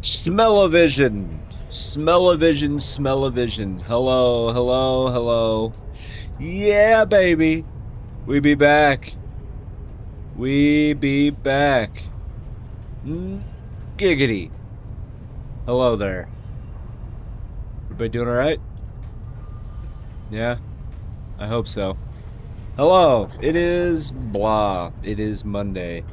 Smell-o-vision. Smell-o-vision, smell-o-vision. Hello, hello, hello. Yeah, baby. We be back. We be back. Giggity. Hello there. Everybody doing alright? Yeah? I hope so. Hello. It is blah. It is Monday.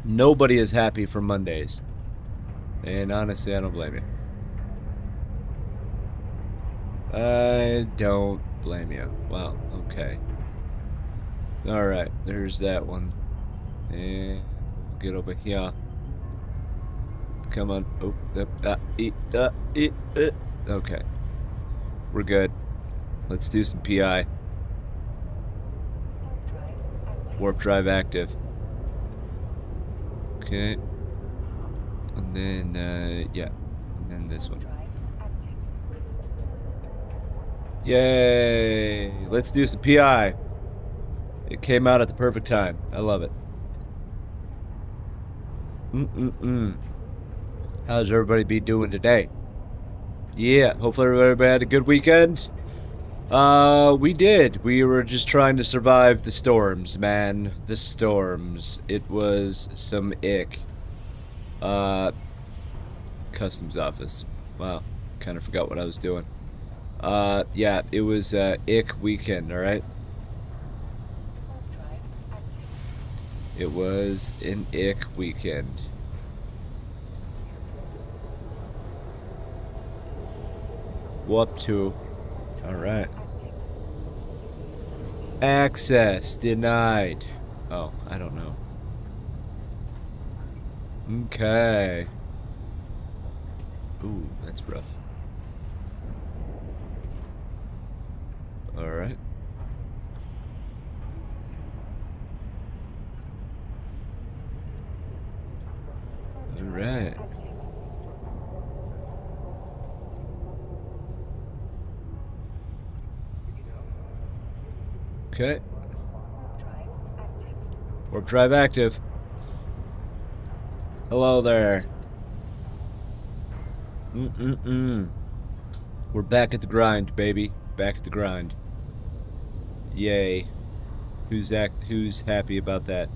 Nobody is happy for Mondays. And honestly, I don't blame you. I don't blame you. Wow, okay. Alright, there's that one. And we'll get over here. Come on. Oh, okay. We're good. Let's do some PI. Warp drive active. Okay. And then, yeah. And then this one. Yay! Let's do some PI. It came out at the perfect time. I love it. How's everybody be doing today? Yeah, hopefully everybody had a good weekend. We did. We were just trying to survive the storms, man. The storms. It was some ick. Customs office. Wow. Kind of forgot what I was doing. Yeah, it was, ick weekend, alright? It was an ick weekend. Whoop to. Alright. Access denied. Oh, I don't know. Okay. Ooh, that's rough. Alright. Alright. Okay. Warp drive active. Hello there. We're back at the grind, baby. Back at the grind. Yay. Who's happy about that?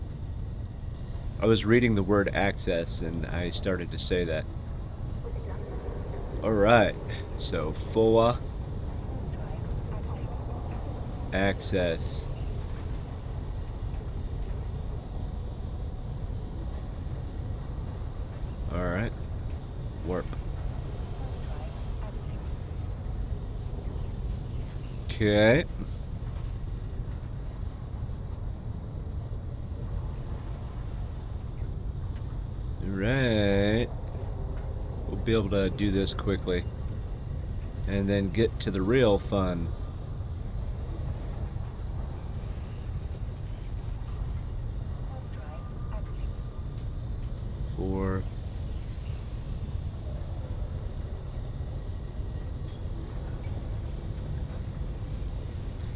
I was reading the word access and I started to say that. Alright. So FOA access. Alright. Warp. Okay. Alright. We'll be able to do this quickly. And then get to the real fun. Four.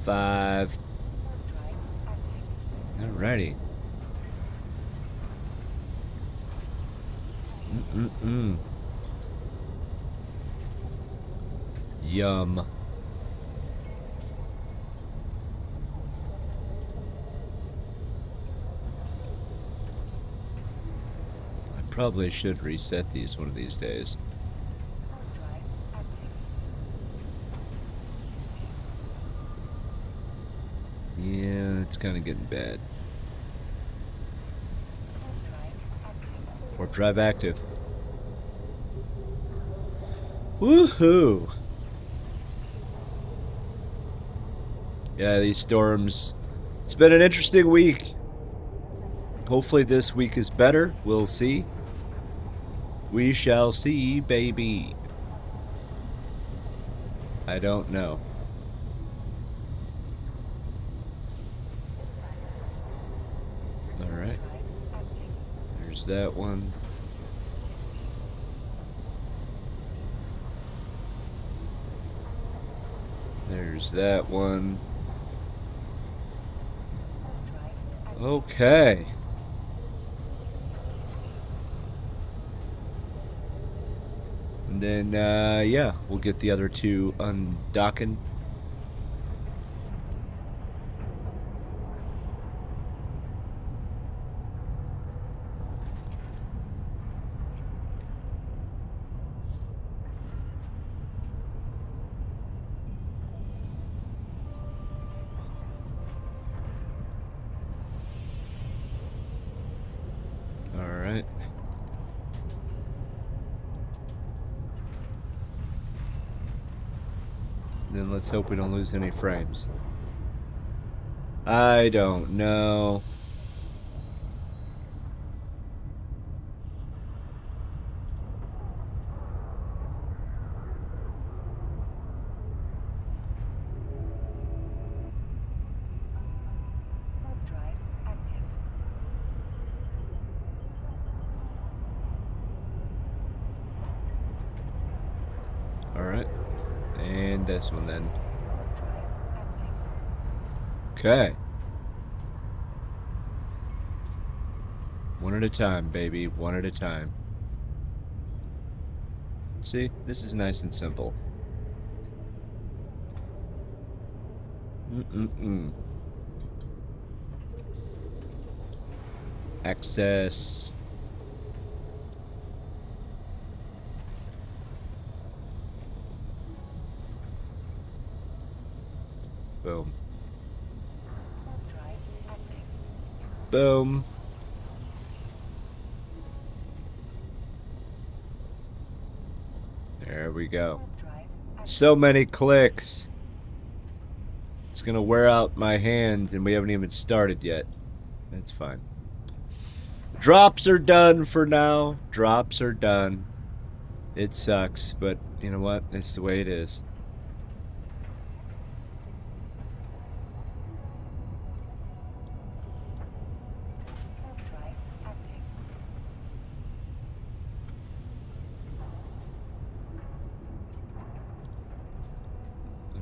Five. Alrighty. Yum. I probably should reset these one of these days. Yeah, it's kind of getting bad. Warp drive active. Woohoo! Yeah, these storms. It's been an interesting week. Hopefully this week is better. We'll see. We shall see, baby. I don't know. Alright. There's that one. There's that one. Okay. And then, yeah, we'll get the other two undocking. Alright. Then let's hope we don't lose any frames. I don't know. Alright. And this one then. Okay. One at a time, baby. One at a time. See? This is nice and simple. Access. Boom. Boom. There we go. So many clicks. It's gonna wear out my hands and we haven't even started yet. That's fine. Drops are done for now. Drops are done. It sucks, but you know what? It's the way it is.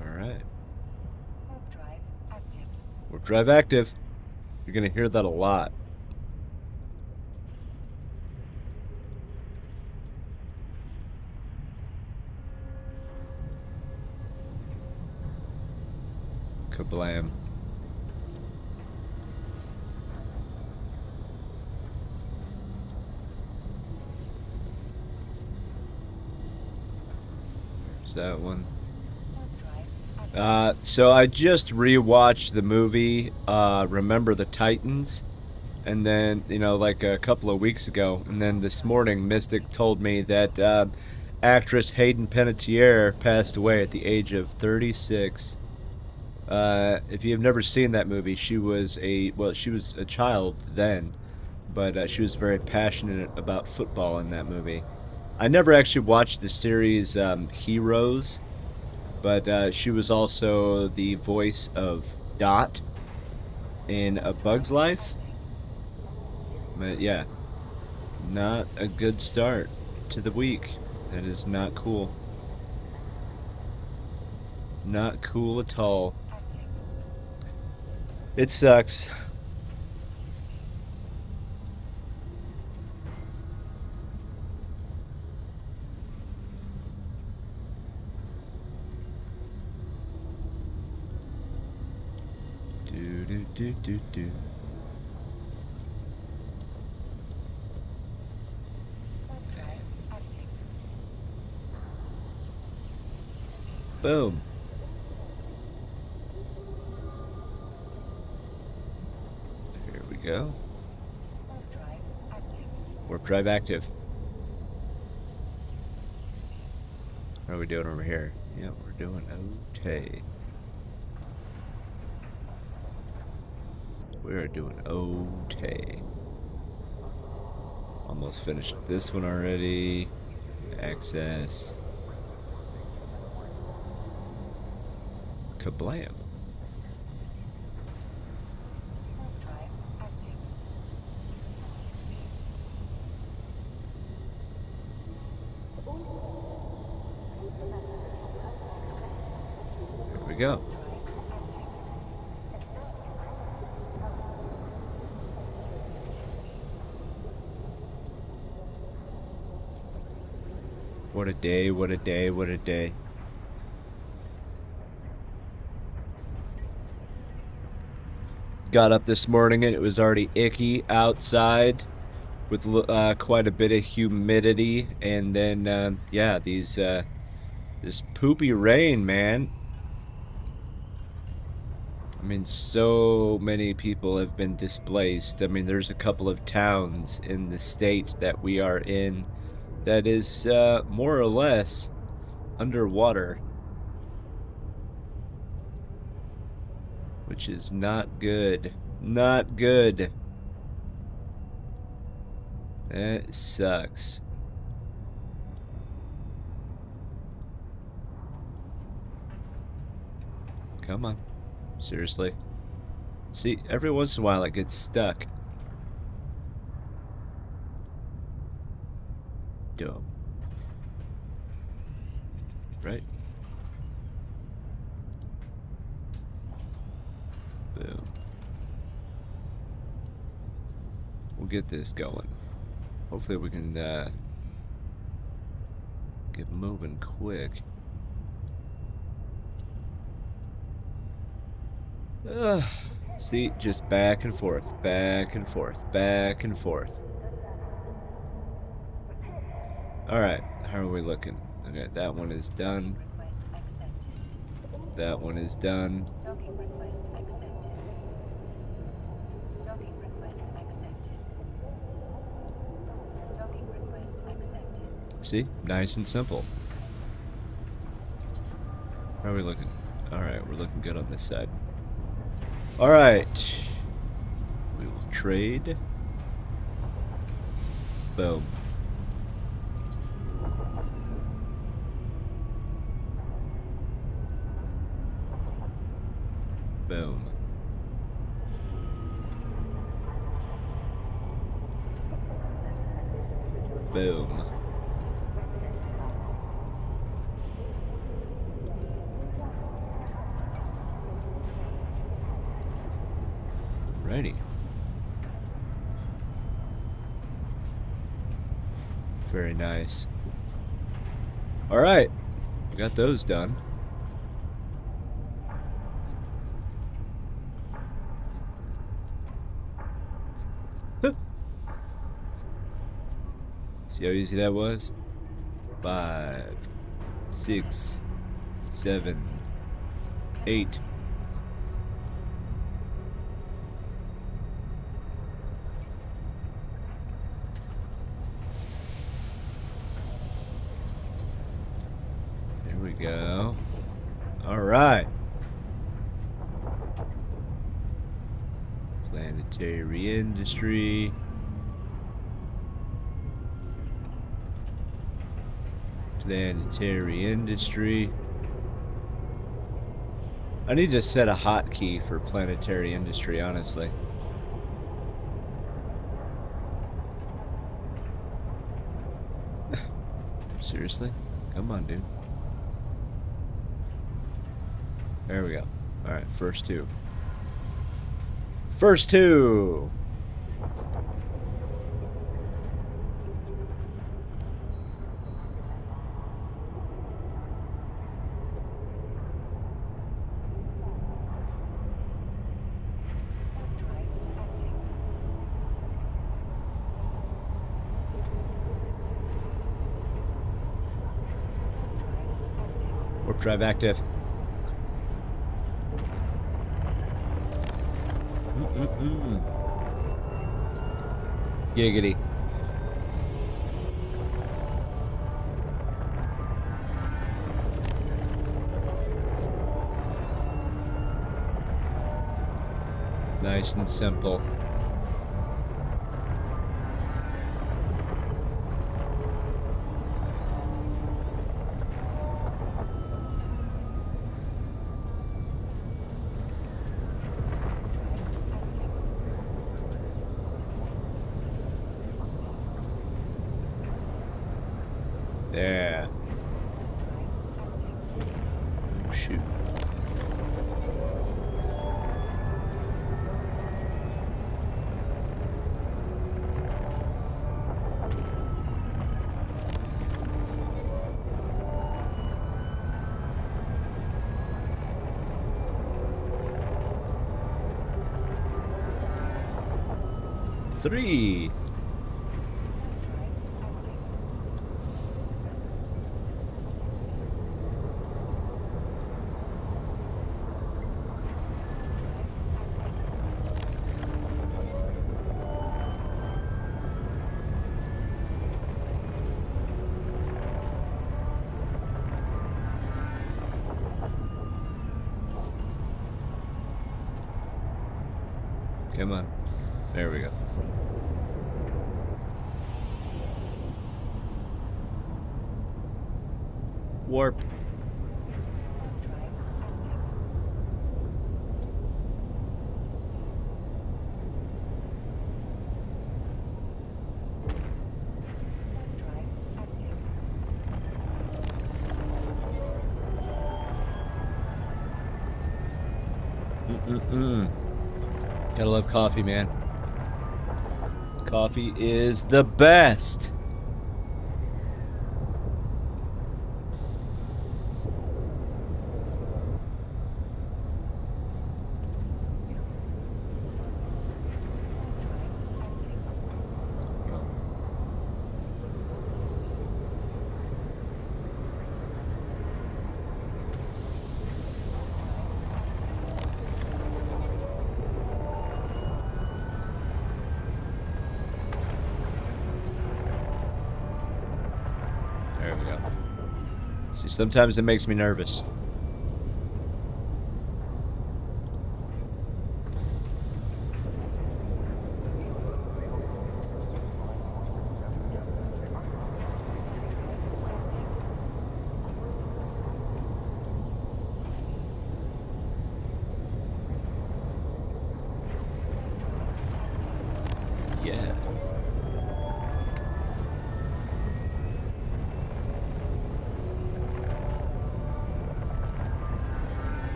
Alright. Warp drive active. You're gonna hear that a lot. Kablam. There's that one. So I just rewatched the movie, Remember the Titans, and then, you know, like a couple of weeks ago, and then this morning Mystic told me that, actress Hayden Panettiere passed away at the age of 36. If you've never seen that movie, she was a child then, but she was very passionate about football in that movie. I never actually watched the series Heroes, but she was also the voice of Dot in A Bug's Life. But yeah, not a good start to the week. That is not cool. Not cool at all. It sucks. Do. Boom. Here we go. Warp drive active. How are we doing over here? Yeah, we're doing okay. We're doing okay. Almost finished this one already. Access. Kablam. Here we go. What a day, what a day, what a day. Got up this morning and it was already icky outside with quite a bit of humidity, and then yeah, this poopy rain, man. I mean, so many people have been displaced. I mean, there's a couple of towns in the state that we are in that is more or less underwater, which is not good. Not good. That sucks. Come on. Seriously. See, every once in a while it gets stuck. Dumb. Right? Boom. We'll get this going. Hopefully we can get moving quick. See, just back and forth, back and forth, back and forth. Alright, how are we looking? Okay, that one is done. That one is done. Docking request accepted. Docking request accepted. Docking request accepted. See? Nice and simple. How are we looking? Alright, we're looking good on this side. Alright. We will trade. Boom. Boom. Boom. Righty. Very nice. Alright. We got those done. See how easy that was? 5, 6, 7, 8. There we go. All right. Planetary industry. Planetary industry. I need to set a hotkey for planetary industry, honestly. Seriously? Come on, dude. There we go. Alright, first two. First two! Warp drive active. Giggity. Nice and simple. There. Oh, shoot. Three. Come on. There we go. Warp. Gotta love coffee, man. Coffee is the best. There we go. See, sometimes it makes me nervous. yeah.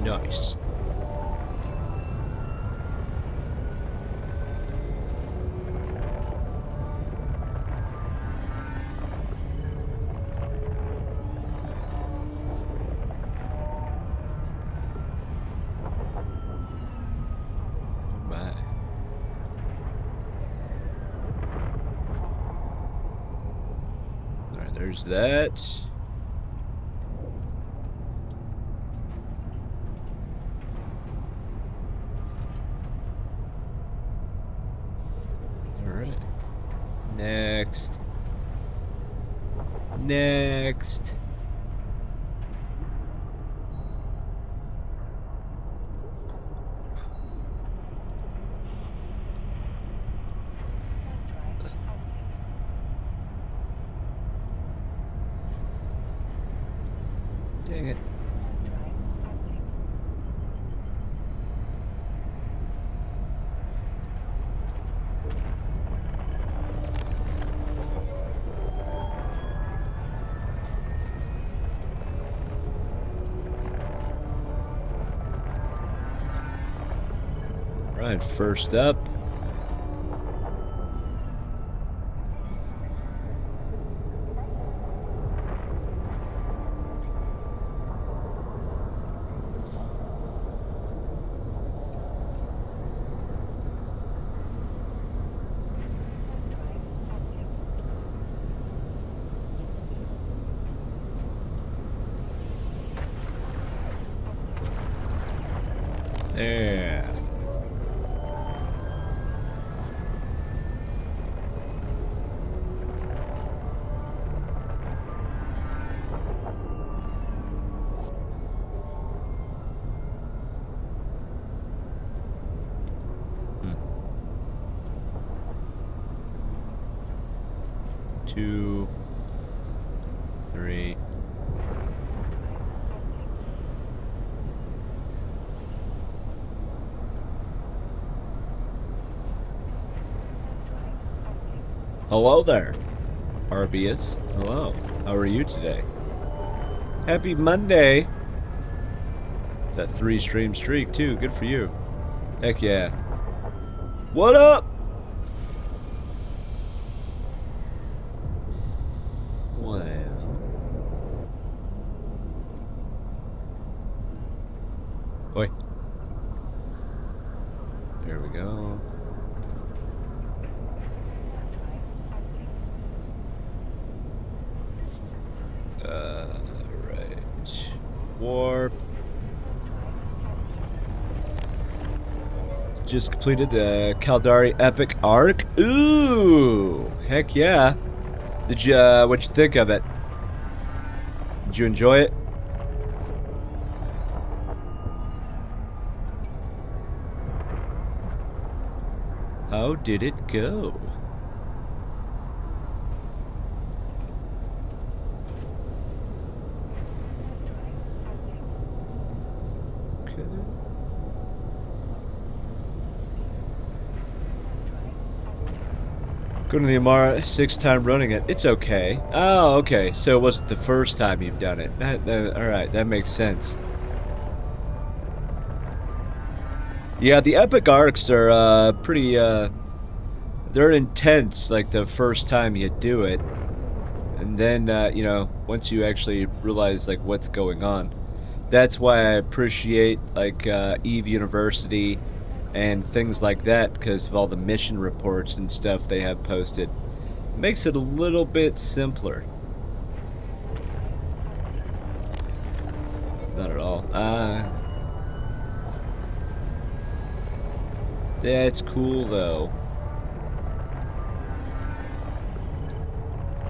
Nice. My. Alright, there's that. Alright. Next. Next. Dang it. Right, first up. There. Two, three. Hello there, Arbius. Hello. How are you today? Happy Monday. It's that 3-stream streak too. Good for you. Heck yeah. What up? Well. Oi. There we go. Right. Warp. Just completed the Caldari Epic Arc. Ooh, heck yeah. Did you, what'd you think of it? Did you enjoy it? How did it go? Going to the Amara, 6th time running it. It's okay. Oh, okay. So it wasn't the first time you've done it. Alright, that makes sense. Yeah, the epic arcs are pretty, they're intense, like the first time you do it. And then, you know, once you actually realize, like, what's going on. That's why I appreciate, like, Eve University and things like that, because of all the mission reports and stuff they have posted. It makes it a little bit simpler. Not at all. That's cool, though.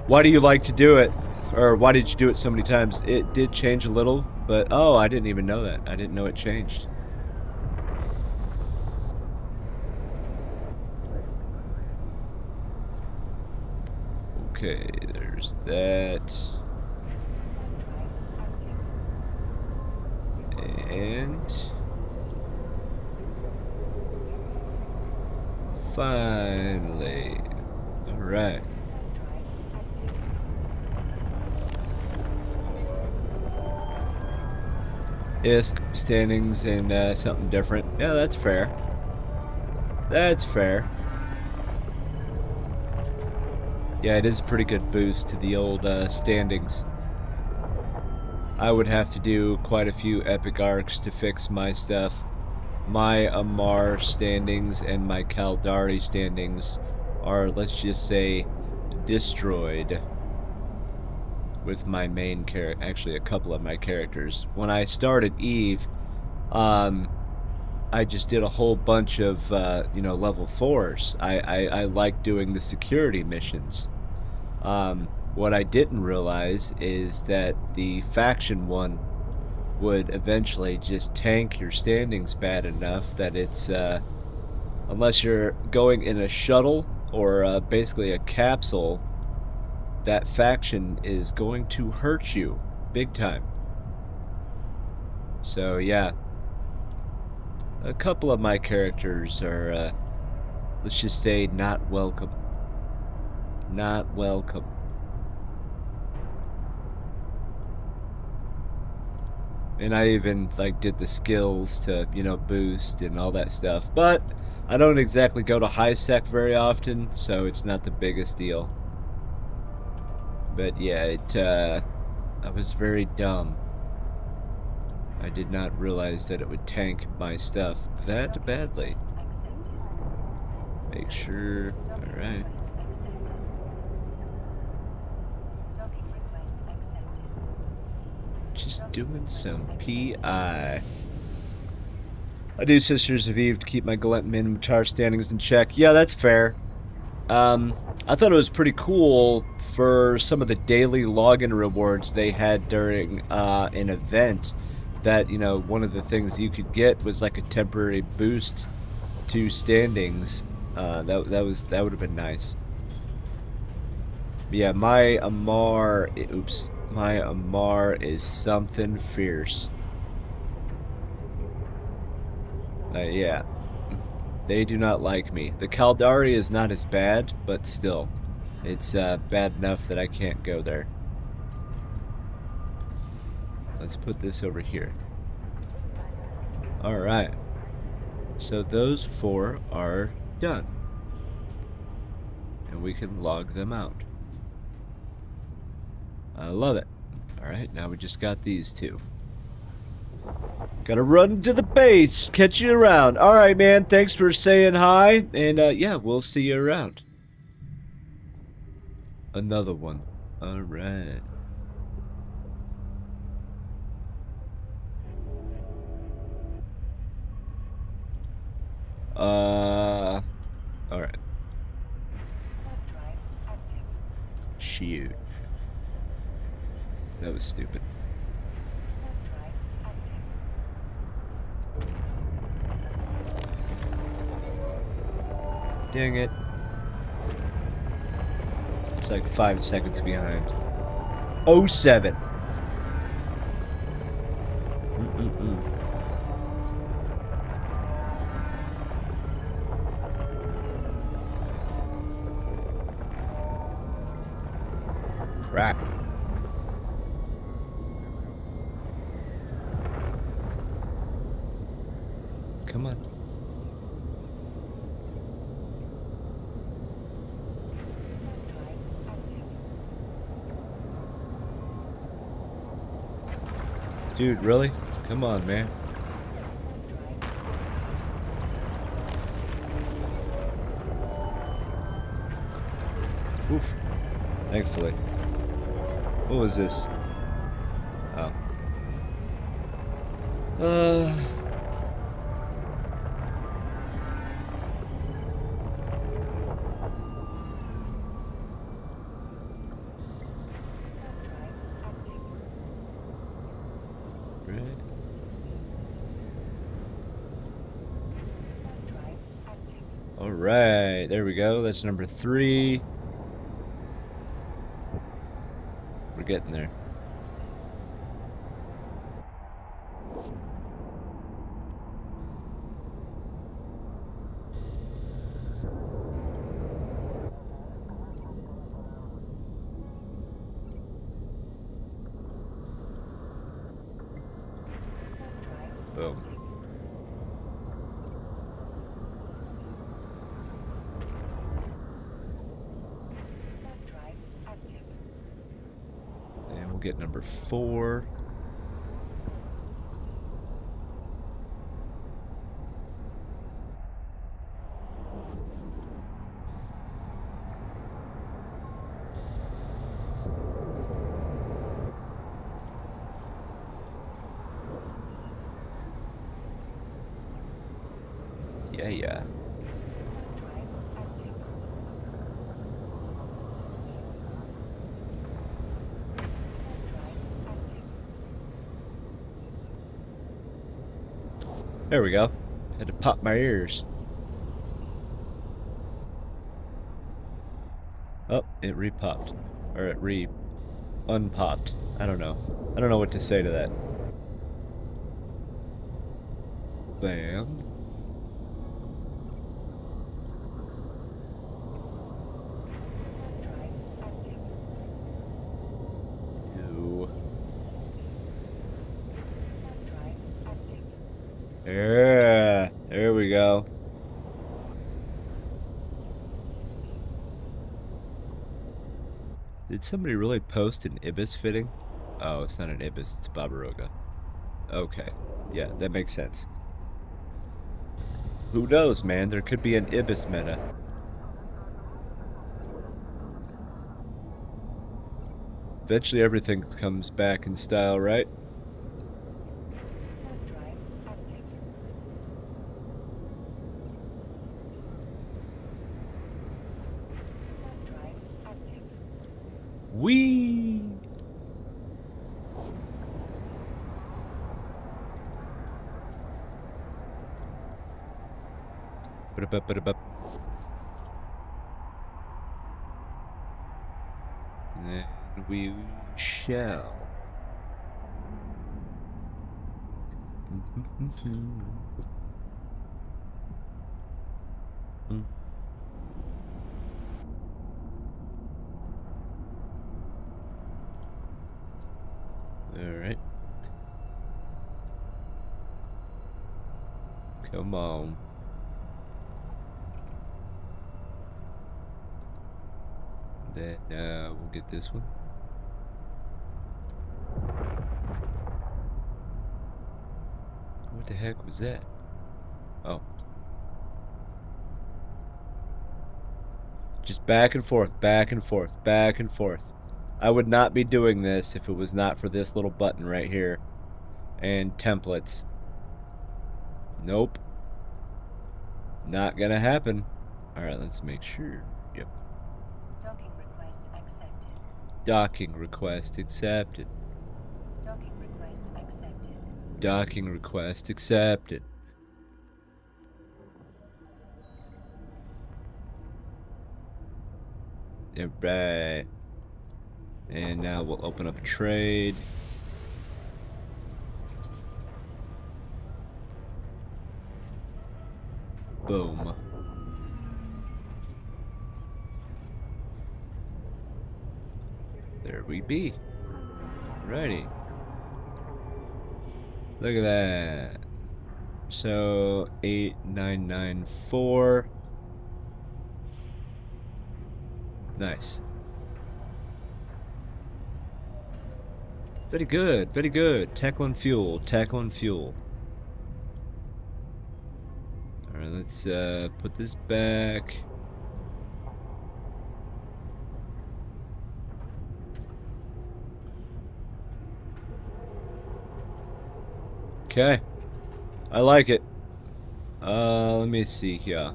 Why do you like to do it? Or why did you do it so many times? It did change a little, but oh, I didn't even know that. I didn't know it changed. Okay, there's that. And finally, all right. ISK, standings, and something different. Yeah, that's fair. That's fair. Yeah, it is a pretty good boost to the old standings. I would have to do quite a few epic arcs to fix my stuff. My Amar standings and my Kaldari standings are, let's just say, destroyed. With my main character, actually a couple of my characters. When I started Eve, I just did a whole bunch of, level 4s. I like doing the security missions. What I didn't realize is that the faction one would eventually just tank your standings bad enough that it's, unless you're going in a shuttle or basically a capsule, that faction is going to hurt you big time. So yeah, a couple of my characters are, let's just say, not welcome. Not welcome. And I even did the skills to, boost and all that stuff. But I don't exactly go to high sec very often, so it's not the biggest deal. But yeah, I was very dumb. I did not realize that it would tank my stuff that badly. Make sure. Alright. Just doing some PI. I do Sisters of Eve to keep my Glutton Minotaur standings in check. Yeah, that's fair. I thought it was pretty cool for some of the daily login rewards they had during an event that, one of the things you could get was like a temporary boost to standings. That would have been nice. Yeah, my Amar is something fierce. Yeah. They do not like me. The Kaldari is not as bad, but still. It's bad enough that I can't go there. Let's put this over here. Alright. So those 4 are done. And we can log them out. I love it. Alright, now we just got these 2. Gotta run to the base. Catch you around. Alright, man. Thanks for saying hi. And, yeah, we'll see you around. Another one. Alright. Alright. Shoot. That was stupid. Dang it. It's like 5 seconds behind. 07. Crap. Come on. Dude, really? Come on, man. Oof. Thankfully. What was this? Oh. Alright, there we go. That's number 3. We're getting there. Boom. And we'll get number 4. Yeah. There we go. Had to pop my ears. Oh, it re-popped. Or it re-unpopped. I don't know. I don't know what to say to that. Bam. Ew. Yeah, there we go. Did somebody really post an Ibis fitting? Oh, it's not an Ibis, it's Barbaroga. Okay, yeah, that makes sense. Who knows, man? There could be an Ibis meta. Eventually everything comes back in style, right? Whee! And then we shall. Alright. Come on. Then we'll get this one. What the heck was that? Oh. Just back and forth, back and forth, back and forth. I would not be doing this if it was not for this little button right here. And templates. Nope. Not gonna happen. Alright, let's make sure. Yep. Docking request accepted. Docking request accepted. Docking request accepted. Docking request accepted. Alright. And now we'll open up a trade. Boom. There we be. Righty. Look at that. So 8994. Nice. Very good, very good. Tackling fuel, tackling fuel. Alright, let's put this back. Okay. I like it. Let me see here.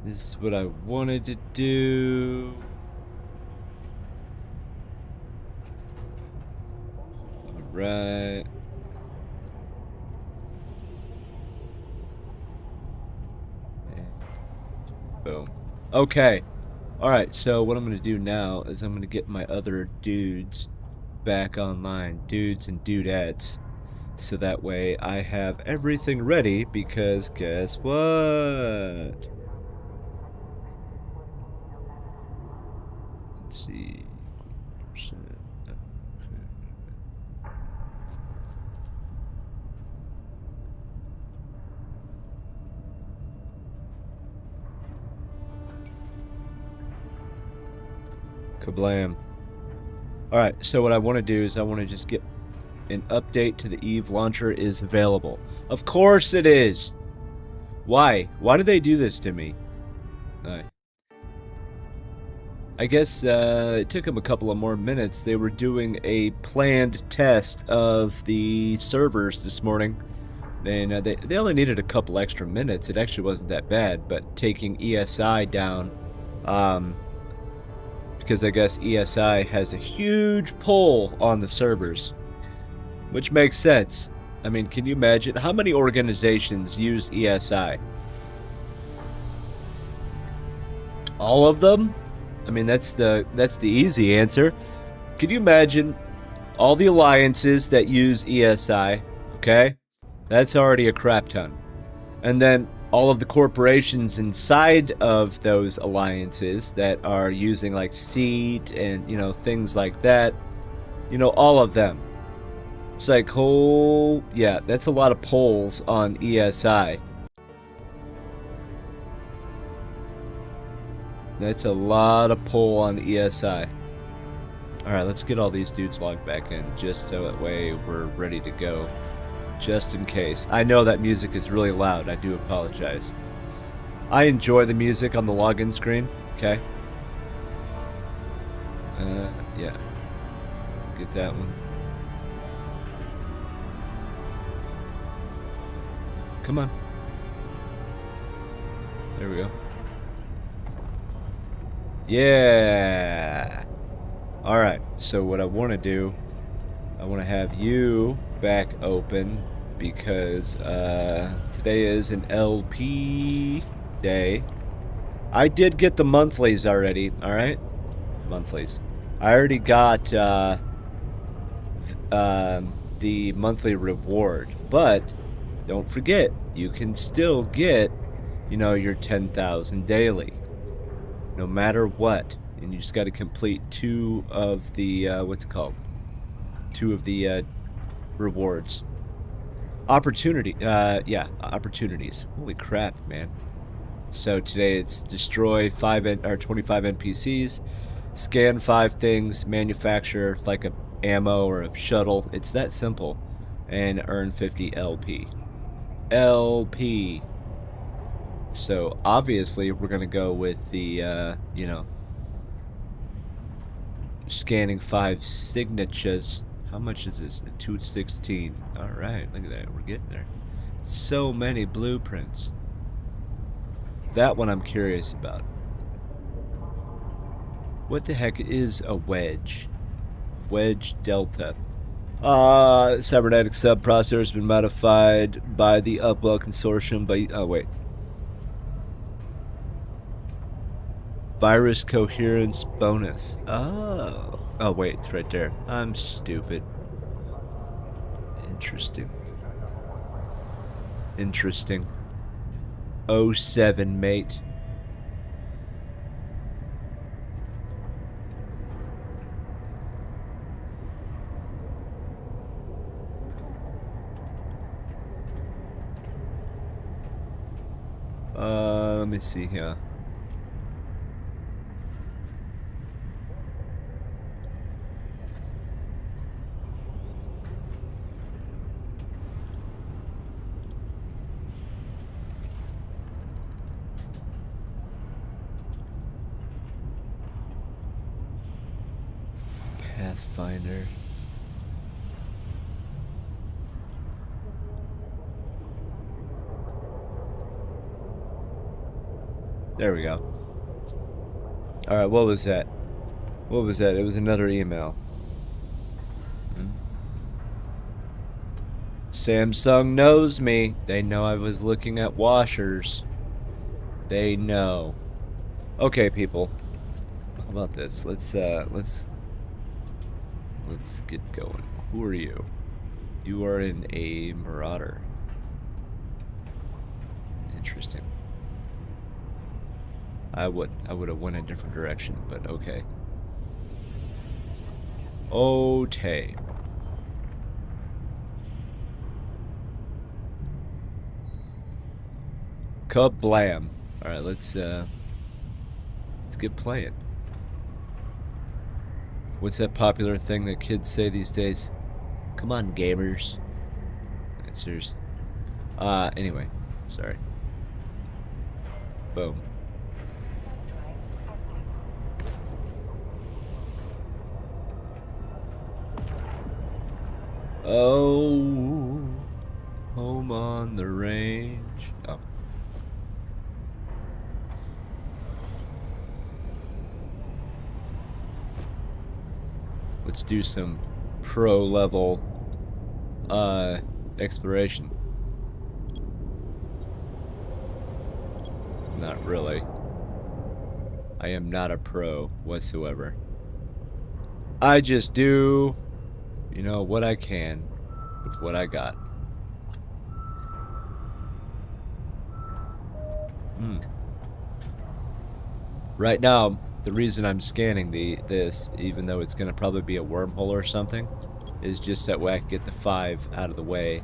This is what I wanted to do. Alright. Boom. Okay. Alright, so what I'm going to do now is I'm going to get my other dudes back online. Dudes and dudettes. So that way I have everything ready because guess what? Let's see. Percent. Kablam. Alright, so what I want to do is I want to just get an update to the Eve launcher is available. Of course it is! Why? Why do they do this to me? I guess it took them a couple of more minutes. They were doing a planned test of the servers this morning. And they only needed a couple extra minutes. It actually wasn't that bad, but taking ESI down, because I guess ESI has a huge pull on the servers, which makes sense. I mean, can you imagine how many organizations use ESI? All of them? I mean, that's the easy answer. Can you imagine all the alliances that use ESI? Okay, that's already a crap ton. And then all of the corporations inside of those alliances that are using like Seed and, you know, things like that. You know, all of them. It's like, oh, yeah, that's a lot of polls on ESI. That's a lot of pull on ESI. Alright, let's get all these dudes logged back in, just so that way we're ready to go. Just in case. I know that music is really loud. I do apologize. I enjoy the music on the login screen. Okay. Yeah. Get that one. Come on. There we go. Yeah. Alright, so what I want to do, I want to have you back open because today is an LP day. I did get the monthlies already, alright? Monthlies. I already got the monthly reward, but don't forget, you can still get, you know, your 10,000 daily. No matter what. And you just got to complete 2 of the, what's it called? 2 of the rewards. Opportunities. Holy crap, man. So today it's destroy 25 NPCs, scan 5 things, manufacture like a ammo or a shuttle. It's that simple. And earn 50 LP. LP. So obviously we're gonna go with the you know, scanning 5 signatures. How much is this? 216. All right, look at that. We're getting there. So many blueprints. That one I'm curious about. What the heck is a wedge? Wedge Delta. Cybernetic subprocessor has been modified by the Upwell Consortium by virus coherence bonus. Oh wait, it's right there. I'm stupid. Interesting. Interesting. 07, mate. Let me see here. Pathfinder. There we go. Alright, what was that? What was that? It was another email. Samsung knows me. They know I was looking at washers. They know. Okay, people. How about this? Let's get going. Who are you? You are in a marauder. Interesting. I would have went a different direction, but okay. Okay. Kablam. Alright, let's get playing. What's that popular thing that kids say these days? Come on, gamers. Seriously. Anyway. Sorry. Boom. Oh, home on the range. Oh. Let's do some pro level exploration. Not really. I am not a pro whatsoever. I just do, you know, what I can with what I got. Right now, the reason I'm scanning this, even though it's going to probably be a wormhole or something, is just that way I can get the 5 out of the way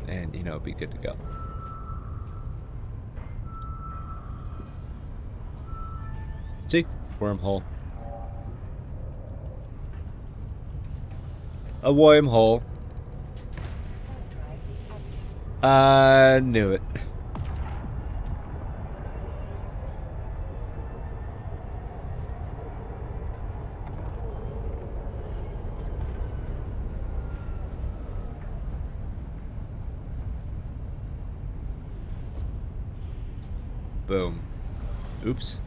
and, you know, be good to go. See? Wormhole. A wormhole. I knew it. Boom. Oops.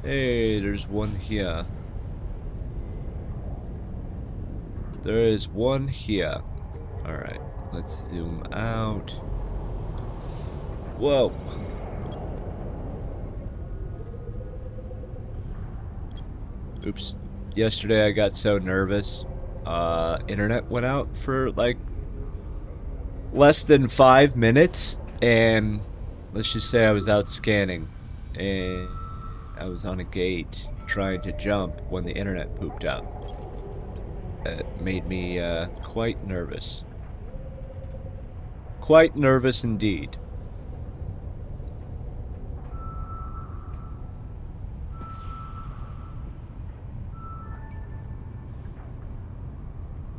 Hey, there's one here. There is one here. Alright, let's zoom out. Whoa. Oops. Yesterday I got so nervous. Internet went out for like less than 5 minutes, and let's just say I was out scanning and I was on a gate trying to jump when the internet pooped out. It made me quite nervous. Quite nervous indeed.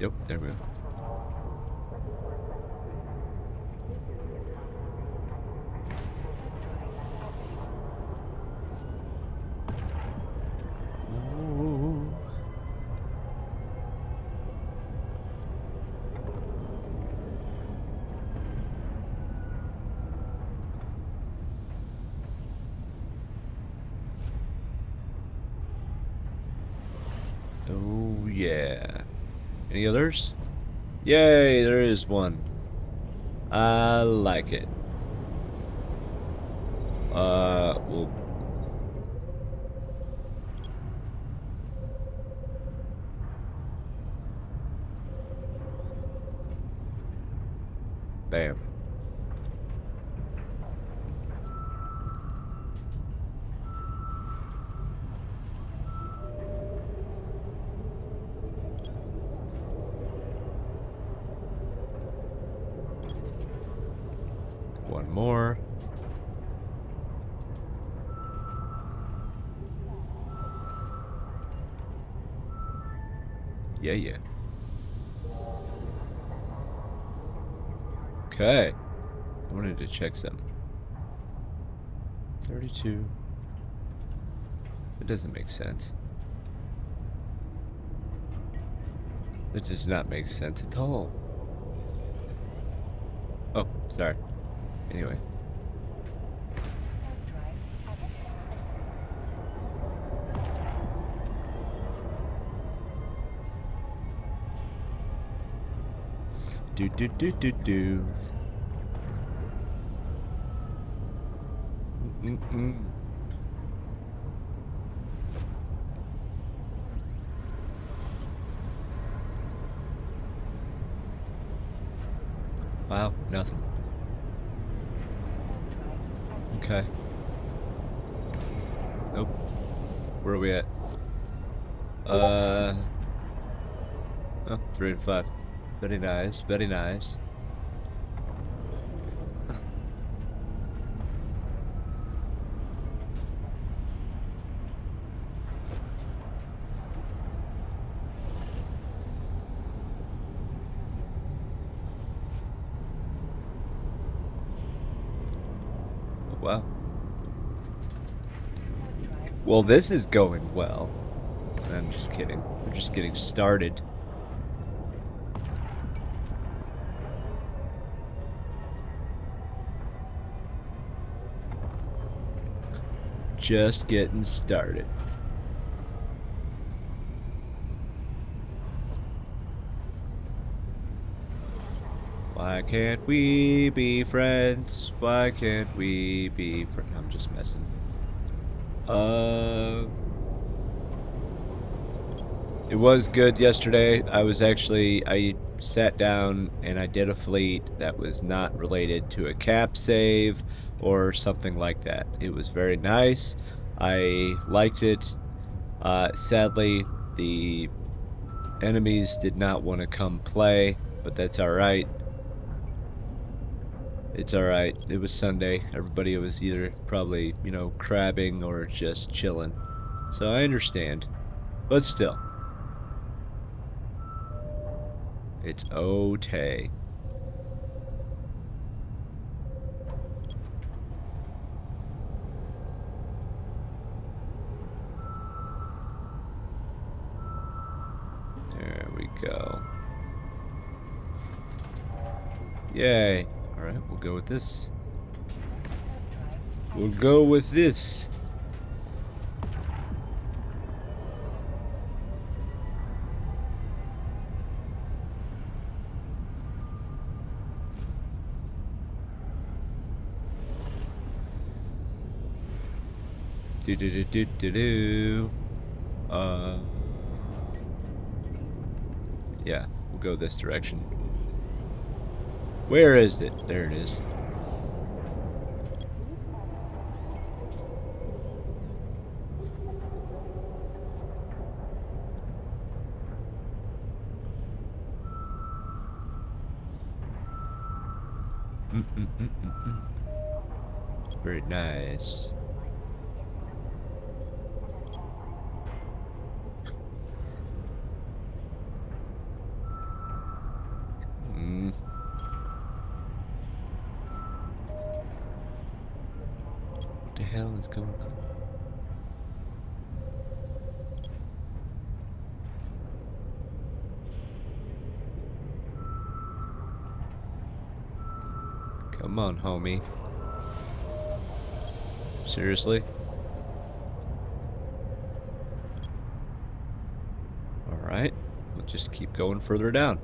Yep, there we go. Oh, yeah. Any others? Yay, there is one. I like it. Well... Bam. One more. Yeah, yeah. Okay. I wanted to check something. 32. It doesn't make sense. It does not make sense at all. Oh, sorry. Anyway. Do. Mm-mm. Wow, nothing. Okay. Nope. Where are we at? Oh, 3 and 5. Very nice, very nice. Wow. Well, this is going well. I'm just kidding. We're just getting started. Just getting started. Why can't we be friends? Why can't we be friends? I'm just messing. It was good yesterday. I sat down and I did a fleet that was not related to a cap save or something like that. It was very nice. I liked it. Sadly, the enemies did not want to come play, but that's alright. It's alright. It was Sunday. Everybody was either probably, you know, crabbing or just chilling. So I understand. But still. It's okay. There we go. Yay. Alright, we'll go with this. We'll go with this. Do. Yeah, we'll go this direction. Where is it? There it is. Very nice. What the hell is going on? Come on, homie. Seriously? Alright. We'll just keep going further down.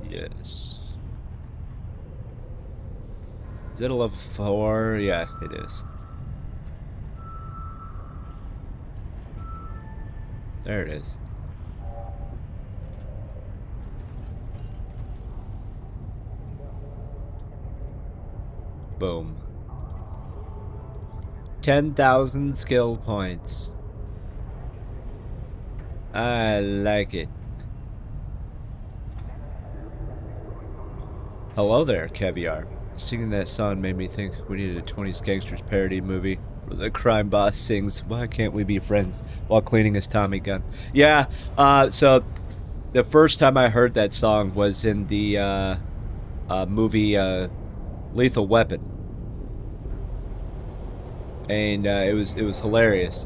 Yes. Is it a level 4? Yeah, it is. There it is. Boom. 10,000 skill points. I like it. Hello there, Caviar. Singing that song made me think we needed a 20s Gangsters parody movie where the crime boss sings, "Why can't we be friends?" while cleaning his Tommy gun. Yeah, so the first time I heard that song was in the movie Lethal Weapon. And it was hilarious.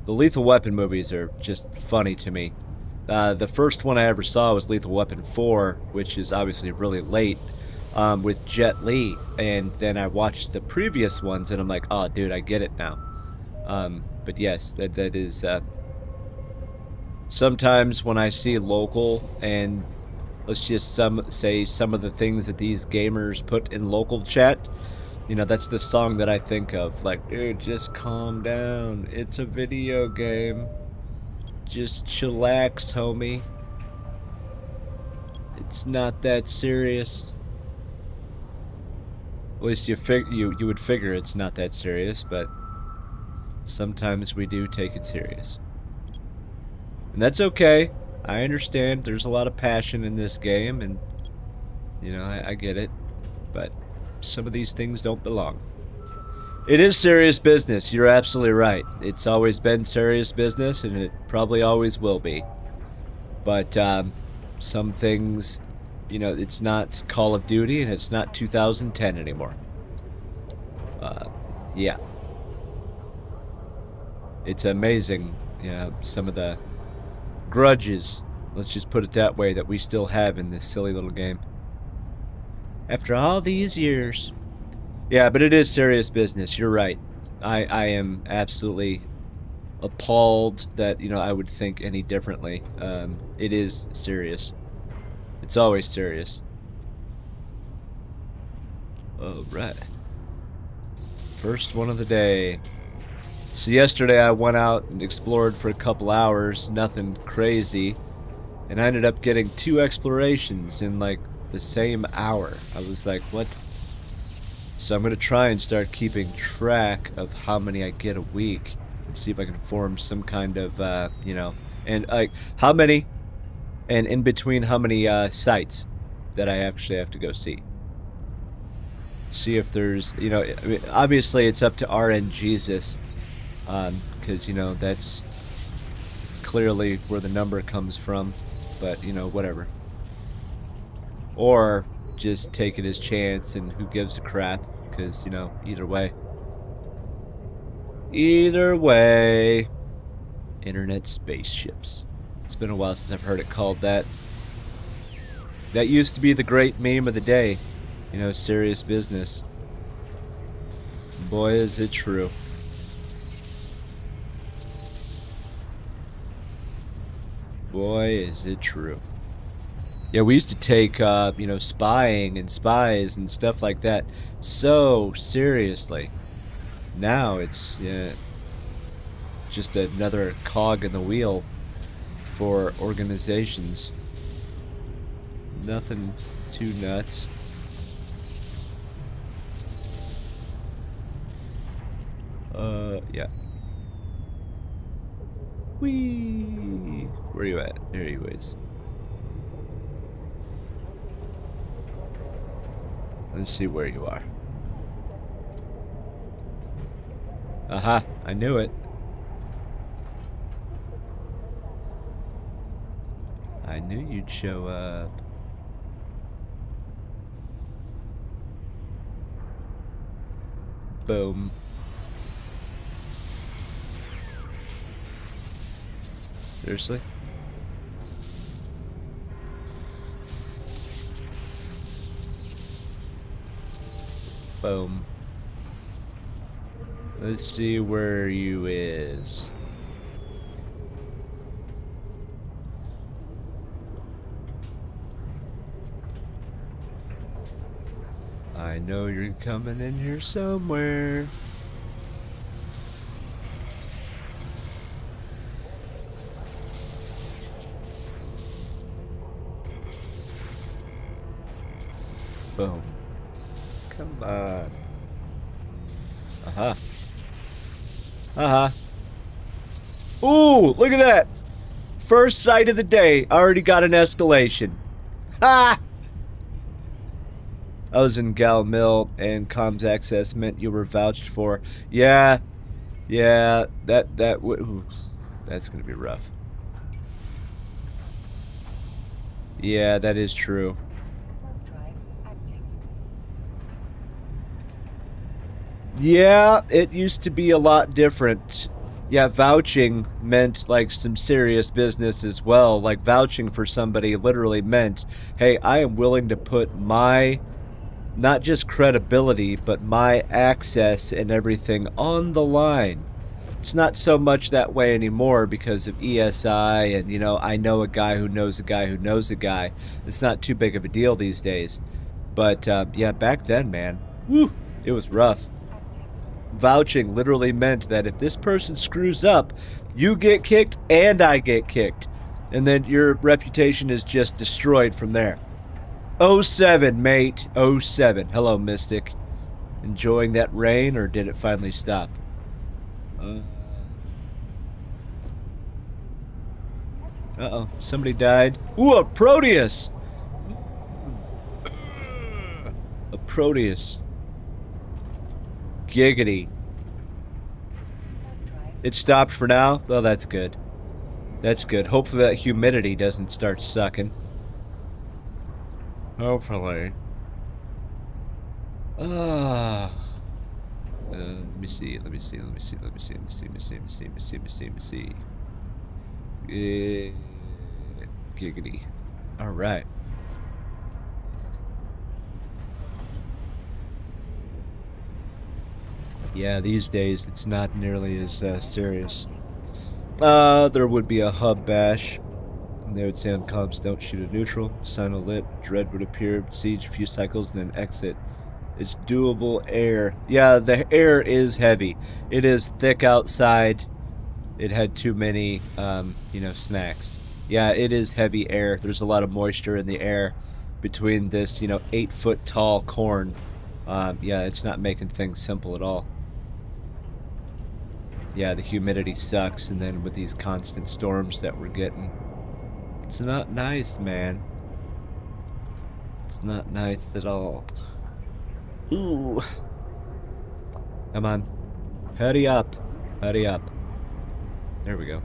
The Lethal Weapon movies are just funny to me. The first one I ever saw was Lethal Weapon 4, which is obviously really late, with Jet Li. And then I watched the previous ones, and I'm like, oh, dude, I get it now. But yes, that is, sometimes when I see local and let's just say some of the things that these gamers put in local chat, you know, that's the song that I think of. Like, dude, just calm down. It's a video game. Just chillax, homie. It's not that serious. At least you would figure it's not that serious, but sometimes we do take it serious. And that's okay. I understand there's a lot of passion in this game, and, you know, I get it. But some of these things don't belong. It is serious business. You're absolutely right. It's always been serious business, and it probably always will be. But some things, you know, it's not Call of Duty, and it's not 2010 anymore. Yeah. It's amazing, you know, some of the grudges, let's just put it that way, that we still have in this silly little game. After all these years. Yeah, but it is serious business. You're right. I am absolutely appalled that, you know, I would think any differently. It is serious. It's always serious. Alright. First one of the day. So yesterday I went out and explored for a couple hours, nothing crazy, and I ended up getting 2 explorations in like the same hour. I was like, what? So I'm going to try and start keeping track of how many I get a week and see if I can form some kind of, you know, and like how many, and in between how many sites that I actually have to go see. See if there's, you know, I mean, obviously it's up to RNGesus, because, you know, that's clearly where the number comes from, but, you know, whatever. Or just take it as chance, and who gives a crap, because, you know, either way. Either way. Internet spaceships. It's been a while since I've heard it called that. That used to be the great meme of the day. You know, serious business. Boy, is it true. Boy, is it true. Yeah, we used to take, you know, spying and spies and stuff like that so seriously. Now it's just another cog in the wheel for organizations. Nothing too nuts. Yeah. Whee! Where are you at? There you is. Let's see where you are. Aha, I knew it. I knew you'd show up. Boom. Seriously? Boom. Let's see where you is. I know you're coming in here somewhere. Boom. Come on. Aha. Aha. Ooh, look at that. First sight of the day. Already got an escalation. Ha! I was in Gal Mill and comms access meant you were vouched for. Yeah. Yeah, that's gonna be rough. Yeah, that is true. Yeah, it used to be a lot different. Yeah, vouching meant like some serious business as well. Like vouching for somebody literally meant, hey, I am willing to put my, not just credibility, but my access and everything on the line It's not so much that way anymore because of ESI and, you know, I know a guy who knows a guy who knows a guy. It's not too big of a deal these days. But, yeah, back then, man, whew, it was rough. Vouching literally meant that if this person screws up, you get kicked and I get kicked. And then your reputation is just destroyed from there. 07, mate. 07. Hello, Mystic. Enjoying that rain, or did it finally stop? Uh-oh. Somebody died. Ooh, a Proteus! A Proteus. Giggity. It stopped for now? Well, that's good. That's good. Hopefully that humidity doesn't start sucking. Hopefully. Let me see. Giggity. Alright. Yeah, these days it's not nearly as serious. There would be a hub bash. And they would say on comms, don't shoot at neutral. Sign a lit. Dread would appear, siege a few cycles, and then exit. It's doable air. Yeah, the air is heavy. It is thick outside. It had too many, you know, snacks. Yeah, it is heavy air. There's a lot of moisture in the air between this, you know, 8-foot tall corn. Yeah, it's not making things simple at all. Yeah, the humidity sucks, and then with these constant storms that we're getting, it's not nice, man. It's not nice at all. Ooh. Come on. Hurry up. Hurry up. There we go.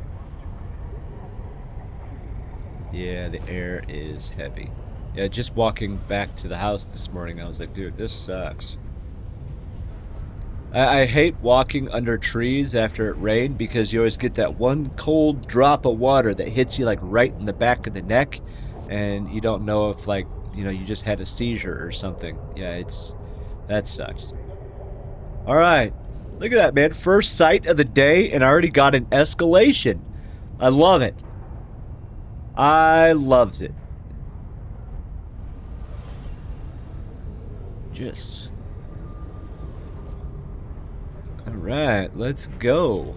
Yeah, the air is heavy. Yeah, just walking back to the house this morning, I was like, dude, this sucks. I hate walking under trees after it rained because you always get that one cold drop of water that hits you like right in the back of the neck, and you don't know if, like, you know, you just had a seizure or something. Yeah, that sucks. Alright. Look at that, man. First sight of the day, and I already got an escalation. I love it. I loves it. Just. Alright, let's go.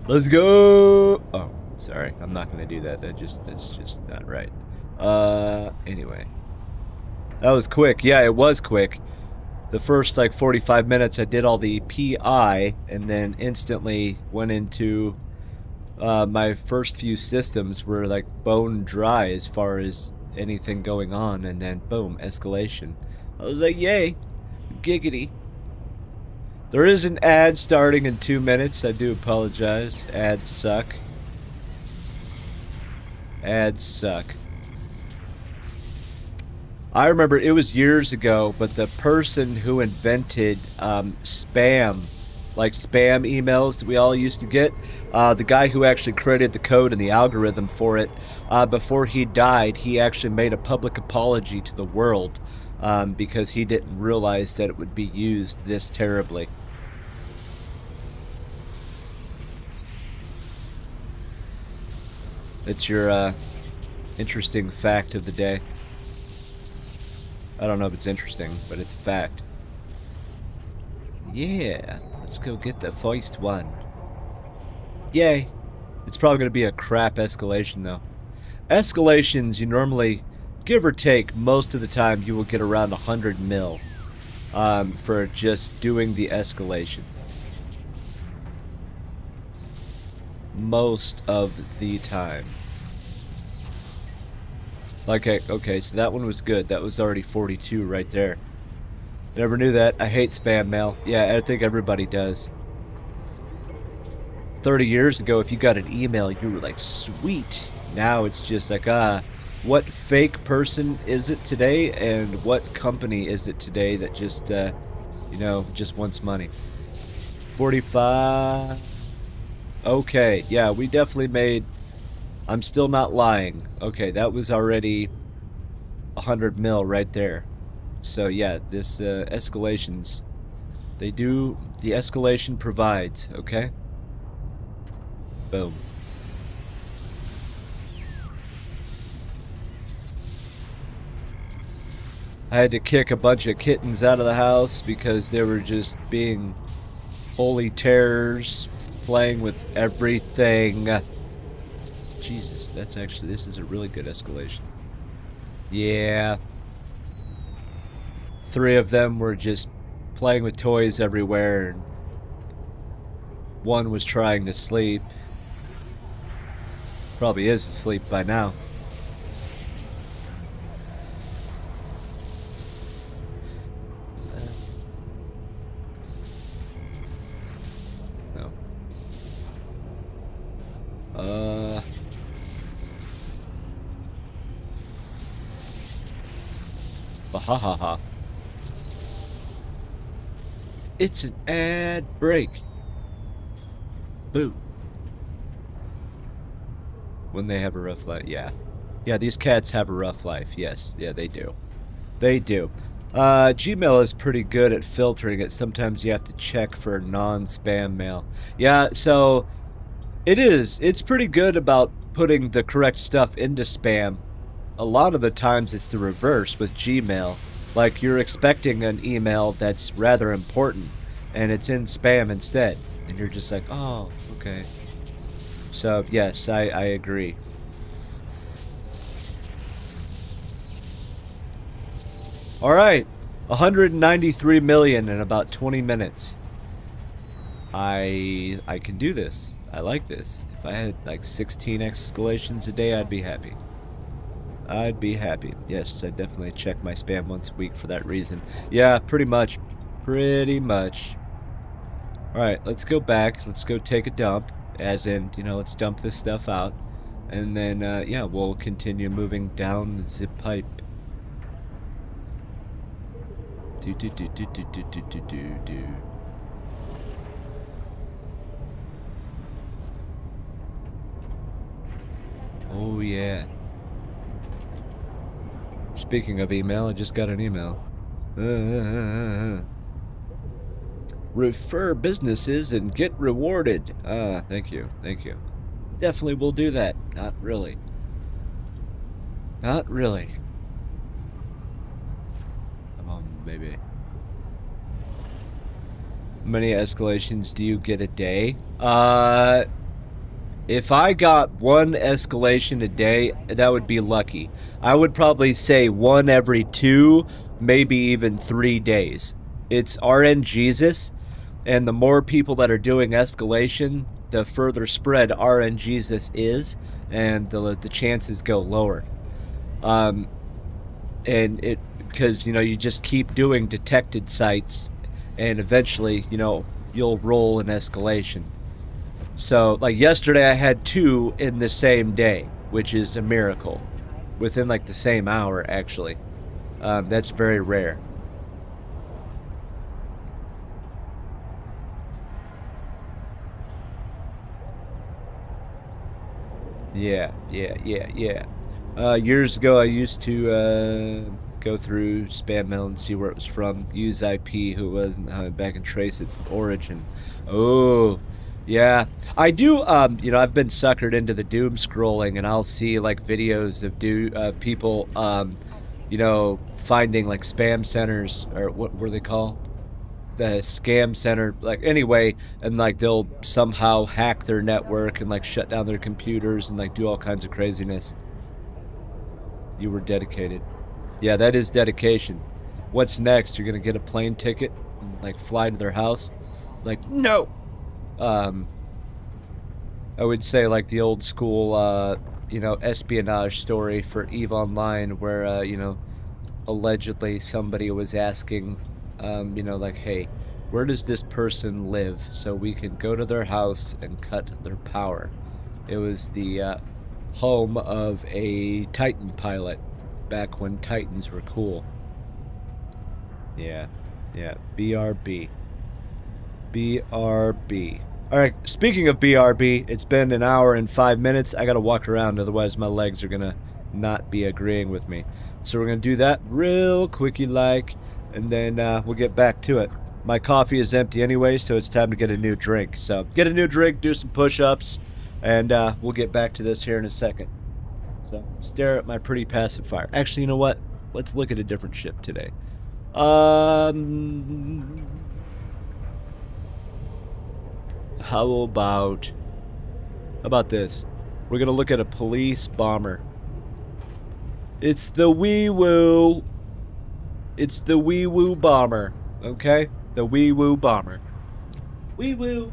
Let's go! Oh, sorry. I'm not gonna do that. That's just not right. Anyway. That was quick. Yeah, it was quick. The first, like, 45 minutes, I did all the PI, and then instantly went into... my first few systems were, like, bone dry as far as anything going on, and then, boom, escalation. I was like, yay! Giggity. There is an ad starting in 2 minutes. I do apologize. Ads suck. Ads suck. I remember it was years ago, but the person who invented spam, like spam emails that we all used to get, the guy who actually created the code and the algorithm for it, before he died, he actually made a public apology to the world because he didn't realize that it would be used this terribly. It's your interesting fact of the day. I don't know if it's interesting, but it's a fact. Yeah, let's go get the first one. Yay. It's probably going to be a crap escalation, though. Escalations, you normally, give or take, most of the time you will get around 100 mil for just doing the escalation. Most of the time. Like, okay, so that one was good. That was already 42 right there. Never knew that. I hate spam mail. Yeah, I think everybody does. 30 years ago, if you got an email, you were like, sweet. Now it's just like, what fake person is it today, and what company is it today that just, you know, just wants money? 45. Okay, yeah, we definitely made... I'm still not lying. Okay, that was already 100 mil right there. So yeah, this escalations, they do, the escalation provides, okay? Boom. I had to kick a bunch of kittens out of the house because they were just being holy terrors, playing with everything. Jesus, this is a really good escalation. Yeah. 3 of them were just playing with toys everywhere, and 1 was trying to sleep. Probably is asleep by now. No. Bahahaha. It's an ad break. Boo. When they have a rough life, yeah. Yeah, these cats have a rough life, yes. Yeah, they do. They do. Gmail is pretty good at filtering it. Sometimes you have to check for non-spam mail. Yeah, so it is. It's pretty good about putting the correct stuff into spam. A lot of the times it's the reverse with Gmail. Like, you're expecting an email that's rather important, and it's in spam instead. And you're just like, oh, okay. So, yes, I agree. Alright, 193 million in about 20 minutes. I can do this. I like this. If I had like 16 escalations a day, I'd be happy. I'd be happy. Yes, I definitely check my spam once a week for that reason. Yeah, pretty much. Pretty much. Alright, let's go back. Let's go take a dump. As in, you know, let's dump this stuff out. And then, yeah, we'll continue moving down the zip pipe. Do do do do do do do do do do. Oh yeah. Speaking of email, I just got an email. Refer businesses and get rewarded. Thank you, thank you. Definitely will do that. Not really. Not really. Come on, baby. How many escalations do you get a day? If I got 1 escalation a day, that would be lucky. I would probably say 1 every 2, maybe even 3 days. It's RNGesus, and the more people that are doing escalation, the further spread RNGesus is, and the chances go lower. And it, because, you know, you just keep doing detected sites, and eventually, you know, you'll roll an escalation. So, like yesterday, I had 2 in the same day, which is a miracle. Within like the same hour, actually. That's very rare. Yeah. Years ago, I used to go through spam mail and see where it was from. Use IP, who it was, and back and trace its origin. Oh. Yeah, I do, you know, I've been suckered into the doom scrolling, and I'll see, like, videos of people, you know, finding, like, spam centers, or what were they called? The scam center, like, anyway, and, like, they'll somehow hack their network and, like, shut down their computers and, like, do all kinds of craziness. You were dedicated. Yeah, that is dedication. What's next? You're gonna get a plane ticket and, like, fly to their house? Like, no! I would say like the old school, you know, espionage story for EVE Online where, you know, allegedly somebody was asking, you know, like, hey, where does this person live so we can go to their house and cut their power? It was the, home of a Titan pilot back when Titans were cool. Yeah, BRB. BRB. Alright, speaking of BRB, it's been an hour and 5 minutes. I gotta walk around, otherwise my legs are gonna not be agreeing with me. So we're gonna do that real quickie like, and then we'll get back to it. My coffee is empty anyway, so it's time to get a new drink. So get a new drink, do some push-ups, And we'll get back to this here in a second. So stare at my pretty passive fire. Actually, you know what? Let's look at a different ship today. How about this? We're gonna look at a police bomber. It's the Wee Woo. It's the Wee Woo bomber. Okay? The Wee Woo bomber. Wee Woo.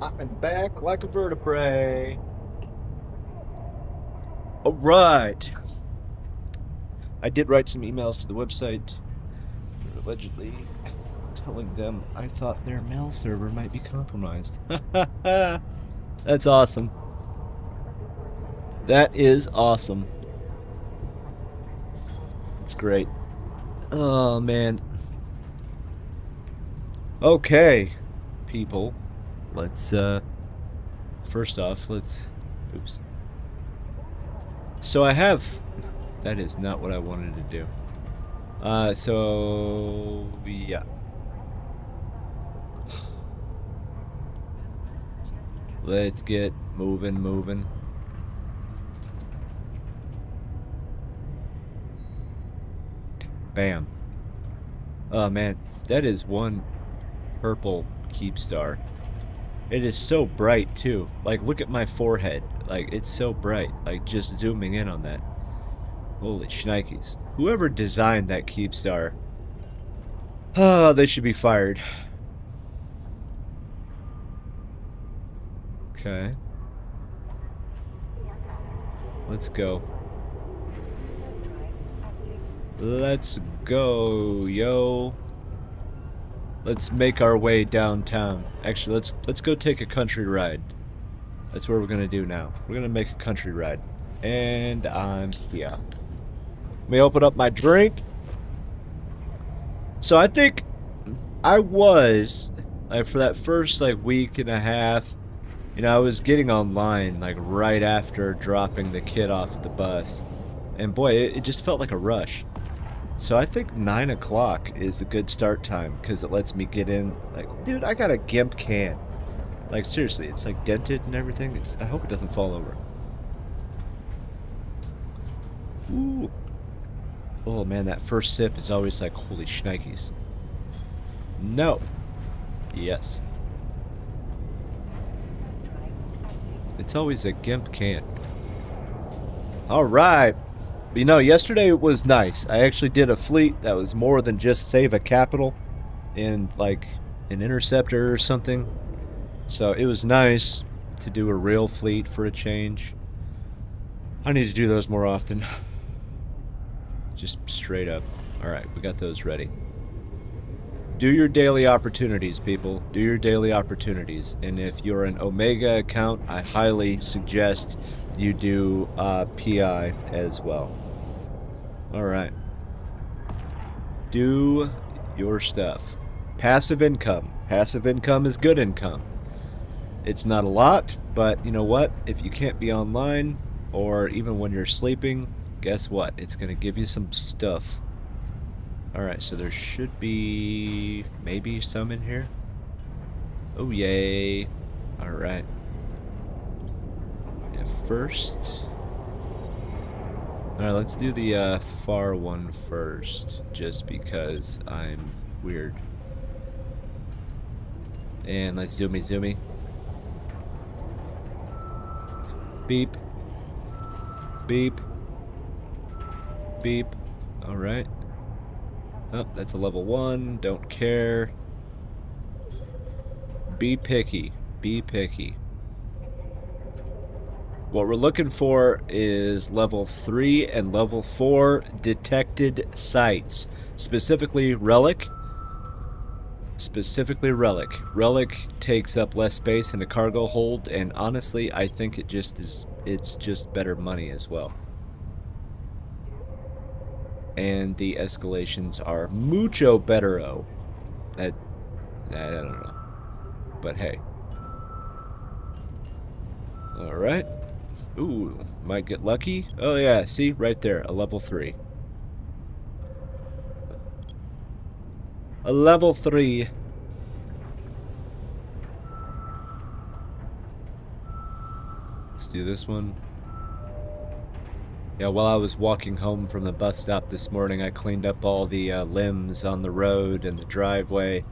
I'm back like a vertebrae. All right. I did write some emails to the website, allegedly telling them I thought their mail server might be compromised. That's awesome. That is awesome. It's great. Oh, man. Okay, people. Let's, first off, let's... Oops. So I have... That is not what I wanted to do. So... Yeah. Let's get moving. Bam. Oh, man. That is one purple keep star. It is so bright, too. Like, look at my forehead. Like, it's so bright. Like, just zooming in on that. Holy shnikes. Whoever designed that keep star, oh, they should be fired. Okay. Let's go. Let's go, yo. Let's make our way downtown. Actually, let's go take a country ride. That's what we're gonna do now. We're gonna make a country ride. And I'm here. Let me open up my drink. So I think I was, like, for that first, like, week and a half, you know, I was getting online, like, right after dropping the kid off at the bus. And boy, it just felt like a rush. So I think 9 o'clock is a good start time, because it lets me get in. Like, dude, I got a GIMP can. Like, seriously, it's like dented and everything. I hope it doesn't fall over. Ooh. Oh man, that first sip is always like, holy shnikes. No. Yes. It's always a GIMP can. Alright. You know, yesterday was nice. I actually did a fleet that was more than just save a capital in, like, an interceptor or something. So it was nice to do a real fleet for a change. I need to do those more often. Just straight up. Alright, we got those ready. Do your daily opportunities, people. Do your daily opportunities. And if you're an Omega account, I highly suggest you do PI as well. Alright. Do your stuff. Passive income. Passive income is good income. It's not a lot, but you know what? If you can't be online, or even when you're sleeping, guess what? It's going to give you some stuff. Alright, so there should be maybe some in here. Oh, yay. Alright. Yeah, first... Alright, let's do the far one first, just because I'm weird. And let's zoomy. Beep. Beep. Beep. Alright. Oh, that's a level 1. Don't care. Be picky. Be picky. What we're looking for is level 3 and level 4 detected sites. Specifically Relic. Specifically Relic. Relic takes up less space in a cargo hold, and honestly, I think it's just better money as well. And the escalations are mucho bettero. I don't know. But hey. Alright. Ooh, might get lucky. Oh yeah, see? Right there, a level 3. A level 3. Let's do this one. Yeah, while I was walking home from the bus stop this morning, I cleaned up all the limbs on the road and the driveway.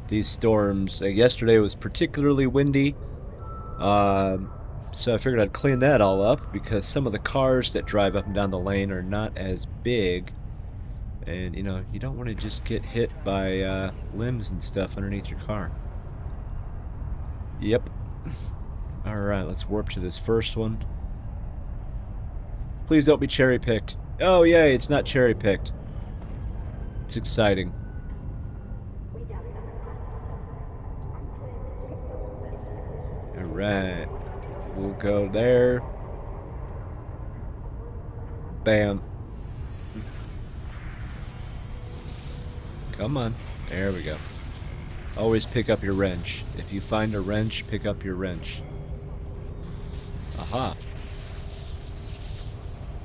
These storms, yesterday was particularly windy, so I figured I'd clean that all up, because some of the cars that drive up and down the lane are not as big, and you know, you don't want to just get hit by limbs and stuff underneath your car. Yep. Alright, let's warp to this first one. Please don't be cherry-picked. Oh, yay, it's not cherry-picked. It's exciting. Alright. We'll go there. Bam. Come on. There we go. Always pick up your wrench. If you find a wrench, pick up your wrench. Aha.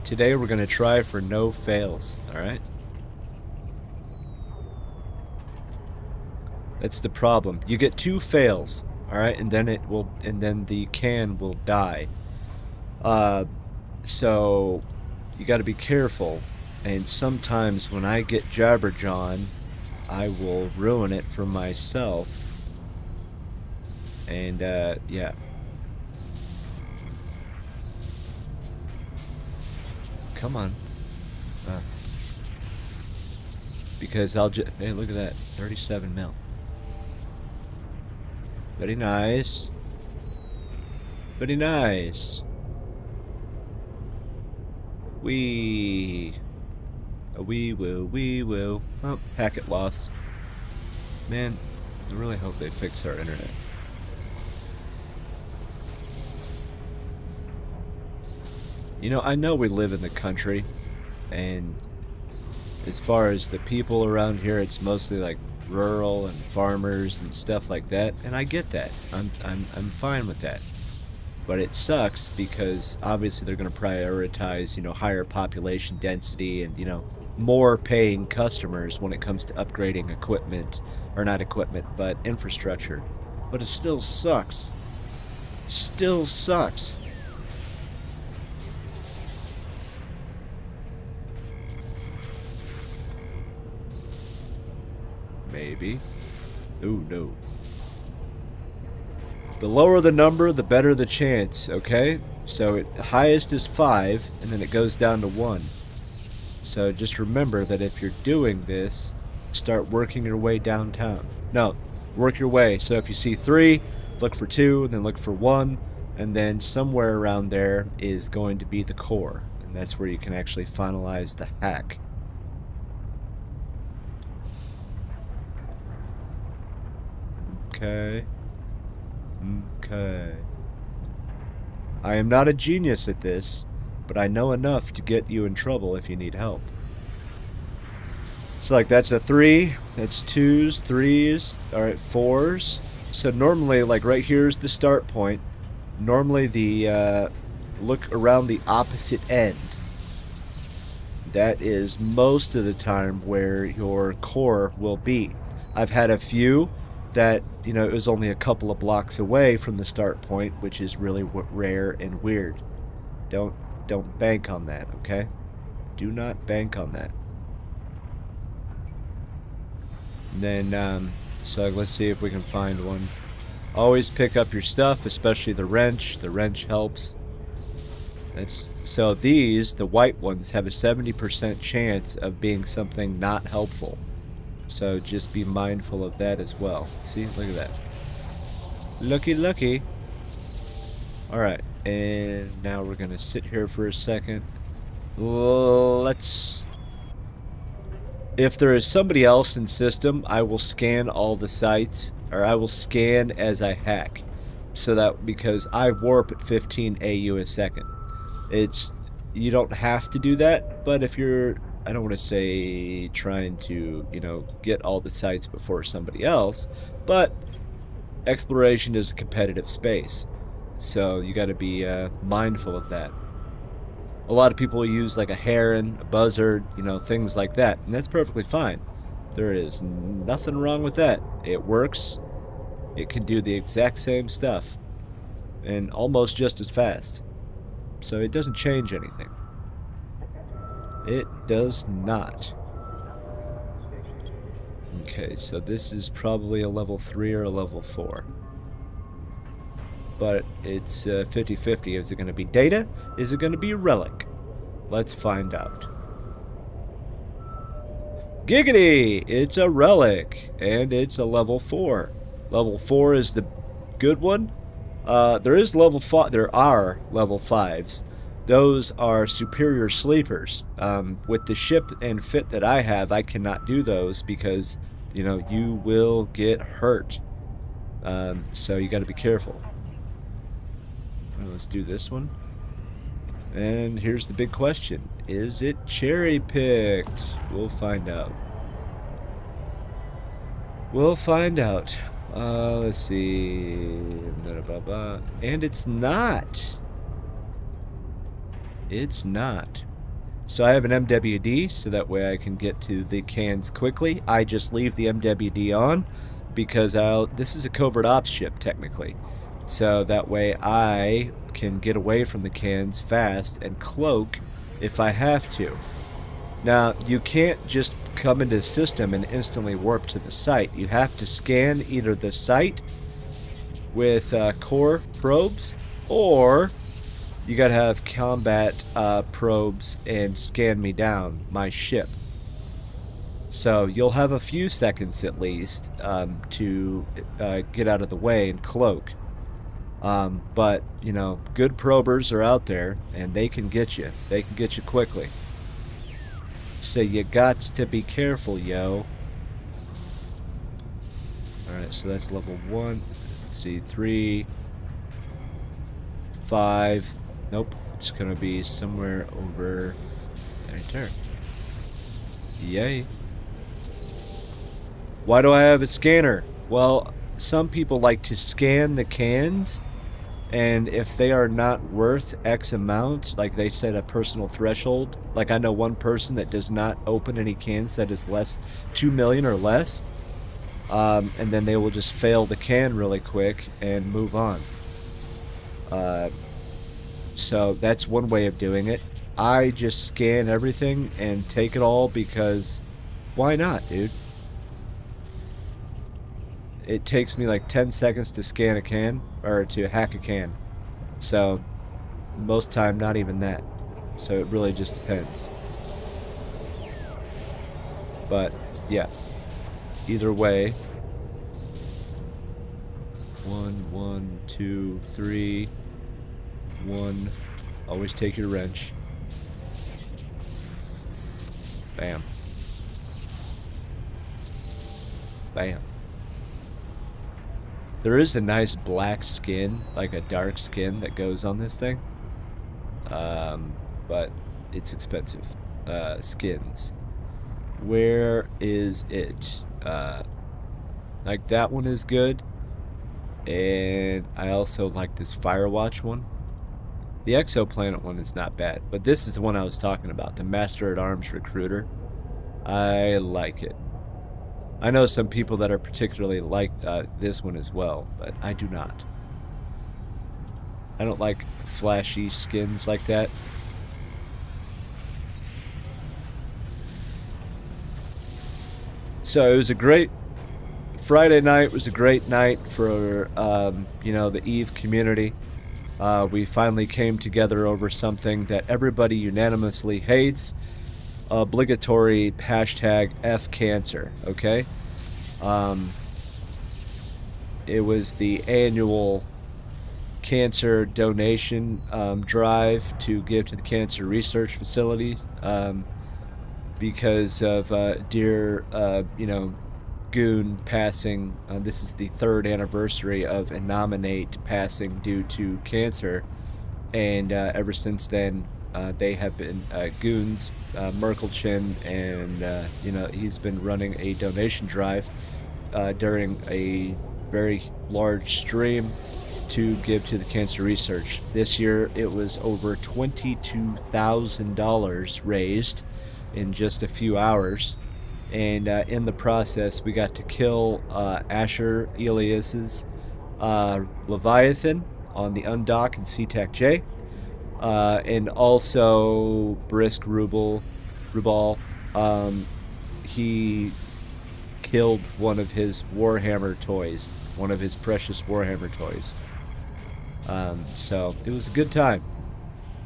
Today we're going to try for no fails, alright? That's the problem. You get 2 fails, alright, and then the can will die. So you got to be careful, and sometimes when I get Jabberjawn, I will ruin it for myself. And yeah. Come on. Because I'll just... Hey, look at that. 37 mil. Very nice. Very nice. We will. Oh, packet loss. Man, I really hope they fix our internet. You know, I know we live in the country, and as far as the people around here, it's mostly like rural and farmers and stuff like that, and I get that. I'm fine with that. But it sucks because obviously they're going to prioritize, you know, higher population density and, you know, more paying customers when it comes to upgrading equipment, or not equipment, but infrastructure. But it still sucks. It still sucks. Maybe. Ooh, no. The lower the number, the better the chance, okay? So highest is 5, and then it goes down to 1. So just remember that if you're doing this, start working your way downtown. No, work your way. So if you see 3, look for 2, and then look for 1, and then somewhere around there is going to be the core. And that's where you can actually finalize the hack. Okay. Okay. I am not a genius at this, but I know enough to get you in trouble if you need help. So like that's a 3, that's 2s, 3s, alright, 4s. So normally, like right here's the start point. Normally the, look around the opposite end. That is most of the time where your core will be. I've had a few that, you know, it was only a couple of blocks away from the start point, which is really rare and weird. Don't bank on that, okay? Do not bank on that. And then, so let's see if we can find one. Always pick up your stuff, especially the wrench. The wrench helps. So these, the white ones, have a 70% chance of being something not helpful. So just be mindful of that as well. See, look at that. Lucky. Alright, and now we're gonna sit here for a second. If there is somebody else in system, I will scan all the sites, or I will scan as I hack. So that, because I warp at 15 AU a second. You don't have to do that, but if you're, I don't want to say trying to, you know, get all the sites before somebody else, but exploration is a competitive space. So you got to be mindful of that. A lot of people use like a heron, a buzzard, you know, things like that, and that's perfectly fine. There is nothing wrong with that. It works. It can do the exact same stuff and almost just as fast. So it doesn't change anything. It does not. Okay, so this is probably a level 3 or a level 4. But it's 50-50. Is it going to be data? Is it going to be a relic? Let's find out. Giggity! It's a relic, and it's a level 4. Level 4 is the good one, There is level 5. There are level 5s. Those are superior sleepers. With the ship and fit that I have, I cannot do those because, you know, you will get hurt. So you got to be careful. Let's do this one. And here's the big question. Is it cherry picked? We'll find out. We'll find out. Let's see. And it's not. It's not. So I have an MWD, so that way I can get to the cans quickly. I just leave the MWD on because this is a covert ops ship, technically. So that way I can get away from the cans fast and cloak if I have to. Now, you can't just come into the system and instantly warp to the site. You have to scan either the site with core probes, or you gotta have combat probes and scan me down, my ship. So you'll have a few seconds at least to get out of the way and cloak. But, you know, good probers are out there, and they can get you. They can get you quickly. So you got to be careful, yo. Alright, so that's level 1. Let's see, 3, 5. Nope, it's gonna be somewhere over right there. Yay. Why do I have a scanner? Well, some people like to scan the cans, and if they are not worth X amount, like they set a personal threshold, like I know one person that does not open any cans that is less 2 million or less, and then they will just fail the can really quick and move on. So that's one way of doing it. I just scan everything and take it all because why not, dude? It takes me like 10 seconds to scan a can, or to hack a can. So, most time, not even that. So it really just depends. But, yeah. Either way. 1, 1, 2, 3. 1. Always take your wrench. Bam. Bam. There is a nice black skin, like a dark skin that goes on this thing. But it's expensive. Skins. Where is it? Like that one is good. And I also like this Firewatch one. The Exoplanet one is not bad. But this is the one I was talking about. The Master at Arms Recruiter. I like it. I know some people that are particularly like this one as well, but I do not. I don't like flashy skins like that. So it was a great Friday night. Was a great night for you know, the EVE community. We finally came together over something that everybody unanimously hates. Obligatory hashtag #FCancer, okay? It was the annual cancer donation drive to give to the cancer research facilities because of dear, you know, Goon passing. This is the 3rd anniversary of Innominate passing due to cancer, and ever since then, they have been Goons, Merkelchin, and you know, he's been running a donation drive during a very large stream to give to the cancer research. This year it was over $22,000 raised in just a few hours, and in the process we got to kill Asher Elias's Leviathan on the Undock and SeaTac J. And also Brisk Rubal, he killed one of his Warhammer toys, one of his precious Warhammer toys. So it was a good time,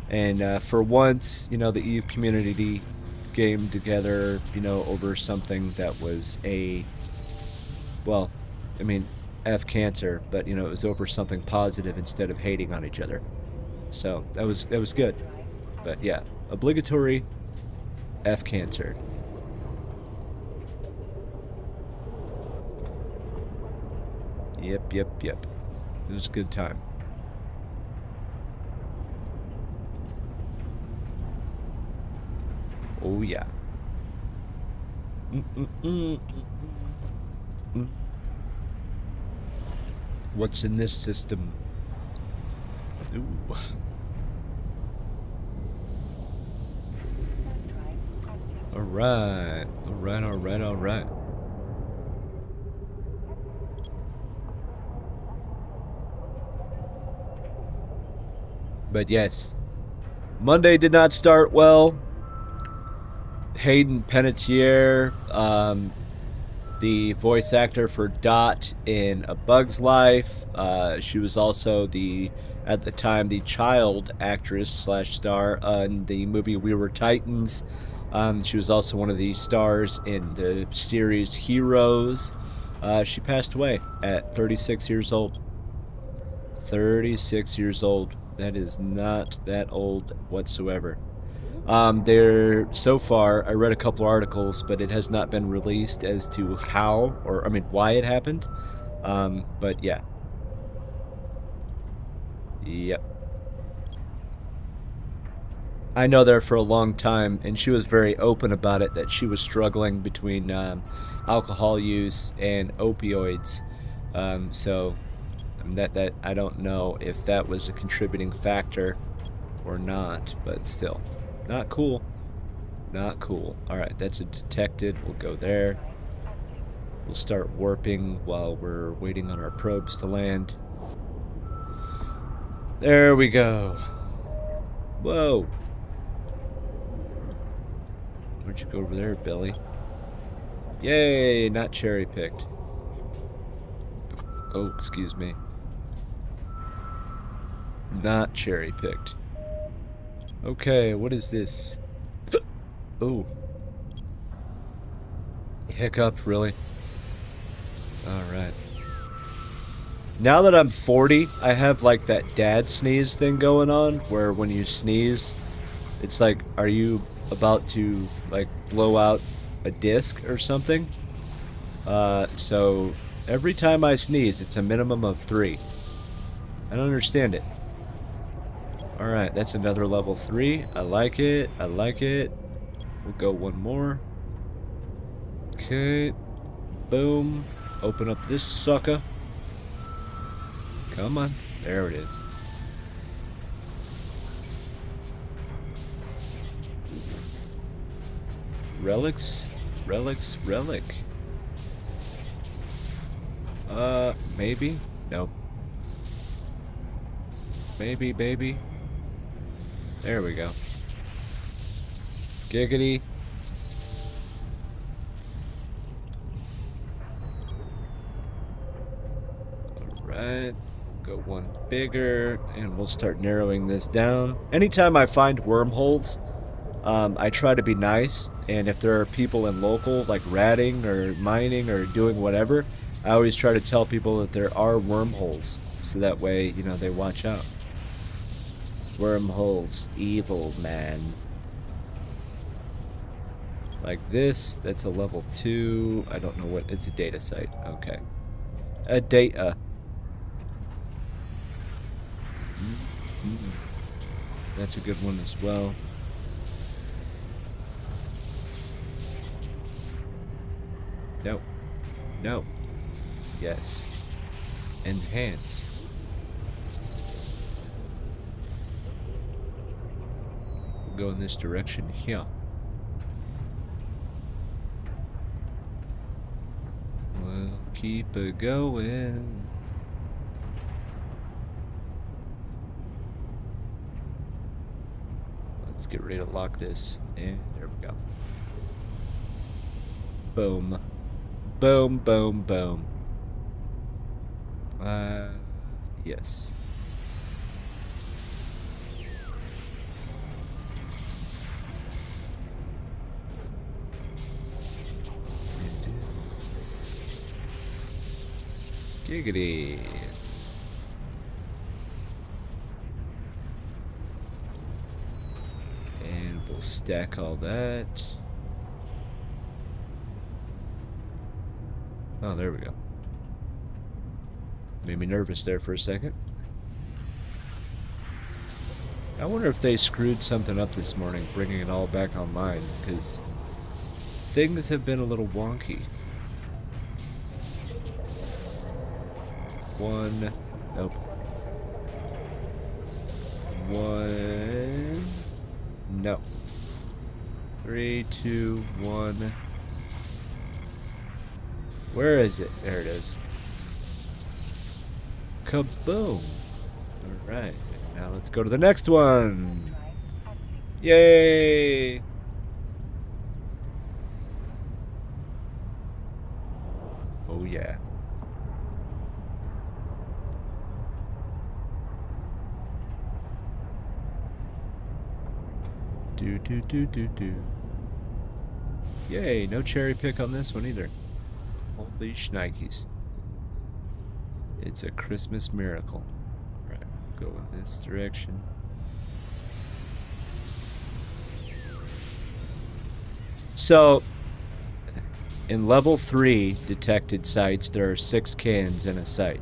and for once, you know, the EVE community came together, you know, over something that was a, well, I mean, F cancer, but you know, it was over something positive instead of hating on each other. So that was good. But yeah, obligatory F cancer. Yep. It was a good time. Oh yeah. What's in this system? Ooh. Alright. But yes, Monday did not start well. Hayden Panettiere, the voice actor for Dot in A Bug's Life. She was also at the time, the child actress slash star in the movie We Were Titans. She was also one of the stars in the series Heroes. She passed away at 36 years old. 36 years old. That is not that old whatsoever. So far, I read a couple articles, but it has not been released as to how, or I mean, why it happened. But yeah. Yep. I know her for a long time, and she was very open about it, that she was struggling between alcohol use and opioids. So that I don't know if that was a contributing factor or not, but still. Not cool. Not cool. Alright, that's a detected. We'll go there. We'll start warping while we're waiting on our probes to land. There we go. Whoa. Where'd you go over there, Billy? Yay, not cherry-picked. Oh, excuse me. Not cherry-picked. Okay, what is this? Oh. Hiccup, really? Alright. Now that I'm 40, I have like that dad sneeze thing going on, where when you sneeze, it's like, are you about to like blow out a disc or something? So every time I sneeze, it's a minimum of 3. I don't understand it. Alright, that's another level 3. I like it. We'll go one more. Okay. Boom. Open up this sucker. Come on. There it is. Relics? Relic. Maybe? Nope. Maybe, baby. There we go. Giggity. Alright. Go one bigger, and we'll start narrowing this down. Anytime I find wormholes, I try to be nice, and if there are people in local, like ratting or mining or doing whatever, I always try to tell people that there are wormholes, so that way, you know, they watch out. Wormholes, evil, man. Like this, that's a level 2. I don't know what, it's a data site. Okay. A data. That's a good one as well. No. No. Yes. Enhance. We'll go in this direction here. We'll keep it going. Let's get ready to lock this. And there we go. Boom. Boom, boom, boom. Yes. Giggity. And we'll stack all that. Oh, there we go. Made me nervous there for a second. I wonder if they screwed something up this morning, bringing it all back online, because things have been a little wonky. One. Nope. One. No. 3, 2, 1. Where is it? There it is. Kaboom! Alright, now let's go to the next one! Drive active. Yay! Oh yeah. Do. Yay, no cherry pick on this one either. Holy shnikes. It's a Christmas miracle. Right, go in this direction. So, in level 3 detected sites, there are 6 cans in a site.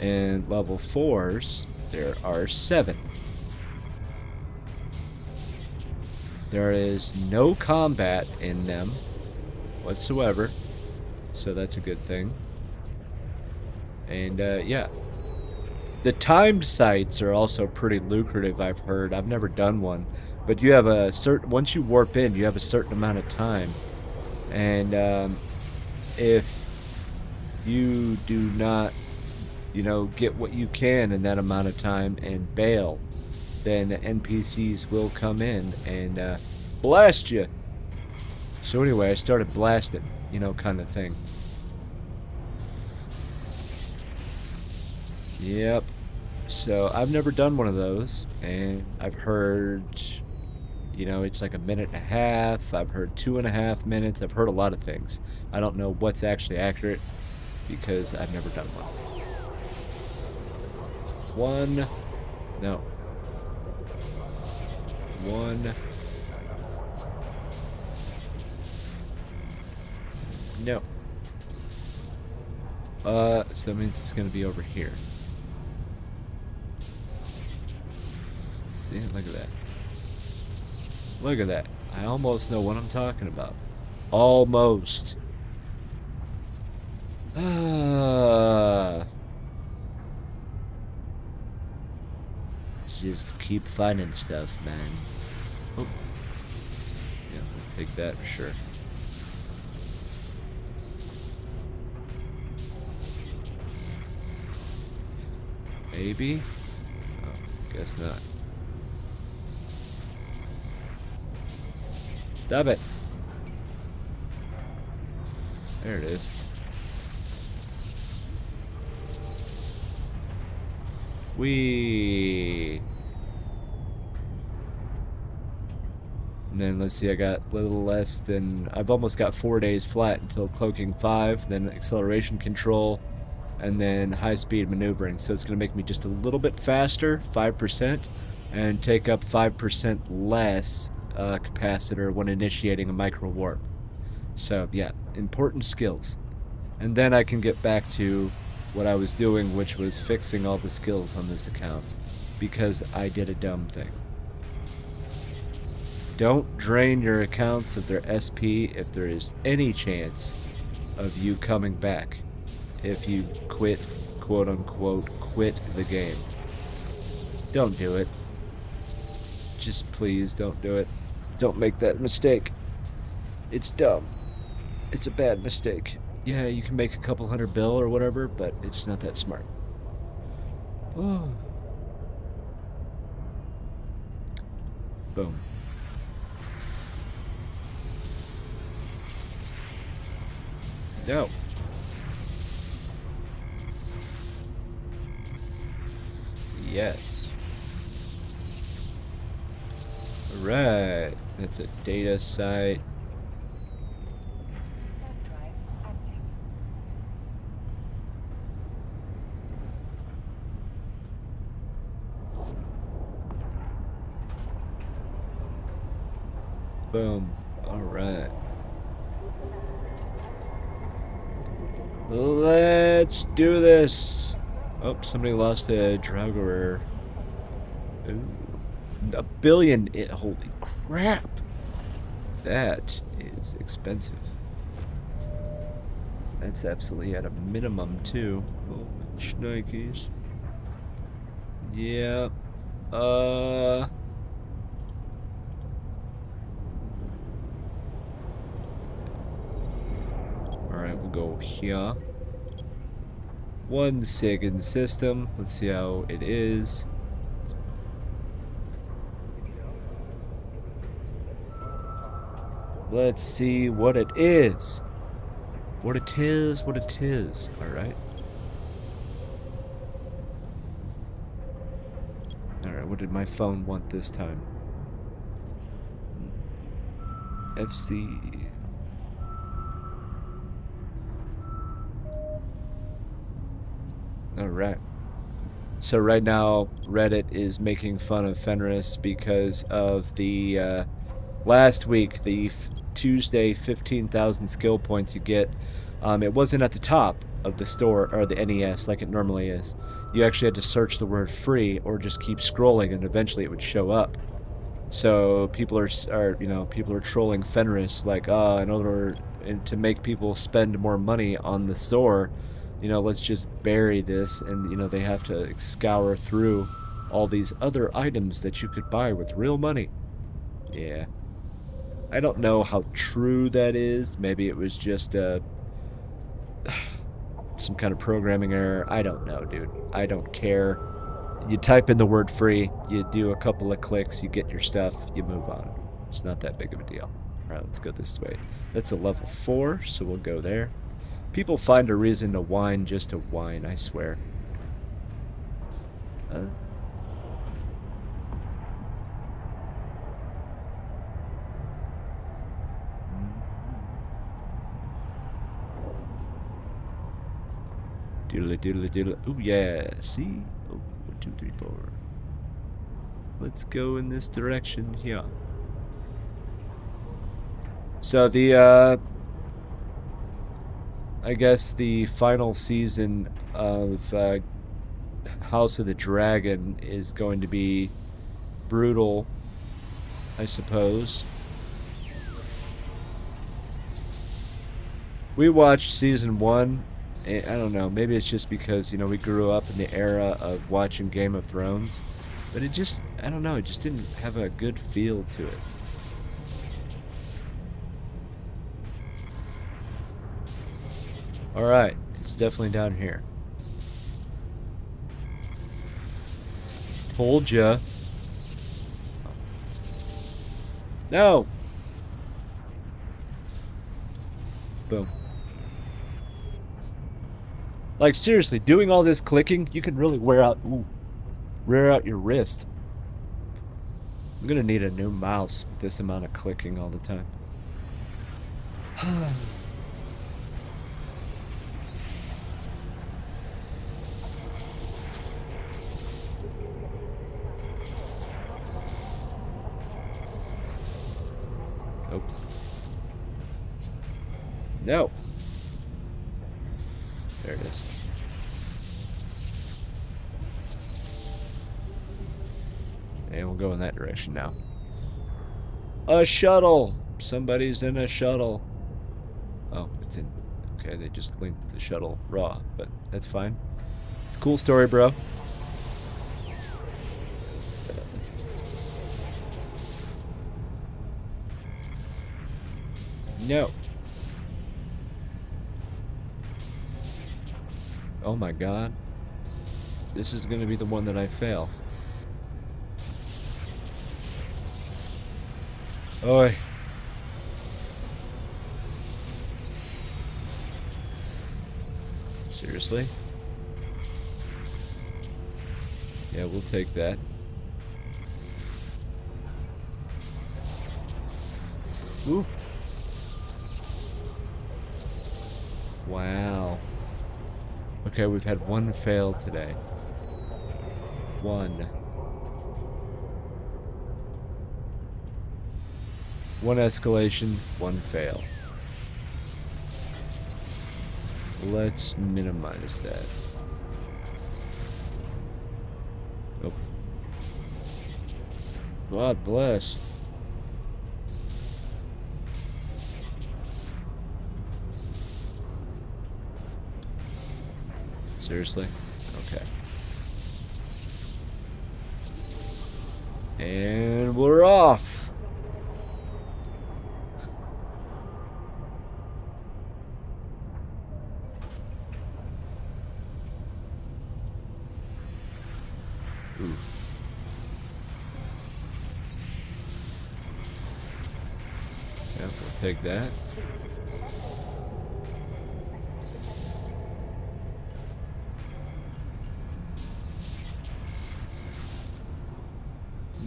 In level 4s, there are 7. There is no combat in them whatsoever, so that's a good thing. And yeah, the timed sites are also pretty lucrative, I've heard. I've never done one, but you have a certain, once you warp in, you have a certain amount of time, and if you do not, you know, get what you can in that amount of time and bail, then NPCs will come in and blast you. So anyway, I started blasting, you know, kind of thing. Yep. So I've never done one of those, and I've heard, you know, it's like 1.5 minutes. I've heard 2.5 minutes. I've heard a lot of things. I don't know what's actually accurate because I've never done one. No. 1. No. So that means it's gonna be over here. Yeah, look at that. Look at that. I almost know what I'm talking about. Almost. Just keep finding stuff, man. Oh. Yeah, we'll take that for sure. Maybe? Oh, guess not. Stop it. There it is. Whee! And then let's see, I got a little less than, I've almost got 4 days flat until cloaking 5, then acceleration control, and then high-speed maneuvering. So it's going to make me just a little bit faster, 5%, and take up 5% less capacitor when initiating a micro warp. So yeah, important skills. And then I can get back to what I was doing, which was fixing all the skills on this account, because I did a dumb thing. Don't drain your accounts of their SP if there is any chance of you coming back. If you quit, quote unquote, quit the game. Don't do it. Just please don't do it. Don't make that mistake. It's dumb. It's a bad mistake. Yeah, you can make a couple $100 bill or whatever, but it's not that smart. Oh. Boom. No. Yes. Alright. That's a data site. Drive active. Boom. Alright. Let's do this. Oh, somebody lost a Draugr. Ooh. $1 billion. Holy crap. That is expensive. That's absolutely at a minimum, too. Oh, shnikes. Yeah. Alright, we'll go here. 1 second system. Let's see how it is. Let's see what it is. What it is, what it is. Alright. Alright, what did my phone want this time? FC. Alright. So right now, Reddit is making fun of Fenris because of the, last week, the Tuesday 15,000 skill points you get. It wasn't at the top of the store, or the NES, like it normally is. You actually had to search the word free, or just keep scrolling, and eventually it would show up. So people people are trolling Fenris, like, in order to make people spend more money on the store, let's just bury this, and, they have to scour through all these other items that you could buy with real money. Yeah. I don't know how true that is. Maybe it was just some kind of programming error. I don't know, dude. I don't care. You type in the word free, you do a couple of clicks, you get your stuff, you move on. It's not that big of a deal. Alright, let's go this way. That's a level 4, so we'll go there. People find a reason to whine just to whine, I swear. Doodly doodly doodly. Ooh, yeah. See? Oh, 1, 2, 3, 4. Let's go in this direction here. So the, I guess the final season of House of the Dragon is going to be brutal, I suppose. We watched season 1. I don't know, maybe it's just because, we grew up in the era of watching Game of Thrones. But it just, I don't know, it just didn't have a good feel to it. Alright, it's definitely down here. Told ya. No! Boom. Like, seriously, doing all this clicking, you can really wear out your wrist. I'm gonna need a new mouse with this amount of clicking all the time. Nope. No. There it is. And we'll go in that direction now. A shuttle! Somebody's in a shuttle. Oh, it's in... Okay, they just linked the shuttle raw, but that's fine. It's a cool story, bro. No. Oh my god. This is gonna be the one that I fail. Oi. Seriously? Yeah, we'll take that. Ooh. Wow. Okay, we've had one fail today. One. One escalation, one fail. Let's minimize that. Oh. God bless. Seriously? Okay. And we're off. Ooh. Yeah, we'll take that.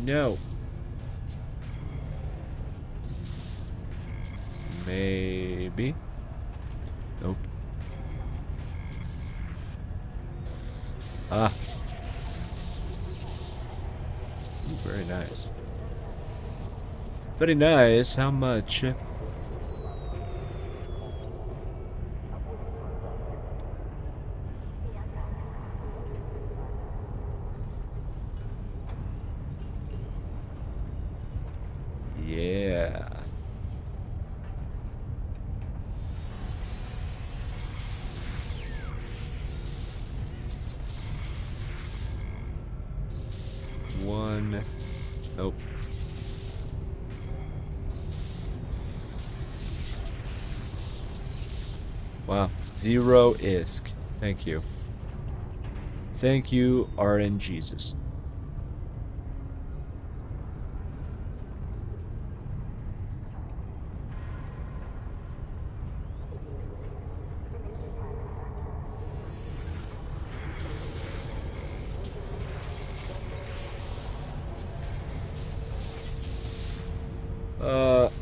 No. Maybe. Nope. Ah. Ooh, very nice. Very nice. How much? Yeah. One. Nope. Wow. 0 ISK. Thank you. Thank you, RNGesus.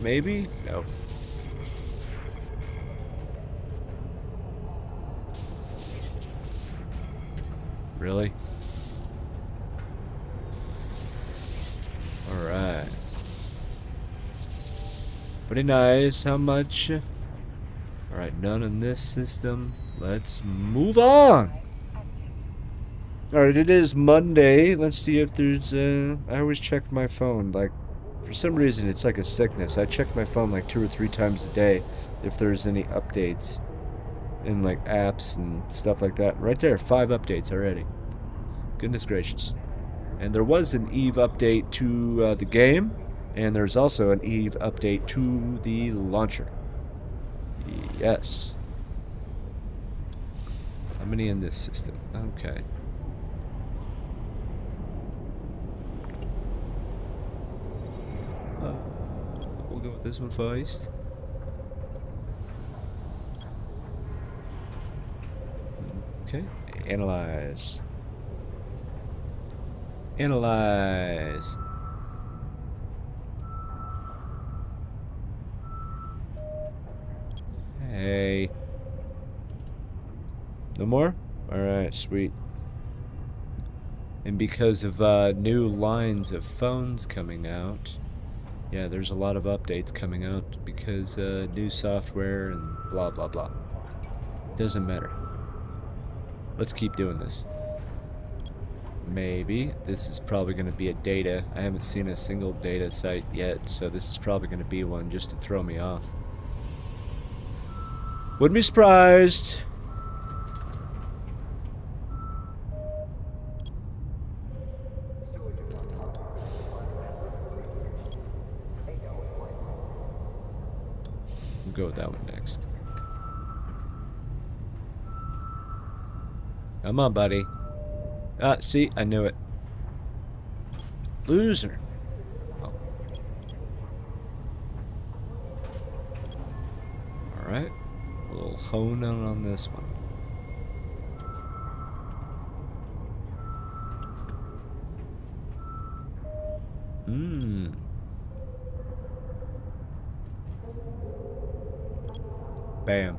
Maybe? No. Really? Alright. Pretty nice. How much? Alright, none in this system. Let's move on! Alright, it is Monday. Let's see if there's, I always check my phone, like, for some reason it's like a sickness. I check my phone like 2 or 3 times a day if there's any updates in, like, apps and stuff like that. Right there, 5 updates already. Goodness gracious. And there was an Eve update to the game, and there's also an Eve update to the launcher. Yes. How many in this system? Okay. We'll go with this one first. Okay. Analyze. Analyze. Hey. No more? Alright, sweet. And because of new lines of phones coming out, yeah, there's a lot of updates coming out because new software and blah blah blah. Doesn't matter. Let's keep doing this. Maybe. This is probably going to be a data. I haven't seen a single data site yet, so this is probably going to be one just to throw me off. Wouldn't be surprised. We'll go with that one next. Come on, buddy. Ah, see, I knew it. Loser. Oh. Alright. A little hone in on this one. Bam.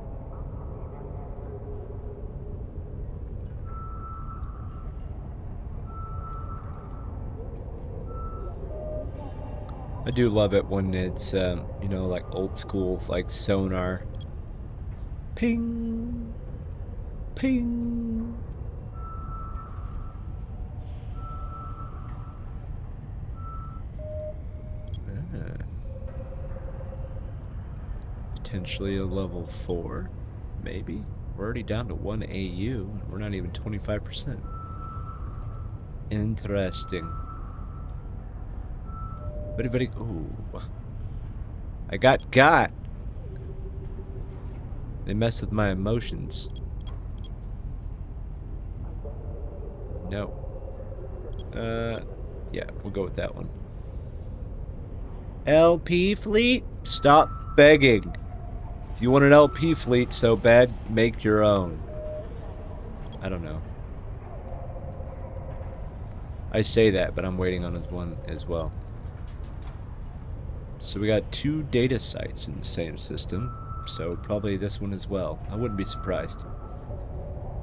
I do love it when it's, you know, like old school, like sonar. Ping! Ping! Ah. Potentially a level 4, maybe? We're already down to 1 AU, and we're not even 25%. Interesting. Very, ooh. I got. They mess with my emotions. No. Yeah, we'll go with that one. LP fleet? Stop begging. If you want an LP fleet so bad, make your own. I don't know. I say that, but I'm waiting on one as well. So we got 2 data sites in the same system, so probably this one as well. I wouldn't be surprised.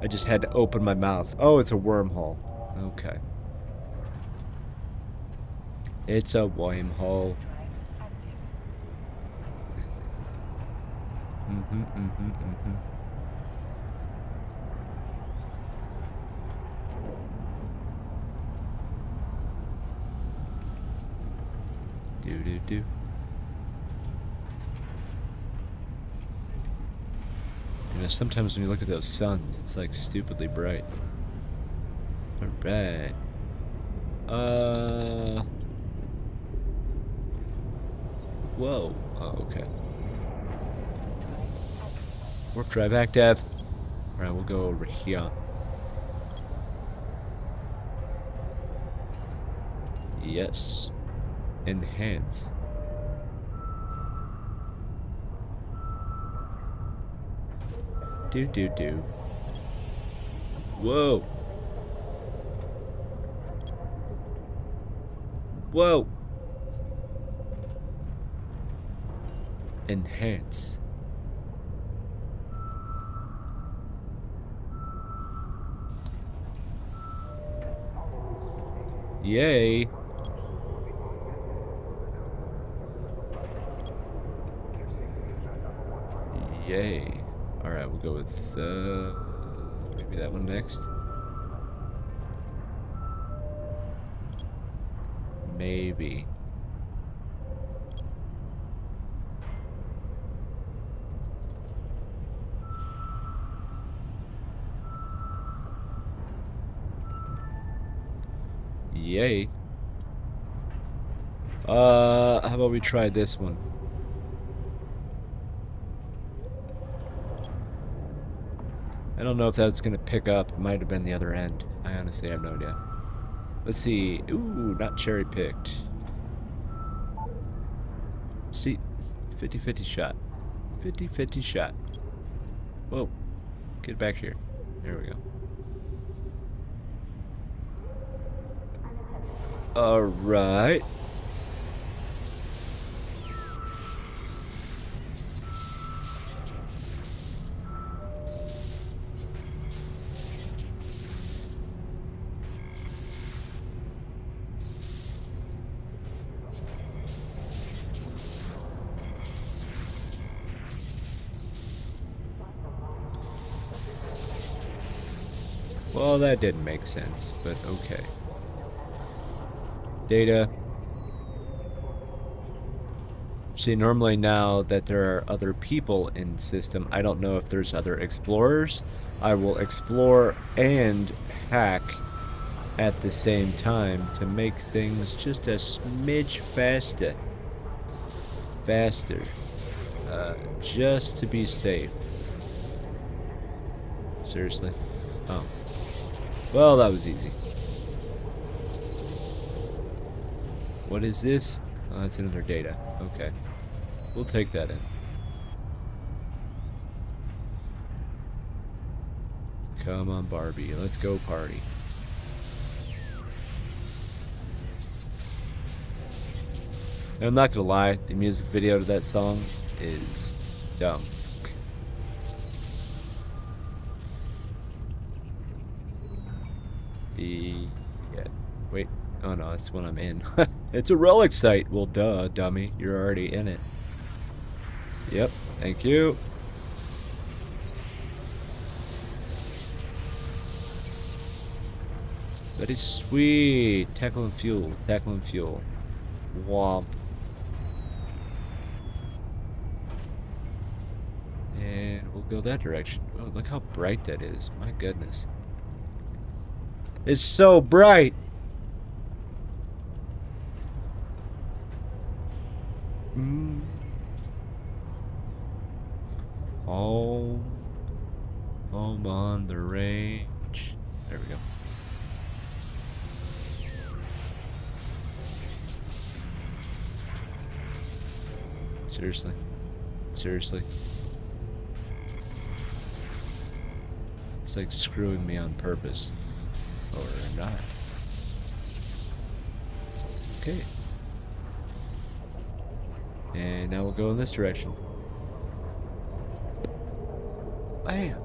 I just had to open my mouth. Oh, it's a wormhole. Okay. It's a wormhole. Do. You know, sometimes when you look at those suns, it's like stupidly bright. Alright. Whoa. Oh, okay. Warp drive active. Alright, we'll go over here. Yes. Enhance. Do. Whoa. Whoa. Enhance. Yay. Yay. Alright, we'll go with, maybe that one next. Maybe. Yay. How about we try this one? I don't know if that's gonna pick up. It might have been the other end. I honestly have no idea. Let's see. Ooh, not cherry picked. See, 50-50 shot. 50-50 shot. Whoa. Get back here. There we go. Alright. Well, that didn't make sense, but okay. Data. See, normally now that there are other people in the system, I don't know if there's other explorers. I will explore and hack at the same time to make things just a smidge faster. Just to be safe. Seriously? Oh. Well, that was easy. What is this? Oh, that's another data. Okay. We'll take that in. Come on, Barbie. Let's go party. And I'm not gonna lie, the music video to that song is dumb. Yeah. Wait. Oh no, that's when I'm in. It's a relic site. Well, duh, dummy. You're already in it. Yep. Thank you. That is sweet. Tackle and fuel. Tackle and fuel. Womp. And we'll go that direction. Oh, look how bright that is. My goodness. It's so bright. Mm. Home on the range. There we go. Seriously. Seriously. It's like screwing me on purpose. Or not. Okay. And now we'll go in this direction. Bam!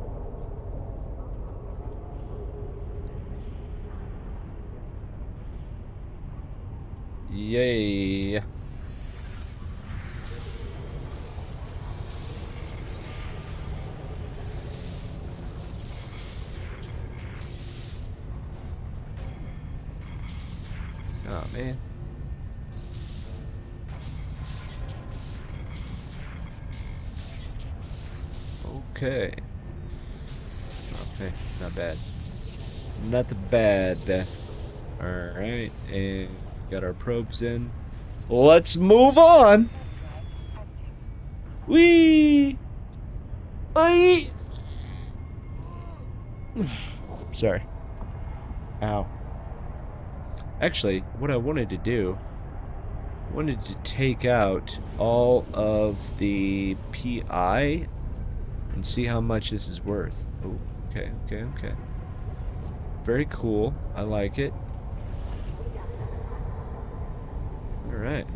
Yay! Oh man. Okay. Okay, not bad. Not bad. Alright, and got our probes in. Let's move on! Whee! Aye! Sorry. Ow. Actually, what I wanted to do, I wanted to take out all of the PI and see how much this is worth. Oh, okay, okay, okay. Very cool. I like it. Alright.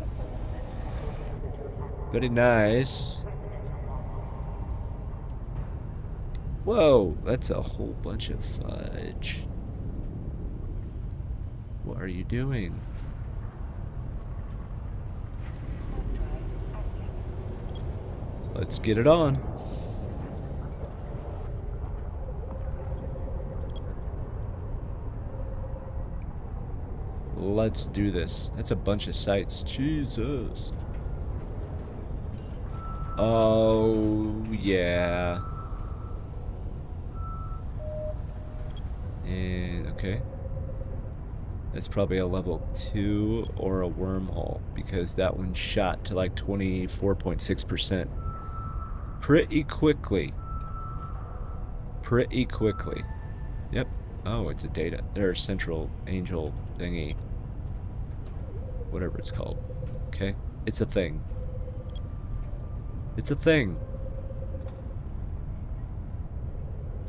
Very nice. Whoa, that's a whole bunch of fudge. What are you doing? Let's get it on. Let's do this. That's a bunch of sites. Jesus. Oh, yeah. And, okay. That's probably a level 2 or a wormhole, because that one shot to like 24.6%. Pretty quickly. Pretty quickly. Yep. Oh, it's a data. There's central angel thingy. Whatever it's called. Okay? It's a thing. It's a thing.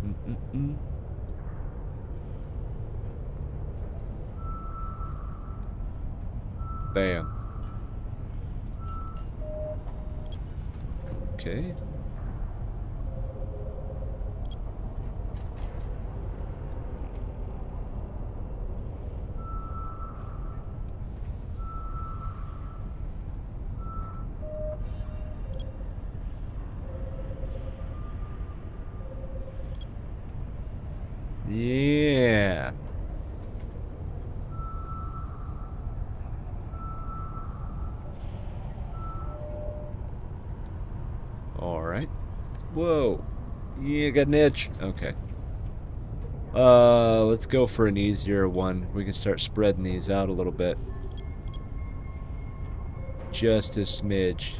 Mm-mm-mm. Bam. Okay. Yeah. All right. Whoa. Yeah, got an itch. Okay. Let's go for an easier one. We can start spreading these out a little bit. Just a smidge.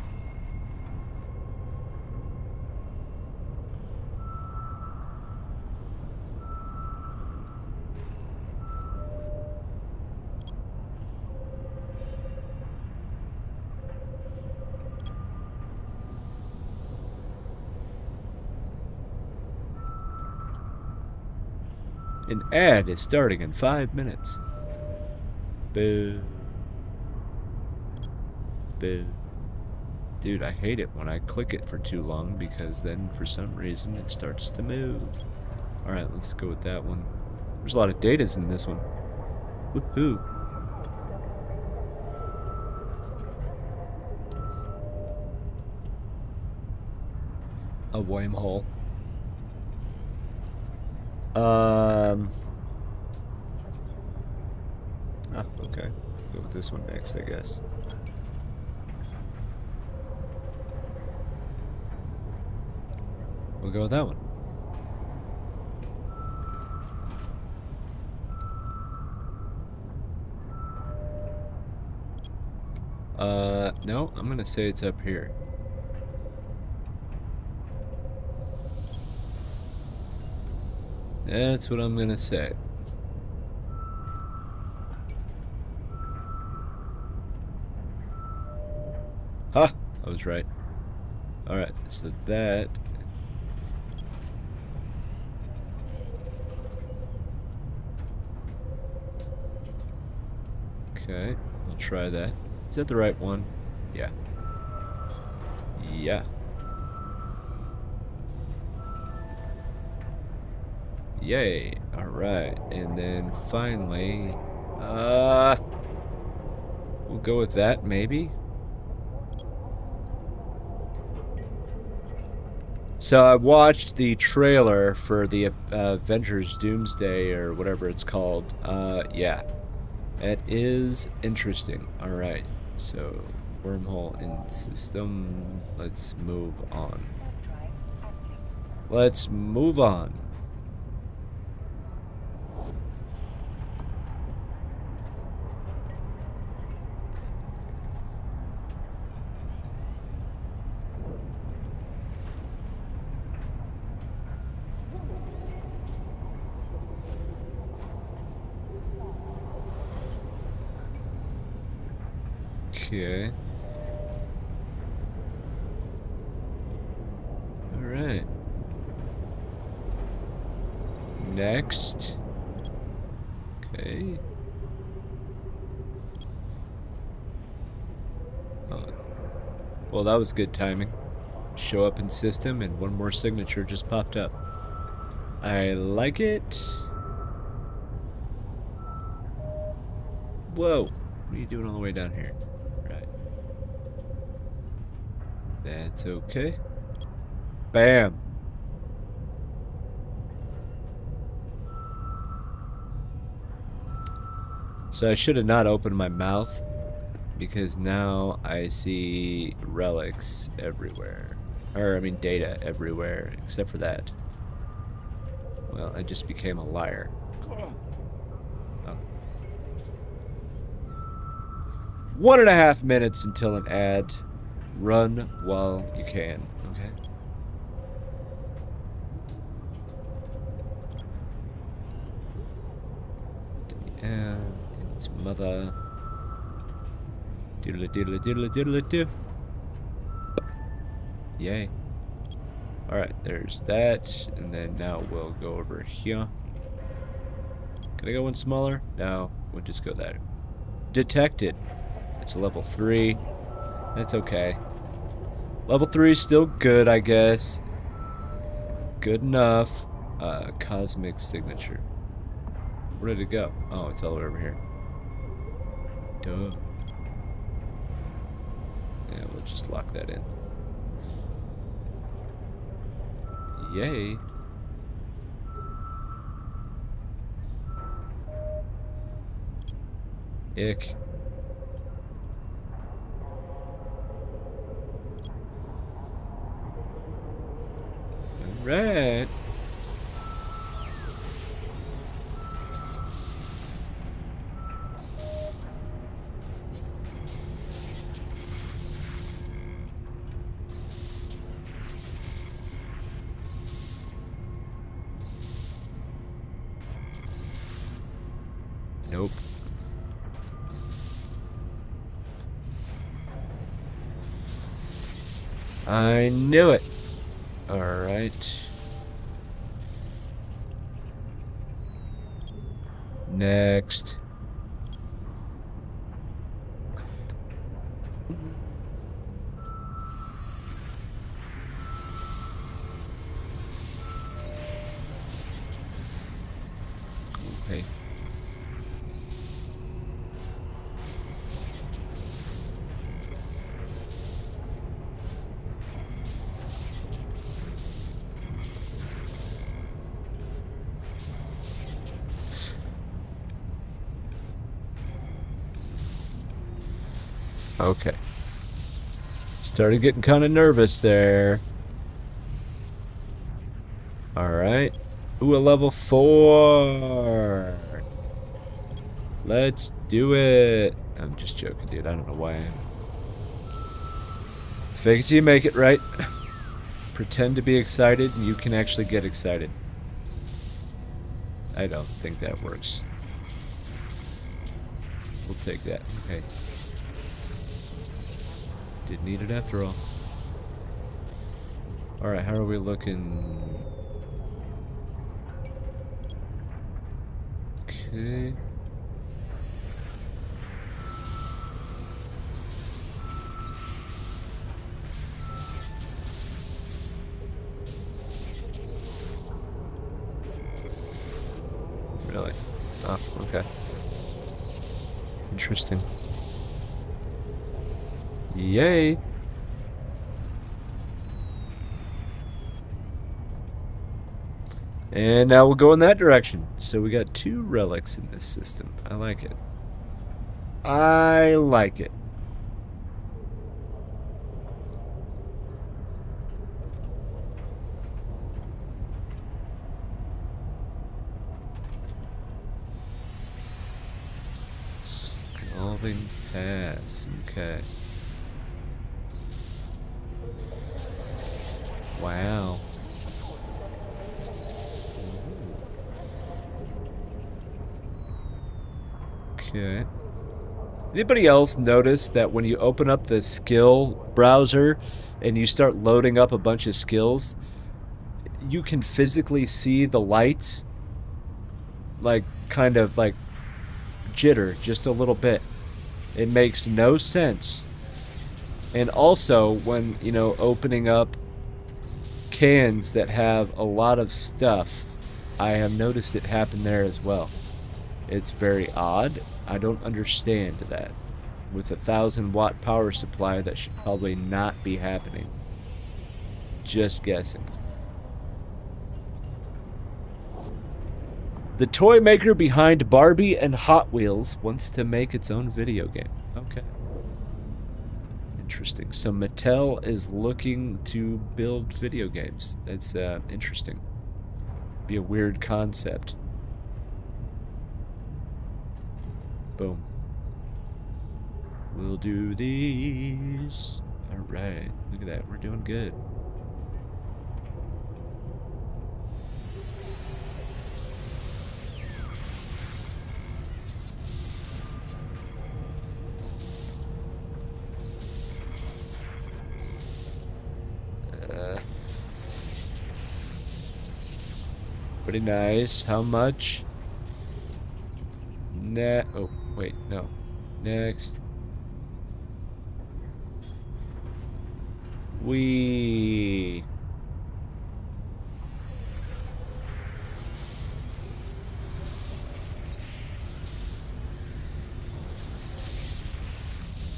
An ad is starting in 5 minutes. Boo. Boo. Dude, I hate it when I click it for too long, because then for some reason it starts to move. Alright, let's go with that one. There's a lot of datas in this one. Woohoo. A wormhole. Ah, okay. Go with this one next, I guess. We'll go with that one. No, I'm gonna say it's up here. That's what I'm gonna say. Ha! I was right. Alright, so that... Okay, I'll try that. Is that the right one? Yeah. Yeah. Yay. Alright, and then finally... we'll go with that, maybe? So I watched the trailer for the Avengers Doomsday or whatever it's called. Yeah. It is interesting. Alright. So, wormhole in system. Let's move on. Warp drive active. Let's move on. Okay. Alright. Next. Okay. Oh. Well, that was good timing. Show up in system and one more signature just popped up. I like it. Whoa. What are you doing all the way down here? Right. That's okay. Bam. So I should have not opened my mouth because now I see relics everywhere. Or, I mean, data everywhere except for that. Well, I just became a liar. Oh. 1.5 minutes until an ad. Run while you can, okay? And its mother. Diddle diddle diddle diddle diddle. Yay. Alright, there's that. And then now we'll go over here. Can I go one smaller? No, we'll just go there. Detected. It's a level 3. That's okay. Level 3 is still good, I guess. Good enough. Cosmic signature. Where did it go? Oh, it's all the way over here. Duh. Yeah, we'll just lock that in. Yay. Ick. Alright. Nope. I knew it. Alright. Next. Okay. Okay. Started getting kind of nervous there. Alright. Ooh, a level 4. Let's do it. I'm just joking, dude. I don't know why I am. Fake it till you make it, right? Pretend to be excited and you can actually get excited. I don't think that works. We'll take that. Okay. Didn't need it after all. Alright, how are we looking? Okay. Really? Oh, okay. Interesting. Yay! And now we'll go in that direction. So we got 2 relics in this system. I like it. I like it. Scalding Pass. Okay. Wow. Okay. Anybody else notice that when you open up the skill browser and you start loading up a bunch of skills, you can physically see the lights like kind of like jitter just a little bit. It makes no sense. And also when, you know, opening up cans that have a lot of stuff, I have noticed it happen there as well. It's very odd. I don't understand that. With a 1,000-watt power supply, that should probably not be happening. Just guessing. The toy maker behind Barbie and Hot Wheels wants to make its own video game. Okay. Interesting. So Mattel is looking to build video games. That's interesting. Be a weird concept. Boom. We'll do these. Alright. Look at that. We're doing good. Pretty nice. How much? Oh, wait, no. Next. We.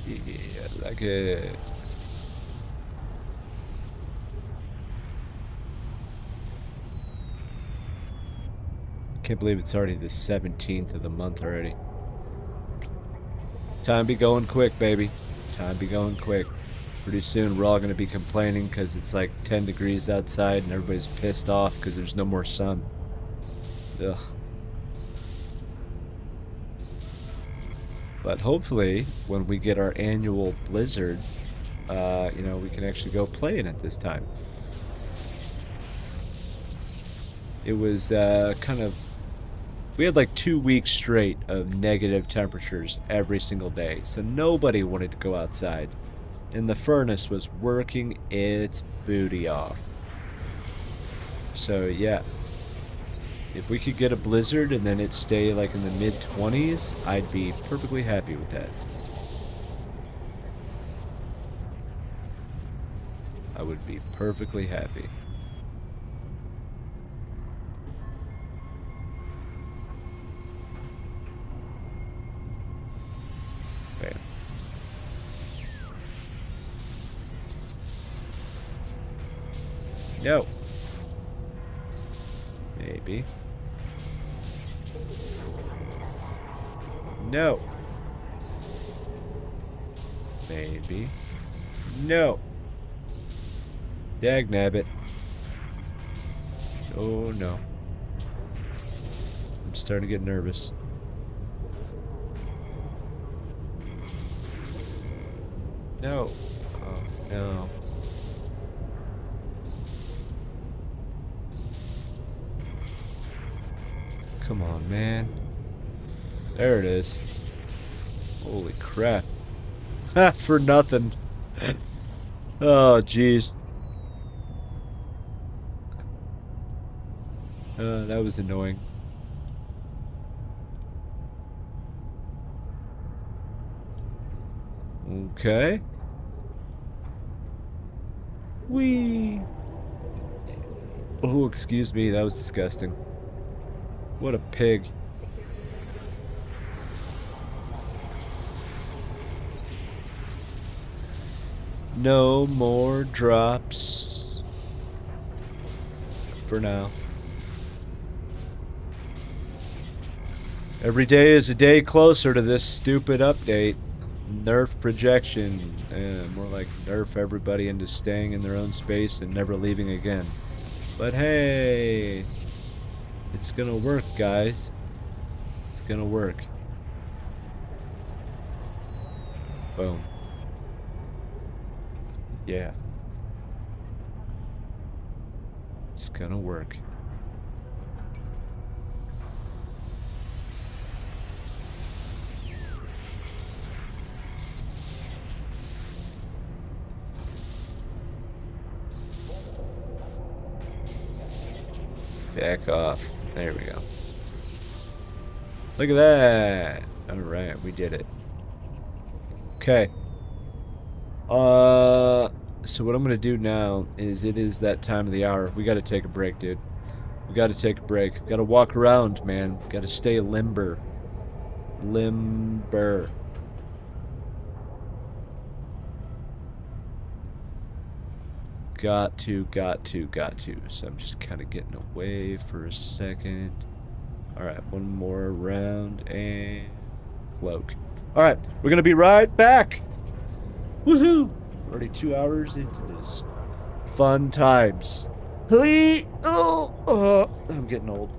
Yeah, like it. Can't believe it's already the 17th of the month already. Time be going quick, baby. Time be going quick. Pretty soon we're all going to be complaining because it's like 10 degrees outside and everybody's pissed off because there's no more sun. Ugh. But hopefully, when we get our annual blizzard, you know, we can actually go play in it this time. It was kind of... We had like 2 weeks straight of negative temperatures every single day, so nobody wanted to go outside. And the furnace was working its booty off. So yeah, if we could get a blizzard and then it stay like in the mid-20s, I'd be perfectly happy with that. I would be perfectly happy. Bam. No. Maybe. No. Maybe. No. Dagnabbit. Oh no. I'm starting to get nervous. No. Oh no. Come on, man. There it is. Holy crap. Ha, for nothing. Oh, jeez. That was annoying. Okay. Whee! Oh, excuse me, that was disgusting. What a pig. No more drops. For now. Every day is a day closer to this stupid update. Nerf projection. More like nerf everybody into staying in their own space and never leaving again. But hey, it's gonna work, guys. It's gonna work. Boom. Yeah. It's gonna work. Back off. There we go. Look at that. Alright, we did it. Okay. So what I'm gonna do now is it is that time of the hour. We gotta take a break, dude. We gotta take a break. Gotta walk around, man. Gotta stay limber. Limber. Got to. So I'm just kind of getting away for a second. Alright, one more round and cloak. Alright, we're gonna be right back. Woohoo! Already 2 hours into this. Fun times. I'm getting old.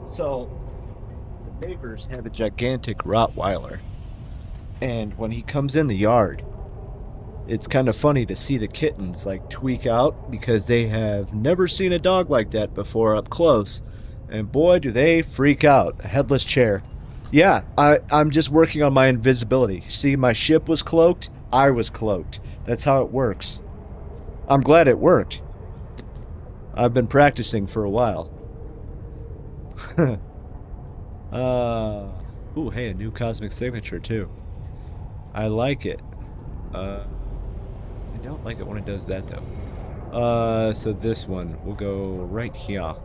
So, the neighbors have a gigantic Rottweiler, and when he comes in the yard, it's kind of funny to see the kittens like tweak out because they have never seen a dog like that before up close, and boy, do they freak out. A headless chair. Yeah, I'm just working on my invisibility. See, my ship was cloaked, I was cloaked. That's how it works. I'm glad it worked. I've been practicing for a while. Ooh, hey, a new cosmic signature too. I like it. I don't like it when it does that though. So this one, we'll go right here.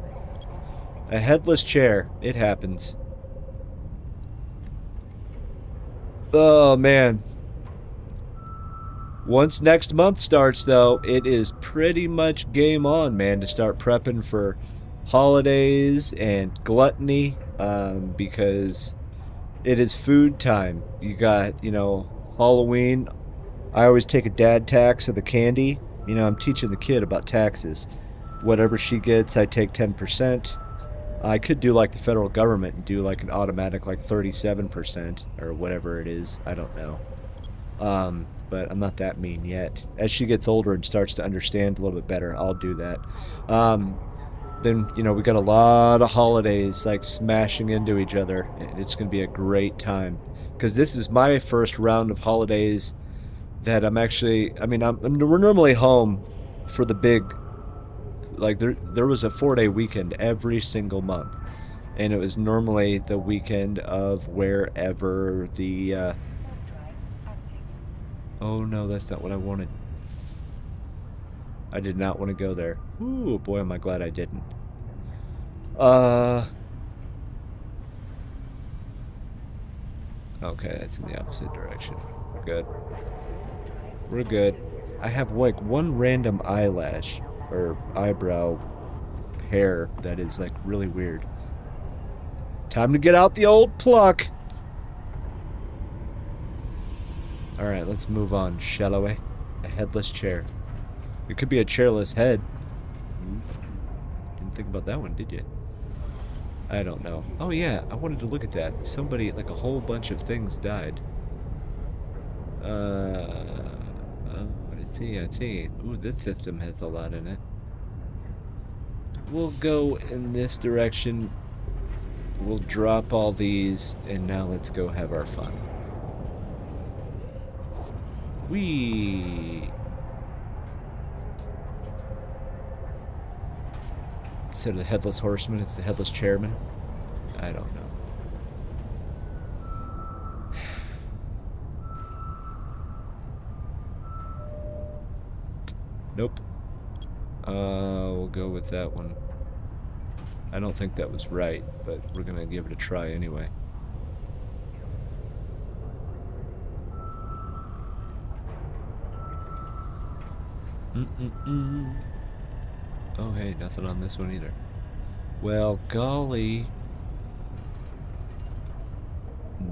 A headless chair. It happens. Oh, man. Once next month starts, though, it is pretty much game on, man, to start prepping for holidays and gluttony, because it is food time. You got, Halloween. I always take a dad tax of the candy. I'm teaching the kid about taxes. Whatever she gets, I take 10%. I could do like the federal government and do like an automatic like 37% or whatever it is. I don't know. But I'm not that mean yet. As she gets older and starts to understand a little bit better, I'll do that. Then, we got a lot of holidays like smashing into each other. It's going to be a great time. Because this is my first round of holidays that I'm actually, we're normally home for the big, like there was a 4-day weekend every single month. And it was normally the weekend of wherever the, oh no, that's not what I wanted. I did not want to go there. Ooh, boy, am I glad I didn't. Okay, that's in the opposite direction. We're good. We're good. I have like one random eyelash or eyebrow hair that is like really weird. Time to get out the old pluck. Alright, let's move on, shall we? A headless chair. It could be a chairless head. Didn't think about that one, did you? I don't know. Oh yeah, I wanted to look at that. Somebody, like a whole bunch of things died. I see. Ooh, this system has a lot in it. We'll go in this direction. We'll drop all these, and now let's go have our fun. Whee! Instead of the Headless Horseman, it's the Headless Chairman. I don't know. Nope. We'll go with that one. I don't think that was right, but we're gonna give it a try anyway. Oh, hey, nothing on this one either. Well, golly.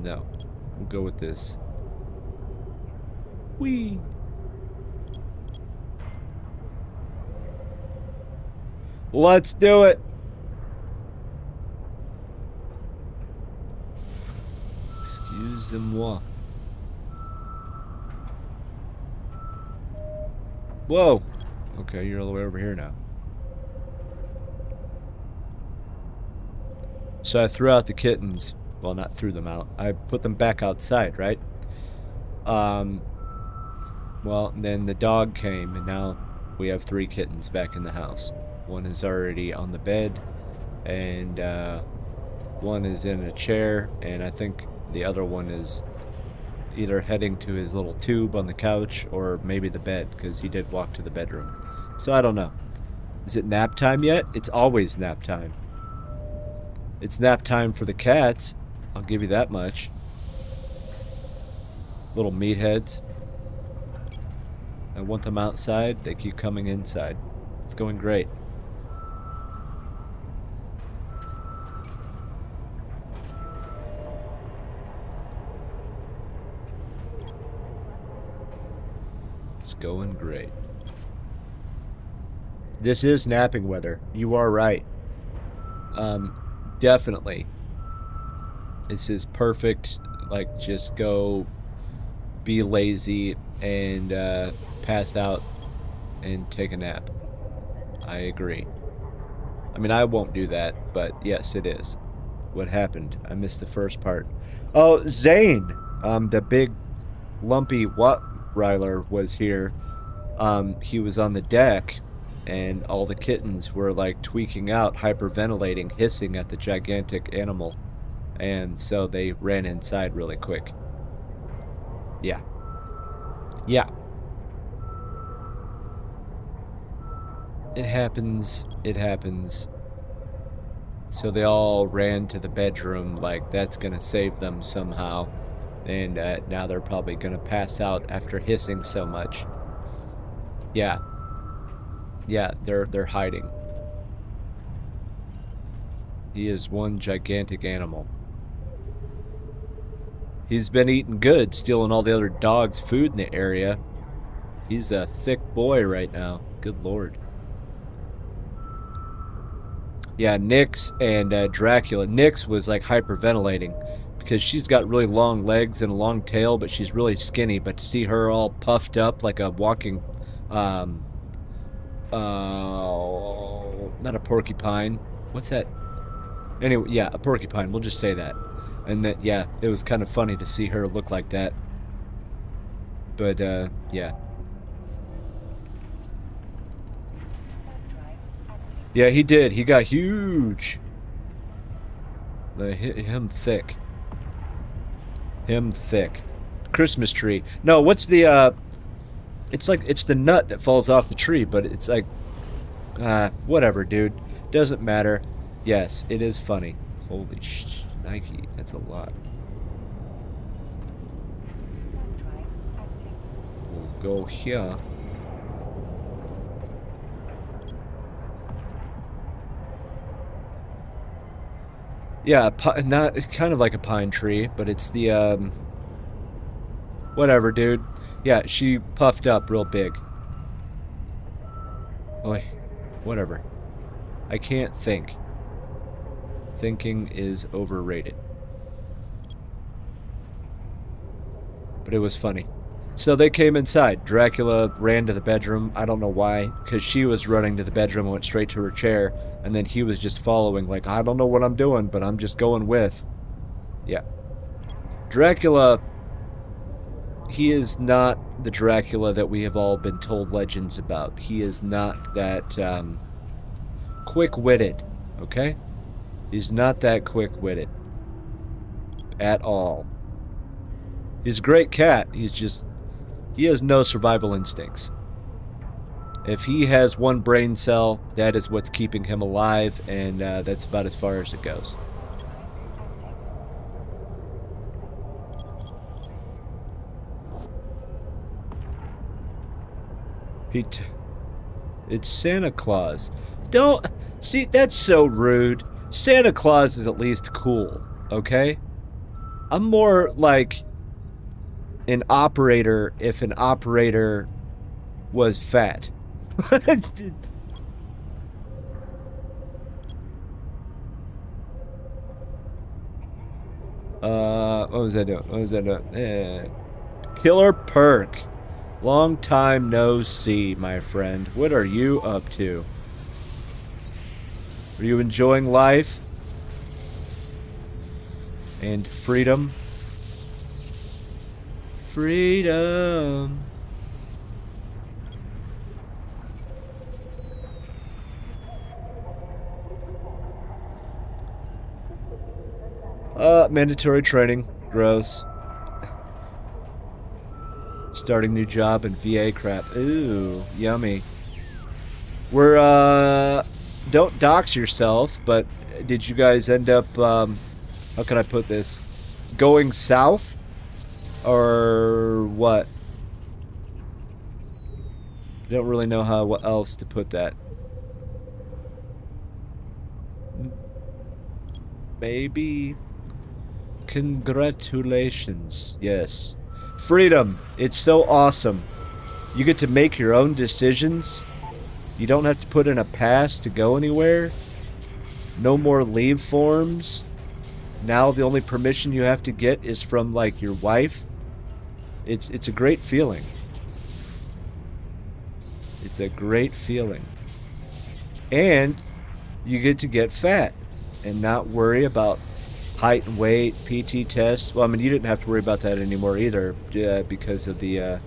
No. We'll go with this. Whee! Let's do it! Excusez-moi. Whoa! Okay, you're all the way over here now. So I threw out the kittens. Well, not threw them out. I put them back outside, right? Well, then the dog came, and now we have 3 kittens back in the house. One is already on the bed, and one is in a chair, and I think the other one is either heading to his little tube on the couch or maybe the bed, because he did walk to the bedroom. So I don't know. Is it nap time yet? It's always nap time. It's nap time for the cats. I'll give you that much. Little meatheads. I want them outside. They keep coming inside. It's going great. It's going great. This is napping weather. You are right. Definitely. This is perfect. Like, just go be lazy and pass out and take a nap. I agree. I mean, I won't do that, but yes, it is. What happened? I missed the first part. Oh, Zane! The big, lumpy Rottweiler was here. He was on the deck, and all the kittens were, like, tweaking out, hyperventilating, hissing at the gigantic animal. And so they ran inside really quick. Yeah. Yeah. It happens. It happens. So they all ran to the bedroom like that's gonna save them somehow. And now they're probably gonna pass out after hissing so much. Yeah. Yeah, they're hiding. He is one gigantic animal. He's been eating good, stealing all the other dogs' food in the area. He's a thick boy right now. Good lord. Yeah, Nyx and Dracula. Nyx was like hyperventilating because she's got really long legs and a long tail, but she's really skinny. But to see her all puffed up like a walking, not a porcupine. What's that? Anyway, yeah, a porcupine. We'll just say that. And that, yeah, it was kind of funny to see her look like that. But, yeah. Yeah, he did. He got huge. Him thick. Him thick. Christmas tree. No, what's the, it's like, it's the nut that falls off the tree, but it's like, whatever, dude. Doesn't matter. Yes, it is funny. Holy Nike, that's a lot. We'll go here. Yeah, not kind of like a pine tree, but it's the whatever, dude. Yeah, she puffed up real big. Oi, whatever. I can't think. thinking is overrated. But it was funny. So they came inside. Dracula ran to the bedroom. I don't know why, because she was running to the bedroom and went straight to her chair, and then he was just following, like, I don't know what I'm doing, but I'm just going with. Yeah. Dracula, he is not the Dracula that we have all been told legends about. He is not that quick-witted, okay? He's not that quick-witted at all. He's a great cat. He's just, he has no survival instincts. If he has one brain cell, that is what's keeping him alive, and that's about as far as it goes. Pete, it's Santa Claus. Don't, see, that's so rude. Santa Claus is at least cool, okay? I'm more like an operator if an operator was fat. What was I doing? What was I doing? Killer Perk. Long time no see, my friend. What are you up to? Are you enjoying life? And freedom? Freedom. Mandatory training. Gross. Starting new job and VA crap. Ooh, yummy. We're, don't dox yourself, but did you guys end up, how can I put this? Going south? Or what? I don't really know how what else to put that. Maybe. Congratulations. Yes. Freedom. It's so awesome. You get to make your own decisions. You don't have to put in a pass to go anywhere. No more leave forms. Now the only permission you have to get is from, like, your wife. It's a great feeling. It's a great feeling. And you get to get fat and not worry about height and weight, PT test. Well, I mean, you didn't have to worry about that anymore either, because of the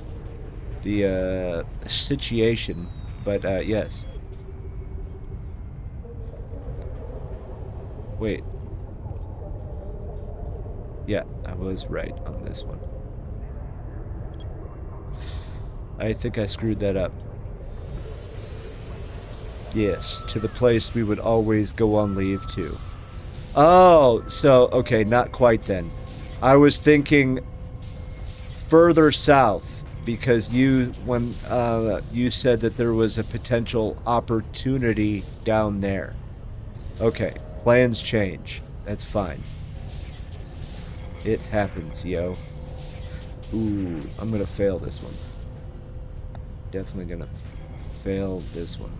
situation. But yes. Wait. Yeah, I was right on this one. I think I screwed that up. Yes, to the place we would always go on leave to. Oh, so, okay, not quite then. I was thinking further south, because when you said that there was a potential opportunity down there. Okay, plans change. That's fine. It happens, yo. Ooh, I'm gonna fail this one. Definitely gonna fail this one.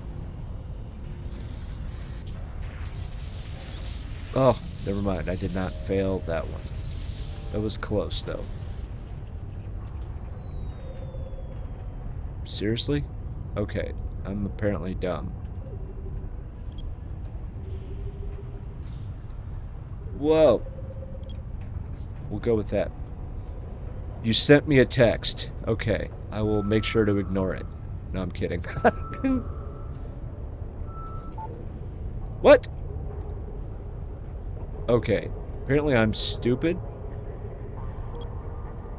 Oh, never mind. I did not fail that one. That was close, though. Seriously? Okay. I'm apparently dumb. Whoa. We'll go with that. You sent me a text. Okay. I will make sure to ignore it. No, I'm kidding. What? Okay. Apparently I'm stupid.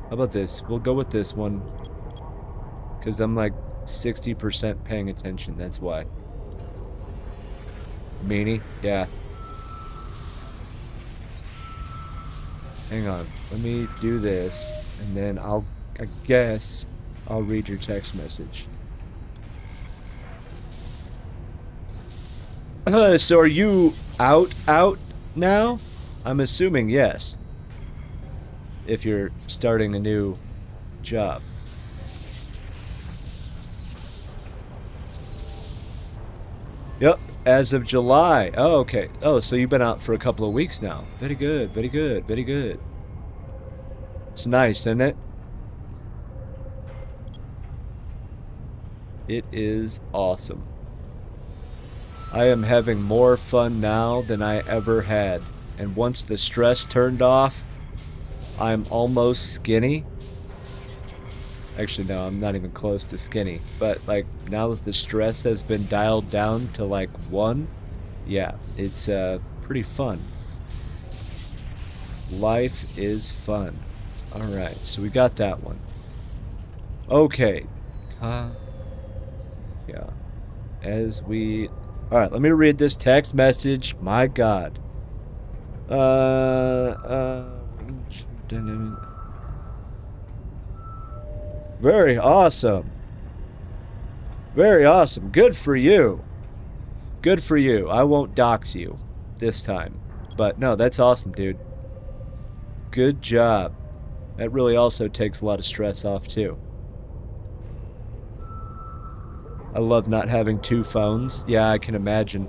How about this? We'll go with this one. Because I'm like 60% paying attention. That's why. Meanie? Yeah. Hang on. Let me do this. And then I guess I'll read your text message. So are you out now? I'm assuming yes. If you're starting a new job. Yep. As of July. Oh, okay. Oh, so you've been out for a couple of weeks now. Very good, very good, very good. It's nice, isn't it? It is awesome. I am having more fun now than I ever had. And once the stress turned off, I'm almost skinny. Actually, no, I'm not even close to skinny. But, like, now that the stress has been dialed down to, like, 1, yeah, it's, pretty fun. Life is fun. Alright, so we got that one. Okay. Yeah. As we... Alright, let me read this text message. My God. Very awesome. Very awesome. Good for you. Good for you. I won't dox you this time. But no, that's awesome, dude. Good job. That really also takes a lot of stress off, too. I love not having 2 phones. Yeah, I can imagine.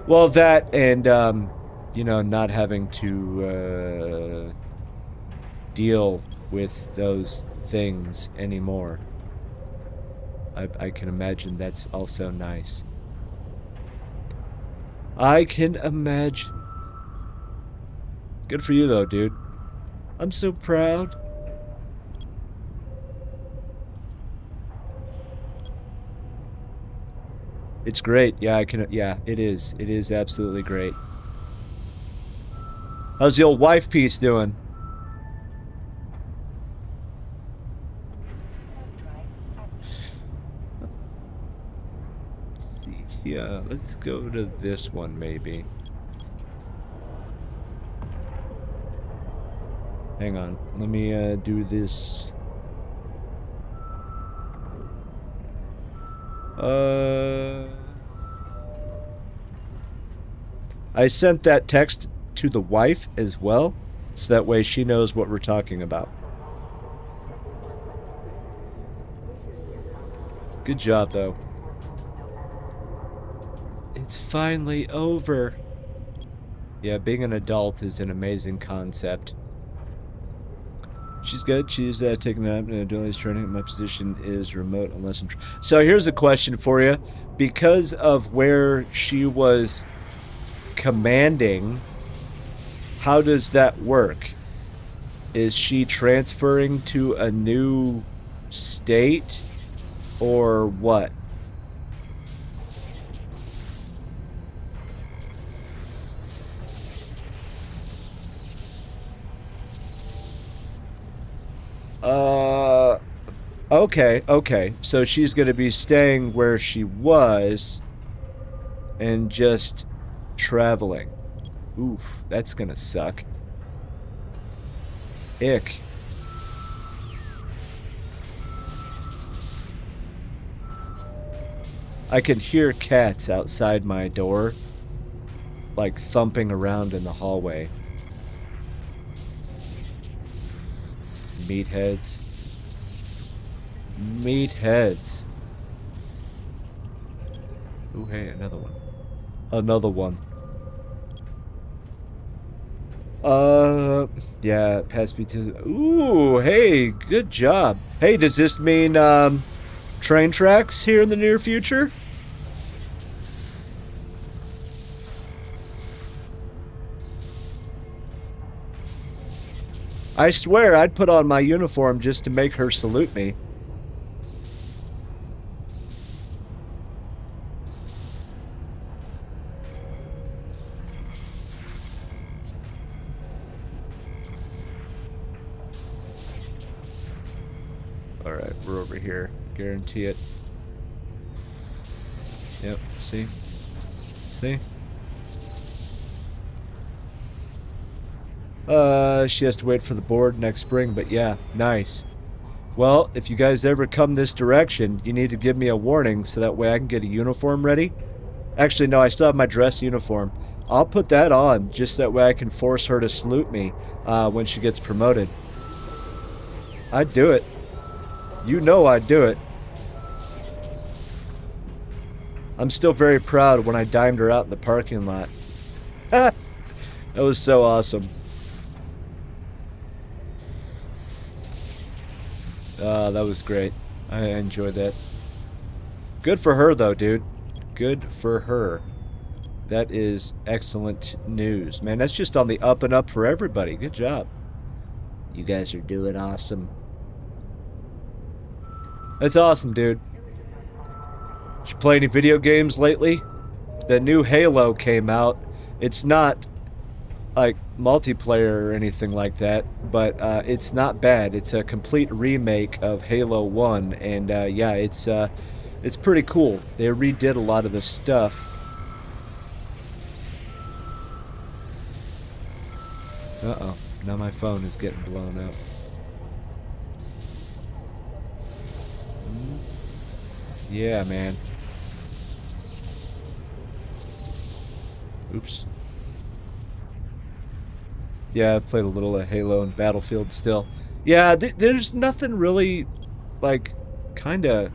Well, that and, you know, not having to, deal with those things anymore. I can imagine that's also nice. I can imagine. Good for you, though, dude. I'm so proud. It's great. Yeah, I can. Yeah, it is. It is absolutely great. How's the old wife piece doing? Yeah, let's go to this one, maybe. Hang on. Let me, do this. I sent that text to the wife as well, so that way she knows what we're talking about. Good job, though. It's finally over. Yeah, being an adult is an amazing concept. She's good. She's taking a nap and doing training. My position is remote unless I'm... So here's a question for you. Because of where she was commanding, how does that work? Is she transferring to a new state or what? Okay. So she's going to be staying where she was and just traveling. Oof, that's going to suck. Ick. I can hear cats outside my door, like thumping around in the hallway. Meatheads. Meatheads. Ooh, hey, another one. Another one. Yeah, pass me to... Ooh, hey, good job. Hey, does this mean, train tracks here in the near future? I swear I'd put on my uniform just to make her salute me. Alright, we're over here. Guarantee it. Yep, see? See? She has to wait for the board next spring, but yeah, nice. Well, if you guys ever come this direction, you need to give me a warning so that way I can get a uniform ready. Actually, no, I still have my dress uniform. I'll put that on just that way I can force her to salute me when she gets promoted. I'd do it. You know I'd do it. I'm still very proud when I dimed her out in the parking lot. That was so awesome. That was great. I enjoyed that. Good for her, though, dude. Good for her. That is excellent news. Man, that's just on the up and up for everybody. Good job. You guys are doing awesome. That's awesome, dude. Did you play any video games lately? The new Halo came out. It's not like multiplayer or anything like that, but it's not bad. It's a complete remake of Halo 1, and yeah, it's pretty cool. They redid a lot of the stuff. Uh-oh. Now my phone is getting blown up. Yeah, man. Oops. Yeah, I've played a little of Halo and Battlefield still. Yeah, there's nothing really, like, kind of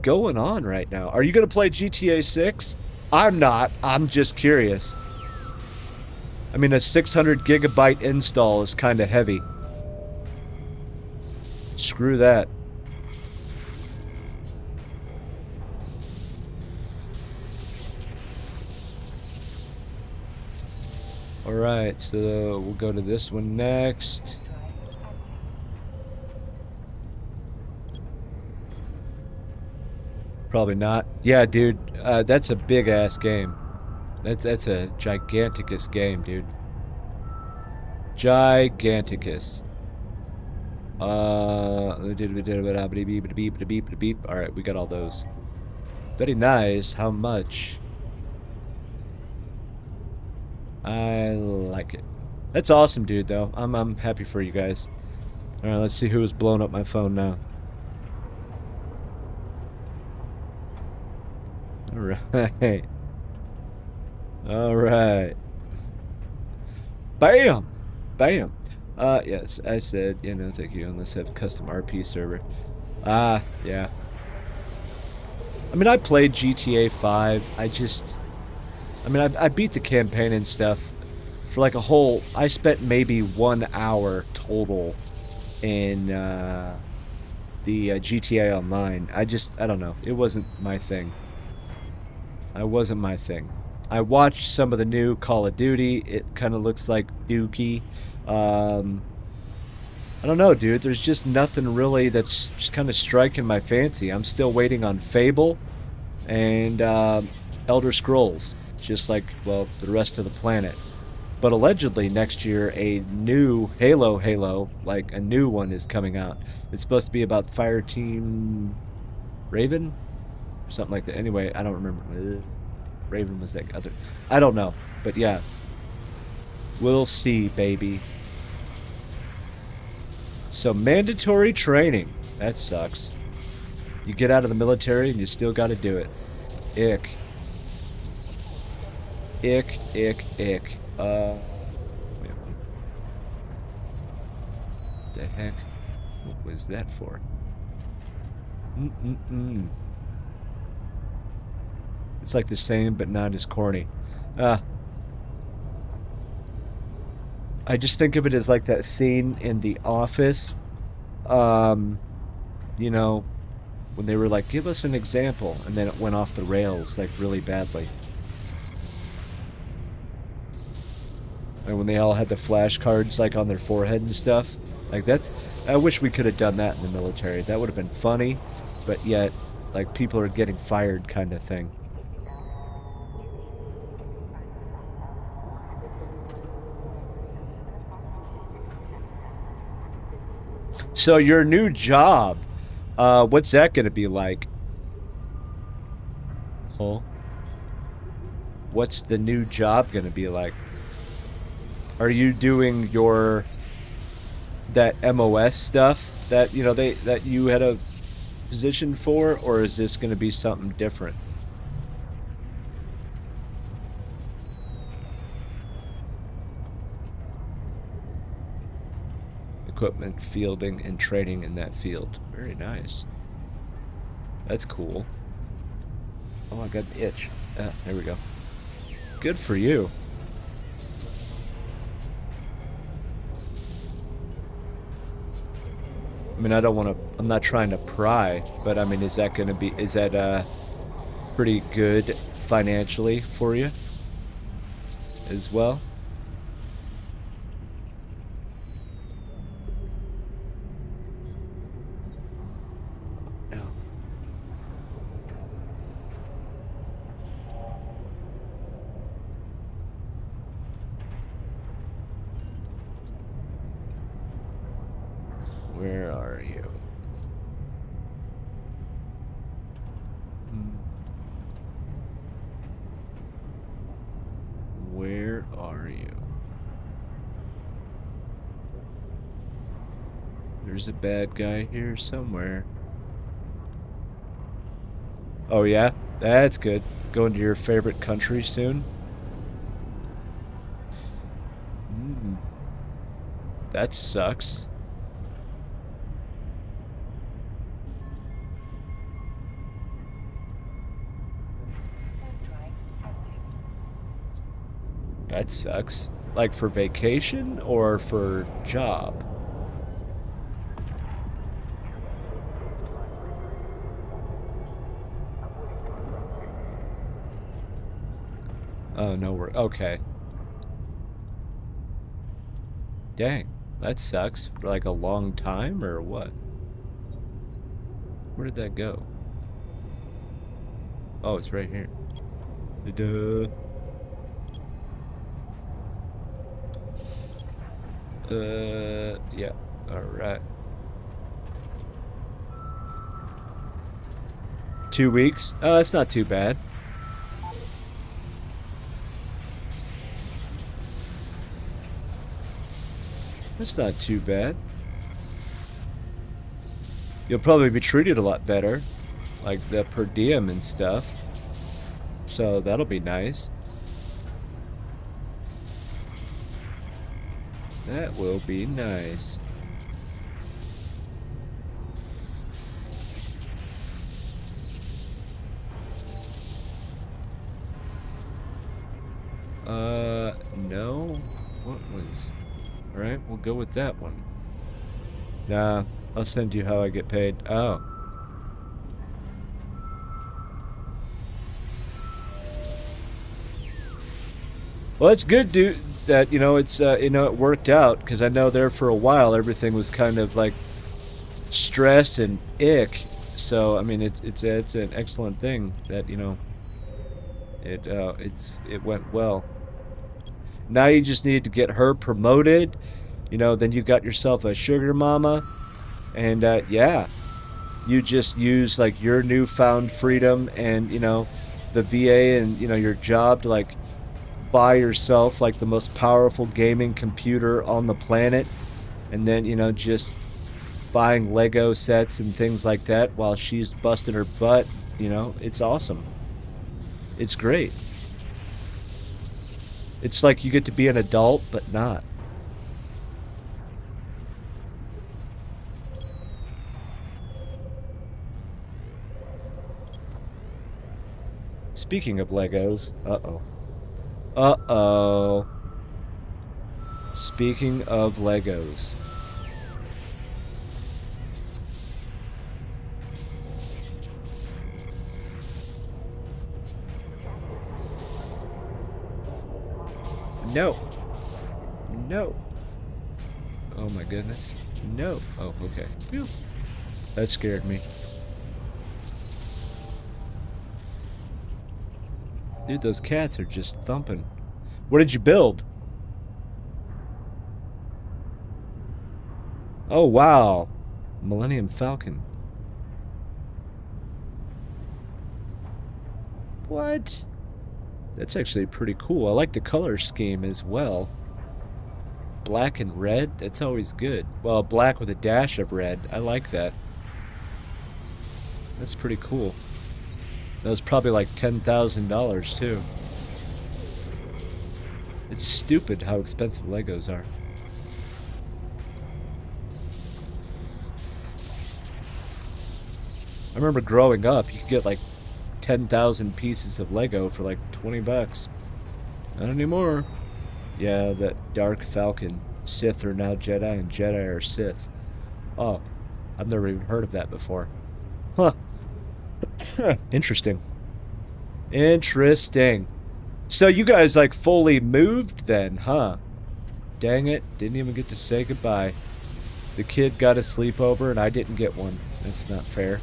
going on right now. Are you going to play GTA 6? I'm not. I'm just curious. I mean, a 600 gigabyte install is kind of heavy. Screw that. Alright, so we'll go to this one next. Probably not. Yeah, dude, that's a big-ass game. That's a giganticus game, dude. Giganticus. Alright, we got all those. Very nice. How much? I like it. That's awesome, dude, though. I'm happy for you guys. Alright, let's see who was blowing up my phone now. Alright. Alright. Bam! Bam! Yes, I said, you know, thank you, unless I have a custom RP server. Yeah. I mean, I played GTA 5. I beat the campaign and stuff for like a whole... I spent maybe 1 hour total in the GTA Online. I don't know. It wasn't my thing. It wasn't my thing. I watched some of the new Call of Duty. It kind of looks like Dookie. I don't know, dude. There's just nothing really that's just kind of striking my fancy. I'm still waiting on Fable and Elder Scrolls. Just like, well, the rest of the planet. But allegedly next year a new Halo, like a new one is coming out. It's supposed to be about Fireteam Raven? Something like that. Anyway, I don't remember. Raven was that other... I don't know. But yeah. We'll see, baby. So, mandatory training. That sucks. You get out of the military and you still gotta do it. Ick. Ick, ick, ick. What the heck? What was that for? It's like the same, but not as corny. I just think of it as like that scene in The Office. You know, when they were like, give us an example, and then it went off the rails, like, really badly. And when they all had the flashcards, like, on their forehead and stuff. Like, that's... I wish we could have done that in the military. That would have been funny, but yet, like, people are getting fired kind of thing. So, your new job, what's that going to be like? Huh? What's the new job going to be like? Are you doing that MOS stuff that, you know, that you had a position for, or is this going to be something different? Equipment, fielding, and training in that field. Very nice. That's cool. Oh, I got the itch. There we go. Good for you. I mean, I don't want to, I'm not trying to pry, but I mean, is that going to be, is that pretty good financially for you as well? No. Where are you? Where are you? There's a bad guy here somewhere. Oh yeah? That's good. Going to your favorite country soon? That sucks. Drive active. That sucks. Like for vacation or for job? Oh, no, we're okay. Dang, that sucks. For like a long time or what? Where did that go? Oh, it's right here. Duh. Yeah. All right. 2 weeks? Oh, that's not too bad. That's not too bad. You'll probably be treated a lot better, like the per diem and stuff. So that'll be nice. That will be nice. No. What was... Alright, we'll go with that one. Nah, I'll send you how I get paid. Oh. Well, it's good, dude, that, you know, it's, you know, it worked out, because I know there for a while everything was kind of, like, stress and ick. So, I mean, it's an excellent thing that, you know, it went well. Now you just need to get her promoted, you know, then you got yourself a sugar mama, and yeah, you just use like your newfound freedom and, you know, the VA and, you know, your job to like buy yourself like the most powerful gaming computer on the planet, and then, you know, just buying Lego sets and things like that while she's busting her butt. You know, it's awesome. It's great. It's like you get to be an adult, but not. Speaking of Legos, uh-oh. Uh-oh. Speaking of Legos. No. No. Oh my goodness. No. Oh, okay. Phew. That scared me. Dude, those cats are just thumping. What did you build? Oh, wow. Millennium Falcon. What? That's actually pretty cool. I like the color scheme as well. Black and red, that's always good. Well, black with a dash of red. I like that. That's pretty cool. That was probably like $10,000 too. It's stupid how expensive Legos are. I remember growing up, you could get like 10,000 pieces of Lego for like 20 bucks. Not anymore. Yeah, that Dark Falcon. Sith are now Jedi and Jedi are Sith. Oh, I've never even heard of that before. Huh. Interesting. Interesting. So you guys like fully moved then, huh? Dang it, didn't even get to say goodbye. The kid got a sleepover and I didn't get one. That's not fair.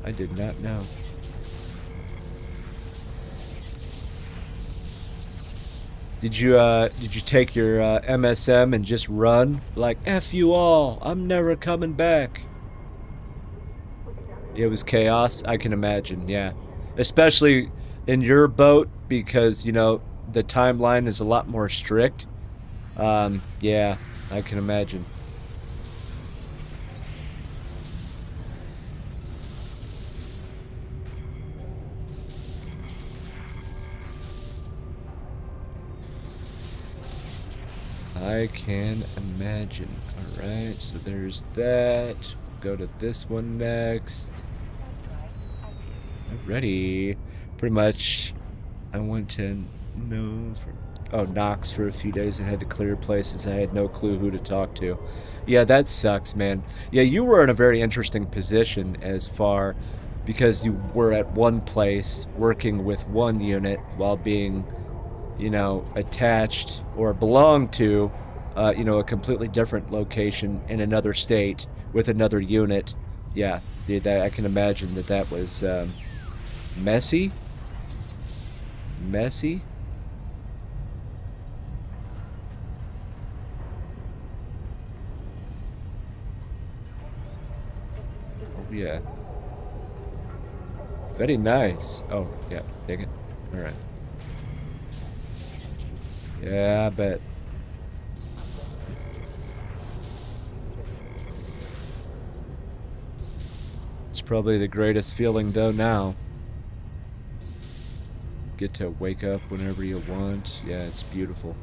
I did not know. Did you take your MSM and just run? Like, F you all, I'm never coming back. It was chaos, I can imagine, yeah. Especially in your boat because, you know, the timeline is a lot more strict. Yeah, I can imagine. I can imagine. Alright, so there's that. Go to this one next. Ready. Pretty much, I went to Knox for a few days and had to clear places. I had no clue who to talk to. Yeah, that sucks, man. Yeah, you were in a very interesting position as far because you were at one place working with one unit while being, you know, attached or belong to, you know, a completely different location in another state with another unit. Yeah, dude, I can imagine that was messy. Messy. Oh, yeah. Very nice. Oh, yeah, take it. All right. Yeah, I bet. It's probably the greatest feeling though now. Get to wake up whenever you want. Yeah, it's beautiful.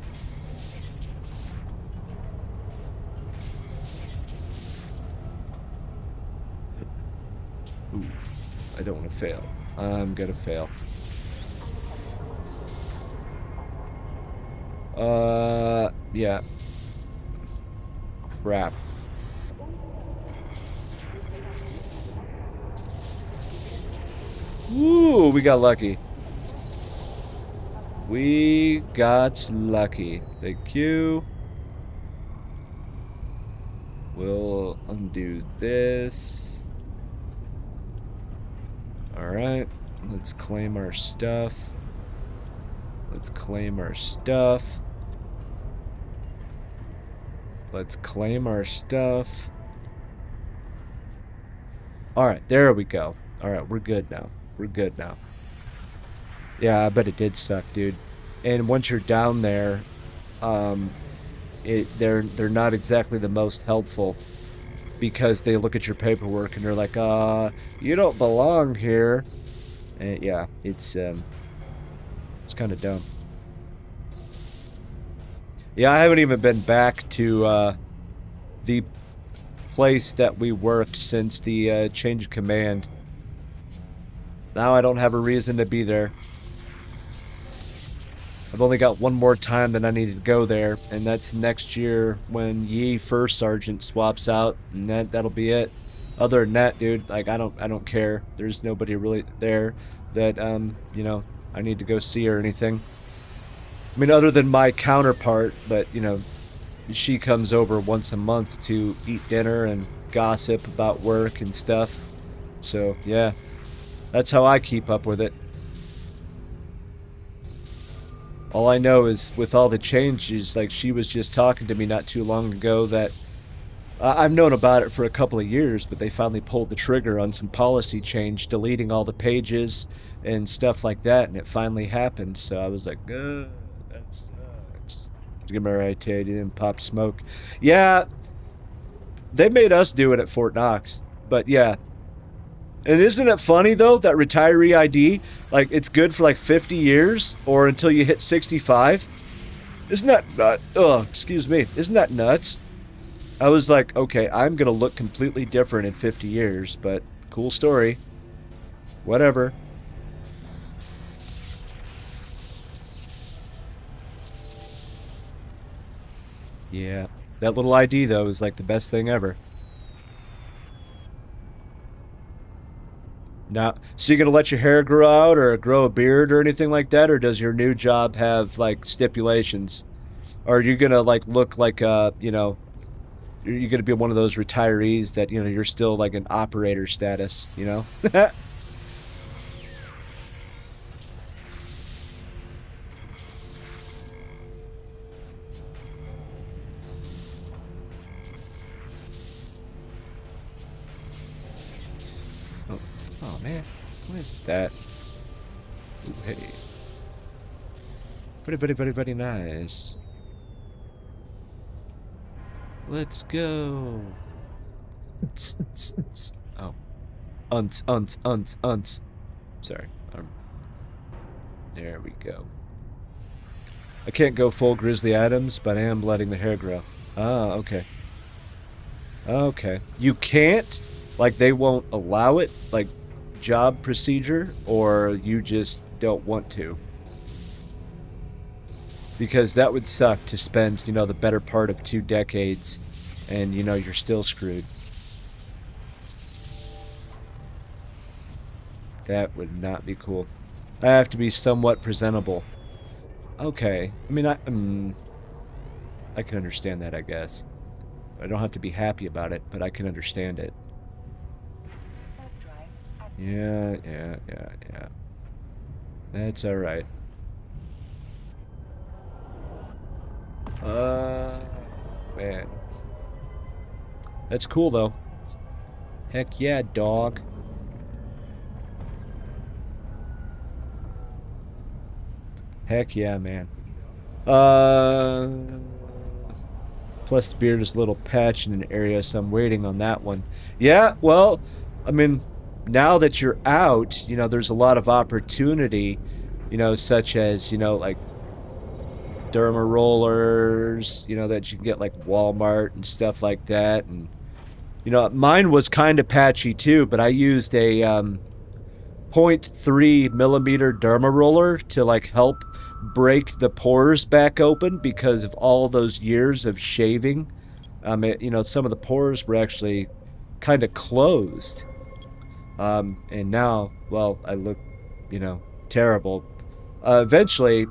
Ooh, I don't want to fail. I'm gonna fail. Yeah. Crap. Woo, we got lucky. We got lucky. Thank you. We'll undo this. Alright. Let's claim our stuff. Let's claim our stuff. Let's claim our stuff. Alright, there we go. Alright, we're good now. We're good now. Yeah, I bet it did suck, dude. And once you're down there, they're not exactly the most helpful because they look at your paperwork and they're like, you don't belong here. And yeah, it's kind of dumb. Yeah, I haven't even been back to the place that we worked since the change of command. Now I don't have a reason to be there. I've only got one more time that I need to go there, and that's next year when Yi First Sergeant swaps out, and that'll be it. Other than that, dude, like I don't care. There's nobody really there that you know, I need to go see or anything. I mean, other than my counterpart, but you know, she comes over once a month to eat dinner and gossip about work and stuff. So yeah, that's how I keep up with it. All I know is with all the changes, like she was just talking to me not too long ago that I've known about it for a couple of years, but they finally pulled the trigger on some policy change, deleting all the pages and stuff like that, and it finally happened. So I was like, that sucks. Get my right to and pop smoke. Yeah, they made us do it at Fort Knox, but yeah. And isn't it funny, though, that retiree ID, like, it's good for, like, 50 years or until you hit 65? Isn't that nuts? Oh, excuse me. Isn't that nuts? I was like, okay, I'm going to look completely different in 50 years, but cool story. Whatever. Yeah. That little ID, though, is like the best thing ever. Now, so you gonna let your hair grow out or grow a beard or anything like that, or does your new job have like stipulations? Or are you gonna like look like you know, you're gonna be one of those retirees that, you know, you're still like an operator status, you know? Oh, oh man, what is that? Ooh, hey, very, very, very, very nice. Let's go. Oh, unts. Sorry. There we go. I can't go full Grizzly Adams, but I am letting the hair grow. Ah, okay. Okay. You can't? Like, they won't allow it? Like, job procedure? Or you just don't want to? Because that would suck to spend, you know, the better part of 2 decades and, you know, you're still screwed. That would not be cool. I have to be somewhat presentable. Okay. I mean, I can understand that, I guess. I don't have to be happy about it, but I can understand it. Yeah. That's alright. Man. That's cool, though. Heck yeah, dog. Heck yeah, man. Plus the beard is a little patch in an area, so I'm waiting on that one. Yeah, well, I mean, now that you're out, you know, there's a lot of opportunity, you know, such as, you know, like derma rollers, you know, that you can get like Walmart and stuff like that. And, you know, mine was kind of patchy too, but I used a 0.3 millimeter derma roller to like help break the pores back open because of all those years of shaving. You know, some of the pores were actually kind of closed. And now, well, I look, you know, terrible. Eventually,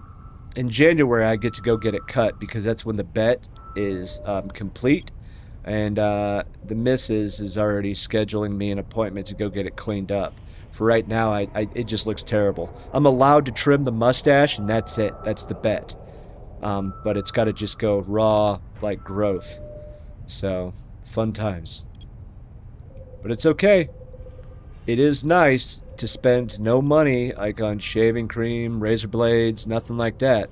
in January, I get to go get it cut because that's when the bet is complete. And the missus is already scheduling me an appointment to go get it cleaned up. For right now, it just looks terrible. I'm allowed to trim the mustache, and that's it. That's the bet. But it's got to just go raw, like growth. So, fun times. But it's okay. It is nice to spend no money, like on shaving cream, razor blades, nothing like that.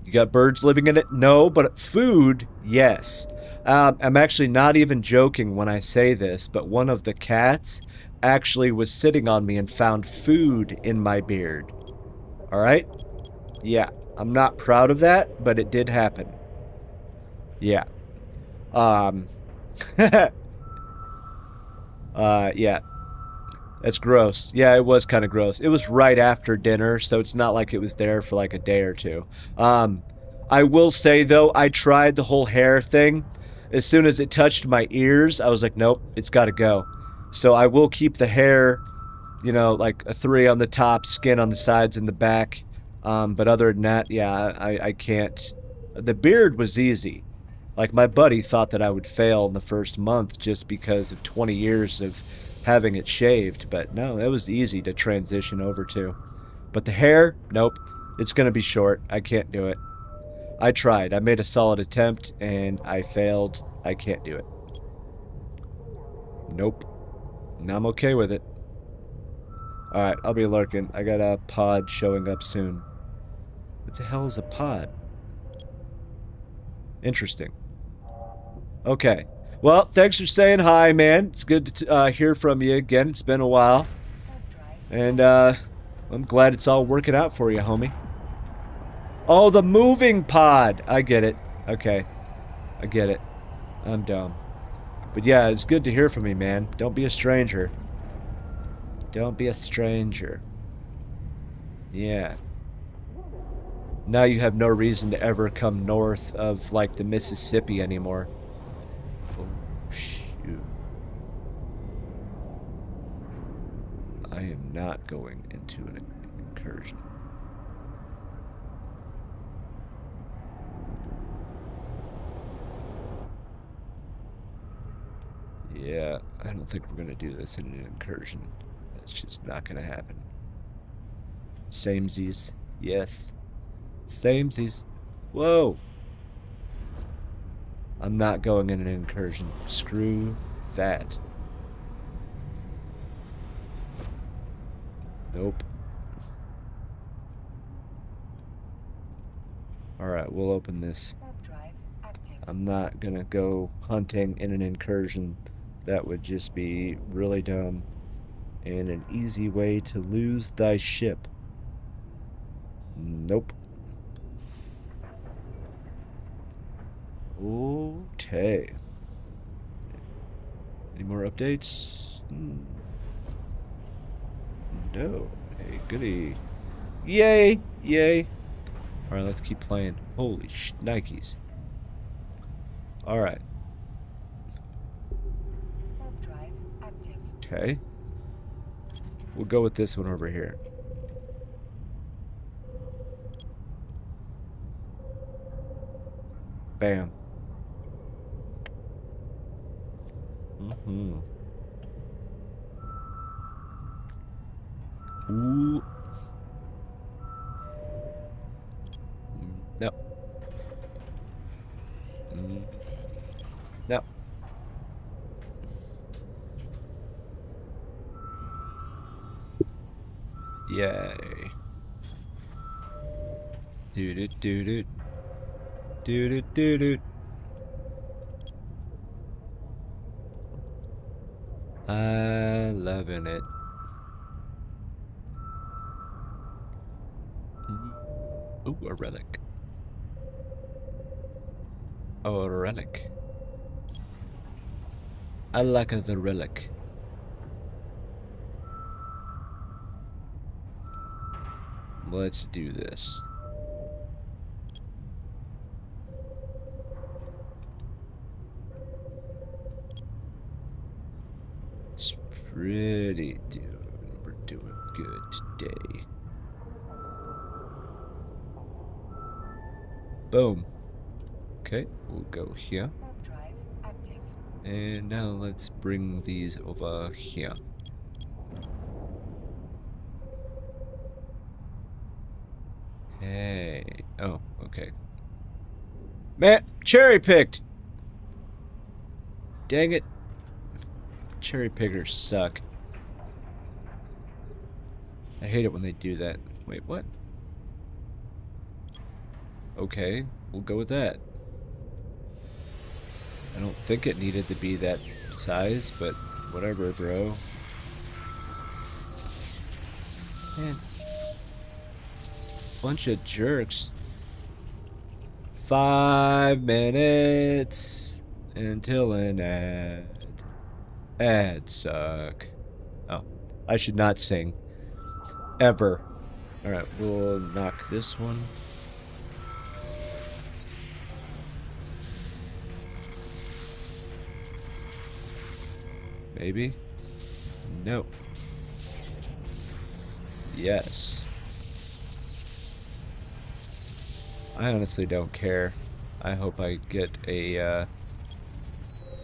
You got birds living in it? No, but food, yes. I'm actually not even joking when I say this, but one of the cats actually was sitting on me and found food in my beard. Alright? Yeah. I'm not proud of that, but it did happen. Yeah. Yeah. That's gross. Yeah, it was kind of gross. It was right after dinner, so it's not like it was there for like a day or two. I will say, though, I tried the whole hair thing. As soon as it touched my ears, I was like, nope, it's got to go. So I will keep the hair, you know, like a 3 on the top, skin on the sides and the back. But other than that, yeah, I can't. The beard was easy. Like, my buddy thought that I would fail in the first month just because of 20 years of having it shaved. But no, it was easy to transition over to. But the hair, nope. It's going to be short. I can't do it. I tried. I made a solid attempt, and I failed. I can't do it. Nope. And I'm okay with it. Alright, I'll be lurking. I got a pod showing up soon. What the hell is a pod? Interesting. Okay. Well, thanks for saying hi, man. It's good to hear from you again. It's been a while. And I'm glad it's all working out for you, homie. Oh, the moving pod. I get it. Okay. I get it. I'm dumb. But yeah, it's good to hear from you, man. Don't be a stranger. Don't be a stranger. Yeah. Now you have no reason to ever come north of, like, the Mississippi anymore. Oh, shoot. I am not going into an incursion. Yeah, I don't think we're gonna do this in an incursion. That's just not gonna happen. Samesies. Yes. Samesies. Whoa! I'm not going in an incursion. Screw that. Nope. Alright, we'll open this. I'm not gonna go hunting in an incursion. That would just be really dumb. And an easy way to lose thy ship. Nope. Okay. Any more updates? No. Hey, goody. Yay! Yay! Alright, let's keep playing. Holy Nikes. Alright. Okay. We'll go with this one over here. Bam. Mm-hmm. Ooh. No. No. Yay. Doo-doo-doo-doo. Doo-doo-doo-doo. Loving it. Ooh, a relic. Oh, a relic. I like the relic. Let's do this. It's pretty we're doing good today. Boom. Okay, we'll go here. And now let's bring these over here. Hey. Oh, okay. Man, cherry picked! Dang it. Cherry pickers suck. I hate it when they do that. Wait, what? Okay, we'll go with that. I don't think it needed to be that size, but whatever, bro. Man. Bunch of jerks. 5 minutes until an ad. Ads suck. Oh, I should not sing. Ever. Alright, we'll knock this one. Maybe? No. Yes. I honestly don't care. I hope I get a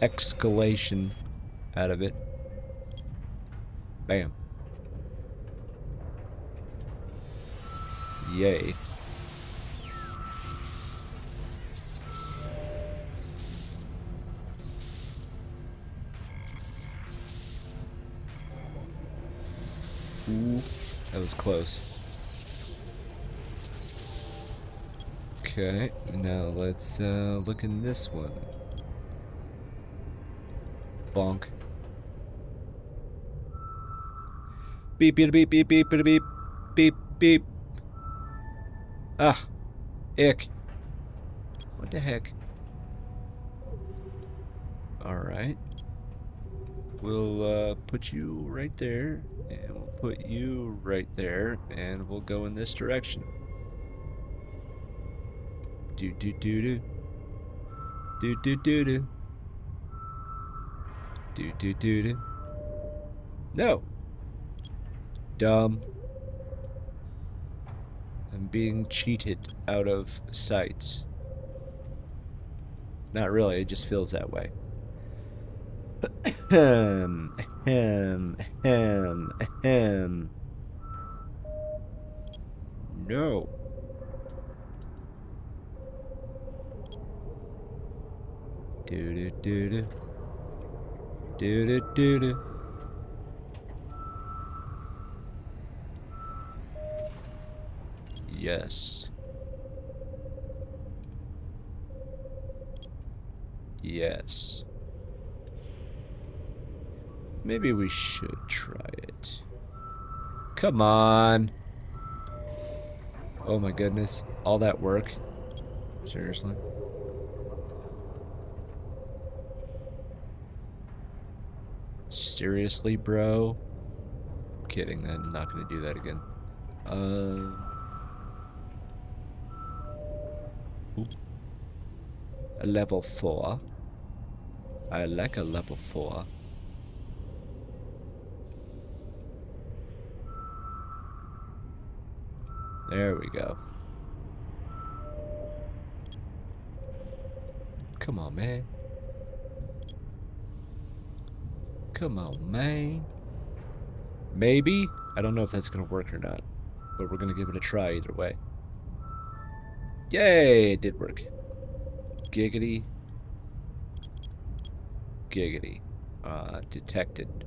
escalation out of it. Bam. Yay. Ooh, that was close. Okay, now let's look in this one. Bonk. Beep beep beep beep beep beep beep beep beep. Ah, ick. What the heck? All right. We'll put you right there, and we'll put you right there, and we'll go in this direction. Do do do do. Do do do do. Do do do do. No. Dumb. I'm being cheated out of sights. Not really, it just feels that way. Ahem, ahem, ahem, ahem. No. Do do do do. Do do do do. Yes. Yes. Maybe we should try it. Come on. Oh my goodness. All that work. Seriously. Seriously, bro? I'm kidding. I'm not going to do that again. A level 4. I like a level 4. There we go. Come on, man. Come on, man. Maybe? I don't know if that's going to work or not. But we're going to give it a try either way. Yay! It did work. Giggity. Giggity. Detected.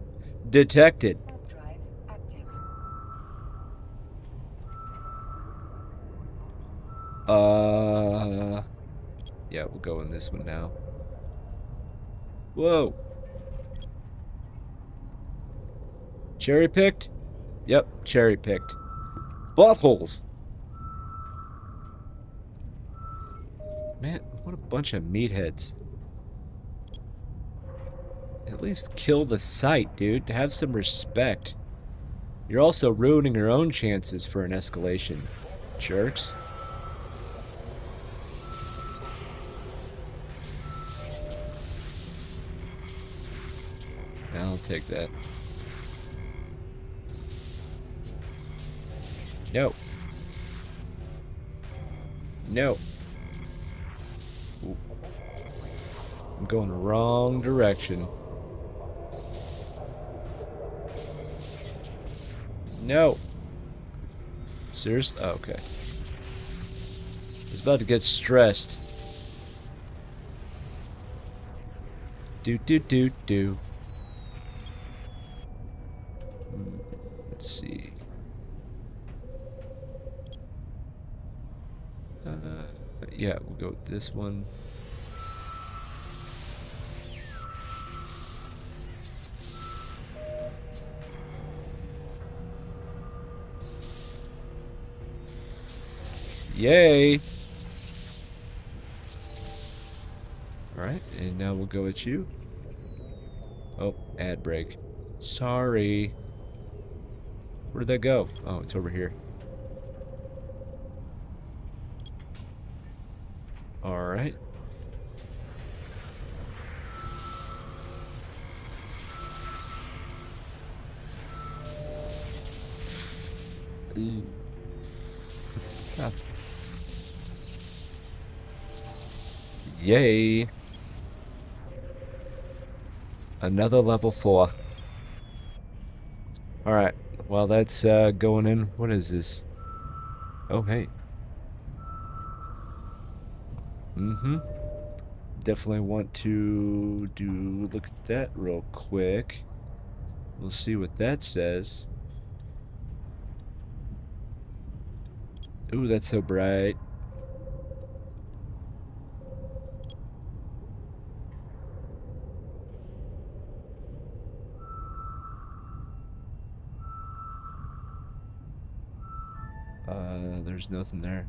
Detected! Warp drive active. Yeah, we'll go in this one now. Whoa! Cherry picked? Yep, cherry picked. Buttholes! Man, what a bunch of meatheads. At least kill the site, dude. Have some respect. You're also ruining your own chances for an escalation. Jerks. I'll take that. No. No. Ooh. I'm going the wrong direction. No. Seriously? Oh, okay. I was about to get stressed. Do do do do. Let's see. Yeah, we'll go with this one. Yay! Alright, and now we'll go with you. Oh, ad break. Sorry. Where did that go? Oh, it's over here. Alright. Ah. Yay. Another level 4. Alright. Well, that's going in. What is this? Oh, hey. Definitely want to look at that real quick. We'll see what that says. Ooh, that's so bright. There's nothing there.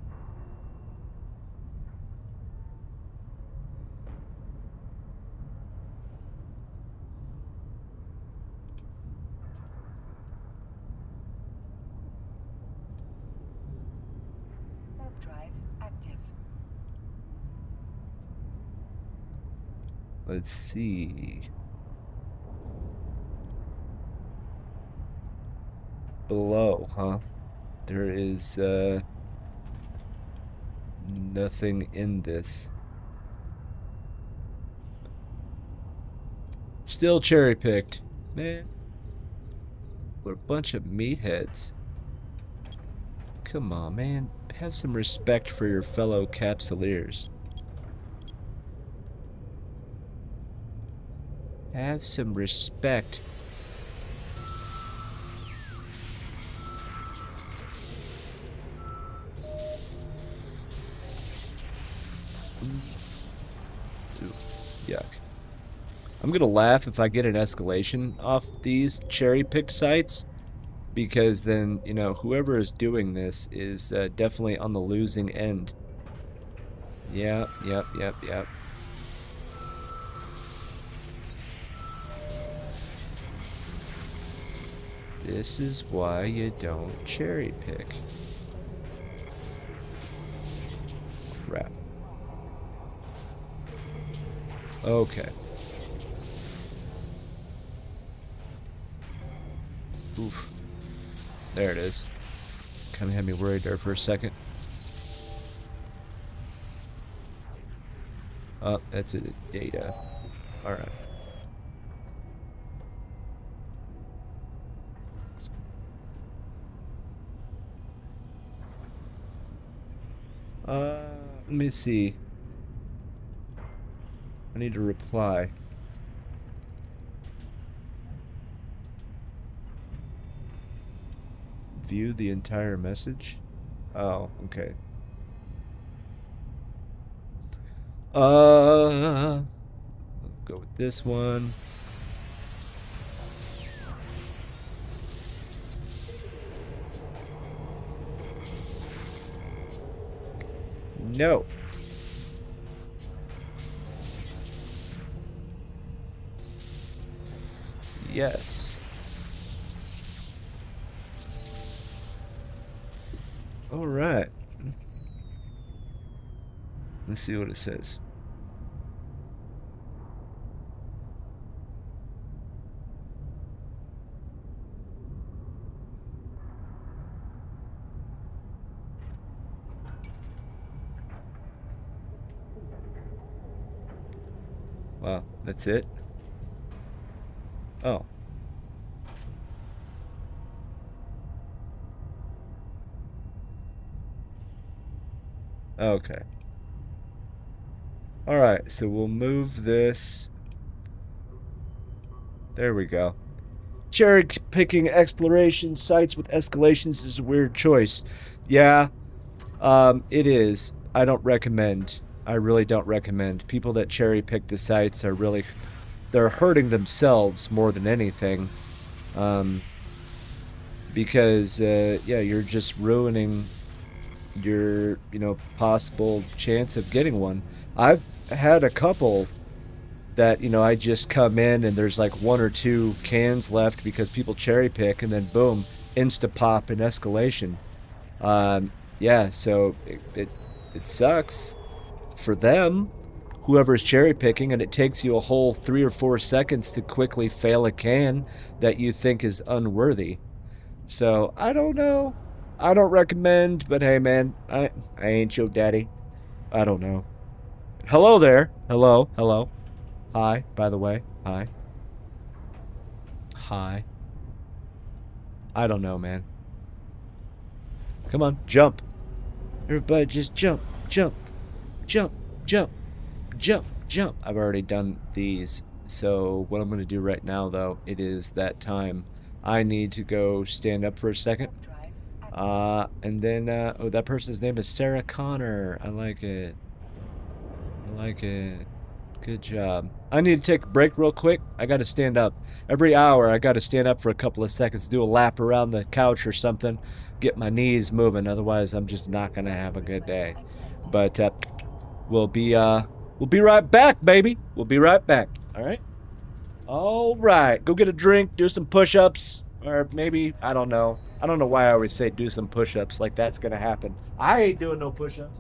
Let's see. Below, huh? There is, nothing in this. Still cherry-picked. Man, we're a bunch of meatheads. Come on, man. Have some respect for your fellow capsuleers. Have some respect. Ooh, yuck. I'm gonna laugh if I get an escalation off these cherry-picked sites, because then, you know, whoever is doing this is definitely on the losing end. Yep. This is why you don't cherry pick. Crap. Okay. Oof. There it is. Kind of had me worried there for a second. Oh, that's it. Data. Alright. Let me see. I need to reply. View the entire message? Oh, okay. I'll go with this one. No. Yes. All right. Let's see what it says. Wow, that's it? Oh. Okay. Alright, so we'll move this. There we go. Cherry picking exploration sites with escalations is a weird choice. Yeah, it is. I don't recommend. I really don't recommend. People that cherry pick the sites are really, they're hurting themselves more than anything. Because, yeah, you're just ruining your, you know, possible chance of getting one. I've had a couple that, you know, I just come in and there's like 1 or 2 cans left because people cherry pick, and then boom, insta pop and escalation. Yeah, so it sucks for them, whoever's cherry picking, and it takes you a whole 3 or 4 seconds to quickly fail a can that you think is unworthy. So I don't know. I don't recommend, but hey, man, I ain't your daddy. I don't know. Hello there. Hello. Hi, by the way. Hi. Hi. I don't know, man. Come on, jump. Everybody just jump. I've already done these. So what I'm going to do right now, though, it is that time. I need to go stand up for a second. And then, oh, that person's name is Sarah Connor. I like it. Good job. I need to take a break real quick. I gotta stand up. Every hour, I gotta stand up for a couple of seconds, do a lap around the couch or something, get my knees moving. Otherwise, I'm just not gonna have a good day. But, we'll be right back, baby. We'll be right back. All right? All right. Go get a drink, do some push-ups, or maybe, I don't know. I don't know why I always say do some push-ups, like that's gonna happen. I ain't doing no push-ups.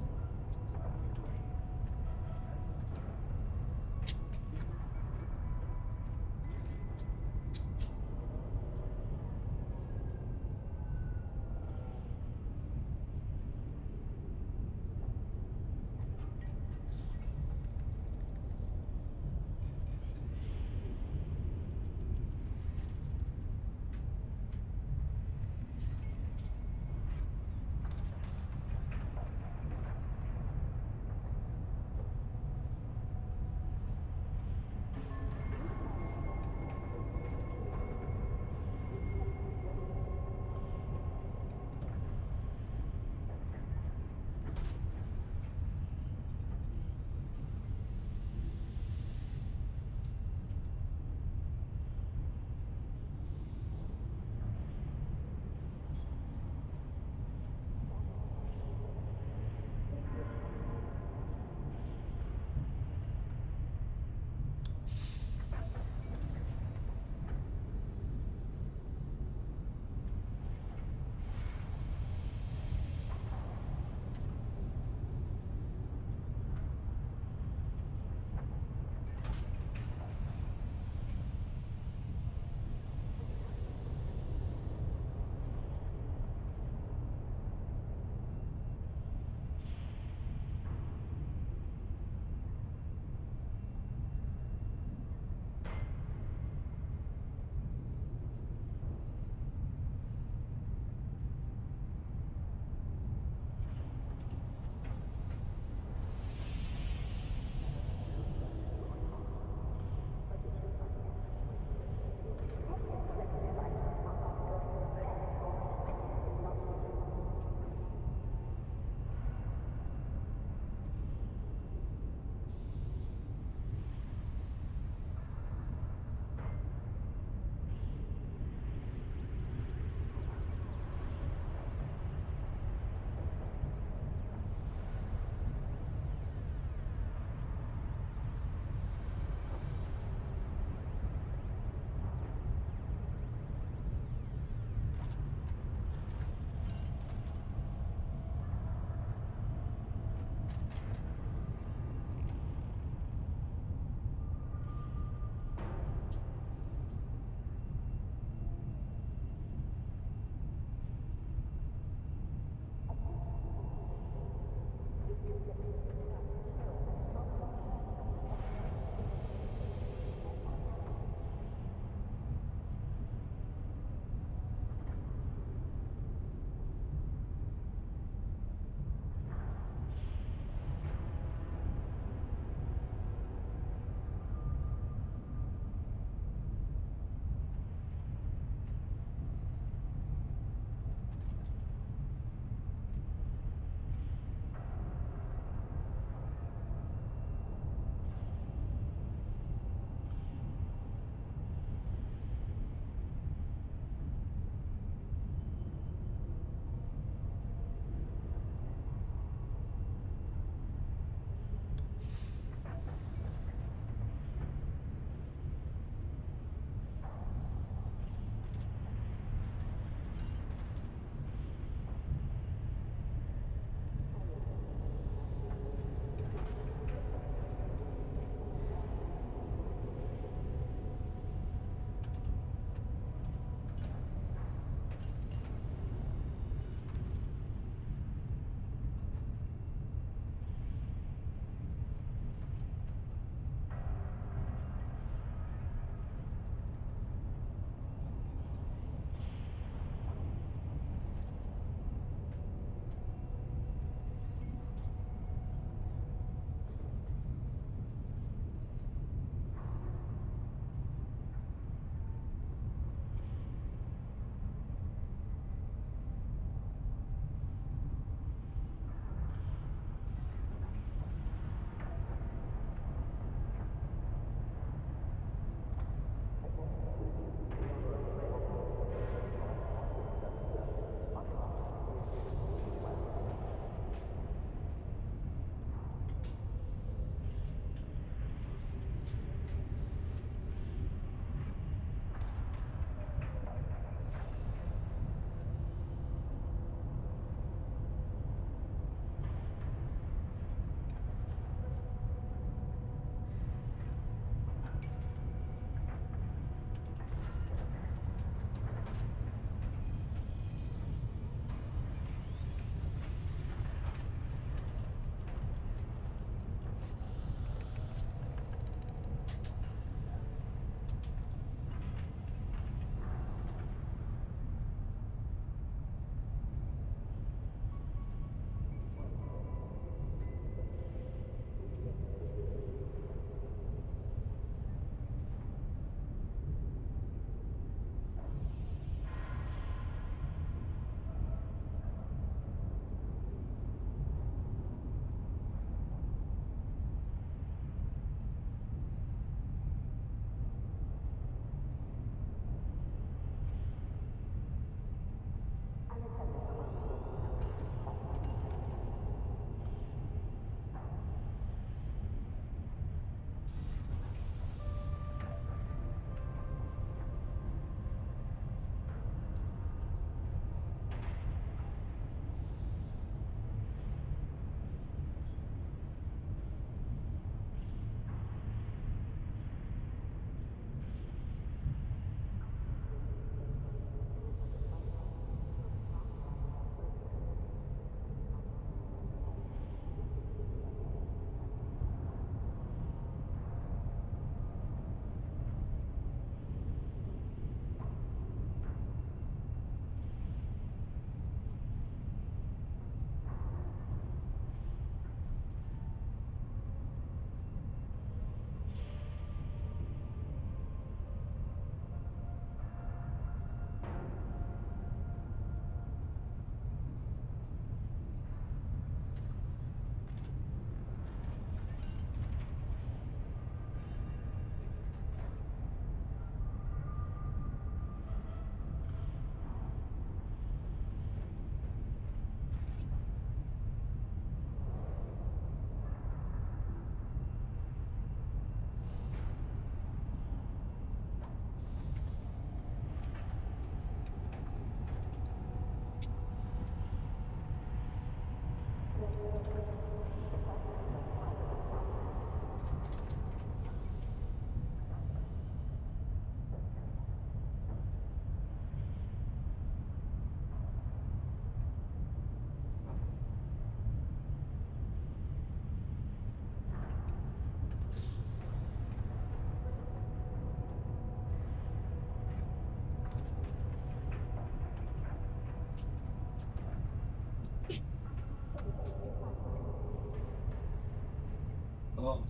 Oh,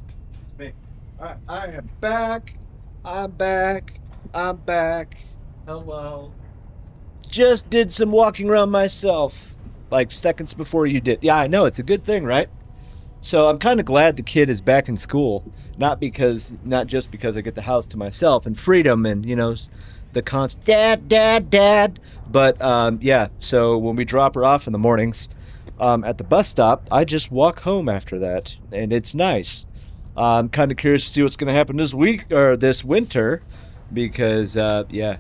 it's me. I am back. I'm back. I'm back. Hello. Just did some walking around myself, like seconds before you did. Yeah, I know. It's a good thing, right? So I'm kind of glad the kid is back in school. Not just because I get the house to myself and freedom and, the constant dad, dad, dad. But yeah, so when we drop her off in the mornings at the bus stop, I just walk home after that. And it's nice. I'm kind of curious to see what's going to happen this week or this winter because, yeah,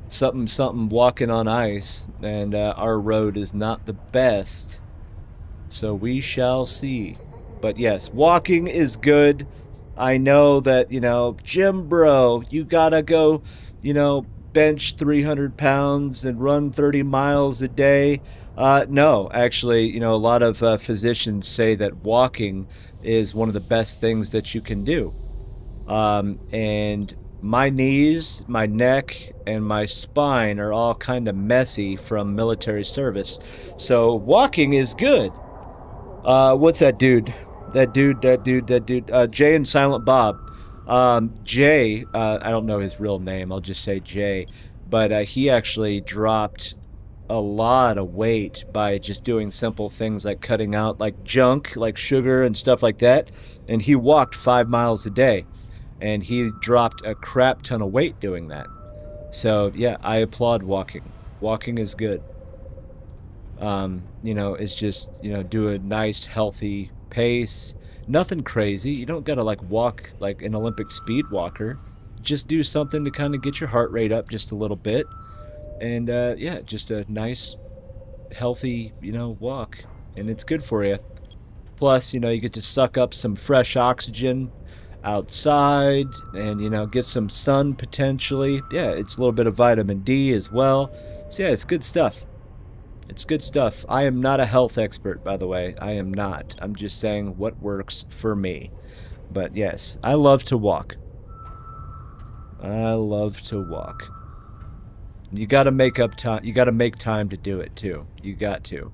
something walking on ice. And our road is not the best. So we shall see. But yes, walking is good. I know that, Jim bro, you gotta go, bench 300 pounds and run 30 miles a day. No, actually, a lot of physicians say that walking is one of the best things that you can do. And my knees, my neck, and my spine are all kind of messy from military service. So walking is good. What's that dude? Jay and Silent Bob. Jay, I don't know his real name. I'll just say Jay. But he actually dropped a lot of weight by just doing simple things like cutting out like junk, like sugar and stuff like that. And he walked 5 miles a day. And he dropped a crap ton of weight doing that. So, yeah, I applaud walking. Walking is good. It's just, do a nice, healthy pace. Nothing crazy. You don't gotta, like, walk like an Olympic speed walker. Just do something to kind of get your heart rate up just a little bit. And, yeah, just a nice, healthy, walk. And it's good for you. Plus, you get to suck up some fresh oxygen outside and, get some sun potentially. Yeah, it's a little bit of vitamin D as well. So, yeah, it's good stuff. It's good stuff. I am not a health expert, by the way. I am not. I'm just saying what works for me. But yes, I love to walk. I love to walk. You got to make up time. You got to make time to do it too. You got to.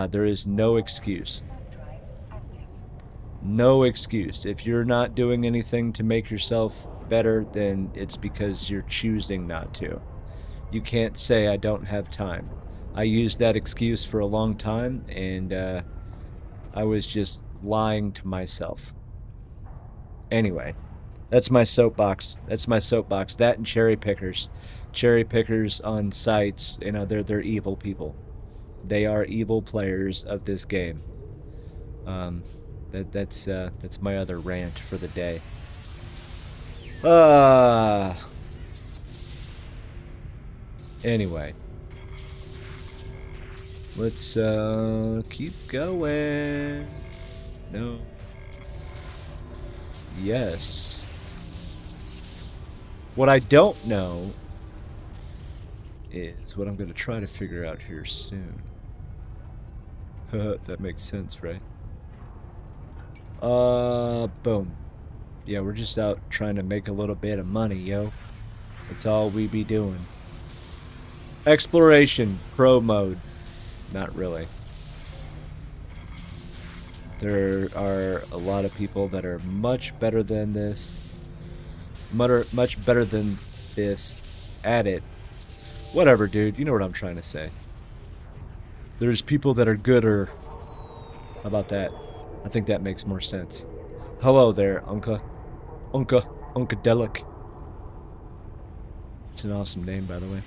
There is no excuse. No excuse. If you're not doing anything to make yourself better, then it's because you're choosing not to. You can't say I don't have time. I used that excuse for a long time, and I was just lying to myself. Anyway, that's my soapbox. That's my soapbox. That and cherry pickers. Cherry pickers on sites, they're evil people. They are evil players of this game. That's my other rant for the day. Anyway. Let's keep going. No. Yes. What I don't know is what I'm going to try to figure out here soon. That makes sense, right? Boom. Yeah, we're just out trying to make a little bit of money, yo. That's all we be doing. Exploration, pro mode. Not really. There are a lot of people that are much better than this. Much better than this at it. Whatever, dude. You know what I'm trying to say. There's people that are gooder. How about that? I think that makes more sense. Hello there, Unca. Uncadelic. It's an awesome name, by the way.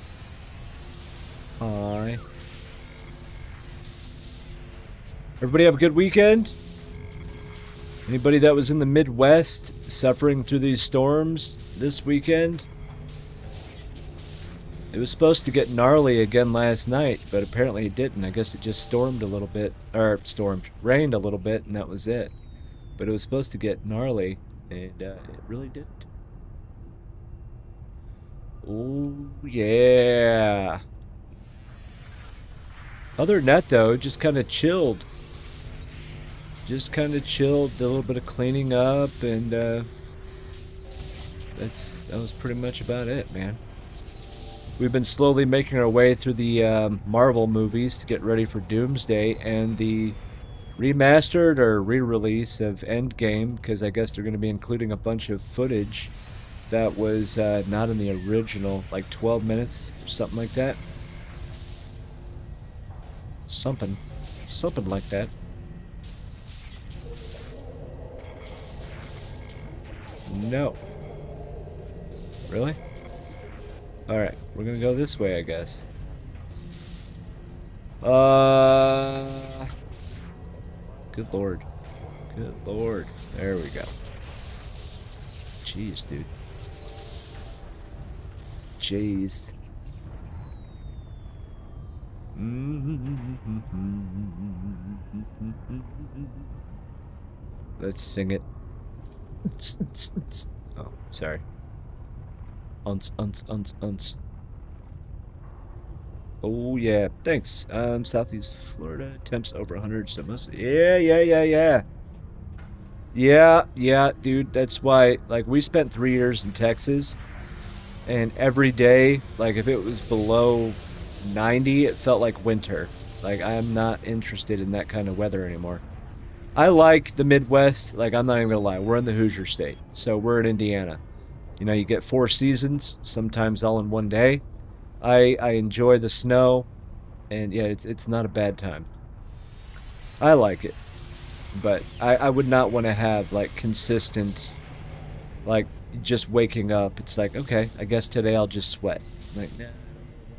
Hi. Everybody have a good weekend? Anybody that was in the Midwest suffering through these storms this weekend? It was supposed to get gnarly again last night, but apparently it didn't. I guess it just stormed a little bit, rained a little bit, and that was it. But it was supposed to get gnarly, and it really didn't. Oh, yeah. Other than that, though, just kind of chilled. Just kind of chilled, did a little bit of cleaning up, and that was pretty much about it, man. We've been slowly making our way through the Marvel movies to get ready for Doomsday and the remastered or re-release of Endgame, because I guess they're going to be including a bunch of footage that was not in the original, like 12 minutes or something like that. Something like that. No. Really? Alright, we're gonna go this way, I guess. Good lord. Good lord. There we go. Jeez, dude. Jeez. Let's sing it. Oh, sorry. Unts. Oh, yeah. Thanks. Southeast Florida. Temps over 100, so most... Yeah. Yeah, dude. That's why, like, we spent 3 years in Texas, and every day, like, if it was below 90, it felt like winter. Like, I am not interested in that kind of weather anymore. I like the Midwest. Like, I'm not even gonna lie. We're in the Hoosier State, so we're in Indiana. You know, you get 4 seasons, sometimes all in one day. I enjoy the snow, and yeah, it's not a bad time. I like it, but I would not want to have, like, consistent, like, just waking up. It's like, okay, I guess today I'll just sweat. Like, nah,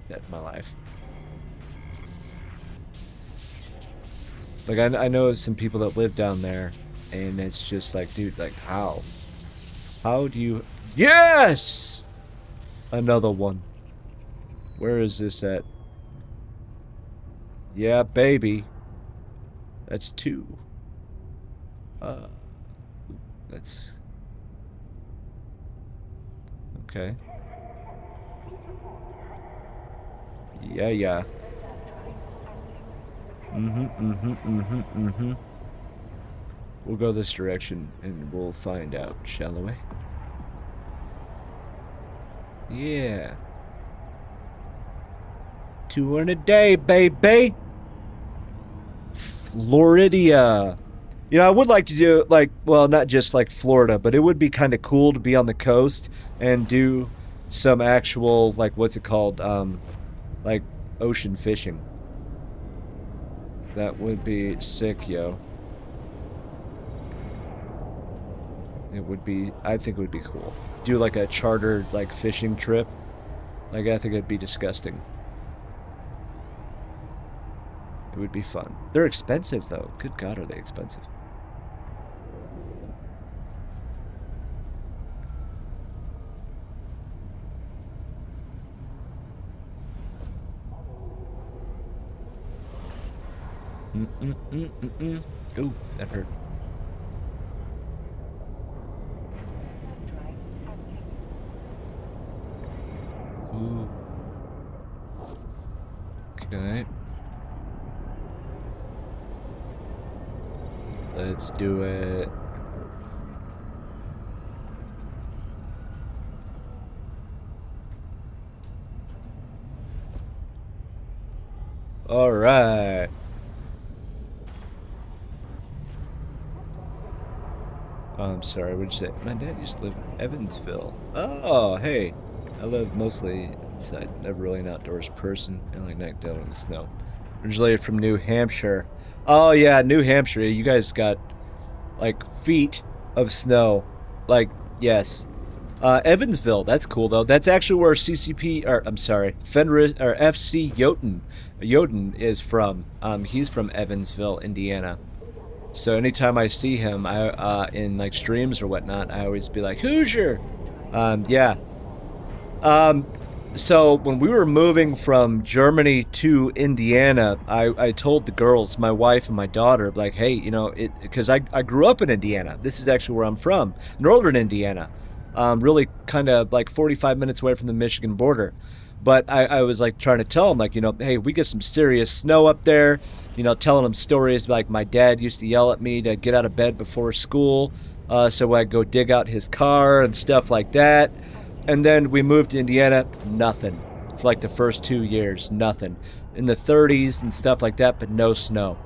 that's my life. Like, I know some people that live down there, and it's just like, dude, like, how? How do you... Yes! Another one. Where is this at? Yeah, baby. That's 2. That's... Okay. Yeah. We'll go this direction, and we'll find out, shall we? Yeah. 2 a day, baby. Floridia. You know, I would like to do, like, well, not just like Florida, but it would be kind of cool to be on the coast and do some actual, like, what's it called? Like, ocean fishing. That would be sick, yo. It would be, I think it would be cool. Do like a chartered, like, fishing trip. Like, I think it'd be disgusting. It would be fun. They're expensive, though. Good God, are they expensive? Ooh, that hurt. Drive active. Ooh. Okay. Let's do it. All right. Oh, I'm sorry, what'd you say? My dad used to live in Evansville. Oh, hey. I live mostly inside, never really an outdoors person. I like night down in the snow. Originally from New Hampshire. Oh, yeah, New Hampshire. You guys got, like, feet of snow. Like, yes. Evansville, that's cool, though. That's actually where CCP, or, I'm sorry, Fenris, or FC Yoden is from. He's from Evansville, Indiana. So anytime I see him, in like streams or whatnot, I always be like, Hoosier! Yeah. So when we were moving from Germany to Indiana, I told the girls, my wife and my daughter, like, hey, you know, because I grew up in Indiana. This is actually where I'm from, northern Indiana. Really kind of like 45 minutes away from the Michigan border. But I was like trying to tell them, like, you know, hey, we get some serious snow up there. You know, telling them stories like my dad used to yell at me to get out of bed before school, so I'd go dig out his car and stuff like that. And then we moved to Indiana, nothing. For like the first 2 years, nothing. In the 30s and stuff like that, but no snow.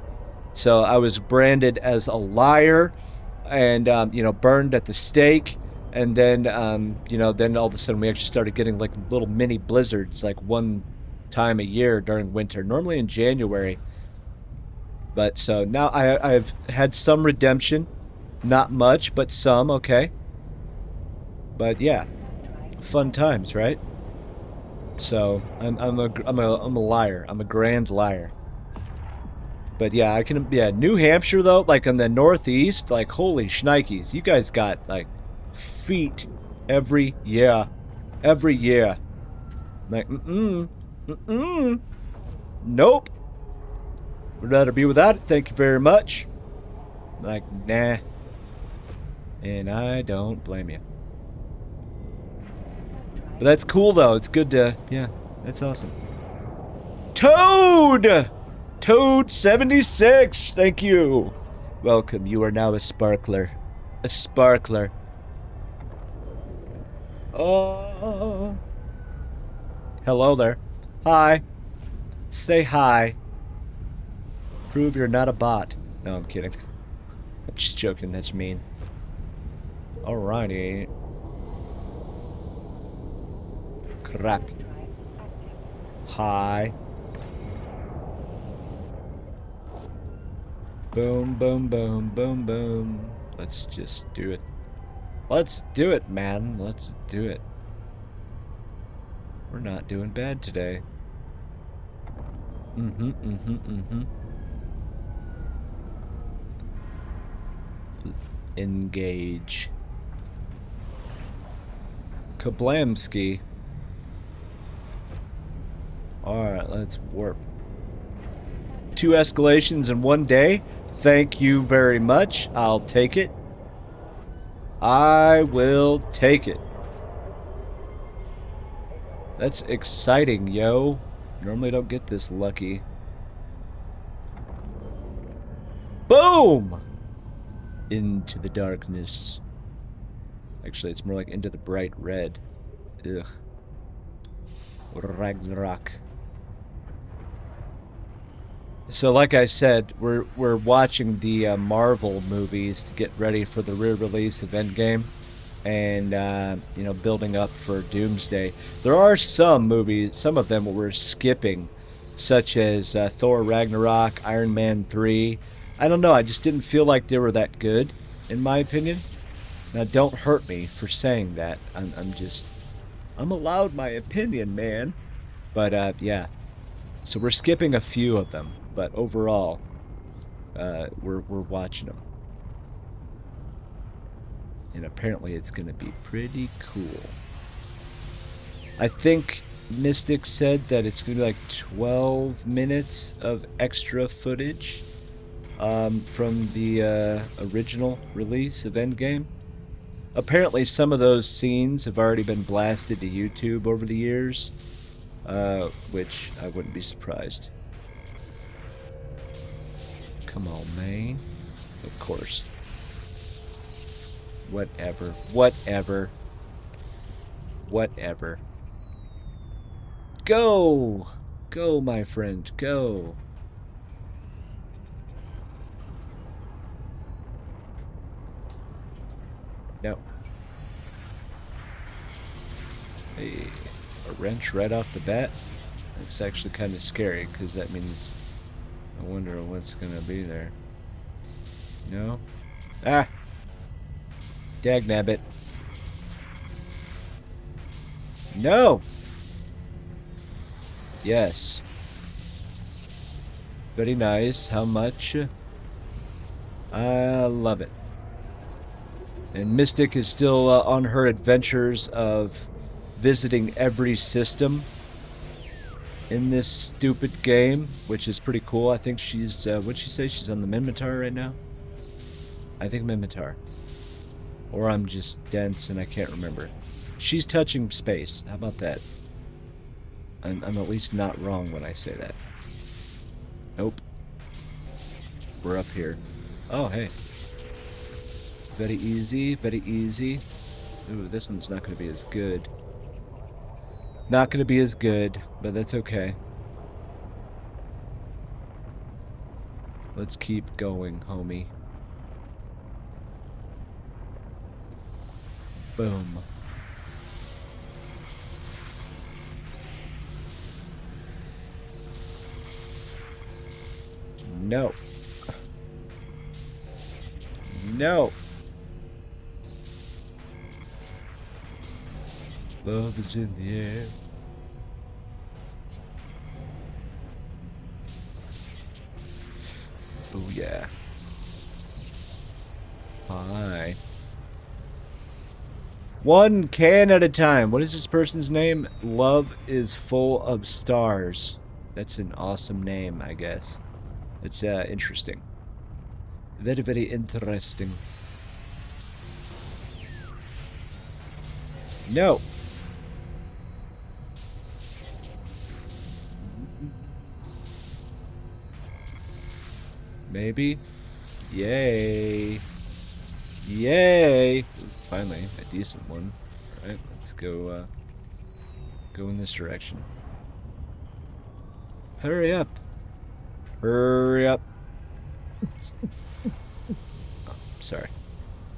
So I was branded as a liar and, you know, burned at the stake. And then, you know, then all of a sudden we actually started getting like little mini blizzards, like one time a year during winter, normally in January. But so now I've had some redemption. Not much, but some, okay. But yeah, fun times, right? So I'm a liar. I'm a grand liar. But yeah, I can, yeah, New Hampshire though, like in the Northeast, like holy shnikes, you guys got like feet every year, every year. Like nope. Would rather be without it. Thank you very much. Like nah, and I don't blame you. But that's cool though. It's good to, yeah, that's awesome. Toad! Toad 76, thank you. Welcome, you are now a sparkler. A sparkler. Oh. Hello there. Hi. Say hi. Prove you're not a bot. No, I'm kidding. I'm just joking, that's mean. Alrighty. Crap. Hi. Boom, boom, boom, boom, boom. Let's just do it. Let's do it, man. Let's do it. We're not doing bad today. Engage. Kablamski. Alright, let's warp. 2 escalations in 1 day. Thank you very much. I'll take it. I will take it. That's exciting, yo. Normally don't get this lucky. Boom! Into the darkness. Actually, it's more like into the bright red. Ugh. Ragnarok. So, like I said, we're watching the Marvel movies to get ready for the re-release of Endgame, and you know, building up for Doomsday. There are some movies, some of them we're skipping, such as Thor Ragnarok, Iron Man 3. I don't know. I just didn't feel like they were that good, in my opinion. Now, don't hurt me for saying that. I'm allowed my opinion, man. But yeah. So we're skipping a few of them. But overall, we're watching them, and apparently it's going to be pretty cool. I think Mystic said that it's going to be like 12 minutes of extra footage from the original release of Endgame. Apparently, some of those scenes have already been blasted to YouTube over the years, which I wouldn't be surprised. Come on, man. Of course. Whatever. Whatever. Whatever. Go! Go, my friend. Go. No. Hey, a wrench right off the bat? That's actually kind of scary, because that means I wonder what's gonna be there. No? Ah! Dagnabbit. No! Yes. Very nice. How much? I love it. And Mystic is still on her adventures of visiting every system in this stupid game, which is pretty cool. I think she's, what'd she say? She's on the Minmatar right now? I think Minmatar. Or I'm just dense and I can't remember. She's touching space. How about that? I'm at least not wrong when I say that. Nope. We're up here. Oh, hey. Very easy, very easy. Ooh, this one's not going to be as good. Not going to be as good, but that's okay. Let's keep going, homie. Boom. No. No. Love is in the air. Oh yeah. Hi. One can at a time. What is this person's name? Love is full of stars. That's an awesome name, I guess. It's interesting. Very, very interesting. No. Maybe. Yay. Yay. Ooh, finally, a decent one. Alright, let's go, go in this direction. Hurry up. Hurry up. Oh, sorry.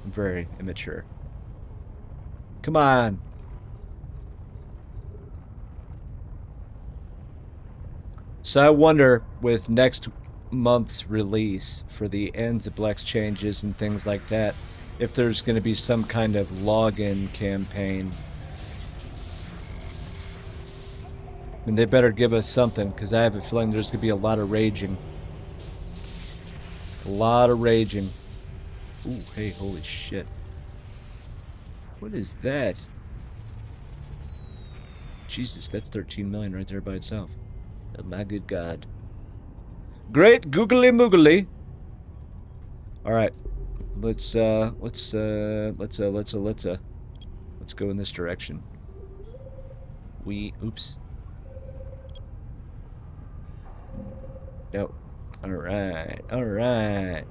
I'm very immature. Come on. So I wonder, with next month's release for the Anzablex changes and things like that, if there's going to be some kind of login campaign. And they better give us something, because I have a feeling there's going to be a lot of raging. A lot of raging. Ooh, hey, holy shit. What is that? Jesus, that's 13 million right there by itself. Oh my good God. Great googly moogly. Alright. Let's go in this direction. Oops. No. Alright, alright.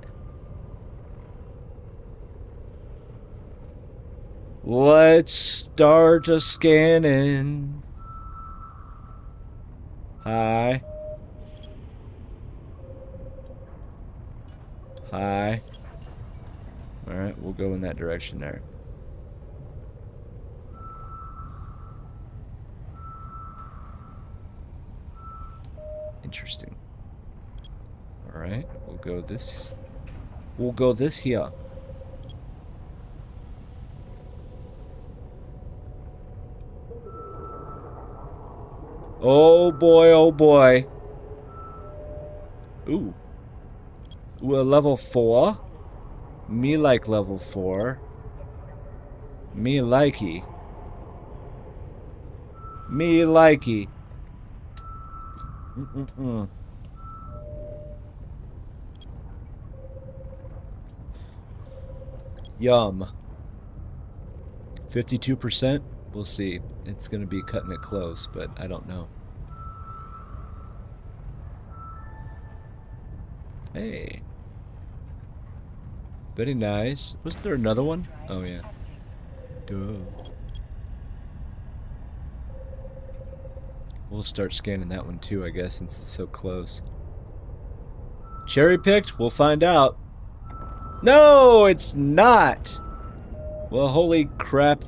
Let's start a scanning. Hi. Hi. Alright, we'll go in that direction there. Interesting. Alright, we'll go this. We'll go this here. Oh boy, oh boy. Ooh. Ooh, a level 4. Me like level 4. Me likey. Me likey. Yum. 52%? We'll see. It's going to be cutting it close, but I don't know. Hey. Very nice. Wasn't there another one? Oh, yeah. Duh. We'll start scanning that one too, I guess, since it's so close. Cherry picked? We'll find out. No, it's not! Well, holy crap.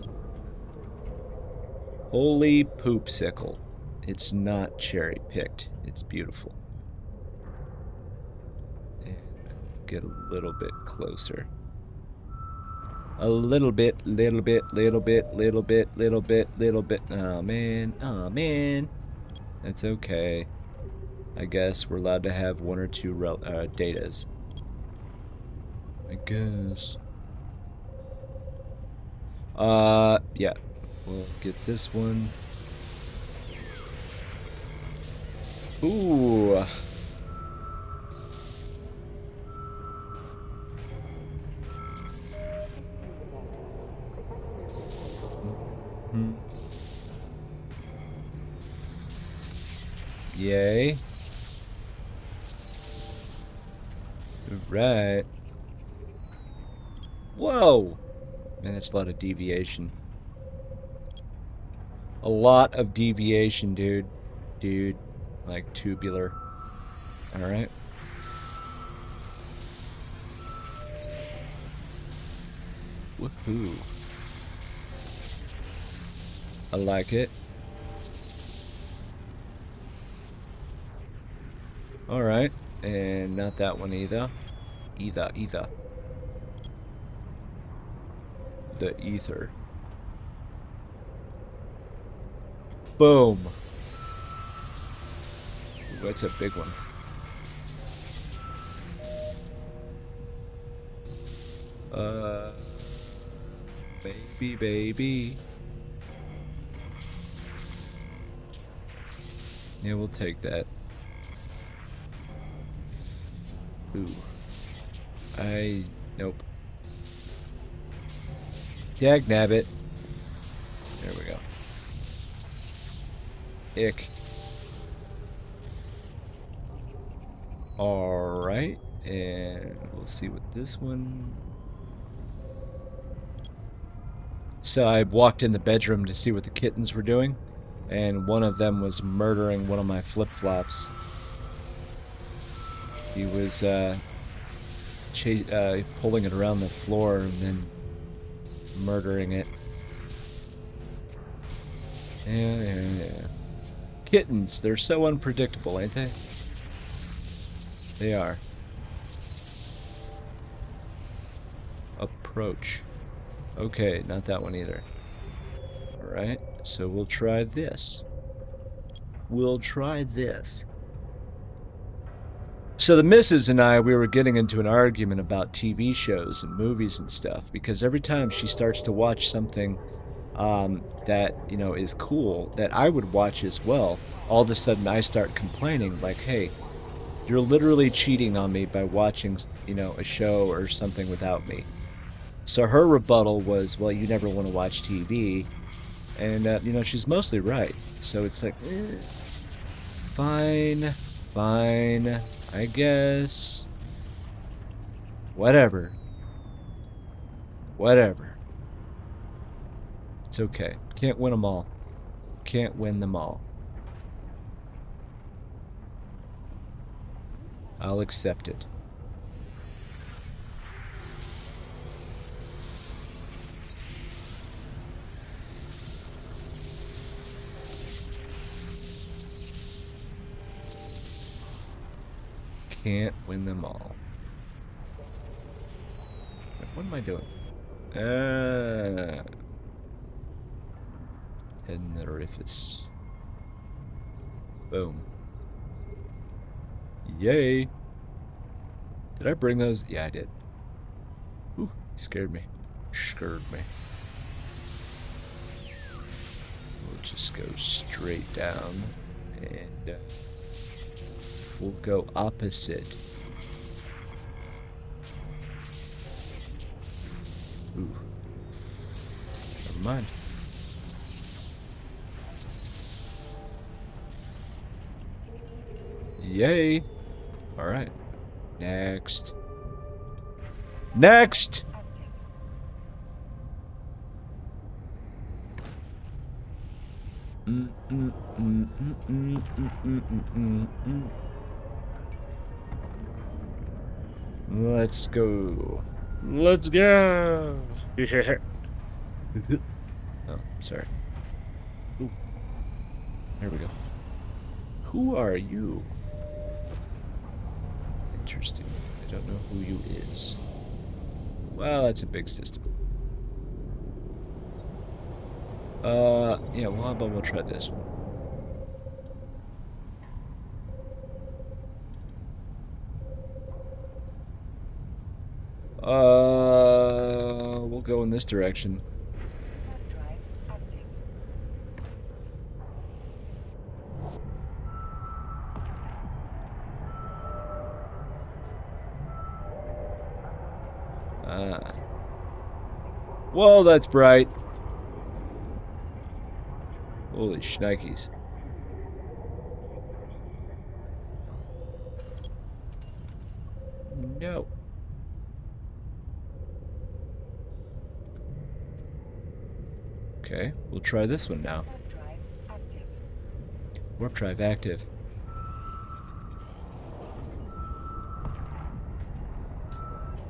Holy poopsicle. It's not cherry picked. It's beautiful. And get a little bit closer. A little bit, little bit, little bit, little bit, little bit, little bit. Oh, man. Oh, man. That's okay. I guess we're allowed to have one or two datas. I guess. Yeah. We'll get this one. Ooh. Yay. Right. Whoa! Man, that's a lot of deviation. A lot of deviation, dude. Dude. Like, tubular. Alright. Woohoo. I like it. Alright. And not that one either. Either. The ether. Boom. Ooh, that's a big one. Baby. Yeah, we'll take that. Ooh. Nope. Dagnabbit. There we go. Ick. Alright. And we'll see what this one... So I walked in the bedroom to see what the kittens were doing, and one of them was murdering one of my flip-flops. He was pulling it around the floor and then murdering it. Yeah. Kittens, they're so unpredictable, ain't they? They are. Approach. Okay, not that one either. Alright, so we'll try this. So the missus and I, we were getting into an argument about TV shows and movies and stuff, because every time she starts to watch something that, you know, is cool, that I would watch as well, all of a sudden I start complaining, like, hey, you're literally cheating on me by watching, you know, a show or something without me. So her rebuttal was, well, you never want to watch TV. And, you know, she's mostly right. So it's like, fine, I guess. Whatever. It's okay. Can't win them all. Can't win them all. I'll accept it. Can't win them all. What am I doing? Head in the orifice. Boom. Yay! Did I bring those? Yeah, I did. Ooh, scared me. We'll just go straight down and we'll go opposite. Ooh. Never mind. Yay! Alright. Next. Let's go. Let's go. Oh, sorry. Ooh. There we go. Who are you? Interesting. I don't know who you is. Well, that's a big system. Yeah, well, how about we'll try this one. We'll go in this direction. Drive active. Whoa, that's bright. Holy shnikes. No. Okay, we'll try this one now. Warp drive active. Warp drive active.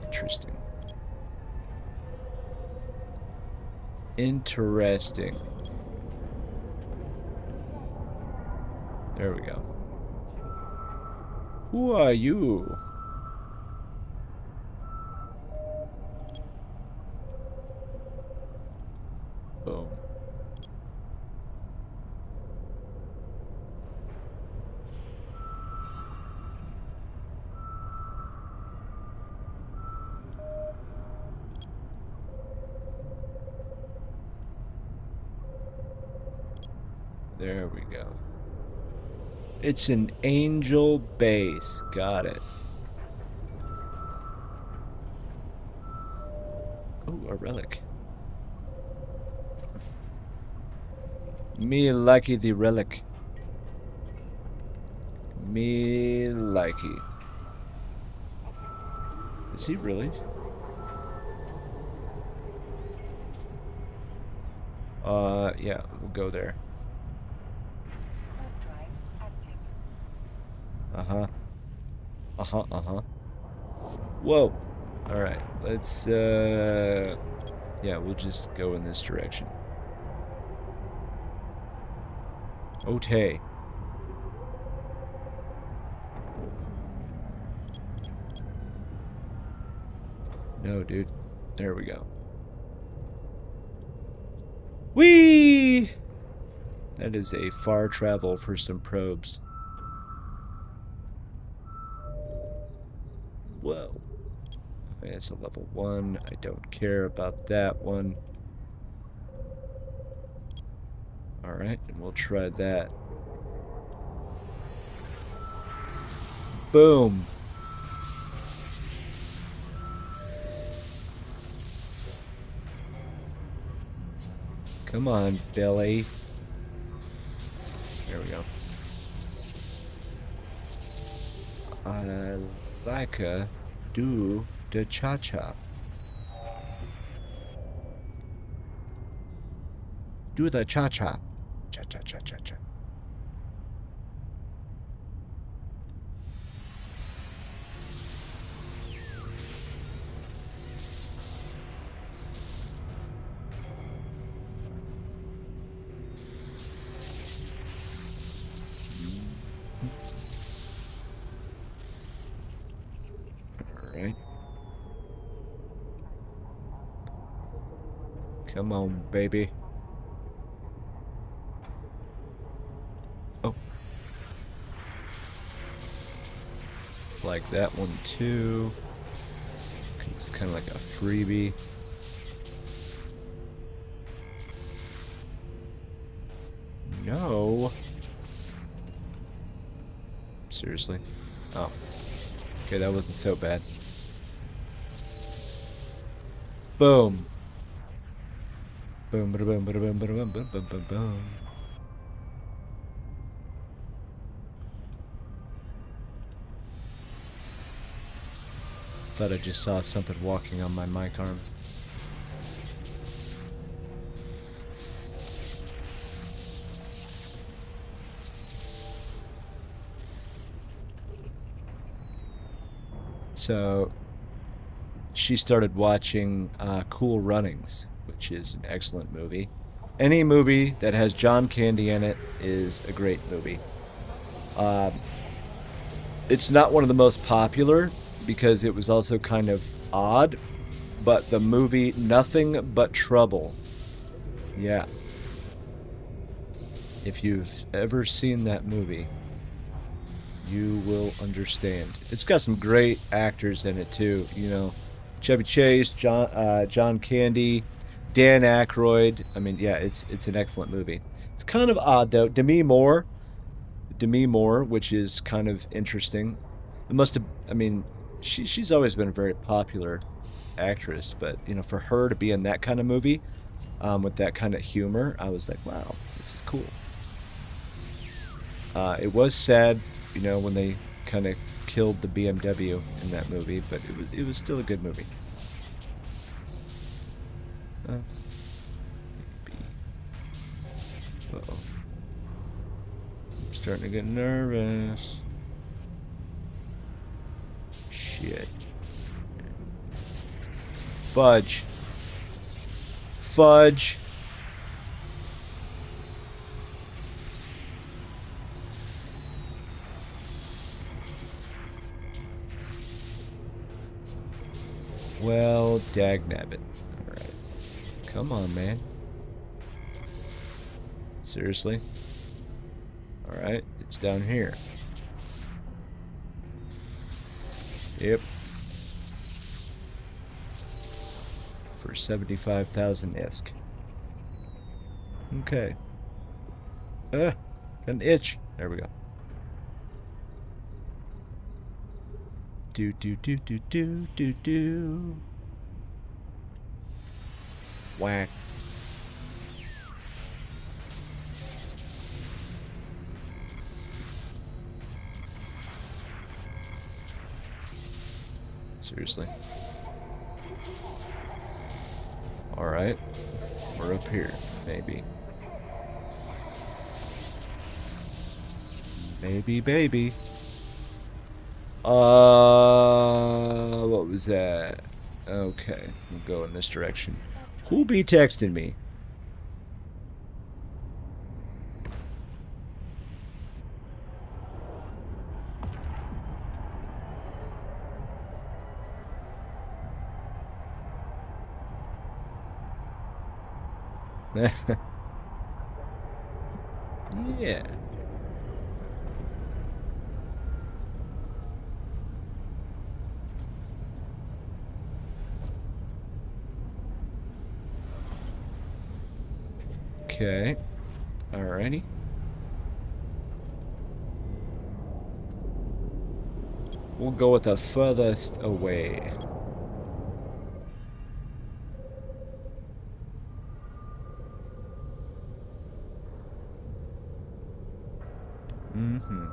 Interesting. Interesting. There we go. Who are you? Boom. There we go. It's an angel base. Got it. Oh, a relic. Me likey the relic. Me likey. Is he really? Yeah, we'll go there. Warp drive active. Uh-huh. Uh-huh, uh-huh. Whoa. Alright, let's, yeah, we'll just go in this direction. Okay. No, dude. There we go. Whee! That is a far travel for some probes. Whoa. Okay, it's a level 1. I don't care about that one. Alright, and we'll try that. Boom. Come on, Billy. There we go. I like do the cha-cha. Do the cha-cha. Cha-cha-cha-cha-cha. Alright. Come on, baby. Oh. Like that one too. It's kind of like a freebie. No. Seriously? Oh. Okay, that wasn't so bad. Boom. Boom, bada boom, bada boom, bada boom, boom, boom, boom, boom. Thought I just saw something walking on my mic arm. So she started watching Cool Runnings, which is an excellent movie. Any movie that has John Candy in it is a great movie. It's not one of the most popular because it was also kind of odd, but the movie Nothing But Trouble. Yeah. If you've ever seen that movie, you will understand. It's got some great actors in it too, you know. Chevy Chase, John Candy, Dan Aykroyd. I mean, yeah, it's an excellent movie. It's kind of odd though. Demi Moore, which is kind of interesting. It must have. I mean, she's always been a very popular actress, but you know, for her to be in that kind of movie, with that kind of humor, I was like, wow, this is cool. It was sad, you know, when they kind of killed the BMW in that movie, but it was still a good movie. Maybe. Uh-oh. I'm starting to get nervous. Shit. Fudge. Fudge. Well, dagnabbit. Alright. Come on, man. Seriously? Alright, it's down here. Yep. For 75,000 ISK. Okay. Got an itch. There we go. Do. Whack. Seriously. Alright. We're up here, maybe. Maybe, baby. What was that? Okay, we'll go in this direction. Who be texting me? Yeah. Okay. Alrighty. We'll go with the furthest away. Mm-hmm.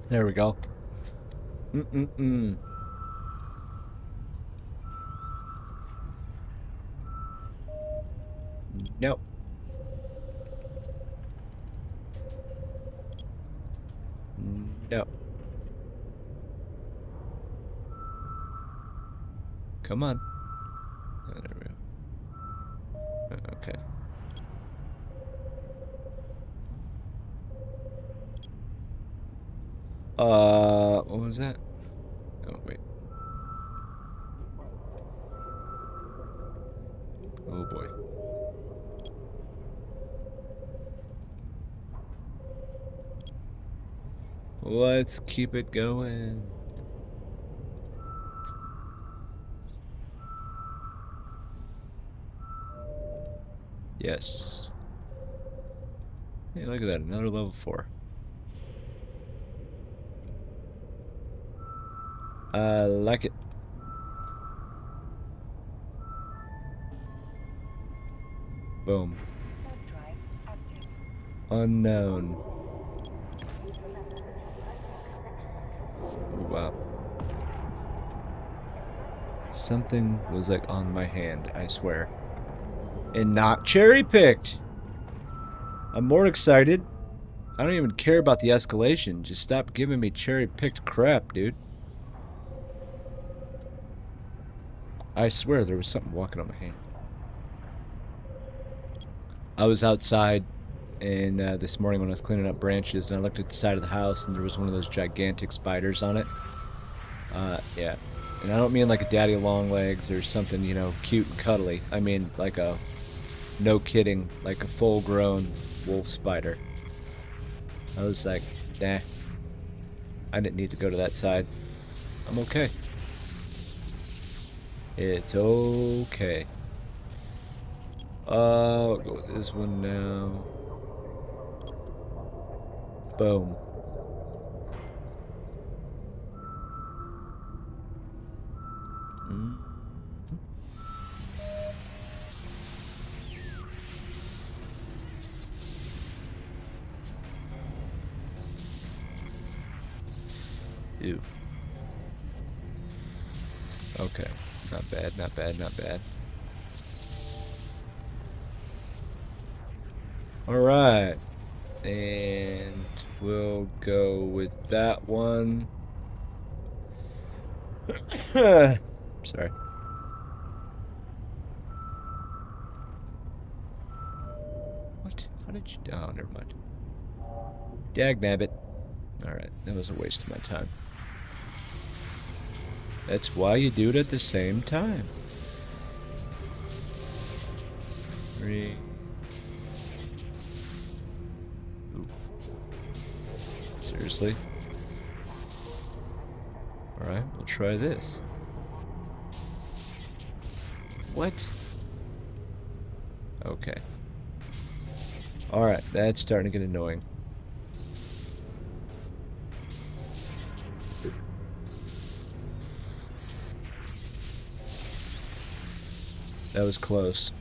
There we go. Nope. No. Come on. Oh, there we go. Okay. What was that? Oh, wait. Oh, boy. Let's keep it going. Yes. Hey, look at that. Another level 4. I like it. Boom. Drive active. Unknown. Oh, wow. Something was like on my hand, I swear. And not cherry picked. I'm more excited. I don't even care about the escalation. Just stop giving me cherry picked crap, dude. I swear there was something walking on my hand. I was outside and this morning when I was cleaning up branches and I looked at the side of the house and there was one of those gigantic spiders on it. Yeah. And I don't mean like a daddy long legs or something, you know, cute and cuddly. I mean like a, no kidding, like a full grown wolf spider. I was like, nah. I didn't need to go to that side. I'm okay. It's okay. I'll go with this one now. Boom. Ew. Okay. Not bad, not bad, not bad. Alright. And we'll go with that one. Sorry. How did you... Oh, never mind. Dagnabbit. Alright, that was a waste of my time. That's why you do it at the same time. 3. Ooh. Seriously? Alright, we'll try this. What? Okay. Alright, that's starting to get annoying. That was close.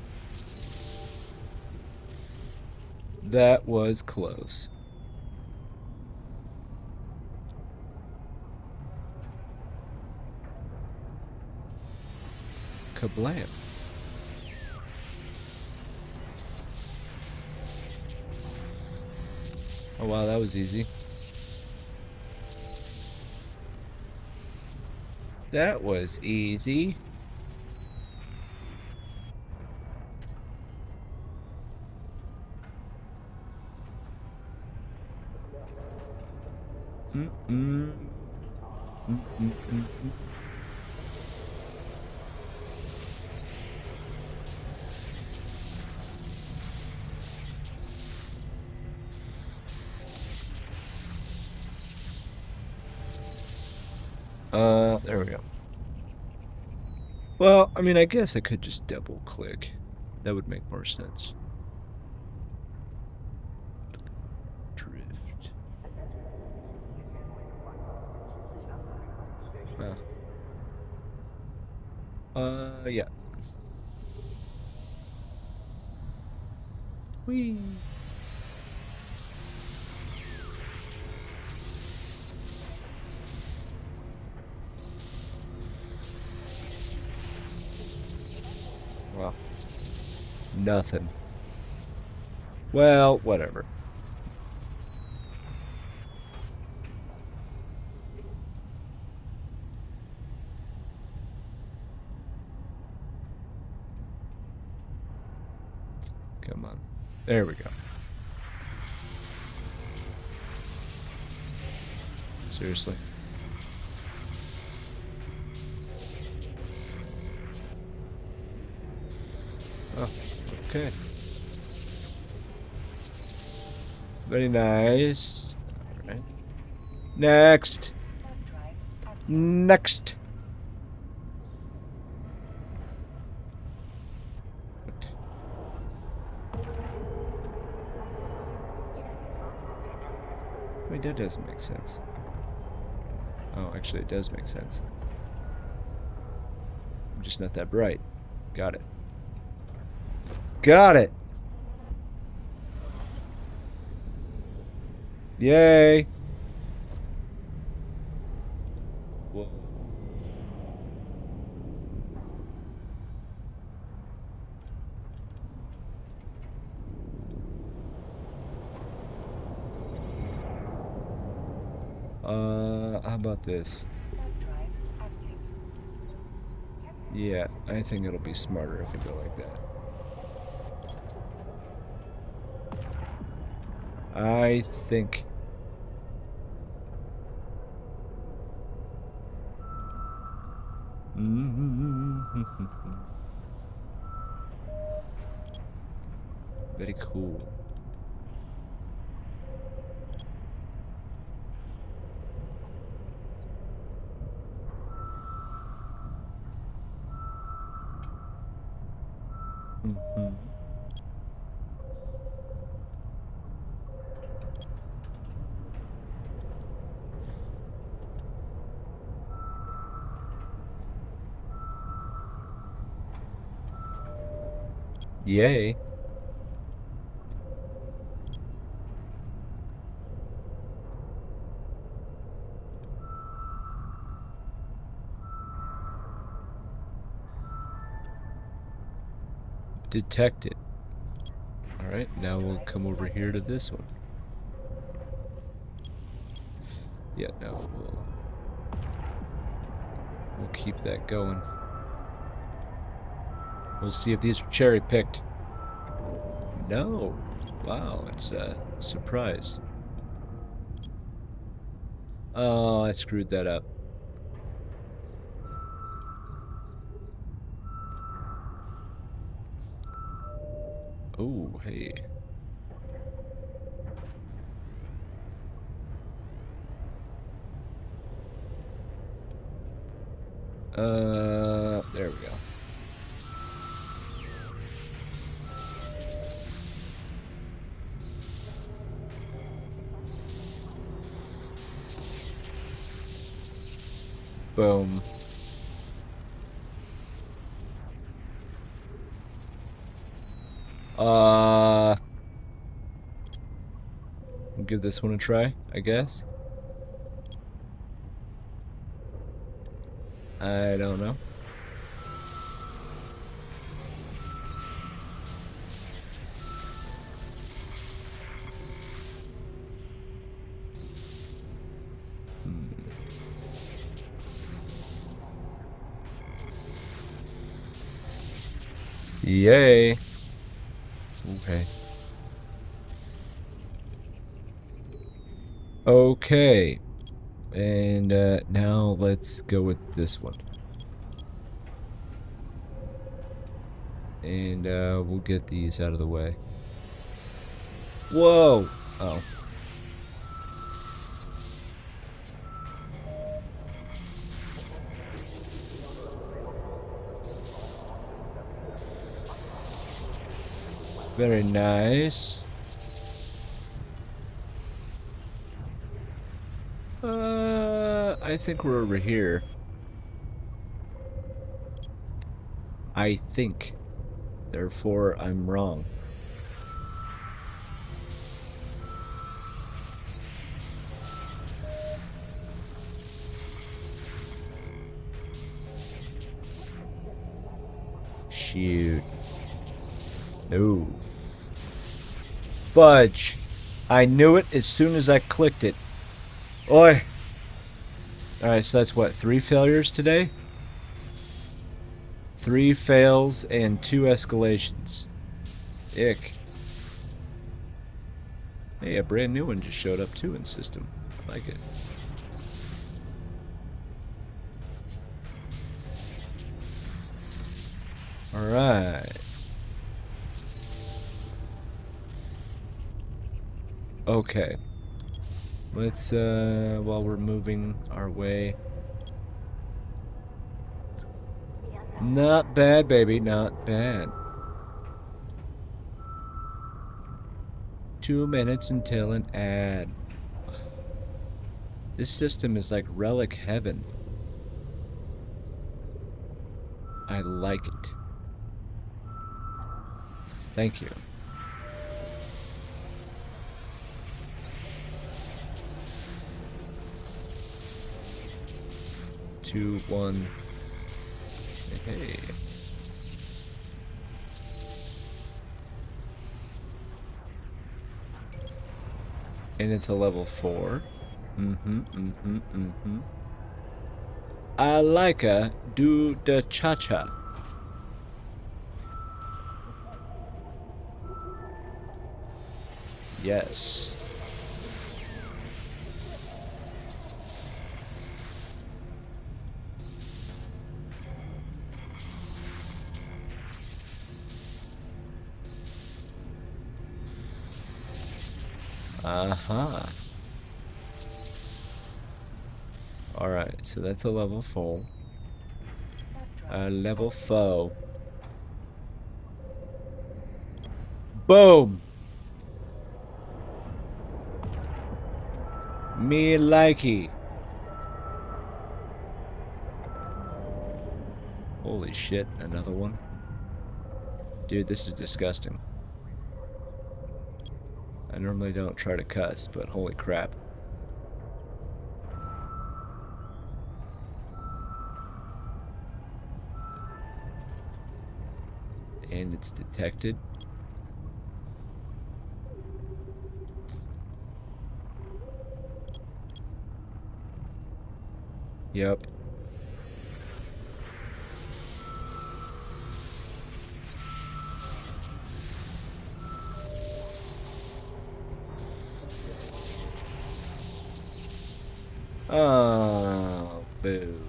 That was close. Kablam. Oh wow, that was easy. That was easy. There we go. Well, I mean, I guess I could just double click. That would make more sense. Drift. Yeah. Whee! Well, nothing. Well, whatever. Come on. There we go. Seriously. Oh, okay. Very nice. Alright. Next. Next. Wait, that doesn't make sense. Oh, actually, it does make sense. I'm just not that bright. Got it. Got it! Yay! Whoa. How about this? Yeah, I think it'll be smarter if we go like that. I think... Very cool. Yay. Detected. Alright, now we'll come over here to this one. Yeah, no, we'll keep that going. We'll see if these are cherry-picked. No. Wow, it's a surprise. Oh, I screwed that up. Oh, hey. There we go. Boom. I'll give this one a try, I guess. I don't know. Yay. Okay. Okay. And now let's go with this one. And we'll get these out of the way. Whoa! Oh. Very nice. I think we're over here. I think. Therefore, I'm wrong. Shoot. No. Fudge. I knew it as soon as I clicked it. Oi. Alright, so that's what, 3 failures today? 3 fails and 2 escalations. Ick. Hey, a brand new one just showed up too in system. I like it. Alright. Okay. Let's, while we're moving our way. Not bad, baby, not bad. 2 minutes until an ad. This system is like relic heaven. I like it. Thank you. Two, one. Hey. And it's a level 4. I like a do the cha-cha. Yes. Uh-huh. Alright, so that's a level 4. Level 4. Boom! Me likey. Holy shit, another one. Dude, this is disgusting. I normally don't try to cuss, but holy crap. And it's detected. Yep. Oh, boo.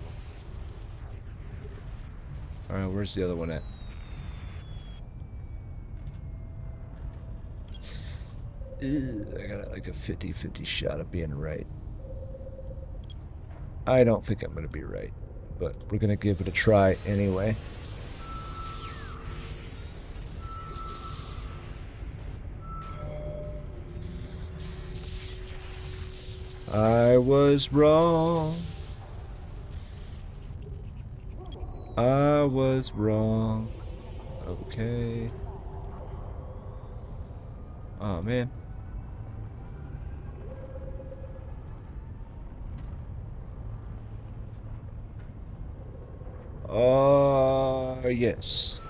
Alright, where's the other one at? I got like a 50-50 shot of being right. I don't think I'm going to be right, but we're going to give it a try anyway. I was wrong. I was wrong. Okay. Oh, man. Yes.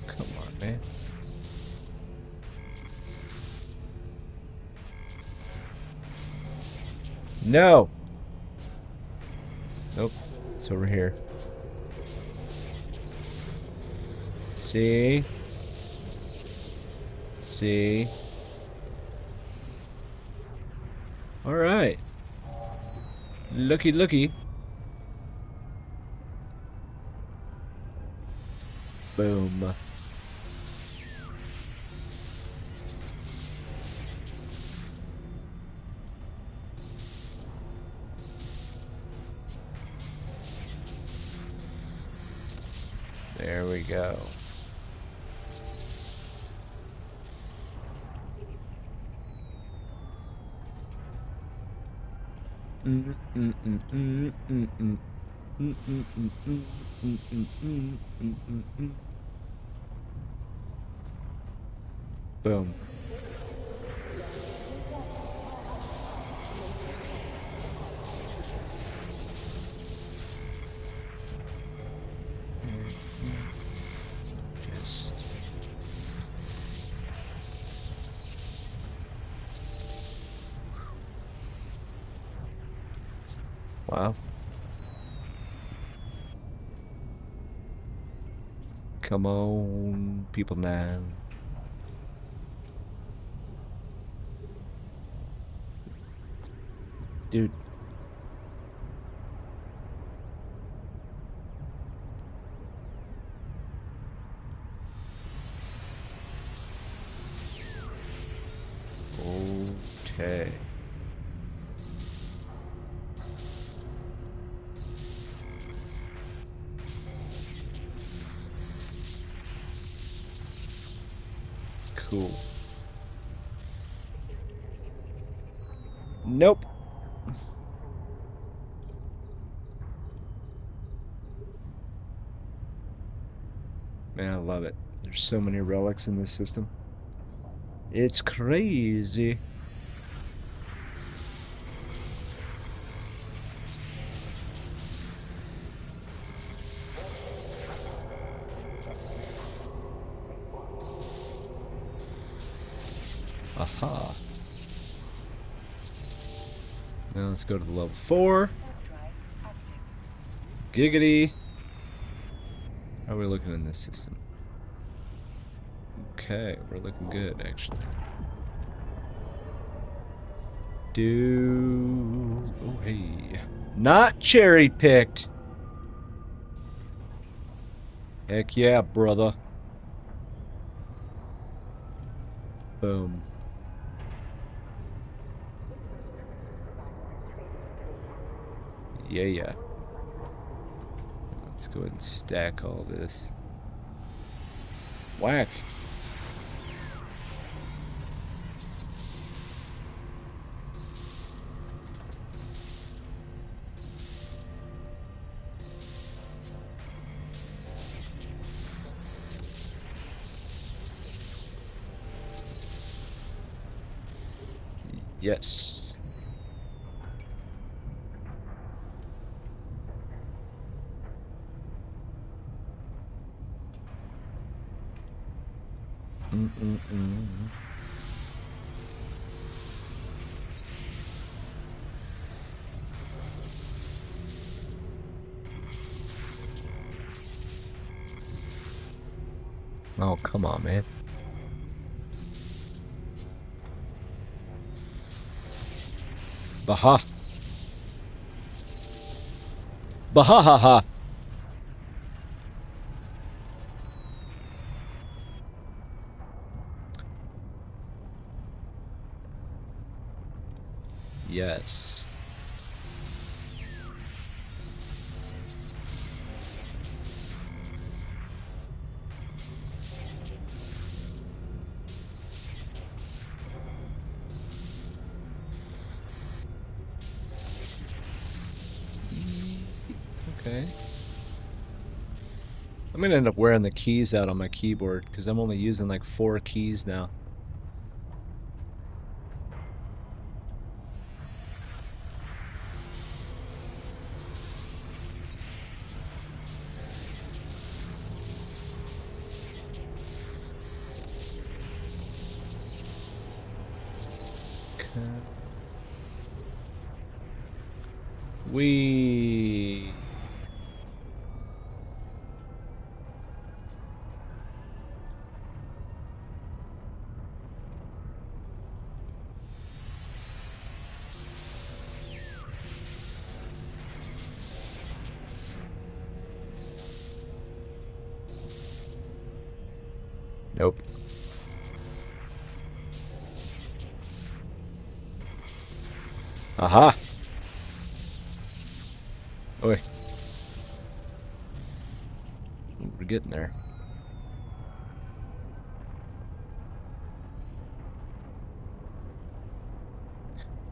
Come on, man. No. Nope. It's over here. See? See? All right. Looky, looky. Boom. There we go. Boom. Just wow. Come on, people now. Dude. Okay. Cool. Nope. Man, I love it. There's so many relics in this system. It's crazy. Aha. Now let's go to the level 4. Giggity. How are we looking in this system? Okay, we're looking good, actually. Oh, hey. Not cherry-picked. Heck yeah, brother. Boom. Yeah. Let's go ahead and stack all this. Whack. Yes. Oh, come on, man. Baha. Baha ha ha. Yes. Okay. I'm gonna end up wearing the keys out on my keyboard because I'm only using like 4 keys now. We. Nope. Aha. Oi. We're getting there.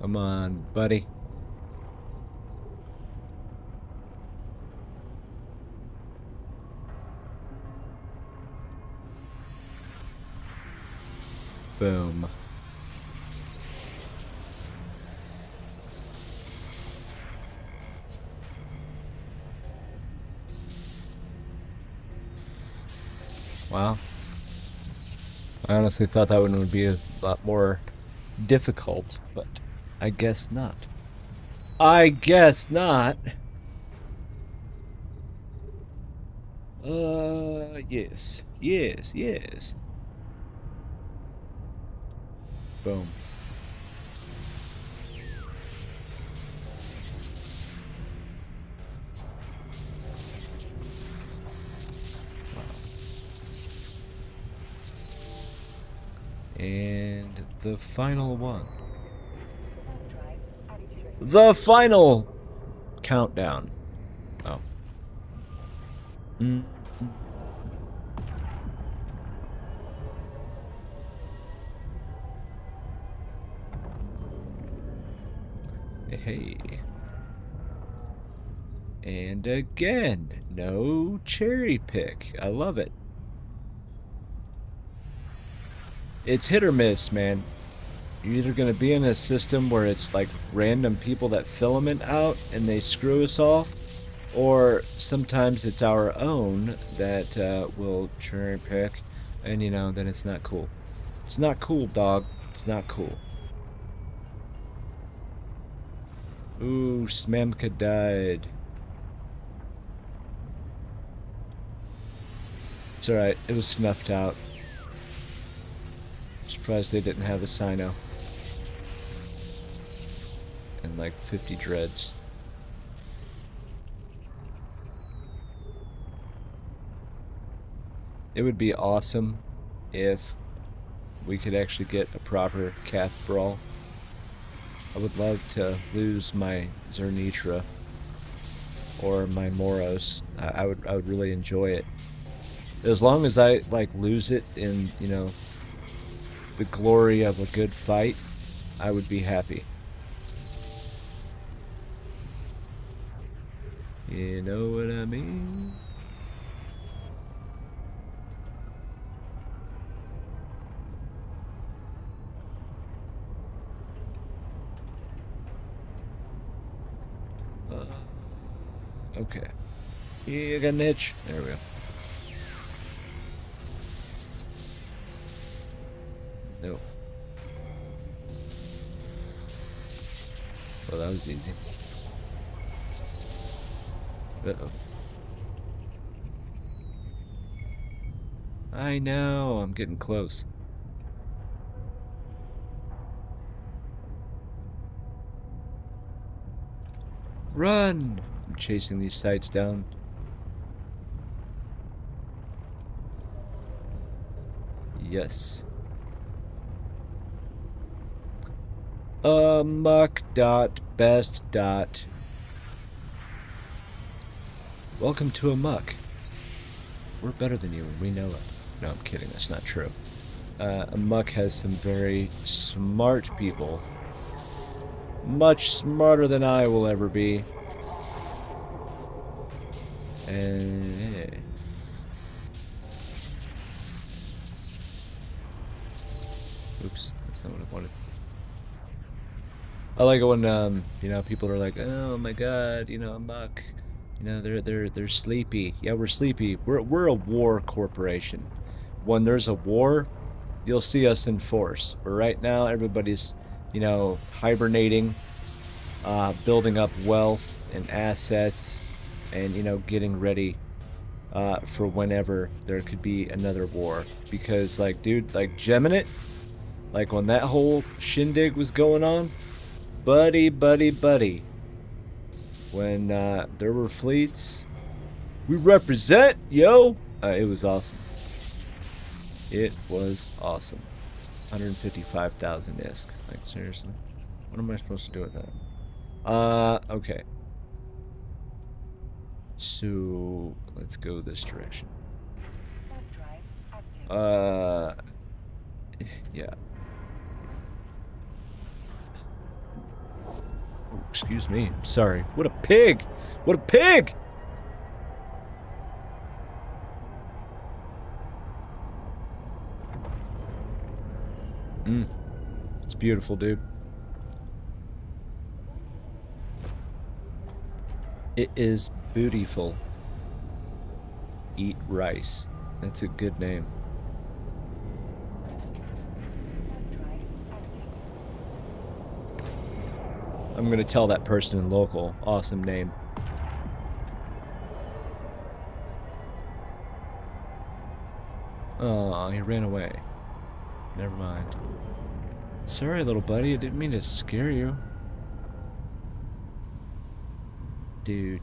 Come on, buddy. Boom. Wow. I honestly thought that one would be a lot more difficult, but I guess not. I guess not. Yes. Yes, yes. Boom. And the final one. Drive active. The final countdown. Oh. Hey. And again, no cherry pick. I love it. It's hit or miss, man. You're either going to be in a system where it's like random people that filament out and they screw us all, or sometimes it's our own that will cherry pick, and you know, then it's not cool. It's not cool, dog. It's not cool. Ooh, Smamka died. It's alright, it was snuffed out. Surprised they didn't have a Sino. And like 50 dreads. It would be awesome if we could actually get a proper Cath brawl. I would love to lose my Zernitra or my Moros. I would really enjoy it. As long as I like lose it in, you know, the glory of a good fight, I would be happy. You know what I mean? Okay. You got an itch? There we go. No. Well, that was easy. Uh-oh. I know, I'm getting close. Run! I'm chasing these sights down. Yes. Muck dot best dot. Welcome to a muck. We're better than you and we know it. No, I'm kidding, that's not true. A muck has some very smart people. Much smarter than I will ever be. And hey. Oops, that's not what I wanted. I like it when you know, people are like, oh my god, you know, a muck. You know, they're sleepy. Yeah, we're sleepy. We're a war corporation. When there's a war, you'll see us in force. But right now, everybody's, you know, hibernating, building up wealth and assets, and, you know, getting ready for whenever there could be another war. Because, like, dude, like, Geminate, like, when that whole shindig was going on, buddy, when there were fleets, we represent, yo! It was awesome. It was awesome. 155,000 ISK. Like, seriously? What am I supposed to do with that? Okay. So, let's go this direction. Yeah. Oh, excuse me. I'm sorry. What a pig! What a pig! It's beautiful, dude. It is beautiful. Eat rice. That's a good name. I'm gonna tell that person in local. Awesome name. Oh, he ran away. Never mind. Sorry, little buddy. I didn't mean to scare you. Do.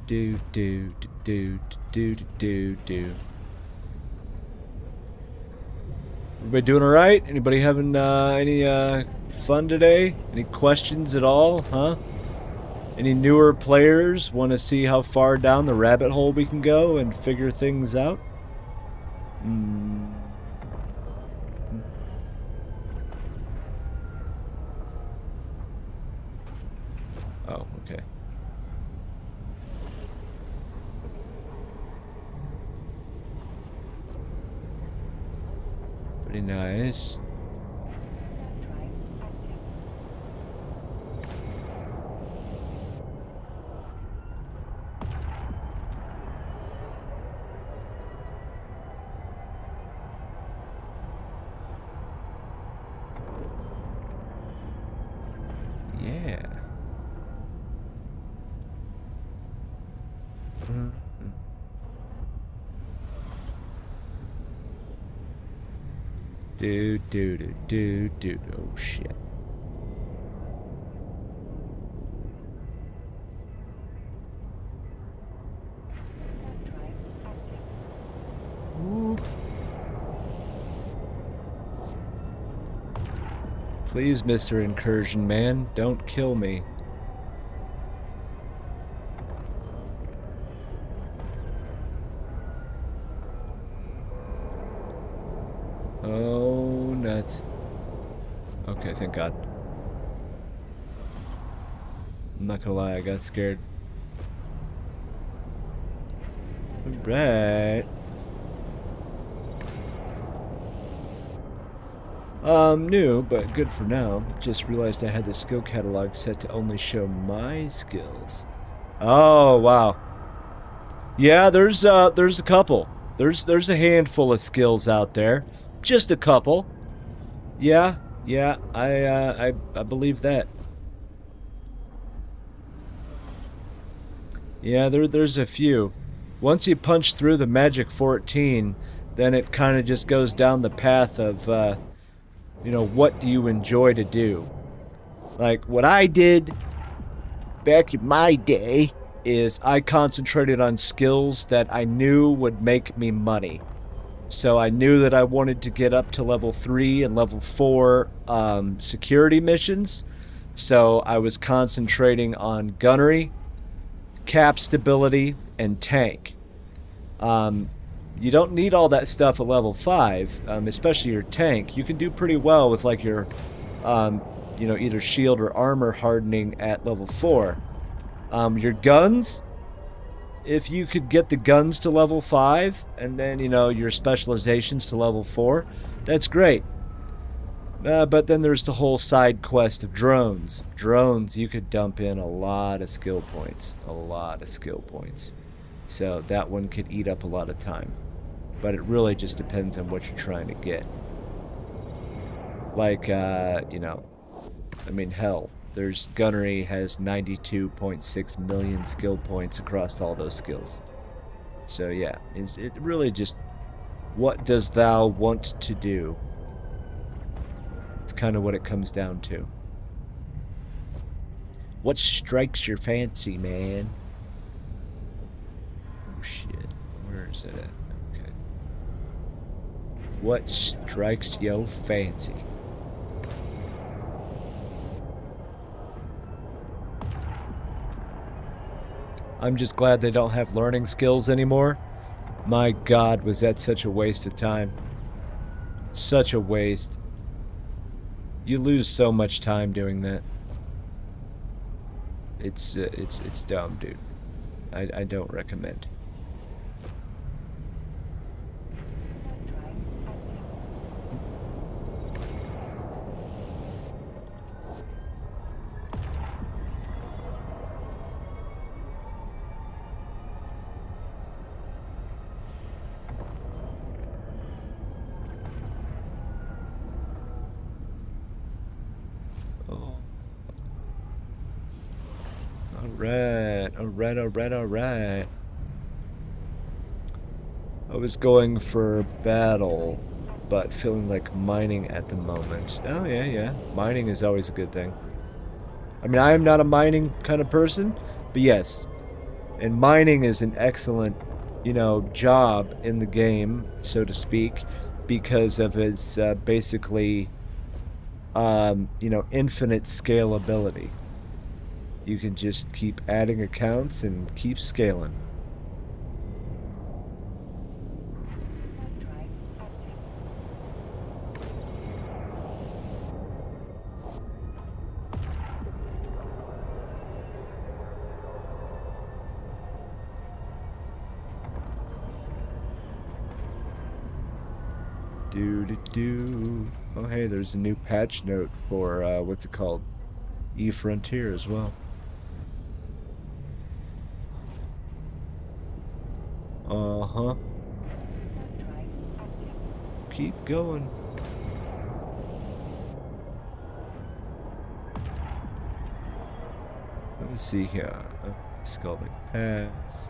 Everybody doing all right? Anybody having any fun today? Any questions at all? Huh? Any newer players want to see how far down the rabbit hole we can go and figure things out? Oh, okay. Pretty nice. Yeah. Dude. Oh, shit. Ooh. Please, Mr. Incursion Man, don't kill me. Oh, nuts. Okay, thank God. I'm not gonna lie, I got scared. Alright. New, but good for now. Just realized I had the skill catalog set to only show my skills. Oh, wow. Yeah, there's a couple. There's a handful of skills out there. Just a couple. Yeah, I believe that. Yeah, there's a few. Once you punch through the magic 14, then it kind of just goes down the path of, you know, what do you enjoy to do? Like, what I did back in my day is I concentrated on skills that I knew would make me money. So I knew that I wanted to get up to level 3 and level 4 security missions. So I was concentrating on gunnery, cap stability, and tank. You don't need all that stuff at level 5, especially your tank. You can do pretty well with like your, you know, either shield or armor hardening at level 4. Your guns, if you could get the guns to level 5 and then, you know, your specializations to level 4, that's great. But then there's the whole side quest of drones. Drones, you could dump in a lot of skill points. A lot of skill points. So that one could eat up a lot of time. But it really just depends on what you're trying to get. Like, you know, I mean, hell, there's gunnery has 92.6 million skill points across all those skills. So yeah, it really just, what does thou want to do? It's kind of what it comes down to. What strikes your fancy, man? Oh shit, where is it at? Okay. What strikes your fancy? I'm just glad they don't have learning skills anymore. My God, was that such a waste of time. Such a waste. You lose so much time doing that. It's dumb, dude. I don't recommend. Alright. I was going for battle, but feeling like mining at the moment. Oh, yeah. Mining is always a good thing. I mean, I am not a mining kind of person, but yes. And mining is an excellent, you know, job in the game, so to speak, because of its basically, you know, infinite scalability. You can just keep adding accounts and keep scaling. Oh, hey, there's a new patch note for, what's it called? E-Frontier as well. Uh-huh. Keep going. Let me see here. Scalding pads.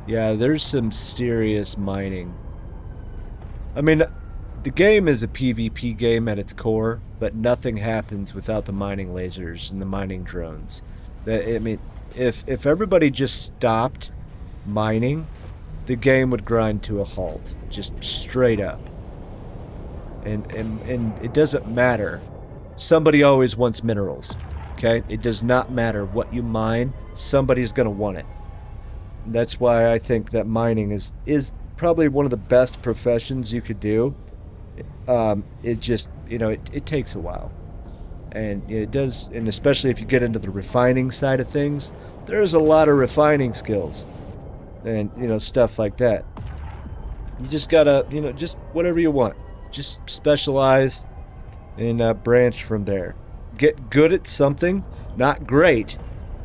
Yeah, there's some serious mining. I mean, the game is a PvP game at its core, but nothing happens without the mining lasers and the mining drones. I mean, if everybody just stopped mining, the game would grind to a halt, just straight up. And it doesn't matter. Somebody always wants minerals, okay? It does not matter what you mine, somebody's gonna want it. That's why I think that mining is probably one of the best professions you could do. It just, you know, it takes a while. And it does, and especially if you get into the refining side of things, there's a lot of refining skills. And, you know, stuff like that. You just gotta, you know, just whatever you want. Just specialize and branch from there. Get good at something, not great,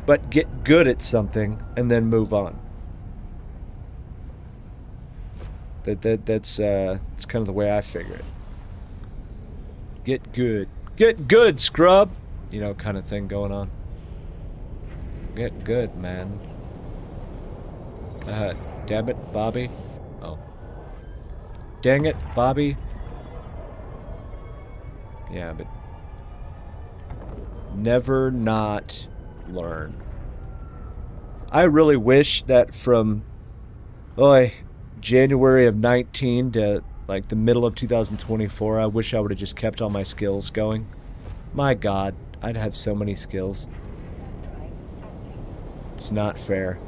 but get good at something and then move on. That's kind of the way I figure it. Get good. Get good, scrub! You know, kind of thing going on. Get good, man. Damn it, Bobby. Oh. dang it, Bobby. Yeah, but never not learn. I really wish that from January of 19 to like the middle of 2024, I wish I would have just kept all my skills going. My God, I'd have so many skills. It's not fair.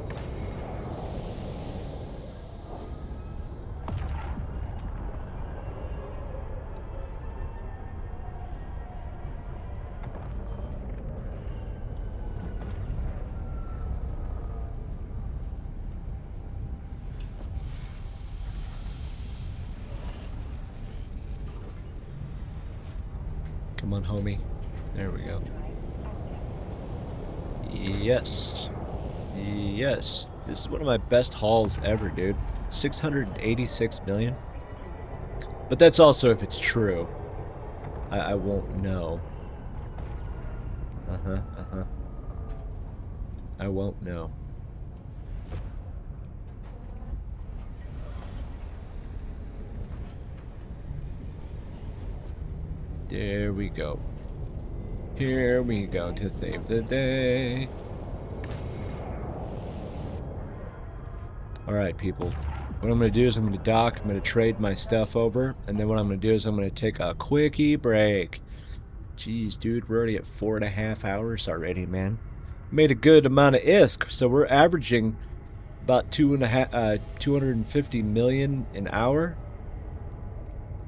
Come on, homie. There we go. Yes. Yes. This is one of my best hauls ever, dude. 686 million. But that's also if it's true. I won't know. Uh-huh, uh-huh. I won't know. There we go. Here we go to save the day. Alright, people. What I'm going to do is I'm going to dock, I'm going to trade my stuff over, and then what I'm going to do is I'm going to take a quickie break. Jeez, dude, we're already at 4.5 hours already, man. Made a good amount of ISK, so we're averaging about 250 million an hour,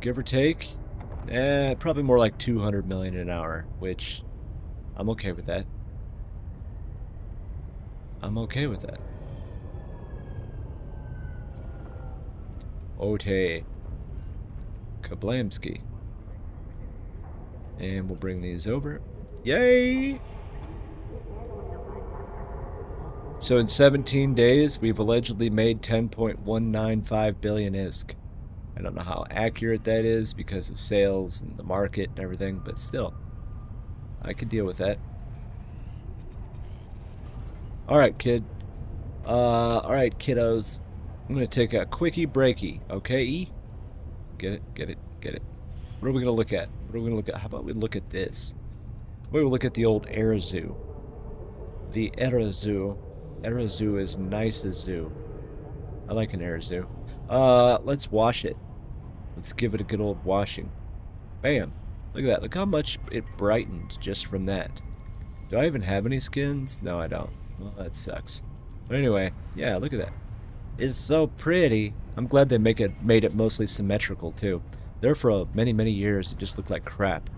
give or take. Probably more like 200 million an hour, which I'm okay with that. I'm okay with that. Ote. Kablamski. And we'll bring these over. Yay! So in 17 days, we've allegedly made 10.195 billion ISK. I don't know how accurate that is because of sales and the market and everything, but still, I could deal with that. Alright, kid. Alright, kiddos. I'm gonna take a quickie breaky, okay? Get it, get it, get it. What are we gonna look at? What are we gonna look at? How about we look at this? We will look at the old Arizoo. The Arizoo. Arizoo is nice as zoo. I like an Arizoo. Let's wash it. Let's give it a good old washing. Bam. Look at that. Look how much it brightened just from that. Do I even have any skins? No, I don't. Well, that sucks. But anyway, yeah, look at that. It's so pretty. I'm glad they made it mostly symmetrical, too. There for many, many years, it just looked like crap.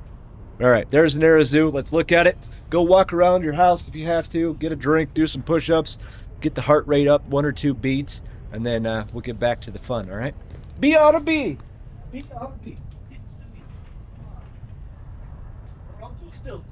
Alright, there's an Arizoo. Let's look at it. Go walk around your house if you have to. Get a drink, do some push-ups, get the heart rate up 1 or 2 beats, and then we'll get back to the fun, alright? Be oughta be! Be oughta be! Or I'll do still.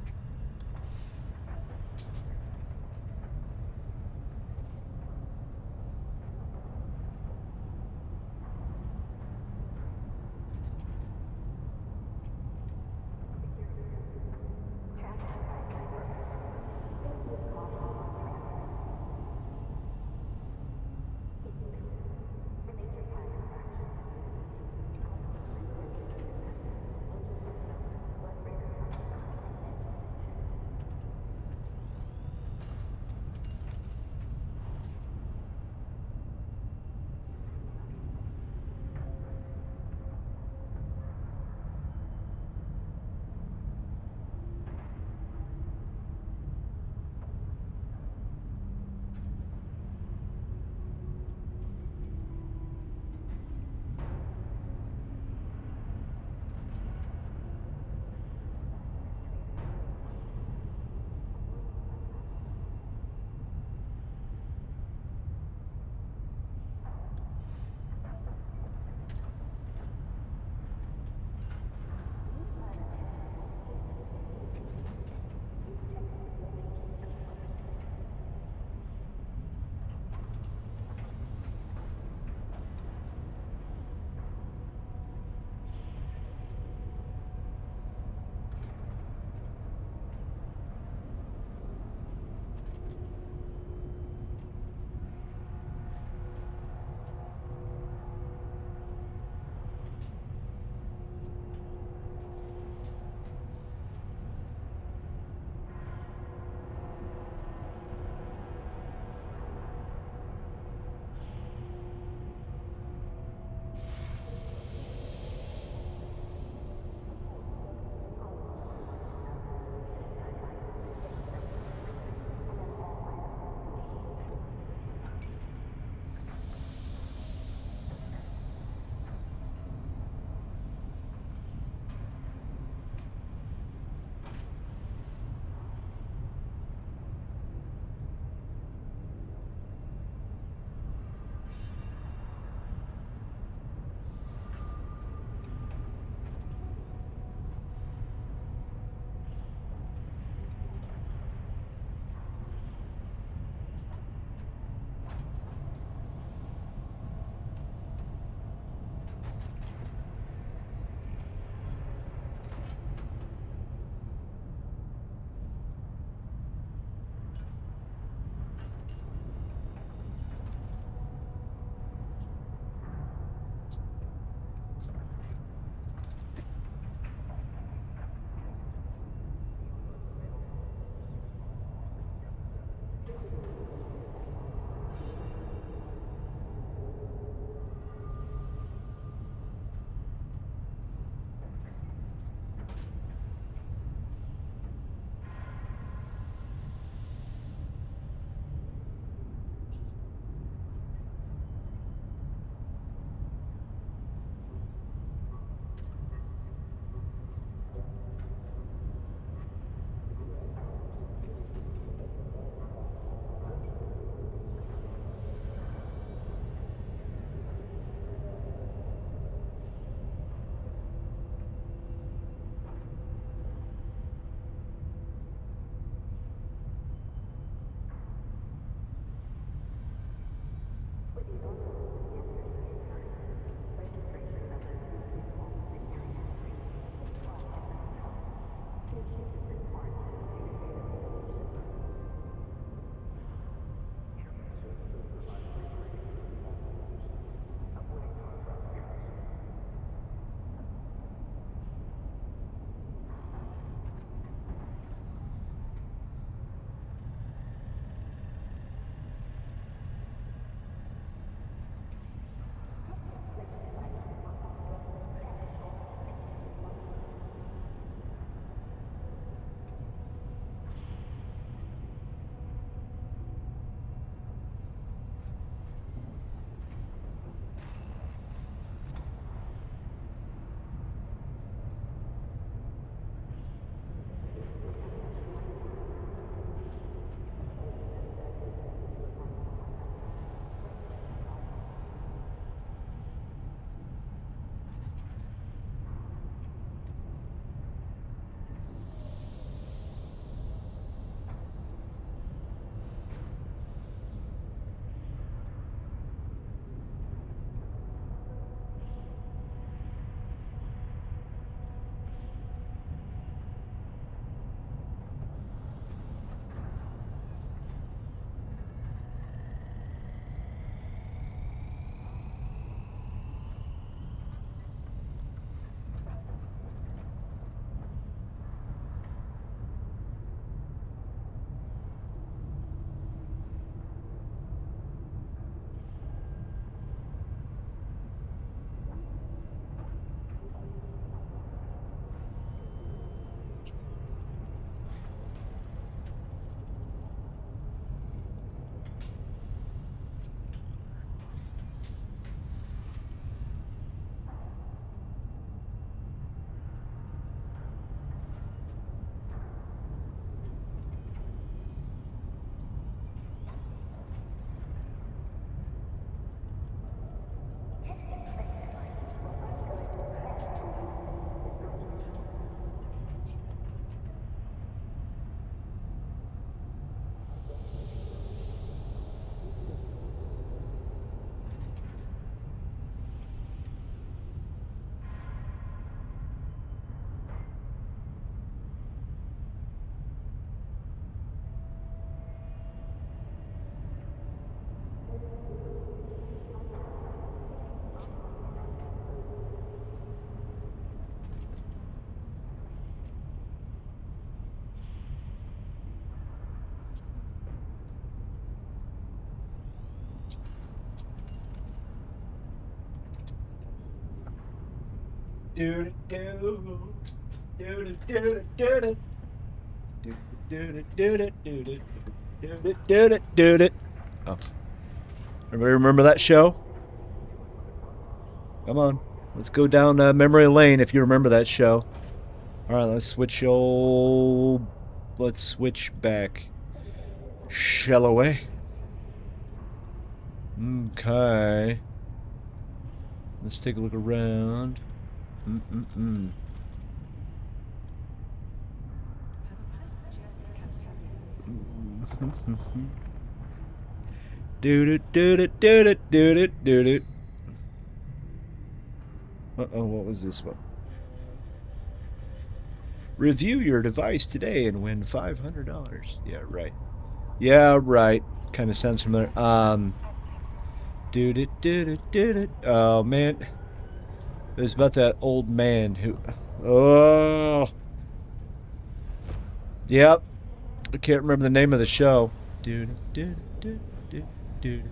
Do do do do do do. Oh, everybody remember that show? Come on, let's go down memory lane if you remember that show. All right, let's switch Let's switch back. Shell away. Okay. Let's take a look around. Do do do do do do do. Uh-oh, what was this one? Review your device today and win $500. Yeah, right. Yeah, right. Kind of sounds familiar. Do do do do do. Oh man, it was about that old man who. Oh. Yep. I can't remember the name of the show. Do do do do do.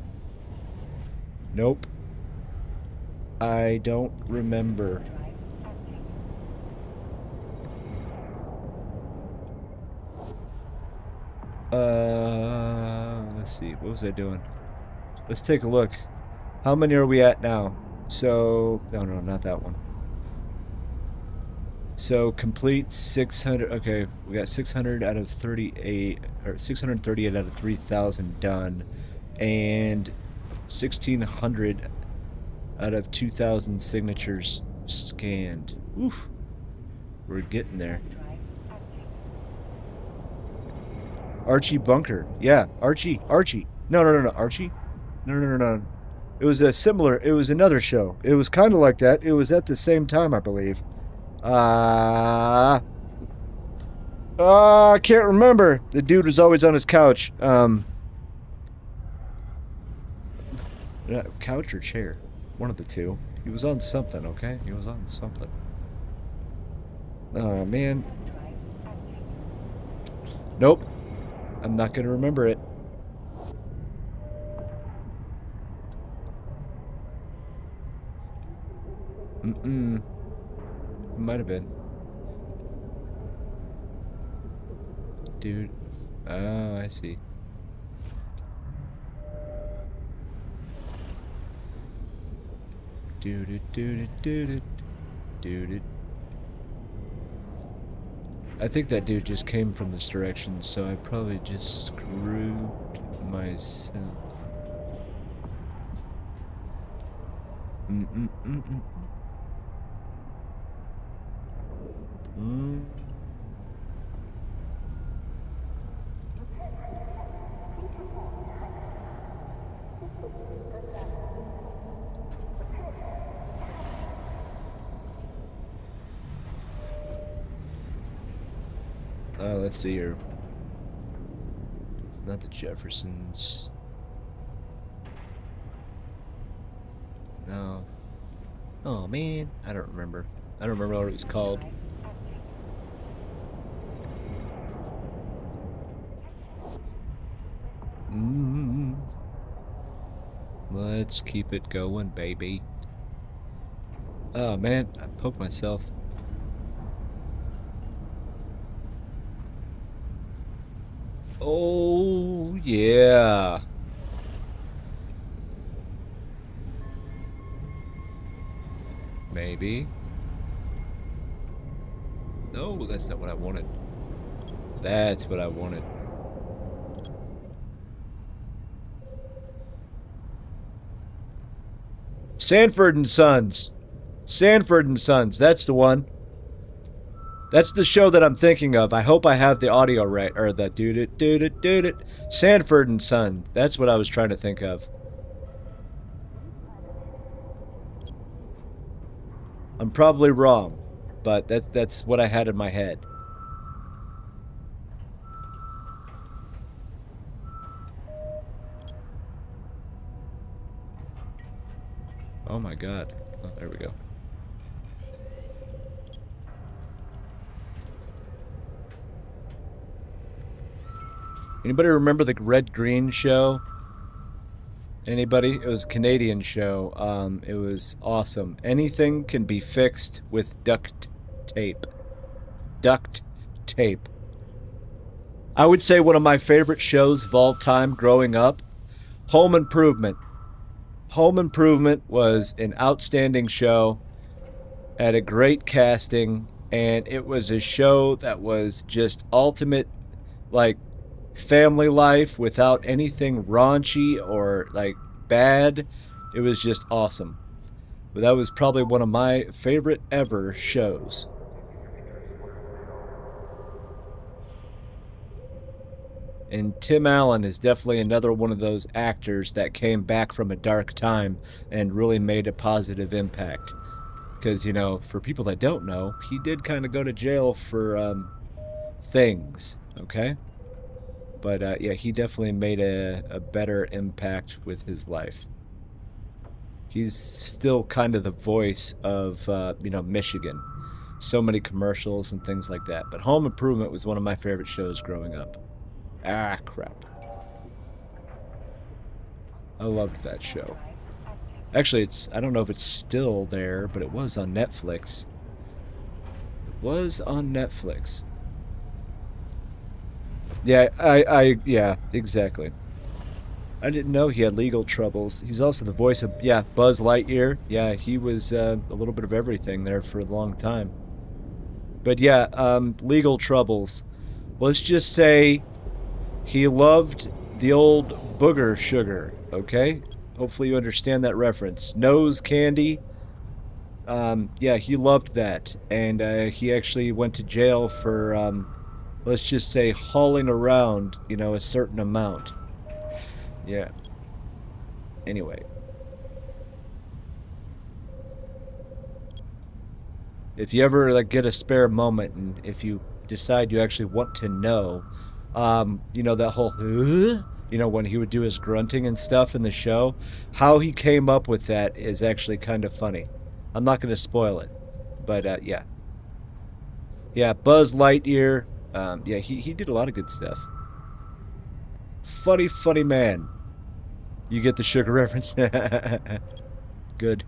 Nope. I don't remember. Let's see. What was I doing? Let's take a look. How many are we at now? So, no, not that one. So, complete 600. Okay, we got 600 out of 38, or 638 out of 3,000 done. And 1,600 out of 2,000 signatures scanned. Oof. We're getting there. Archie Bunker. Yeah, Archie. No, Archie? No. It was it was another show. It was kind of like that. It was at the same time, I believe. I can't remember. The dude was always on his couch. Couch or chair? One of the two. He was on something, okay? He was on something. Oh, man. Nope. I'm not gonna remember it. Might have been. Dude. Oh, I see. Do. I think that dude just came from this direction, so I probably just screwed myself. Let's see here. Not the Jeffersons. No. Oh man, I don't remember. I don't remember what it was called. Let's keep it going, baby. Oh man, I poked myself. Oh, yeah. Maybe. No, that's not what I wanted. That's what I wanted. Sanford and Sons. Sanford and Sons, that's the one. That's the show that I'm thinking of. I hope I have the audio right. Or the do-do-do-do-do-do. Sanford and Son. That's what I was trying to think of. I'm probably wrong, but that's what I had in my head. Oh my god. Oh, there we go. Anybody remember the Red Green show? Anybody? It was a Canadian show. It was awesome. Anything can be fixed with duct tape. Duct tape. I would say one of my favorite shows of all time growing up, Home Improvement. Home Improvement was an outstanding show, had a great casting, and it was a show that was just ultimate, like, family life without anything raunchy or, like, bad. It was just awesome. But that was probably one of my favorite ever shows. And Tim Allen is definitely another one of those actors that came back from a dark time and really made a positive impact. Because, you know, for people that don't know, he did kind of go to jail for things, okay? But, yeah, he definitely made a better impact with his life. He's still kind of the voice of, you know, Michigan. So many commercials and things like that. But Home Improvement was one of my favorite shows growing up. Ah, crap. I loved that show. Actually, I don't know if it's still there, but it was on Netflix. It was on Netflix. Yeah, yeah, exactly. I didn't know he had legal troubles. He's also the voice of, yeah, Buzz Lightyear. Yeah, he was a little bit of everything there for a long time. But yeah, legal troubles. Let's just say he loved the old booger sugar, okay? Hopefully you understand that reference. Nose candy. Yeah, he loved that. And he actually went to jail for, let's just say, hauling around, you know, a certain amount. Yeah. Anyway. If you ever, like, get a spare moment, and if you decide you actually want to know, you know, that whole, you know, when he would do his grunting and stuff in the show, how he came up with that is actually kind of funny. I'm not going to spoil it, but, yeah. Yeah, Buzz Lightyear, yeah, he did a lot of good stuff. Funny, funny man. You get the sugar reference? Good.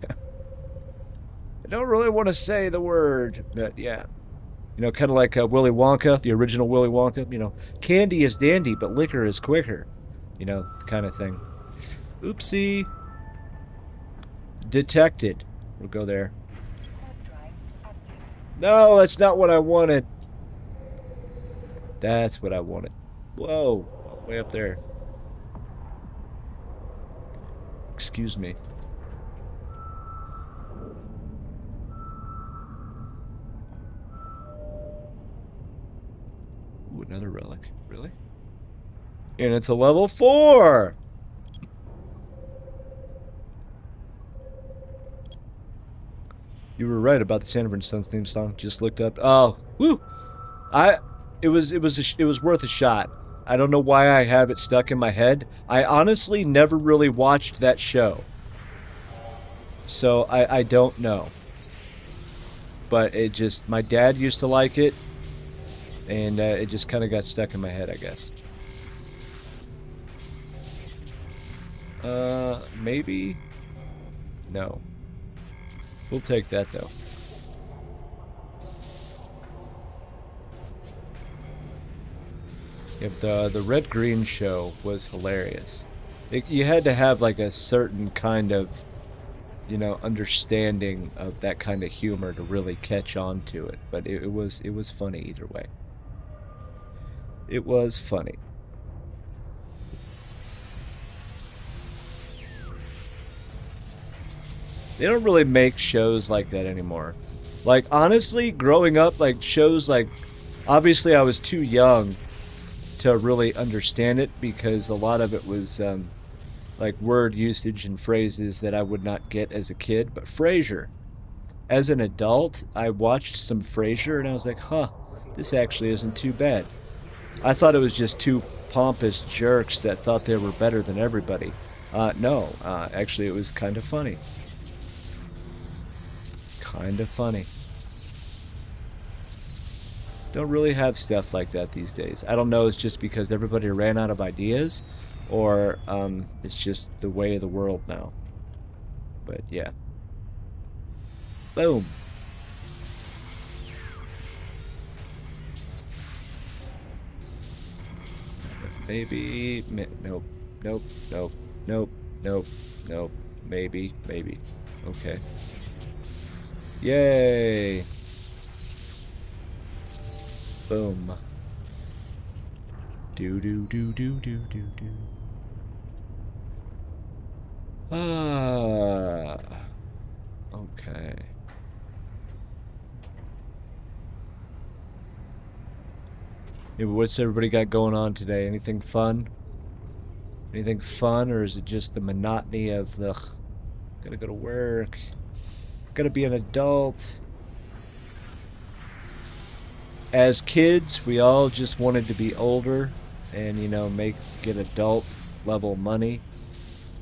I don't really want to say the word, but yeah. You know, kind of like Willy Wonka, the original Willy Wonka. You know, candy is dandy, but liquor is quicker. You know, kind of thing. Oopsie. Detected. We'll go there. No, that's not what I wanted. That's what I wanted. Whoa, all the way up there. Excuse me. Ooh, another relic. Really? And it's a level 4! You were right about the Sanford Sons theme song. Just looked up. Oh, woo! It was worth a shot. I don't know why I have it stuck in my head. I honestly never really watched that show. So I don't know. But it just, my dad used to like it. And it just kind of got stuck in my head, I guess. Maybe? No. We'll take that, though. Yeah, the red-green show was hilarious. You had to have, like, a certain kind of, you know, understanding of that kind of humor to really catch on to it. But it was funny either way. It was funny. They don't really make shows like that anymore. Like, honestly, growing up, like, shows like... Obviously, I was too young to really understand it because a lot of it was, like, word usage and phrases that I would not get as a kid. But Frasier. As an adult, I watched some Frasier and I was like, huh, this actually isn't too bad. I thought it was just two pompous jerks that thought they were better than everybody. No, actually it was kind of funny. Kind of funny. Don't really have stuff like that these days. I don't know, it's just because everybody ran out of ideas, or it's just the way of the world now. But yeah. Boom. Maybe. Nope. Nope. Nope. Nope. Nope. Nope. Maybe. Maybe. Okay. Yay. Boom. Do do do do do do do. Ah. Okay. Yeah, but what's everybody got going on today? Anything fun? Anything fun, or is it just the monotony of the gotta go to work, gotta be an adult? As kids, we all just wanted to be older and, you know, get adult level money.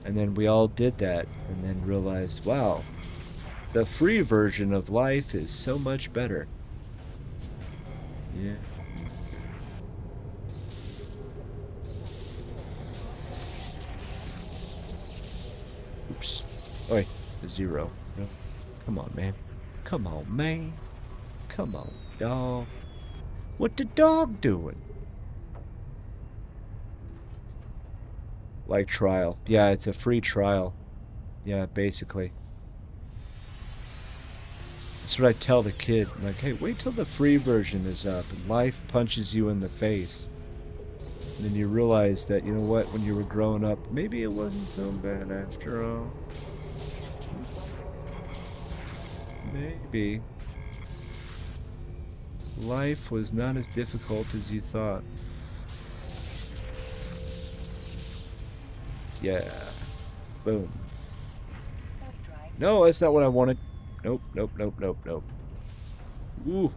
And then we all did that and then realized, wow, the free version of life is so much better. Yeah. Oops. Oi, the 0. No. Come on, man. Come on, man. Come on, dog. What the dog doing? Like trial. Yeah, it's a free trial. Yeah, basically. That's what I tell the kid. I'm like, hey, wait till the free version is up and life punches you in the face. And then you realize that, you know what, when you were growing up, maybe it wasn't so bad after all. Maybe. Life was not as difficult as you thought. Yeah. Boom. No, that's not what I wanted. Nope, nope, nope, nope, nope. Ooh.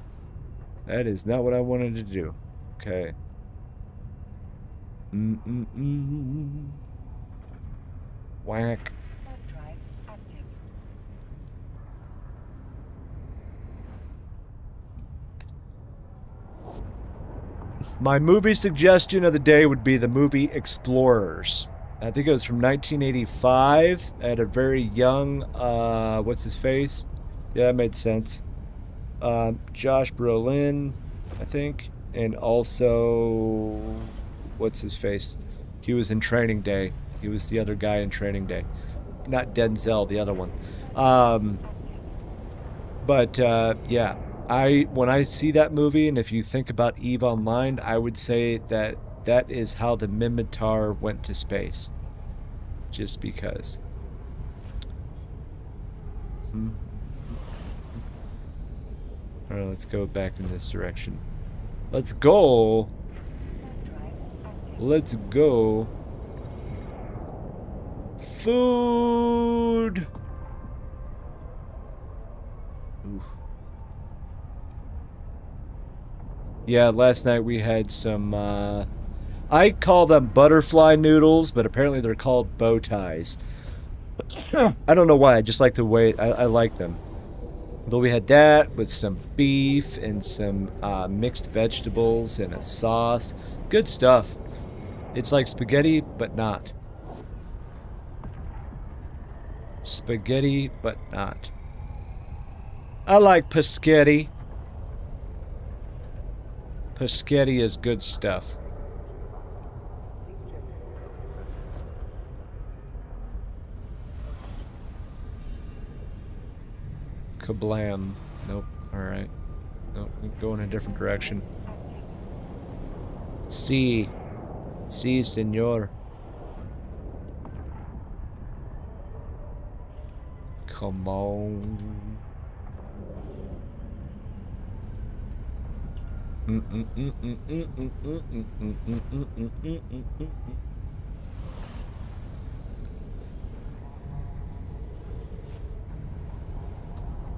That is not what I wanted to do. Okay. Whack. Drive active. My movie suggestion of the day would be the movie Explorers. I think it was from 1985 at a very young, what's his face? Yeah, that made sense. Josh Brolin, I think. And also, what's his face? He was in Training Day. He was the other guy in Training Day. Not Denzel, the other one. But yeah, when I see that movie, and if you think about EVE Online, I would say that that is how the Minotaur went to space. Just because. Alright, let's go back in this direction. Let's go! Let's go! Food! Oof. Yeah, last night we had some, I call them butterfly noodles, but apparently they're called bow ties. I don't know why, I just like the way, I like them. But we had that with some beef and some mixed vegetables and a sauce. Good stuff. It's like spaghetti, but not. Spaghetti, but not. I like paschetti. Paschetti is good stuff. Kablam. Nope. Alright. Nope. Go in a different direction. Si. Si, senor. Come on.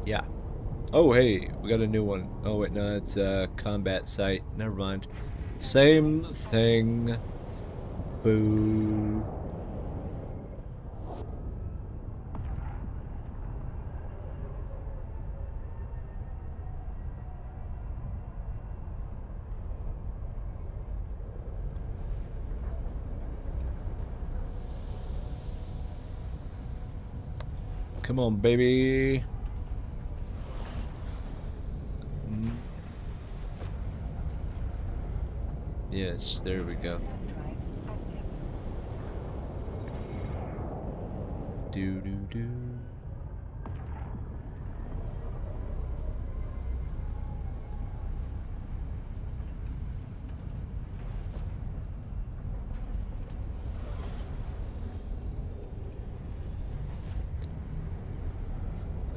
Yeah. Oh, hey, we got a new one. Oh, wait, no, it's a combat site. Never mind. Same thing. Boo. Come on, baby. Yes, there we go. Drive active. Do do do.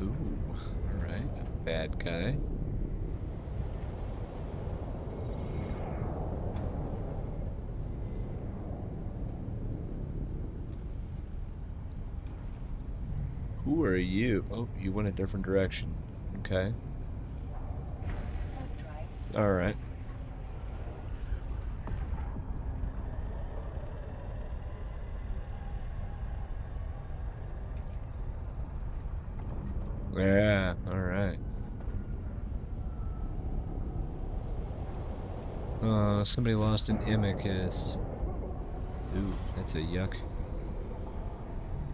Ooh, alright. Bad guy. Who are you? Oh, you went a different direction. Okay. Drive. Alright. Yeah, alright. Somebody lost an amicus. Ooh, that's a yuck.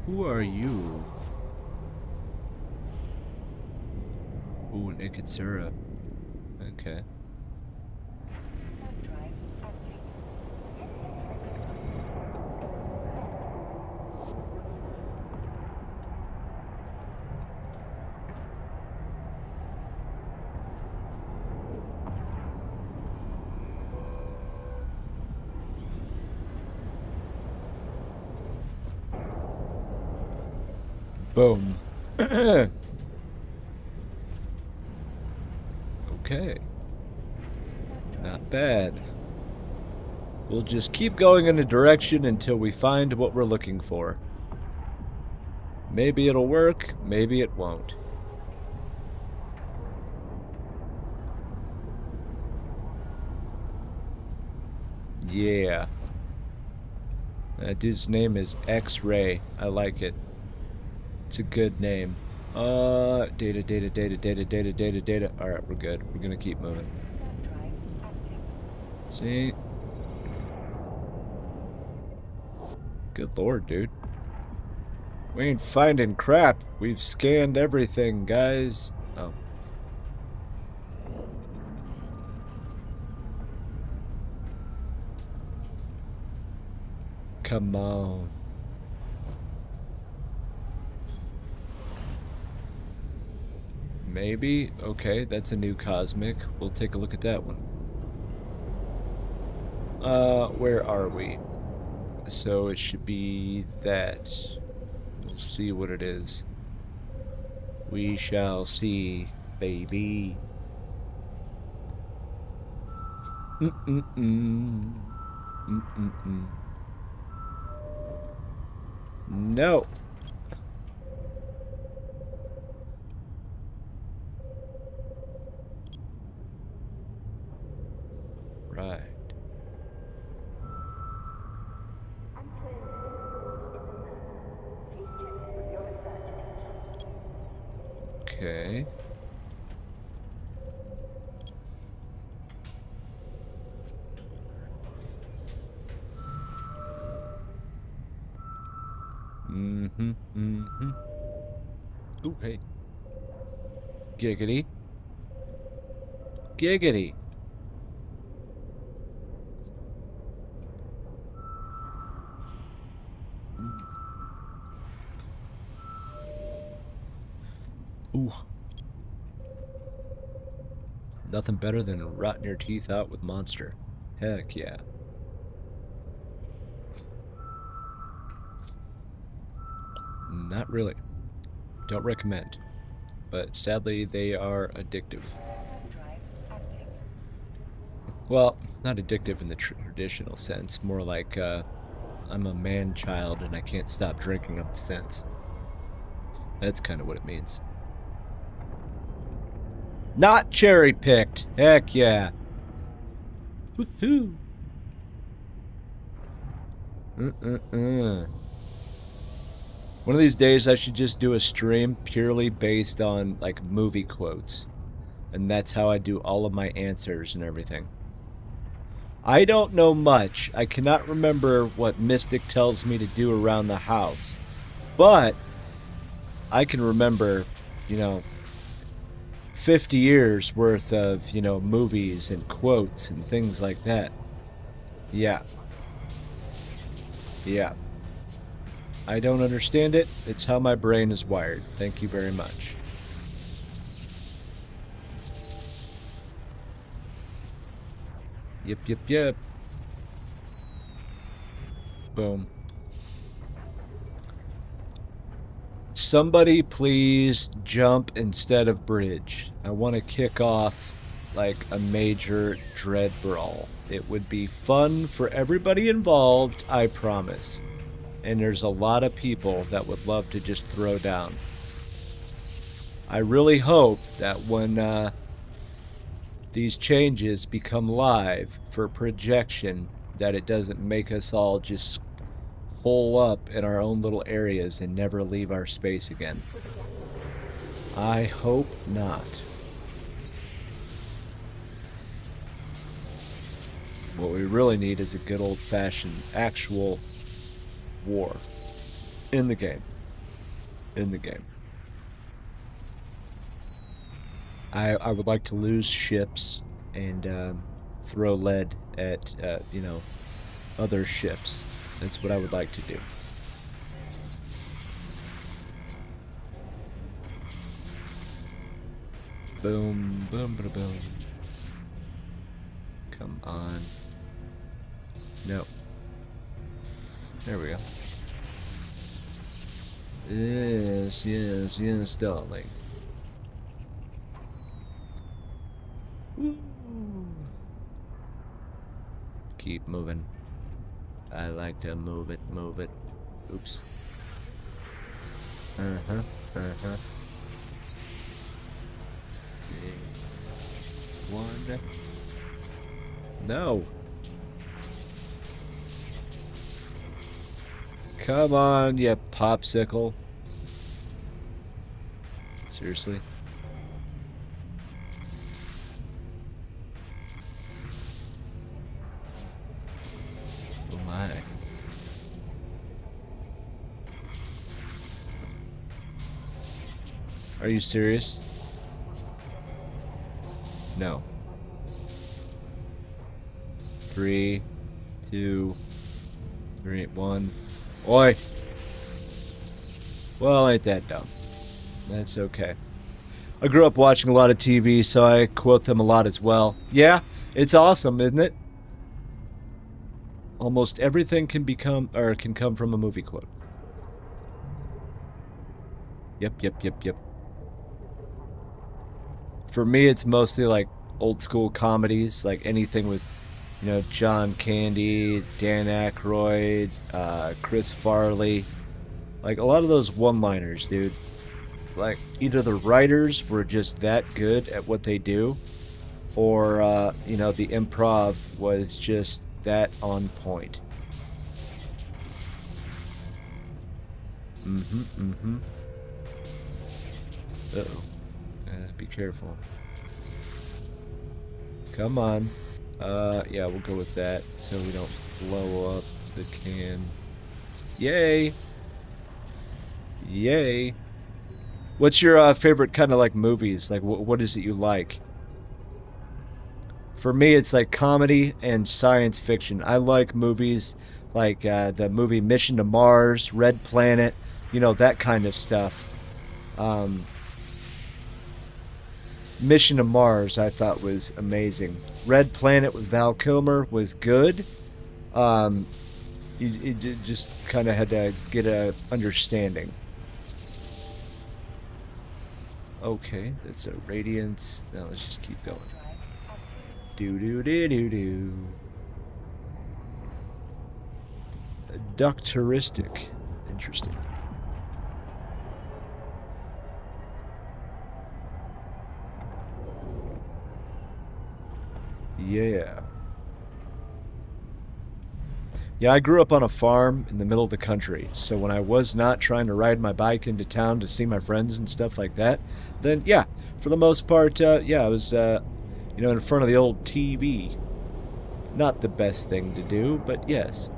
Who are you? Ooh, an Ikatsura. Okay. Drive active. Boom. Okay. Not bad. We'll just keep going in a direction until we find what we're looking for. Maybe it'll work, maybe it won't. Yeah. That dude's name is X-Ray. I like it. It's a good name. Data. Alright, we're good. We're gonna keep moving. Drive active. See? Good lord, dude. We ain't finding crap. We've scanned everything, guys. Oh. Come on. Maybe? Okay, that's a new cosmic. We'll take a look at that one. Where are we? So it should be that. We'll see what it is. We shall see, baby. No. Right. Okay. Ooh, hey. Giggity. Giggity. Ooh. Nothing better than rotting your teeth out with Monster. Heck yeah. Not really. Don't recommend. But sadly, they are addictive. Drive active. Well, not addictive in the traditional sense. More like, I'm a man-child and I can't stop drinking them since. That's kind of what it means. Not cherry-picked! Heck yeah! Woohoo! One of these days I should just do a stream purely based on, like, movie quotes. And that's how I do all of my answers and everything. I don't know much. I cannot remember what Mystic tells me to do around the house. But I can remember, you know, 50 years worth of, you know, movies and quotes and things like that. Yeah. Yeah. I don't understand it. It's how my brain is wired. Thank you very much. Yep, yep, yep. Boom. Somebody please jump instead of bridge. I want to kick off like a major dread brawl. It would be fun for everybody involved, I promise. And there's a lot of people that would love to just throw down. I really hope that when these changes become live for projection, that it doesn't make us all just hole up in our own little areas and never leave our space again. I hope not. What we really need is a good old-fashioned actual war in the game. In the game. I would like to lose ships and throw lead at, you know, other ships. That's what I would like to do. Boom, boom, boom, boom. Come on. No. There we go. Yes, yes, yes, darling. Woo. Keep moving. I like to move it, move it. Oops. Uh-huh, uh-huh. One. No. Come on, you popsicle. Seriously? Oh my. Are you serious? No. 3, 2, 3, 1. Oi! Well, ain't that dumb. That's okay. I grew up watching a lot of TV, so I quote them a lot as well. Yeah, it's awesome, isn't it? Almost everything can come from a movie quote. Yep, yep, yep, yep. For me, it's mostly like old school comedies, like anything with, you know, John Candy, Dan Aykroyd, Chris Farley. Like, a lot of those one-liners, dude. Like, either the writers were just that good at what they do, or, you know, the improv was just that on point. Mm-hmm, mm-hmm. Uh-oh. Be careful. Come on. Yeah, we'll go with that so we don't blow up the can. Yay! Yay! What's your favorite kind of like movies? Like, what is it you like? For me, it's like comedy and science fiction. I like movies like the movie Mission to Mars, Red Planet, you know, that kind of stuff. Mission to Mars, I thought was amazing. Red Planet with Val Kilmer was good. You just kind of had to get a understanding. Okay, that's a radiance. Now let's just keep going. Do do do do do. Ductoristic. Interesting. Yeah. Yeah, I grew up on a farm in the middle of the country, so when I was not trying to ride my bike into town to see my friends and stuff like that, then yeah, for the most part, yeah, I was, you know, in front of the old TV. Not the best thing to do, but yes.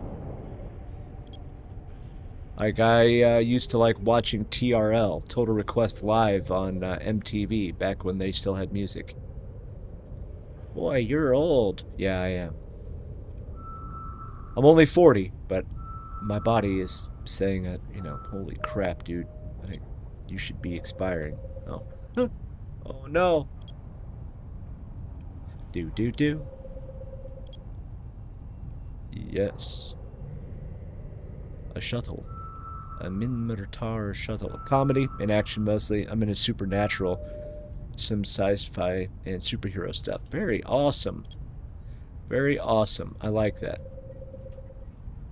Like, I used to like watching TRL, Total Request Live, on MTV back when they still had music. Boy, you're old. Yeah, I am. I'm only 40, but my body is saying that, you know, holy crap, dude. Like, you should be expiring. Oh. Oh, no. Do. Yes. A shuttle. A Minmatar shuttle. Comedy and action mostly. I'm into supernatural. Some sci-fi and superhero stuff. Very awesome. Very awesome. I like that.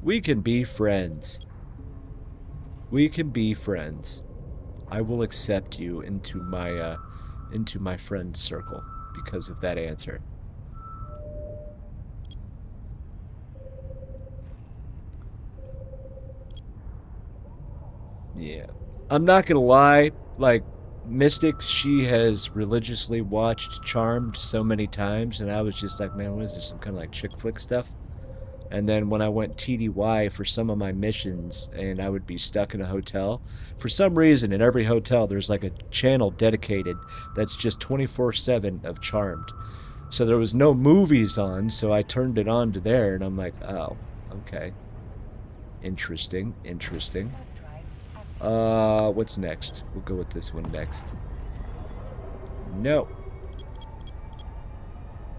We can be friends. We can be friends. I will accept you into my friend circle because of that answer. Yeah. I'm not gonna lie, like, Mystic, she has religiously watched Charmed so many times, and I was just like, man, what is this, some kind of like chick flick stuff? And then when I went TDY for some of my missions and I would be stuck in a hotel, for some reason in every hotel there's like a channel dedicated that's just 24/7 of Charmed. So there was no movies on, so I turned it on to there and I'm like, oh, okay. Interesting. What's next? We'll go with this one next. No.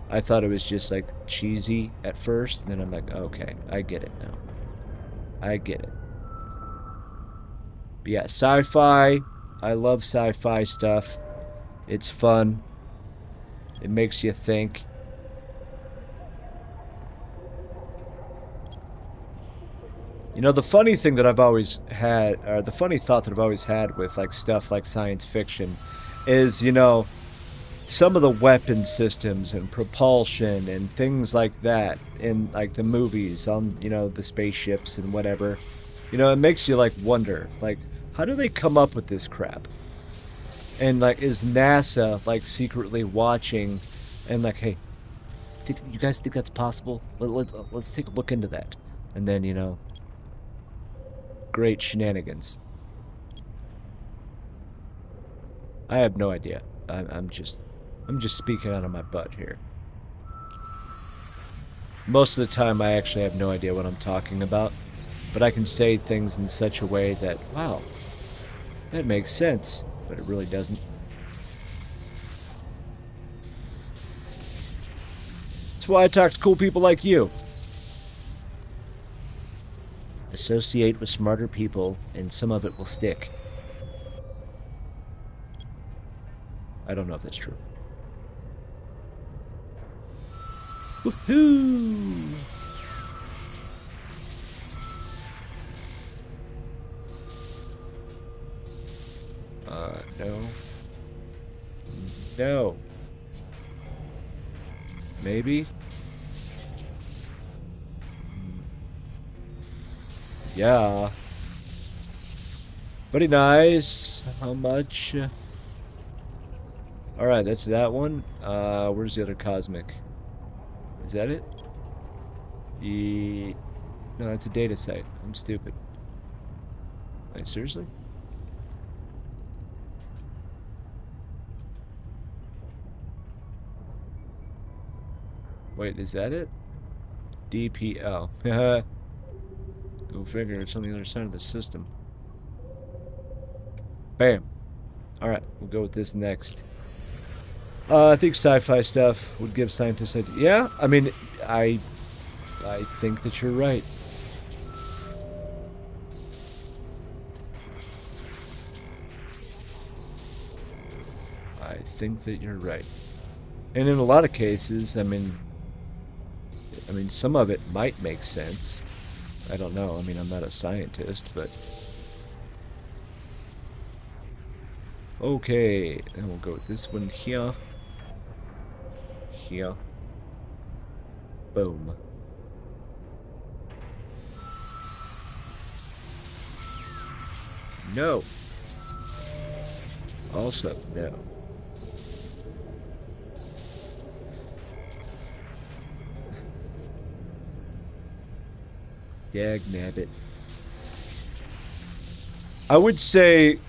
I thought it was just like cheesy at first, and then I'm like, okay, I get it now. I get it. But yeah, sci-fi. I love sci-fi stuff. It's fun. It makes you think. You know, the funny thing that I've always had, or the funny thought that I've always had with like stuff like science fiction is, you know, some of the weapon systems and propulsion and things like that in like the movies on, you know, the spaceships and whatever. You know, it makes you like wonder, like, how do they come up with this crap? And like, is NASA like secretly watching and like, hey, you guys think that's possible? Let's take a look into that. And then, you know, great shenanigans. I have no idea. I'm just speaking out of my butt here. Most of the time, I actually have no idea what I'm talking about, but I can say things in such a way that, wow, that makes sense, but it really doesn't. That's why I talk to cool people like you. Associate with smarter people, and some of it will stick. I don't know if that's true. Woohoo! No. No. Maybe? Yeah. Pretty nice. How much? Alright, that's that one. Where's the other cosmic? Is that it? No, it's a data site. I'm stupid. Wait, seriously? Wait, is that it? DPL. Go figure, it's on the other side of the system. Bam. Alright, we'll go with this next. I think sci-fi stuff would give scientists... Yeah, I mean, I think that you're right. I think that you're right. And in a lot of cases, I mean, some of it might make sense. I don't know. I mean, I'm not a scientist, but... Okay, and we'll go with this one here. Here. Boom. No. Also, no. Dag nabbit. I would say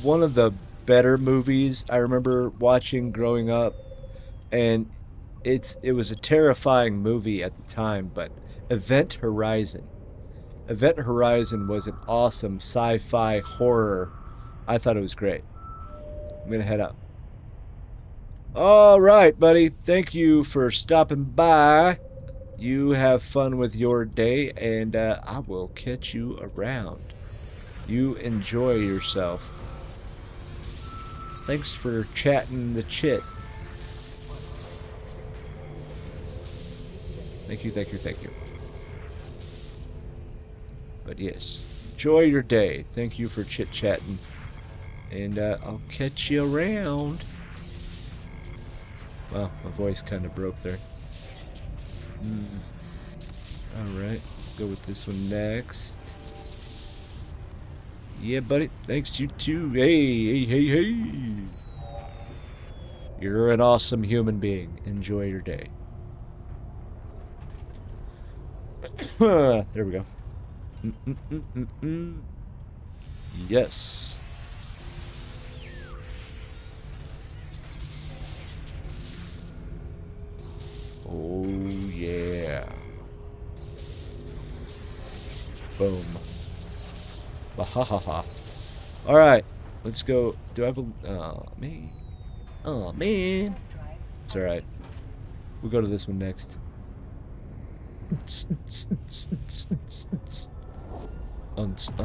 one of the better movies I remember watching growing up, and it was a terrifying movie at the time, but Event Horizon. Event Horizon was an awesome sci-fi horror. I thought it was great. I'm gonna head up. All right, buddy. Thank you for stopping by. You have fun with your day, and I will catch you around. You enjoy yourself. Thanks for chatting the chit. Thank you, thank you, thank you. But yes, enjoy your day. Thank you for chit-chatting. And I'll catch you around. Well, my voice kind of broke there. Alright, go with this one next. Yeah, buddy. Thanks, you too. Hey, hey, hey, hey. You're an awesome human being. Enjoy your day. There we go. Yes. Oh, yeah. Boom. Bahahaha. Alright. Let's go. Do I have a... Oh, man. Oh, man. It's alright. We'll go to this one next. Unts.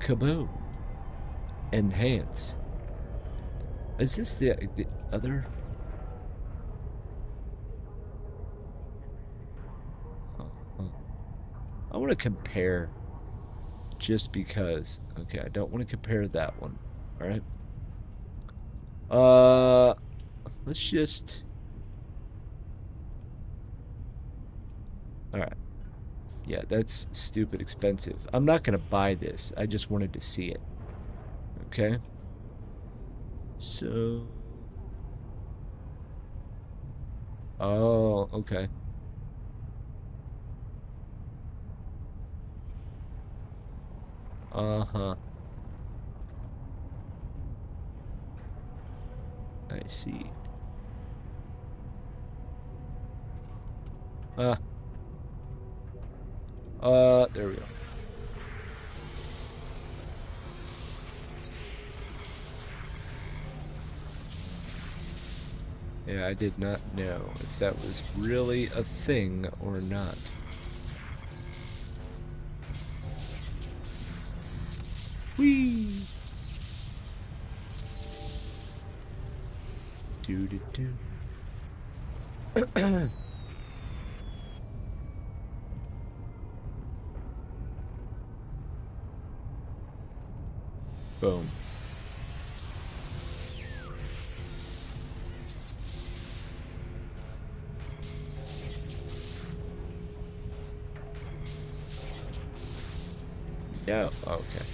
Kaboom. Enhance. Is this the other? I want to compare just because. Okay, I don't want to compare that one. All right. Let's just. All right. Yeah, that's stupid expensive. I'm not gonna buy this. I just wanted to see it. Okay. So. Oh, okay. Uh-huh. I see. There we go. Yeah, I did not know if that was really a thing or not. Whee! Do. Boom. No. Okay.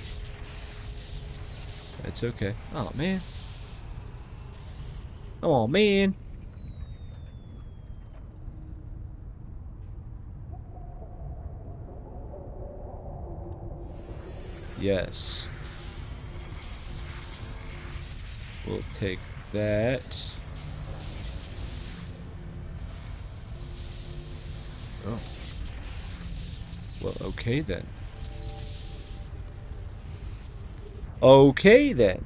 It's okay. Oh, man. Oh, man. Yes. We'll take that. Oh. Well, okay then. Okay then.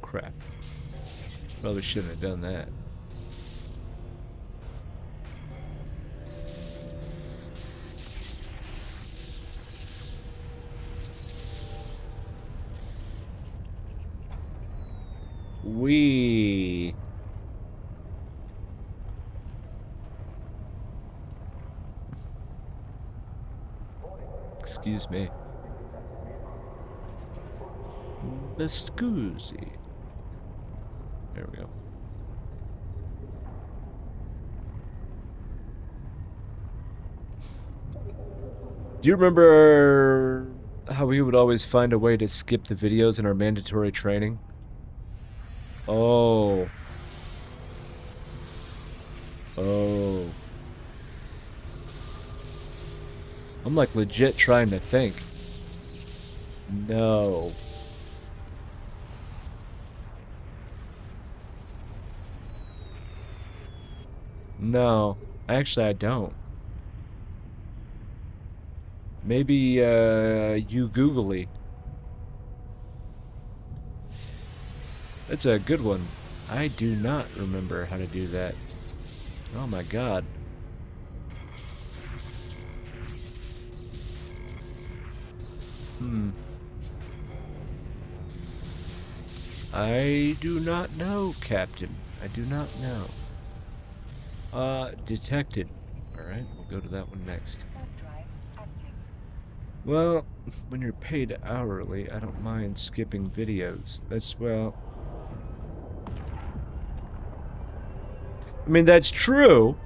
Crap. Probably shouldn't have done that. We. Excuse me. Scusi. There we go. Do you remember how we would always find a way to skip the videos in our mandatory training? Oh. Oh. I'm like legit trying to think. No. No. Actually, I don't. Maybe, you googly. That's a good one. I do not remember how to do that. Oh my god. I do not know, Captain. I do not know. Detected. Alright, we'll go to that one next. Warp drive active. Well, when you're paid hourly, I don't mind skipping videos. That's, well... I mean, that's true.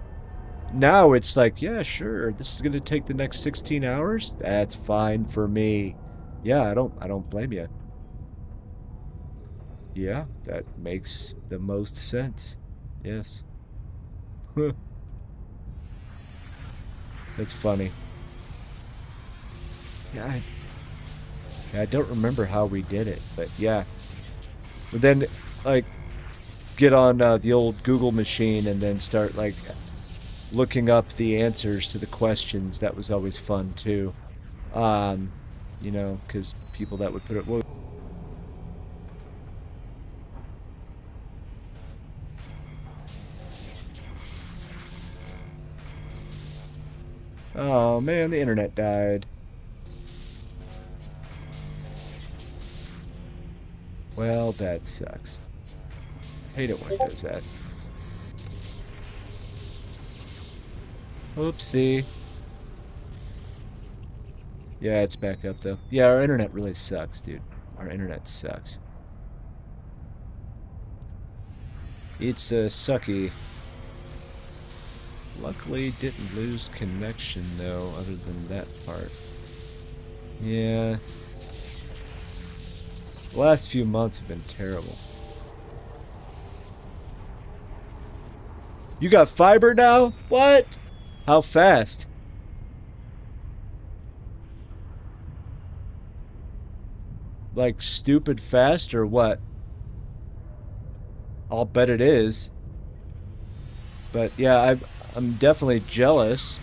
Now it's like, yeah, sure, this is gonna take the next 16 hours? That's fine for me. Yeah, I don't blame you. Yeah, that makes the most sense. Yes. That's funny. Yeah, I don't remember how we did it, but yeah. But then, like, get on the old Google machine and then start, like, looking up the answers to the questions. That was always fun, too. You know, because people that would put it... Well, oh, man, the internet died. Well, that sucks. Hate it when it does that. Oopsie. Yeah, it's back up, though. Yeah, our internet really sucks, dude. Our internet sucks. It's, sucky. Luckily, didn't lose connection, though, other than that part. Yeah. The last few months have been terrible. You got fiber now? What? How fast? Like stupid fast or what? I'll bet it is. But yeah, I'm definitely jealous.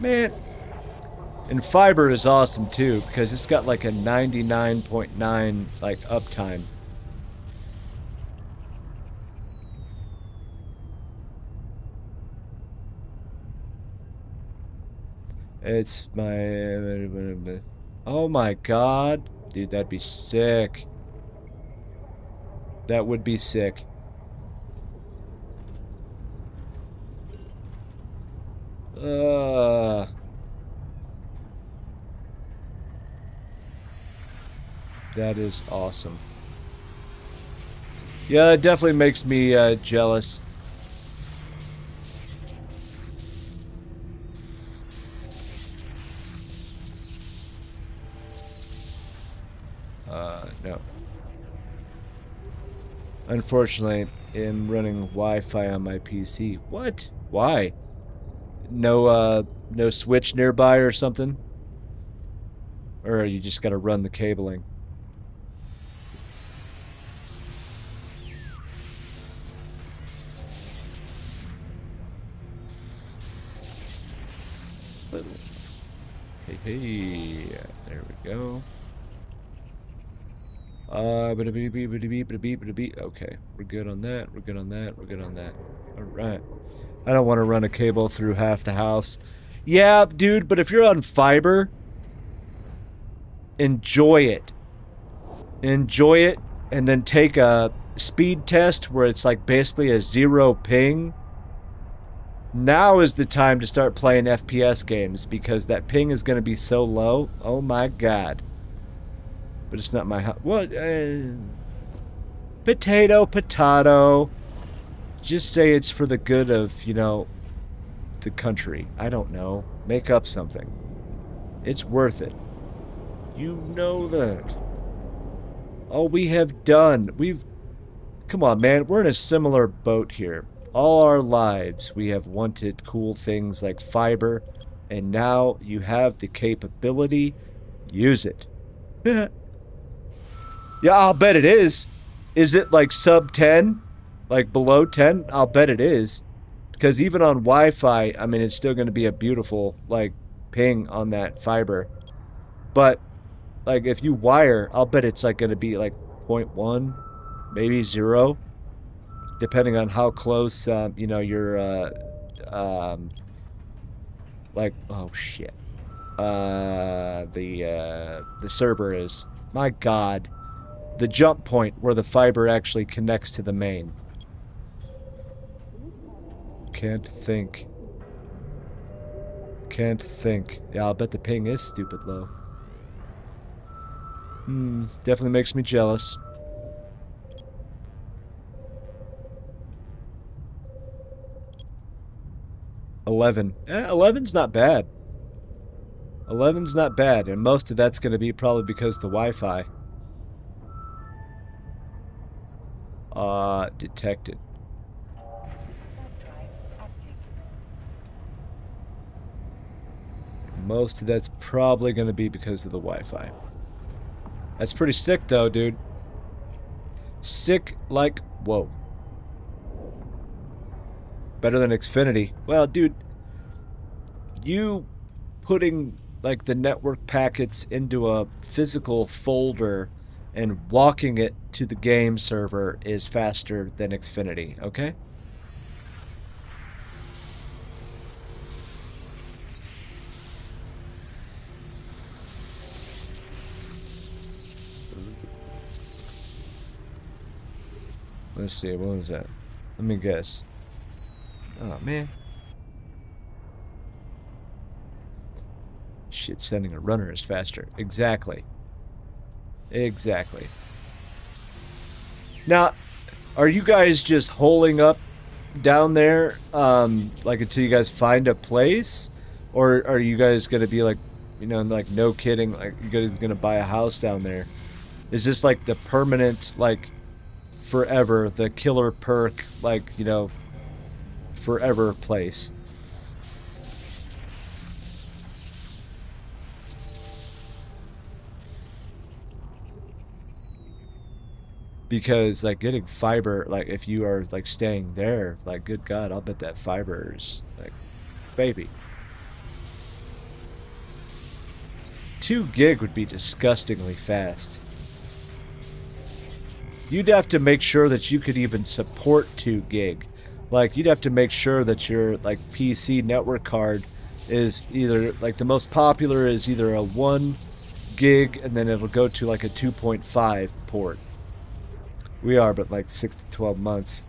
Man. And fiber is awesome too, because it's got like a 99.9 like uptime. It's my... Oh my god. Dude, that'd be sick. That would be sick. That is awesome. Yeah, it definitely makes me jealous. No. Unfortunately, I'm running Wi-Fi on my PC. What? Why? No, no switch nearby or something? Or you just gotta run the cabling? Hey, there we go. Okay, we're good on that, we're good on that, we're good on that. Alright. I don't want to run a cable through half the house. Yeah, dude, but if you're on fiber, enjoy it. Enjoy it, and then take a speed test where it's like basically a 0 ping. Now is the time to start playing FPS games, because that ping is going to be so low. Oh my god. But it's not my house. What? Potato, potato. Just say it's for the good of, you know, the country. I don't know. Make up something. It's worth it. You know that. All we have done, come on, man, we're in a similar boat here. All our lives, we have wanted cool things like fiber, and now you have the capability. Use it. Yeah, I'll bet it is. Is it like sub 10? Like below 10? I'll bet it is. Because even on Wi-Fi, I mean, it's still going to be a beautiful, like, ping on that fiber. But, like, if you wire, I'll bet it's, like, going to be, like, 0.1, maybe 0. Depending on how close, you know, your, like, oh, shit. The server is. My God. The jump point where the fiber actually connects to the main. Can't think. Can't think. Yeah, I'll bet the ping is stupid low. Definitely makes me jealous. $11. 11's not bad. 11's not bad, and most of that's going to be probably because of the Wi-Fi. Detected. Most of that's probably going to be because of the Wi-Fi. That's pretty sick, though, dude. Sick like... Whoa. Better than Xfinity. Well, dude, you putting, like, the network packets into a physical folder and walking it to the game server is faster than Xfinity, okay? Let's see, what was that? Let me guess. Oh, man. Shit, sending a runner is faster. Exactly. Exactly. Now, are you guys just holding up down there, like, until you guys find a place? Or are you guys gonna be like, you know, like, no kidding, like, you guys gonna buy a house down there? Is this like the permanent, like, forever, the killer perk, like, you know, forever place? Because, like, getting fiber, like, if you are, like, staying there, like, good God, I'll bet that fiber is, like, baby. 2 gig would be disgustingly fast. You'd have to make sure that you could even support 2 gig. Like, you'd have to make sure that your, like, PC network card is either, like, the most popular is either a 1 gig and then it'll go to, like, a 2.5 port. We are but like 6 to 12 months.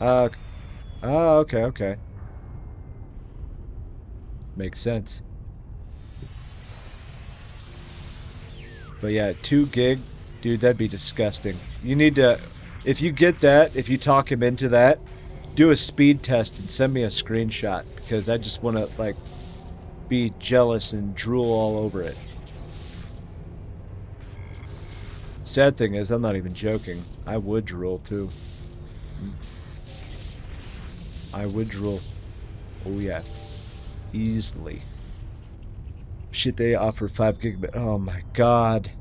Okay. Makes sense. But yeah, 2 gig, dude, that'd be disgusting. You need to, if you get that, if you talk him into that, do a speed test and send me a screenshot, because I just want to, like, be jealous and drool all over it. Sad thing is, I'm not even joking. I would drool too. I would drool. Oh yeah. Easily. Shit, they offer 5 gigabit. Oh my God.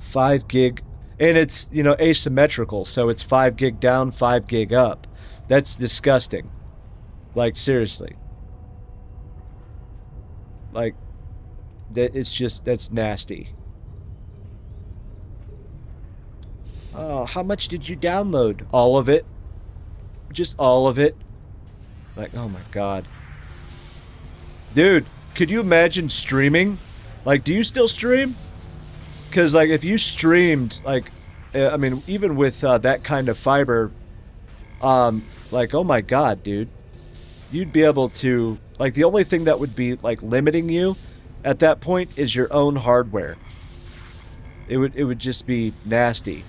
5 gig. And it's, you know, asymmetrical. So it's 5 gig down, 5 gig up. That's disgusting. Like, seriously. Like, that, it's just, that's nasty. Oh, how much did you download? All of it. Just all of it. Like, oh my God. Dude, could you imagine streaming? Like, do you still stream? Because, like, if you streamed, like, I mean, even with that kind of fiber, like, oh my God, dude. You'd be able to, like, the only thing that would be, like, limiting you at that point is your own hardware. It would just be nasty.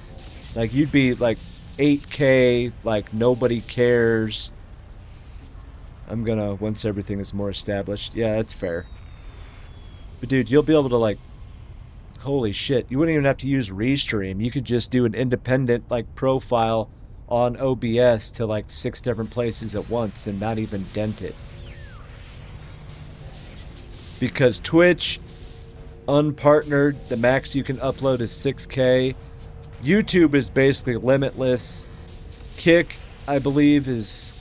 Like, you'd be, like, 8K, like, nobody cares. I'm gonna, once everything is more established. Yeah, that's fair. But dude, you'll be able to like, holy shit, you wouldn't even have to use Restream. You could just do an independent like profile on OBS to like 6 different places at once and not even dent it. Because Twitch, unpartnered, the max you can upload is 6K. YouTube is basically limitless. Kick, I believe, is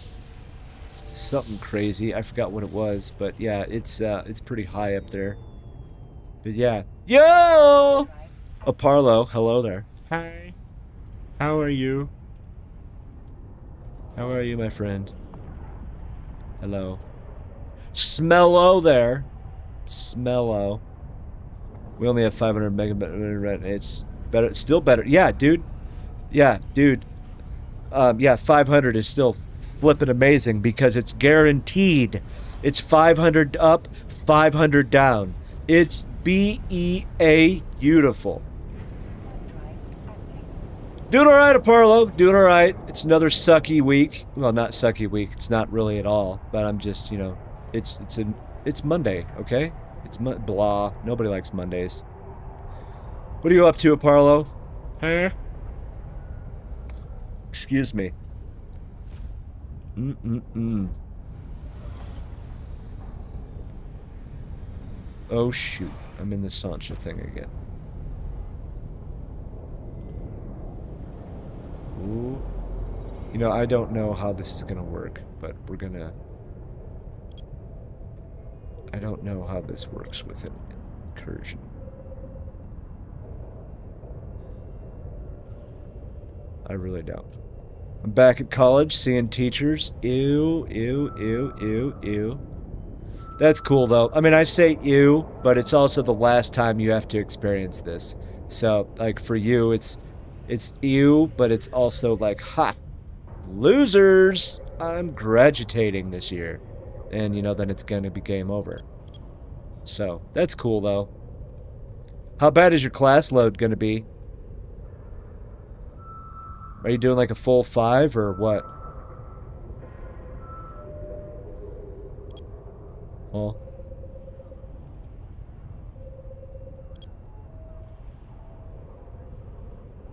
something crazy. I forgot what it was, but yeah, it's pretty high up there. But yeah. Yo! Aparlo, hello there. Hi. How are you? How are you, my friend? Hello. Smello there. Smello. We only have 500 megabytes. It's better. Still better. Yeah, dude. Yeah, dude. Yeah, 500 is still flipping amazing because it's guaranteed. It's 500 up, 500 down. It's BEA beautiful. Doing all right, Aparlo. Doing all right. It's another sucky week. Well, not sucky week. It's not really at all. But I'm just, you know, it's Monday, okay? It's blah. Nobody likes Mondays. What are you up to, Aparlo? Huh? Excuse me. Oh shoot! I'm in the Sancha thing again. Ooh. You know, I don't know how this is gonna work, but we're gonna... I don't know how this works with an incursion. I really don't. I'm back at college, seeing teachers. Ew, ew, ew, ew, ew. That's cool, though. I mean, I say ew, but it's also the last time you have to experience this. So, like, for you, it's ew, but it's also like, ha! Losers! I'm gradutating this year. And, you know, then it's going to be game over. So, that's cool, though. How bad is your class load going to be? Are you doing like a full 5 or what? Well.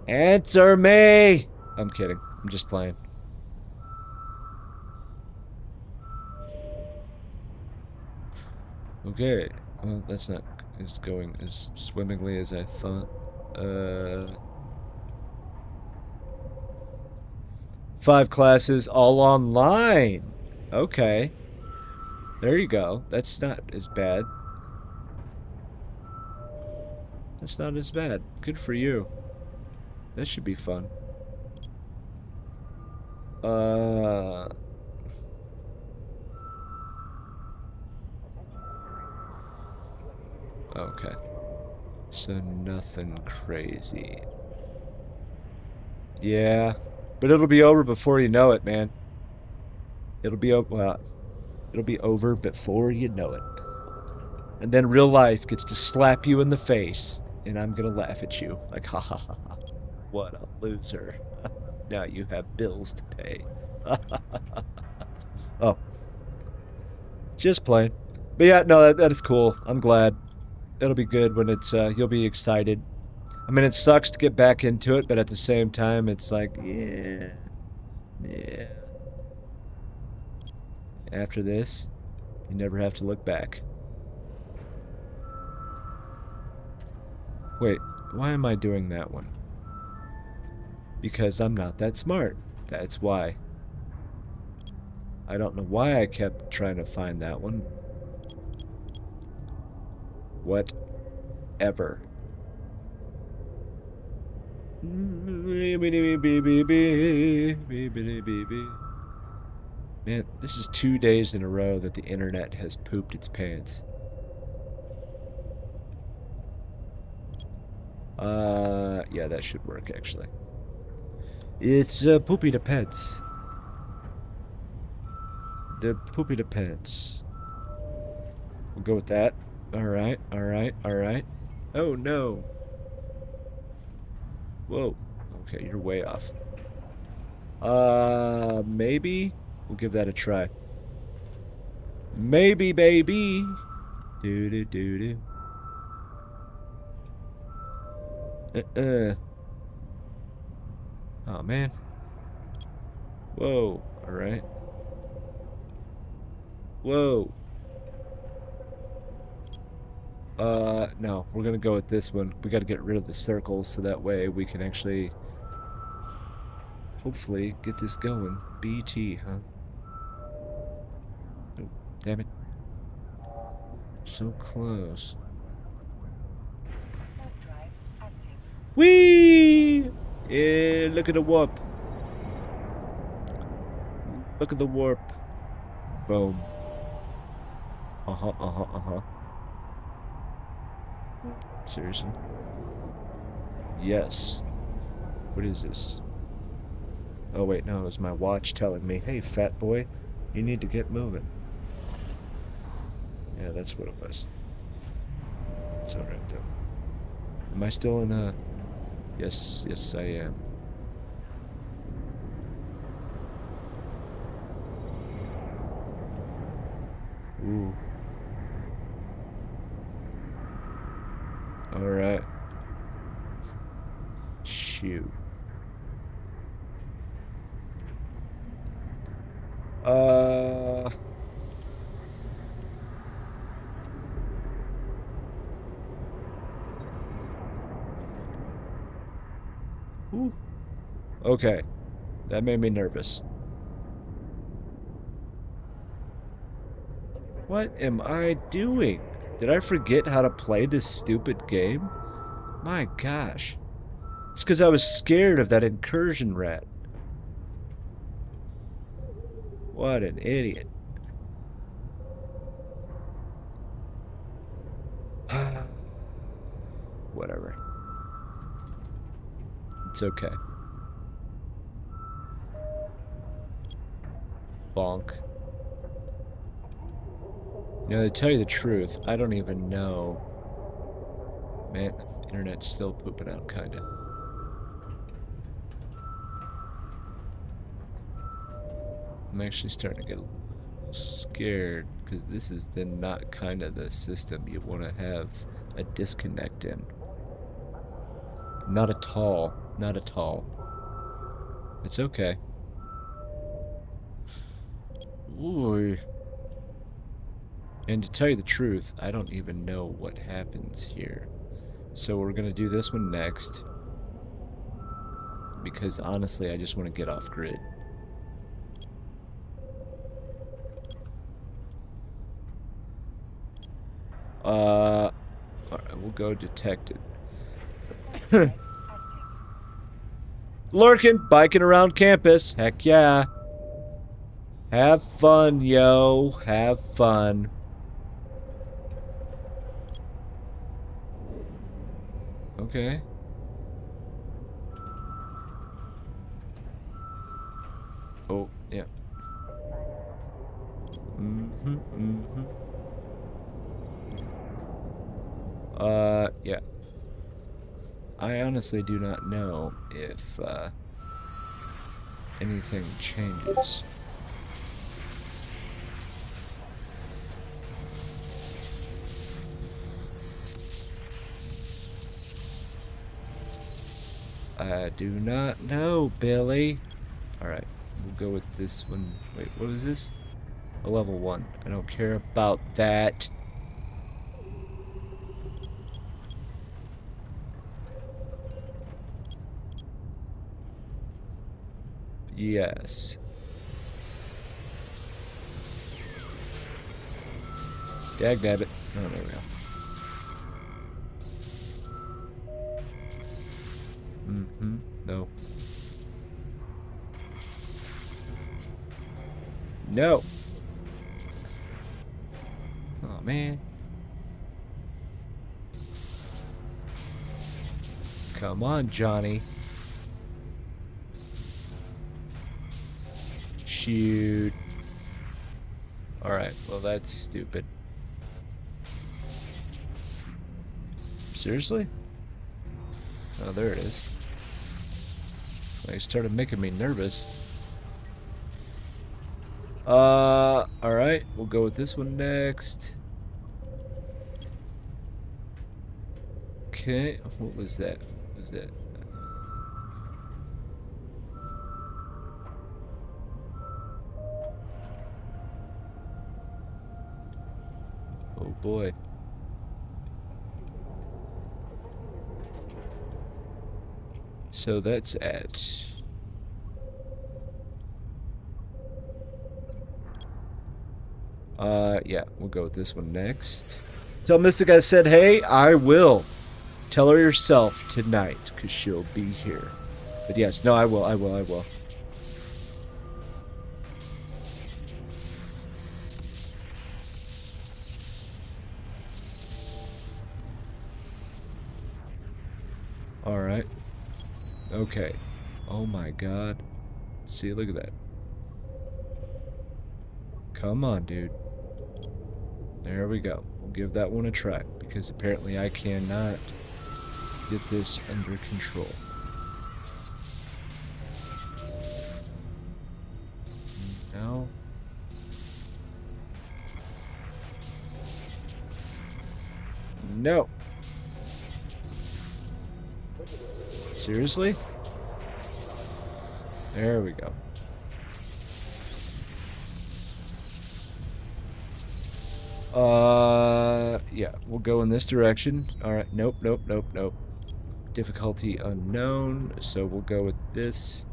Answer me! I'm kidding. I'm just playing. Okay. Well, that's not as going as swimmingly as I thought. 5 classes all online. Okay. There you go. That's not as bad. That's not as bad. Good for you. That should be fun. Okay. So nothing crazy. Yeah. But it'll be over before you know it, man. It'll be over. Well, it'll be over before you know it. And then real life gets to slap you in the face, and I'm gonna laugh at you like, ha ha ha ha. What a loser! Now you have bills to pay. Oh, just playing. But yeah, no, that is cool. I'm glad. It'll be good when it's. You'll be excited. I mean, it sucks to get back into it, but at the same time, it's like, yeah. After this, you never have to look back. Wait, why am I doing that one? Because I'm not that smart. That's why. I don't know why I kept trying to find that one. Whatever. Man, this is 2 days in a row that the internet has pooped its pants. Yeah, that should work, actually. It's, poopy to pets. The poopy to pets. We'll go with that. Alright, alright, alright. Oh, no. Whoa. Okay, you're way off. Maybe? We'll give that a try. Maybe, baby. Do do do do. Oh man. Whoa. All right. Whoa. No, we're gonna go with this one. We gotta get rid of the circles so that way we can actually, hopefully, get this going. BT, huh? Oh, damn it. So close. Warp drive active. Whee! Yeah, look at the warp. Look at the warp. Boom. Uh-huh, uh-huh, uh-huh. Seriously? Yes. What is this? Oh, wait, no, it was my watch telling me, hey, fat boy, you need to get moving. Yeah, that's what it was. It's alright, though. Am I still in a... Yes, yes, I am. Ooh. Alright. Shoot. Ooh. Okay. That made me nervous. What am I doing? Did I forget how to play this stupid game? My gosh. It's because I was scared of that incursion rat. What an idiot. Whatever. It's okay. Bonk. You know, to tell you the truth, I don't even know. Man, internet's still pooping out, kinda. I'm actually starting to get a little scared, because this is then not kind of the system you want to have a disconnect in. Not at all. Not at all. It's okay. Ooh. And to tell you the truth, I don't even know what happens here. So we're gonna do this one next. Because honestly, I just want to get off grid. Alright, we'll go detected. Active. Lurking, biking around campus. Heck yeah. Have fun, yo. Have fun. Okay. Oh, yeah. Mm-hmm, mm-hmm. Yeah. I honestly do not know if, anything changes. I do not know, Billy. Alright, we'll go with this one. Wait, what is this? A level 1. I don't care about that. Yes. Dagnabbit. Oh, there we go. Mm-hmm. No. No. Oh, man. Come on, Johnny. Shoot. Alright, well, that's stupid. Seriously? Oh, there it is. They started making me nervous. Alright. We'll go with this one next. Okay. What was that? What was that? Oh boy. So that's at... yeah, we'll go with this one next. Tell Mystic I said, hey, I will. Tell her yourself tonight, because she'll be here. But yes, no, I will. Alright. Okay. Oh my god. See, look at that. Come on, dude. There we go. We'll give that one a try, because apparently I cannot get this under control. No. No. Seriously? There we go. Yeah, we'll go in this direction. Alright, nope. Difficulty unknown, so we'll go with this.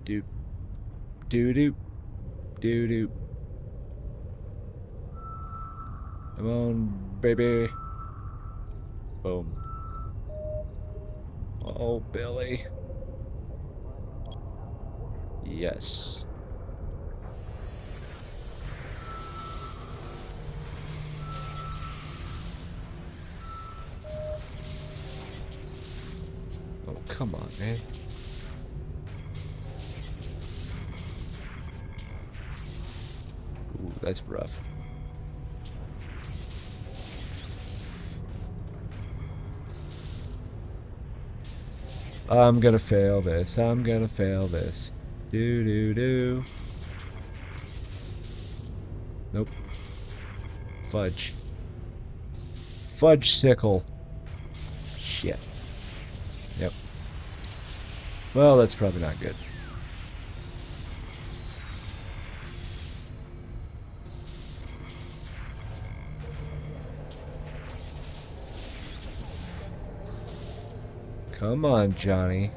Doop. Doo-doop. Doo-doop. Come on, baby. Boom. Oh, Billy. Yes. Oh, come on, man. Ooh, that's rough. I'm gonna fail this. I'm gonna fail this. Do. Nope. Fudge. Fudge sickle. Shit. Yep. Well, that's probably not good. Come on, Johnny.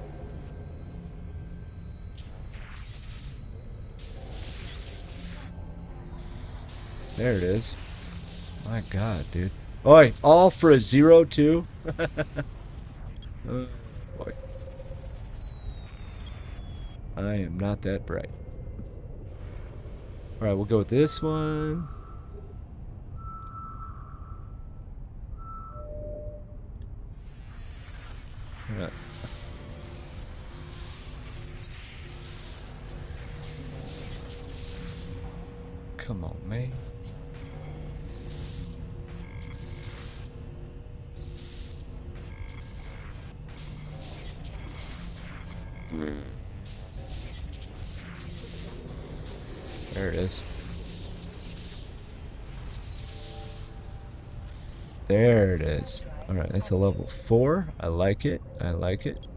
There it is. My god, dude. Oi, all for a 0-2? Oh, boy. I am not that bright. Alright, we'll go with this one. Alright. Come on, man. There it is. There it is. Alright, that's a level 4. I like it. I like it.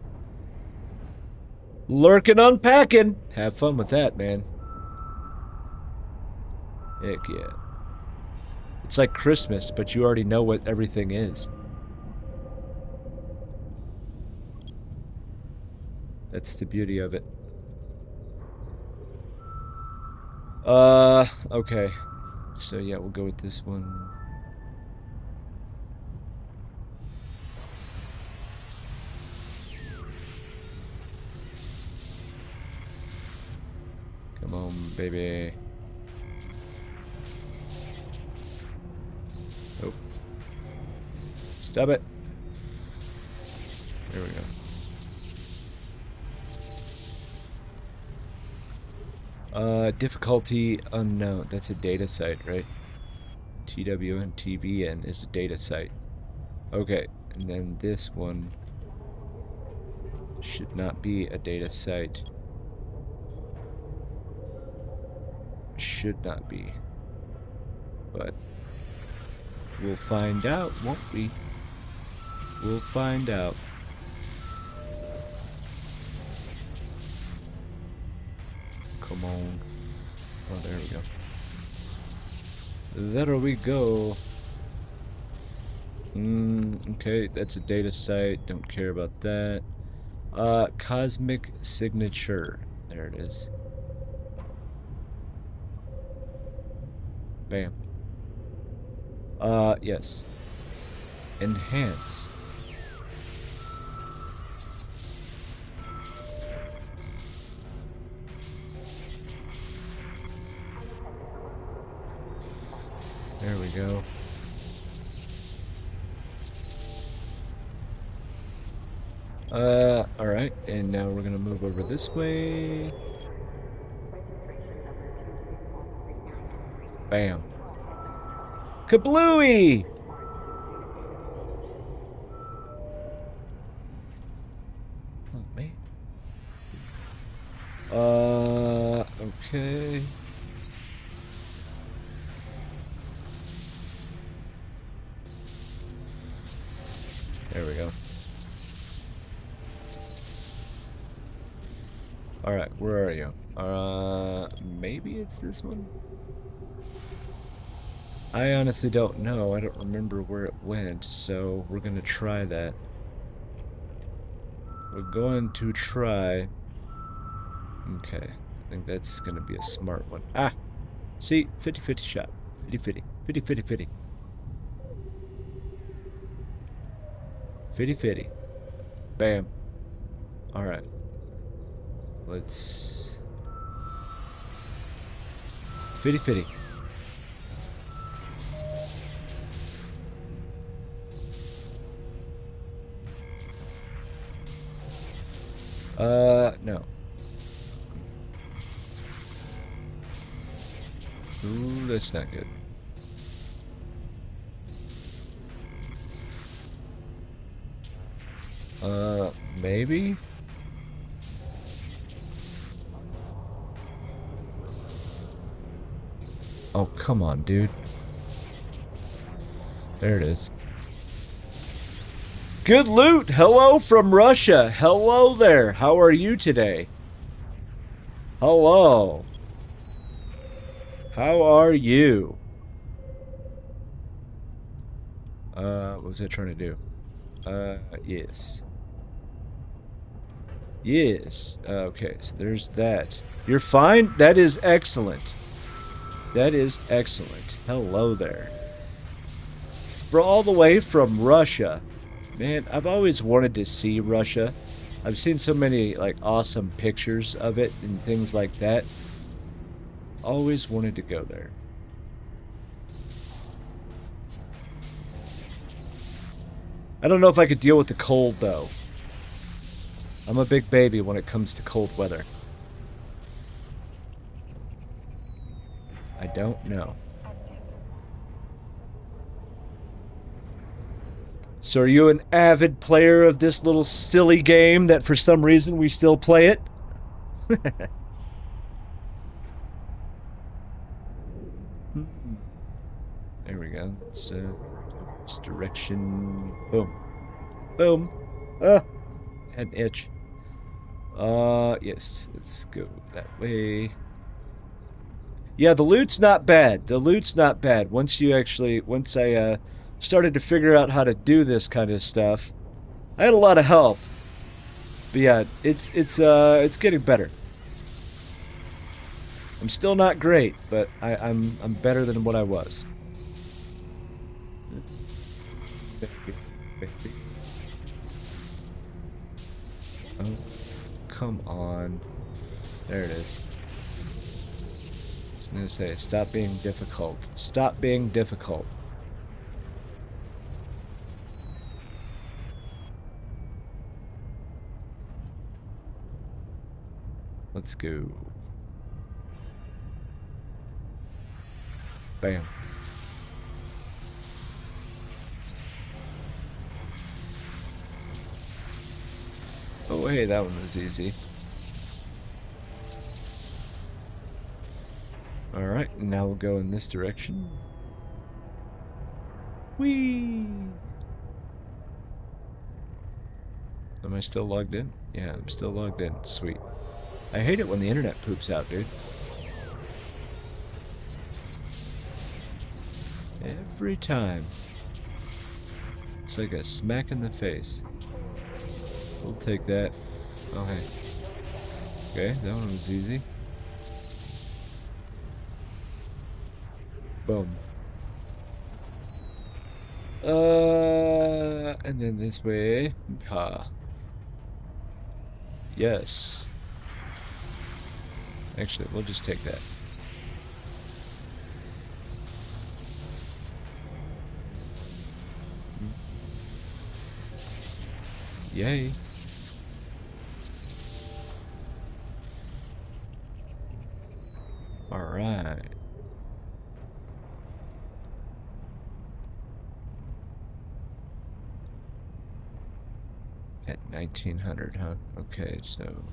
Lurking, unpacking. Have fun with that, man. Heck yeah. It's like Christmas, but you already know what everything is. That's the beauty of it. Okay. So yeah, we'll go with this one. Come on, baby. Nope. Stop it. There we go. Difficulty unknown. That's a data site, right? TWN is a data site. Okay, and then this one should not be a data site. should not be. But we'll find out, won't we? We'll find out. Come on. Oh, there we go. There we go. Okay, that's a data site. Don't care about that. Cosmic signature. There it is. Bam. Yes. Enhance. There we go. Alright, and now we're gonna move over this way. Bam. Kablooey! Oh, man. Okay. There we go. Alright, where are you? Maybe it's this one? I honestly don't know. I don't remember where it went, so we're gonna try that. We're going to try. Okay, I think that's gonna be a smart one. Ah! See? 50-50 shot. 50-50. 50-50-50. 50-50. Bam. Alright. Let's... 50-50. No. Ooh, that's not good. Maybe? Oh, come on, dude. There it is. Good loot! Hello from Russia! Hello there! How are you today? Hello. How are you? What was I trying to do? Yes. Yes. Okay, so there's that. You're fine? That is excellent. That is excellent. Hello there. We're all the way from Russia. Man, I've always wanted to see Russia. I've seen so many, like, awesome pictures of it and things like that. Always wanted to go there. I don't know if I could deal with the cold, though. I'm a big baby when it comes to cold weather. I don't know. So are you an avid player of this little silly game that for some reason we still play it? There we go. It's this direction. Boom. Boom. Ah! An itch. Yes. Let's go that way. Yeah, the loot's not bad. The loot's not bad. Once I started to figure out how to do this kind of stuff, I had a lot of help. But yeah, it's getting better. I'm still not great, but I'm better than what I was. Oh, come on. There it is. I was gonna say, stop being difficult. Stop being difficult. Let's go. Bam. Oh, hey, that one was easy. Alright, now we'll go in this direction. Whee! Am I still logged in? Yeah, I'm still logged in. Sweet. I hate it when the internet poops out, dude. Every time. It's like a smack in the face. We'll take that. Oh, hey. Okay, that one was easy. Boom. And then this way. Ha. Yes. Actually, we'll just take that. Yay. All right. At 1900, huh? Okay, so...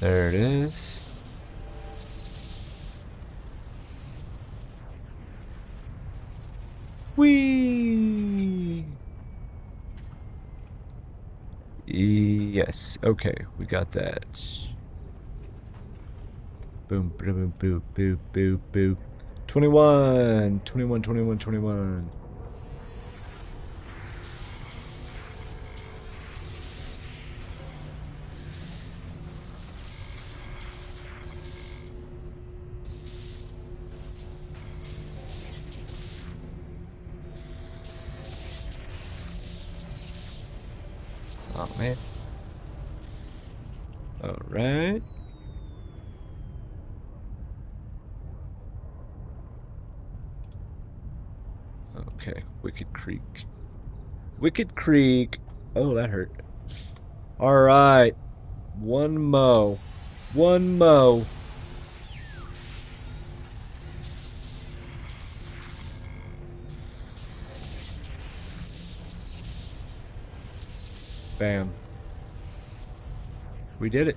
There it is. Whee! Yes, okay, we got that. Boom, boom, boom, boom, boom, boom, boom. 21, 21, 21, 21. Oh, man. All right. Okay, Wicked Creek. Wicked Creek. Oh, that hurt. All right. One mo. One mo. Bam. We did it.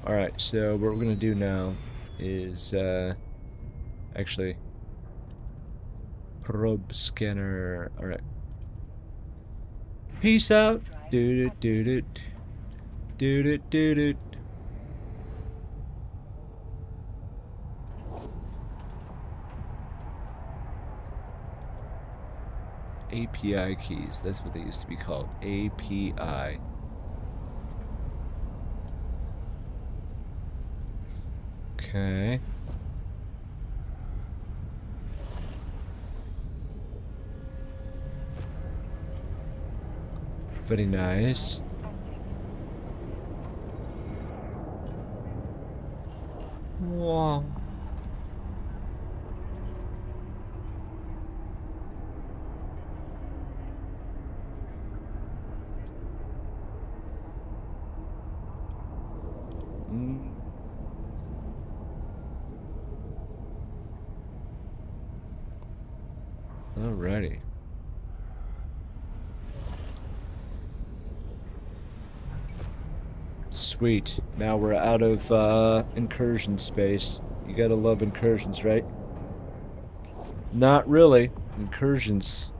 Alright, so what we're going to do now is, actually, probe scanner. Alright. Peace out. Do-do-do-do. Do-do-do-do. API keys. That's what they used to be called. API. Okay. Very nice. Wow. Alrighty. Sweet. Now we're out of incursion space. You gotta love incursions, right? Not really. Incursions.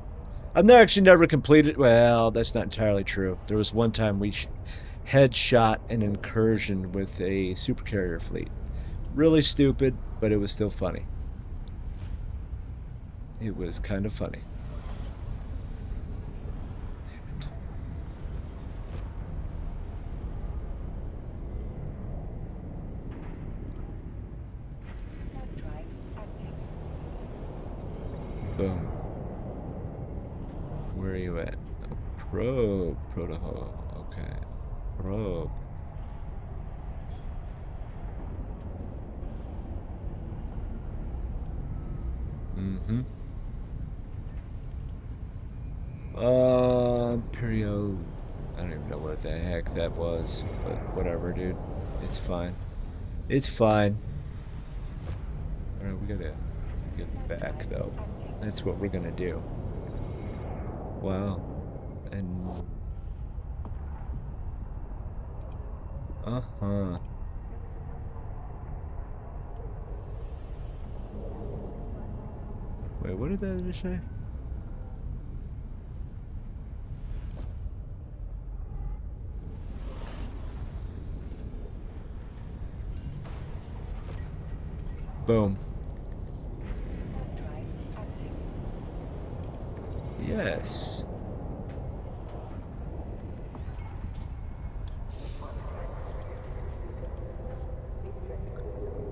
I've actually never completed. Well, that's not entirely true. There was one time we headshot an incursion with a supercarrier fleet. Really stupid, but it was still funny. It was kind of funny. Damn it. Warp drive active. Boom. Where are you at? Probe protocol. Okay. Probe. Mm-hmm. Period. I don't even know what the heck that was, but whatever, dude. It's fine. It's fine. Alright, we gotta get back though. That's what we're gonna do. Wow. And uh-huh. Wait, what did that just say? Boom. Drive active. Yes.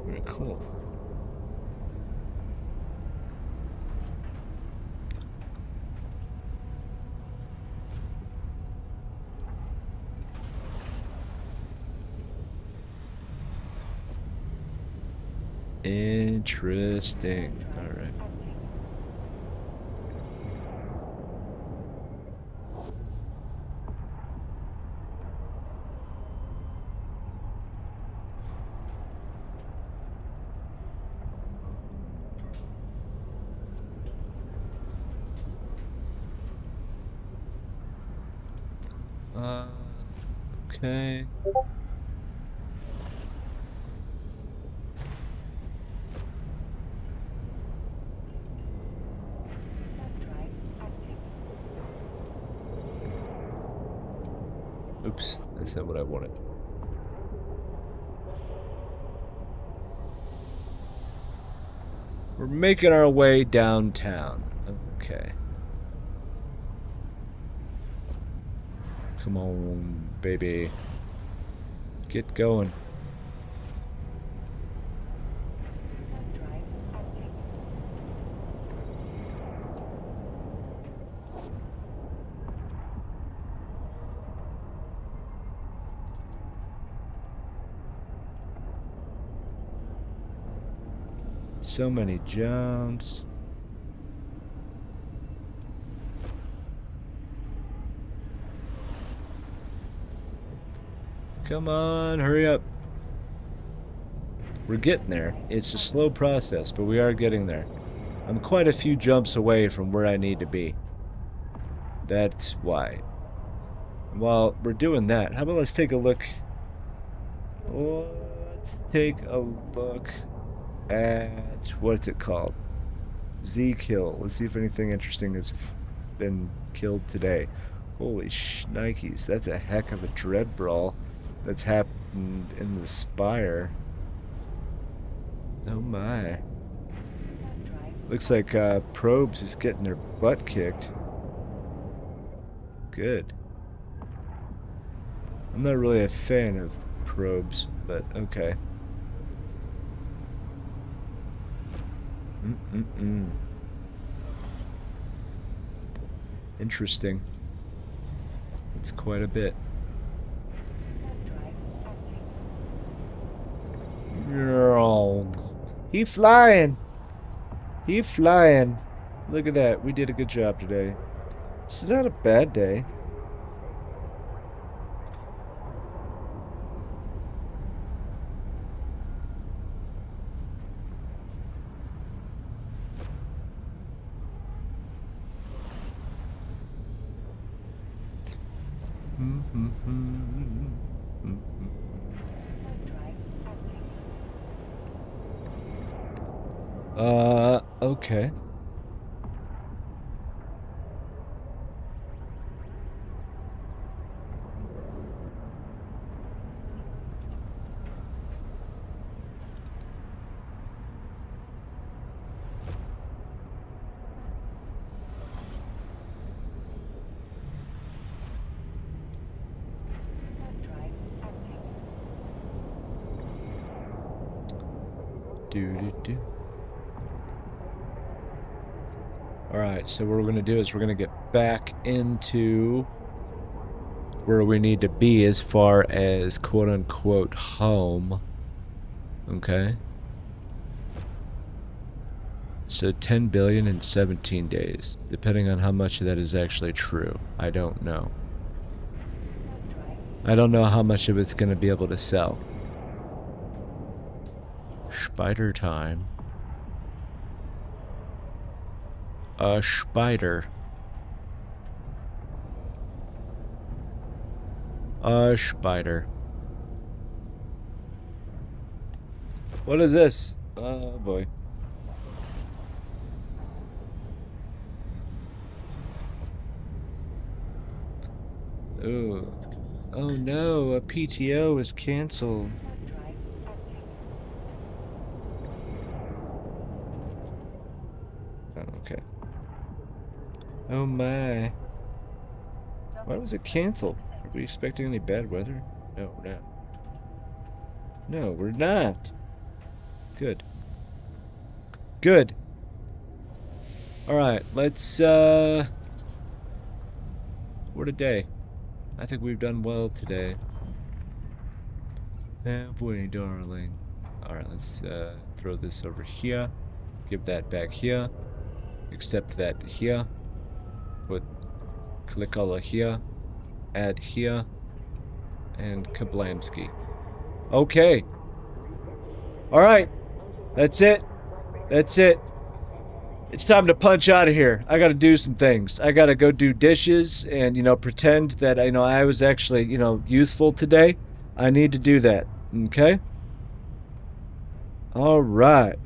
Very cool. Interesting. All right. Active. Okay. Drive active. Oops, that's not what I wanted. We're making our way downtown. Okay. Come on, baby. Get going. Drive active. So many jumps. Come on, hurry up. We're getting there. It's a slow process, but we are getting there. I'm quite a few jumps away from where I need to be. That's why. While we're doing that, how about let's take a look. Let's take a look at what's it called? Z kill. Let's see if anything interesting has been killed today. Holy shnikes, that's a heck of a dread brawl that's happened in the Spire. Oh my. Looks like Probes is getting their butt kicked. Good. I'm not really a fan of Probes, but okay. Interesting. It's quite a bit. He flying. He flying. Look at that. We did a good job today. It's not a bad day. Okay. Do. Alright, so what we're going to do is we're going to get back into where we need to be as far as quote-unquote home. Okay? So 10 billion in 17 days, depending on how much of that is actually true. I don't know. I don't know how much of it's going to be able to sell. Spider time. A spider. A spider. What is this? Oh boy. Ooh. Oh no, a PTO is canceled. Hard drive active. Oh, okay. Oh my. Why was it canceled? Are we expecting any bad weather? No, we're not. No, we're not. Good. Good. Alright, let's, what a day. I think we've done well today. Halfway, darling. Alright, let's, throw this over here. Give that back here. Accept that here. Click all here. Add here. And kablamski. Okay. Alright. That's it. That's it. It's time to punch out of here. I gotta do some things. I gotta go do dishes and, you know, pretend that, you know, I was actually, you know, useful today. I need to do that. Okay? Alright.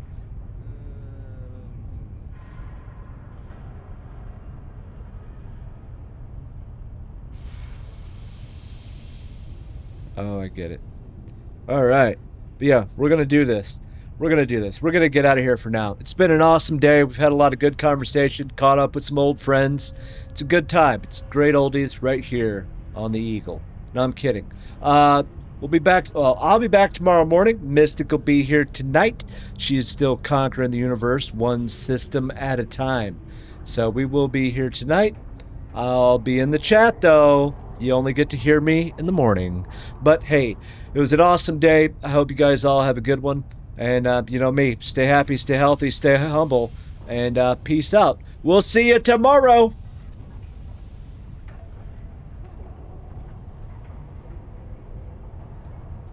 Oh, I get it. Alright. But yeah, we're gonna do this. We're gonna do this. We're gonna get out of here for now. It's been an awesome day. We've had a lot of good conversation, caught up with some old friends. It's a good time. It's great oldies right here on the Eagle. No, I'm kidding. We'll be back. Well, I'll be back tomorrow morning. Mystic will be here tonight. She is still conquering the universe one system at a time. So we will be here tonight. I'll be in the chat though. You only get to hear me in the morning. But hey, it was an awesome day. I hope you guys all have a good one. And, you know me, stay happy, stay healthy, stay humble, and peace out. We'll see you tomorrow.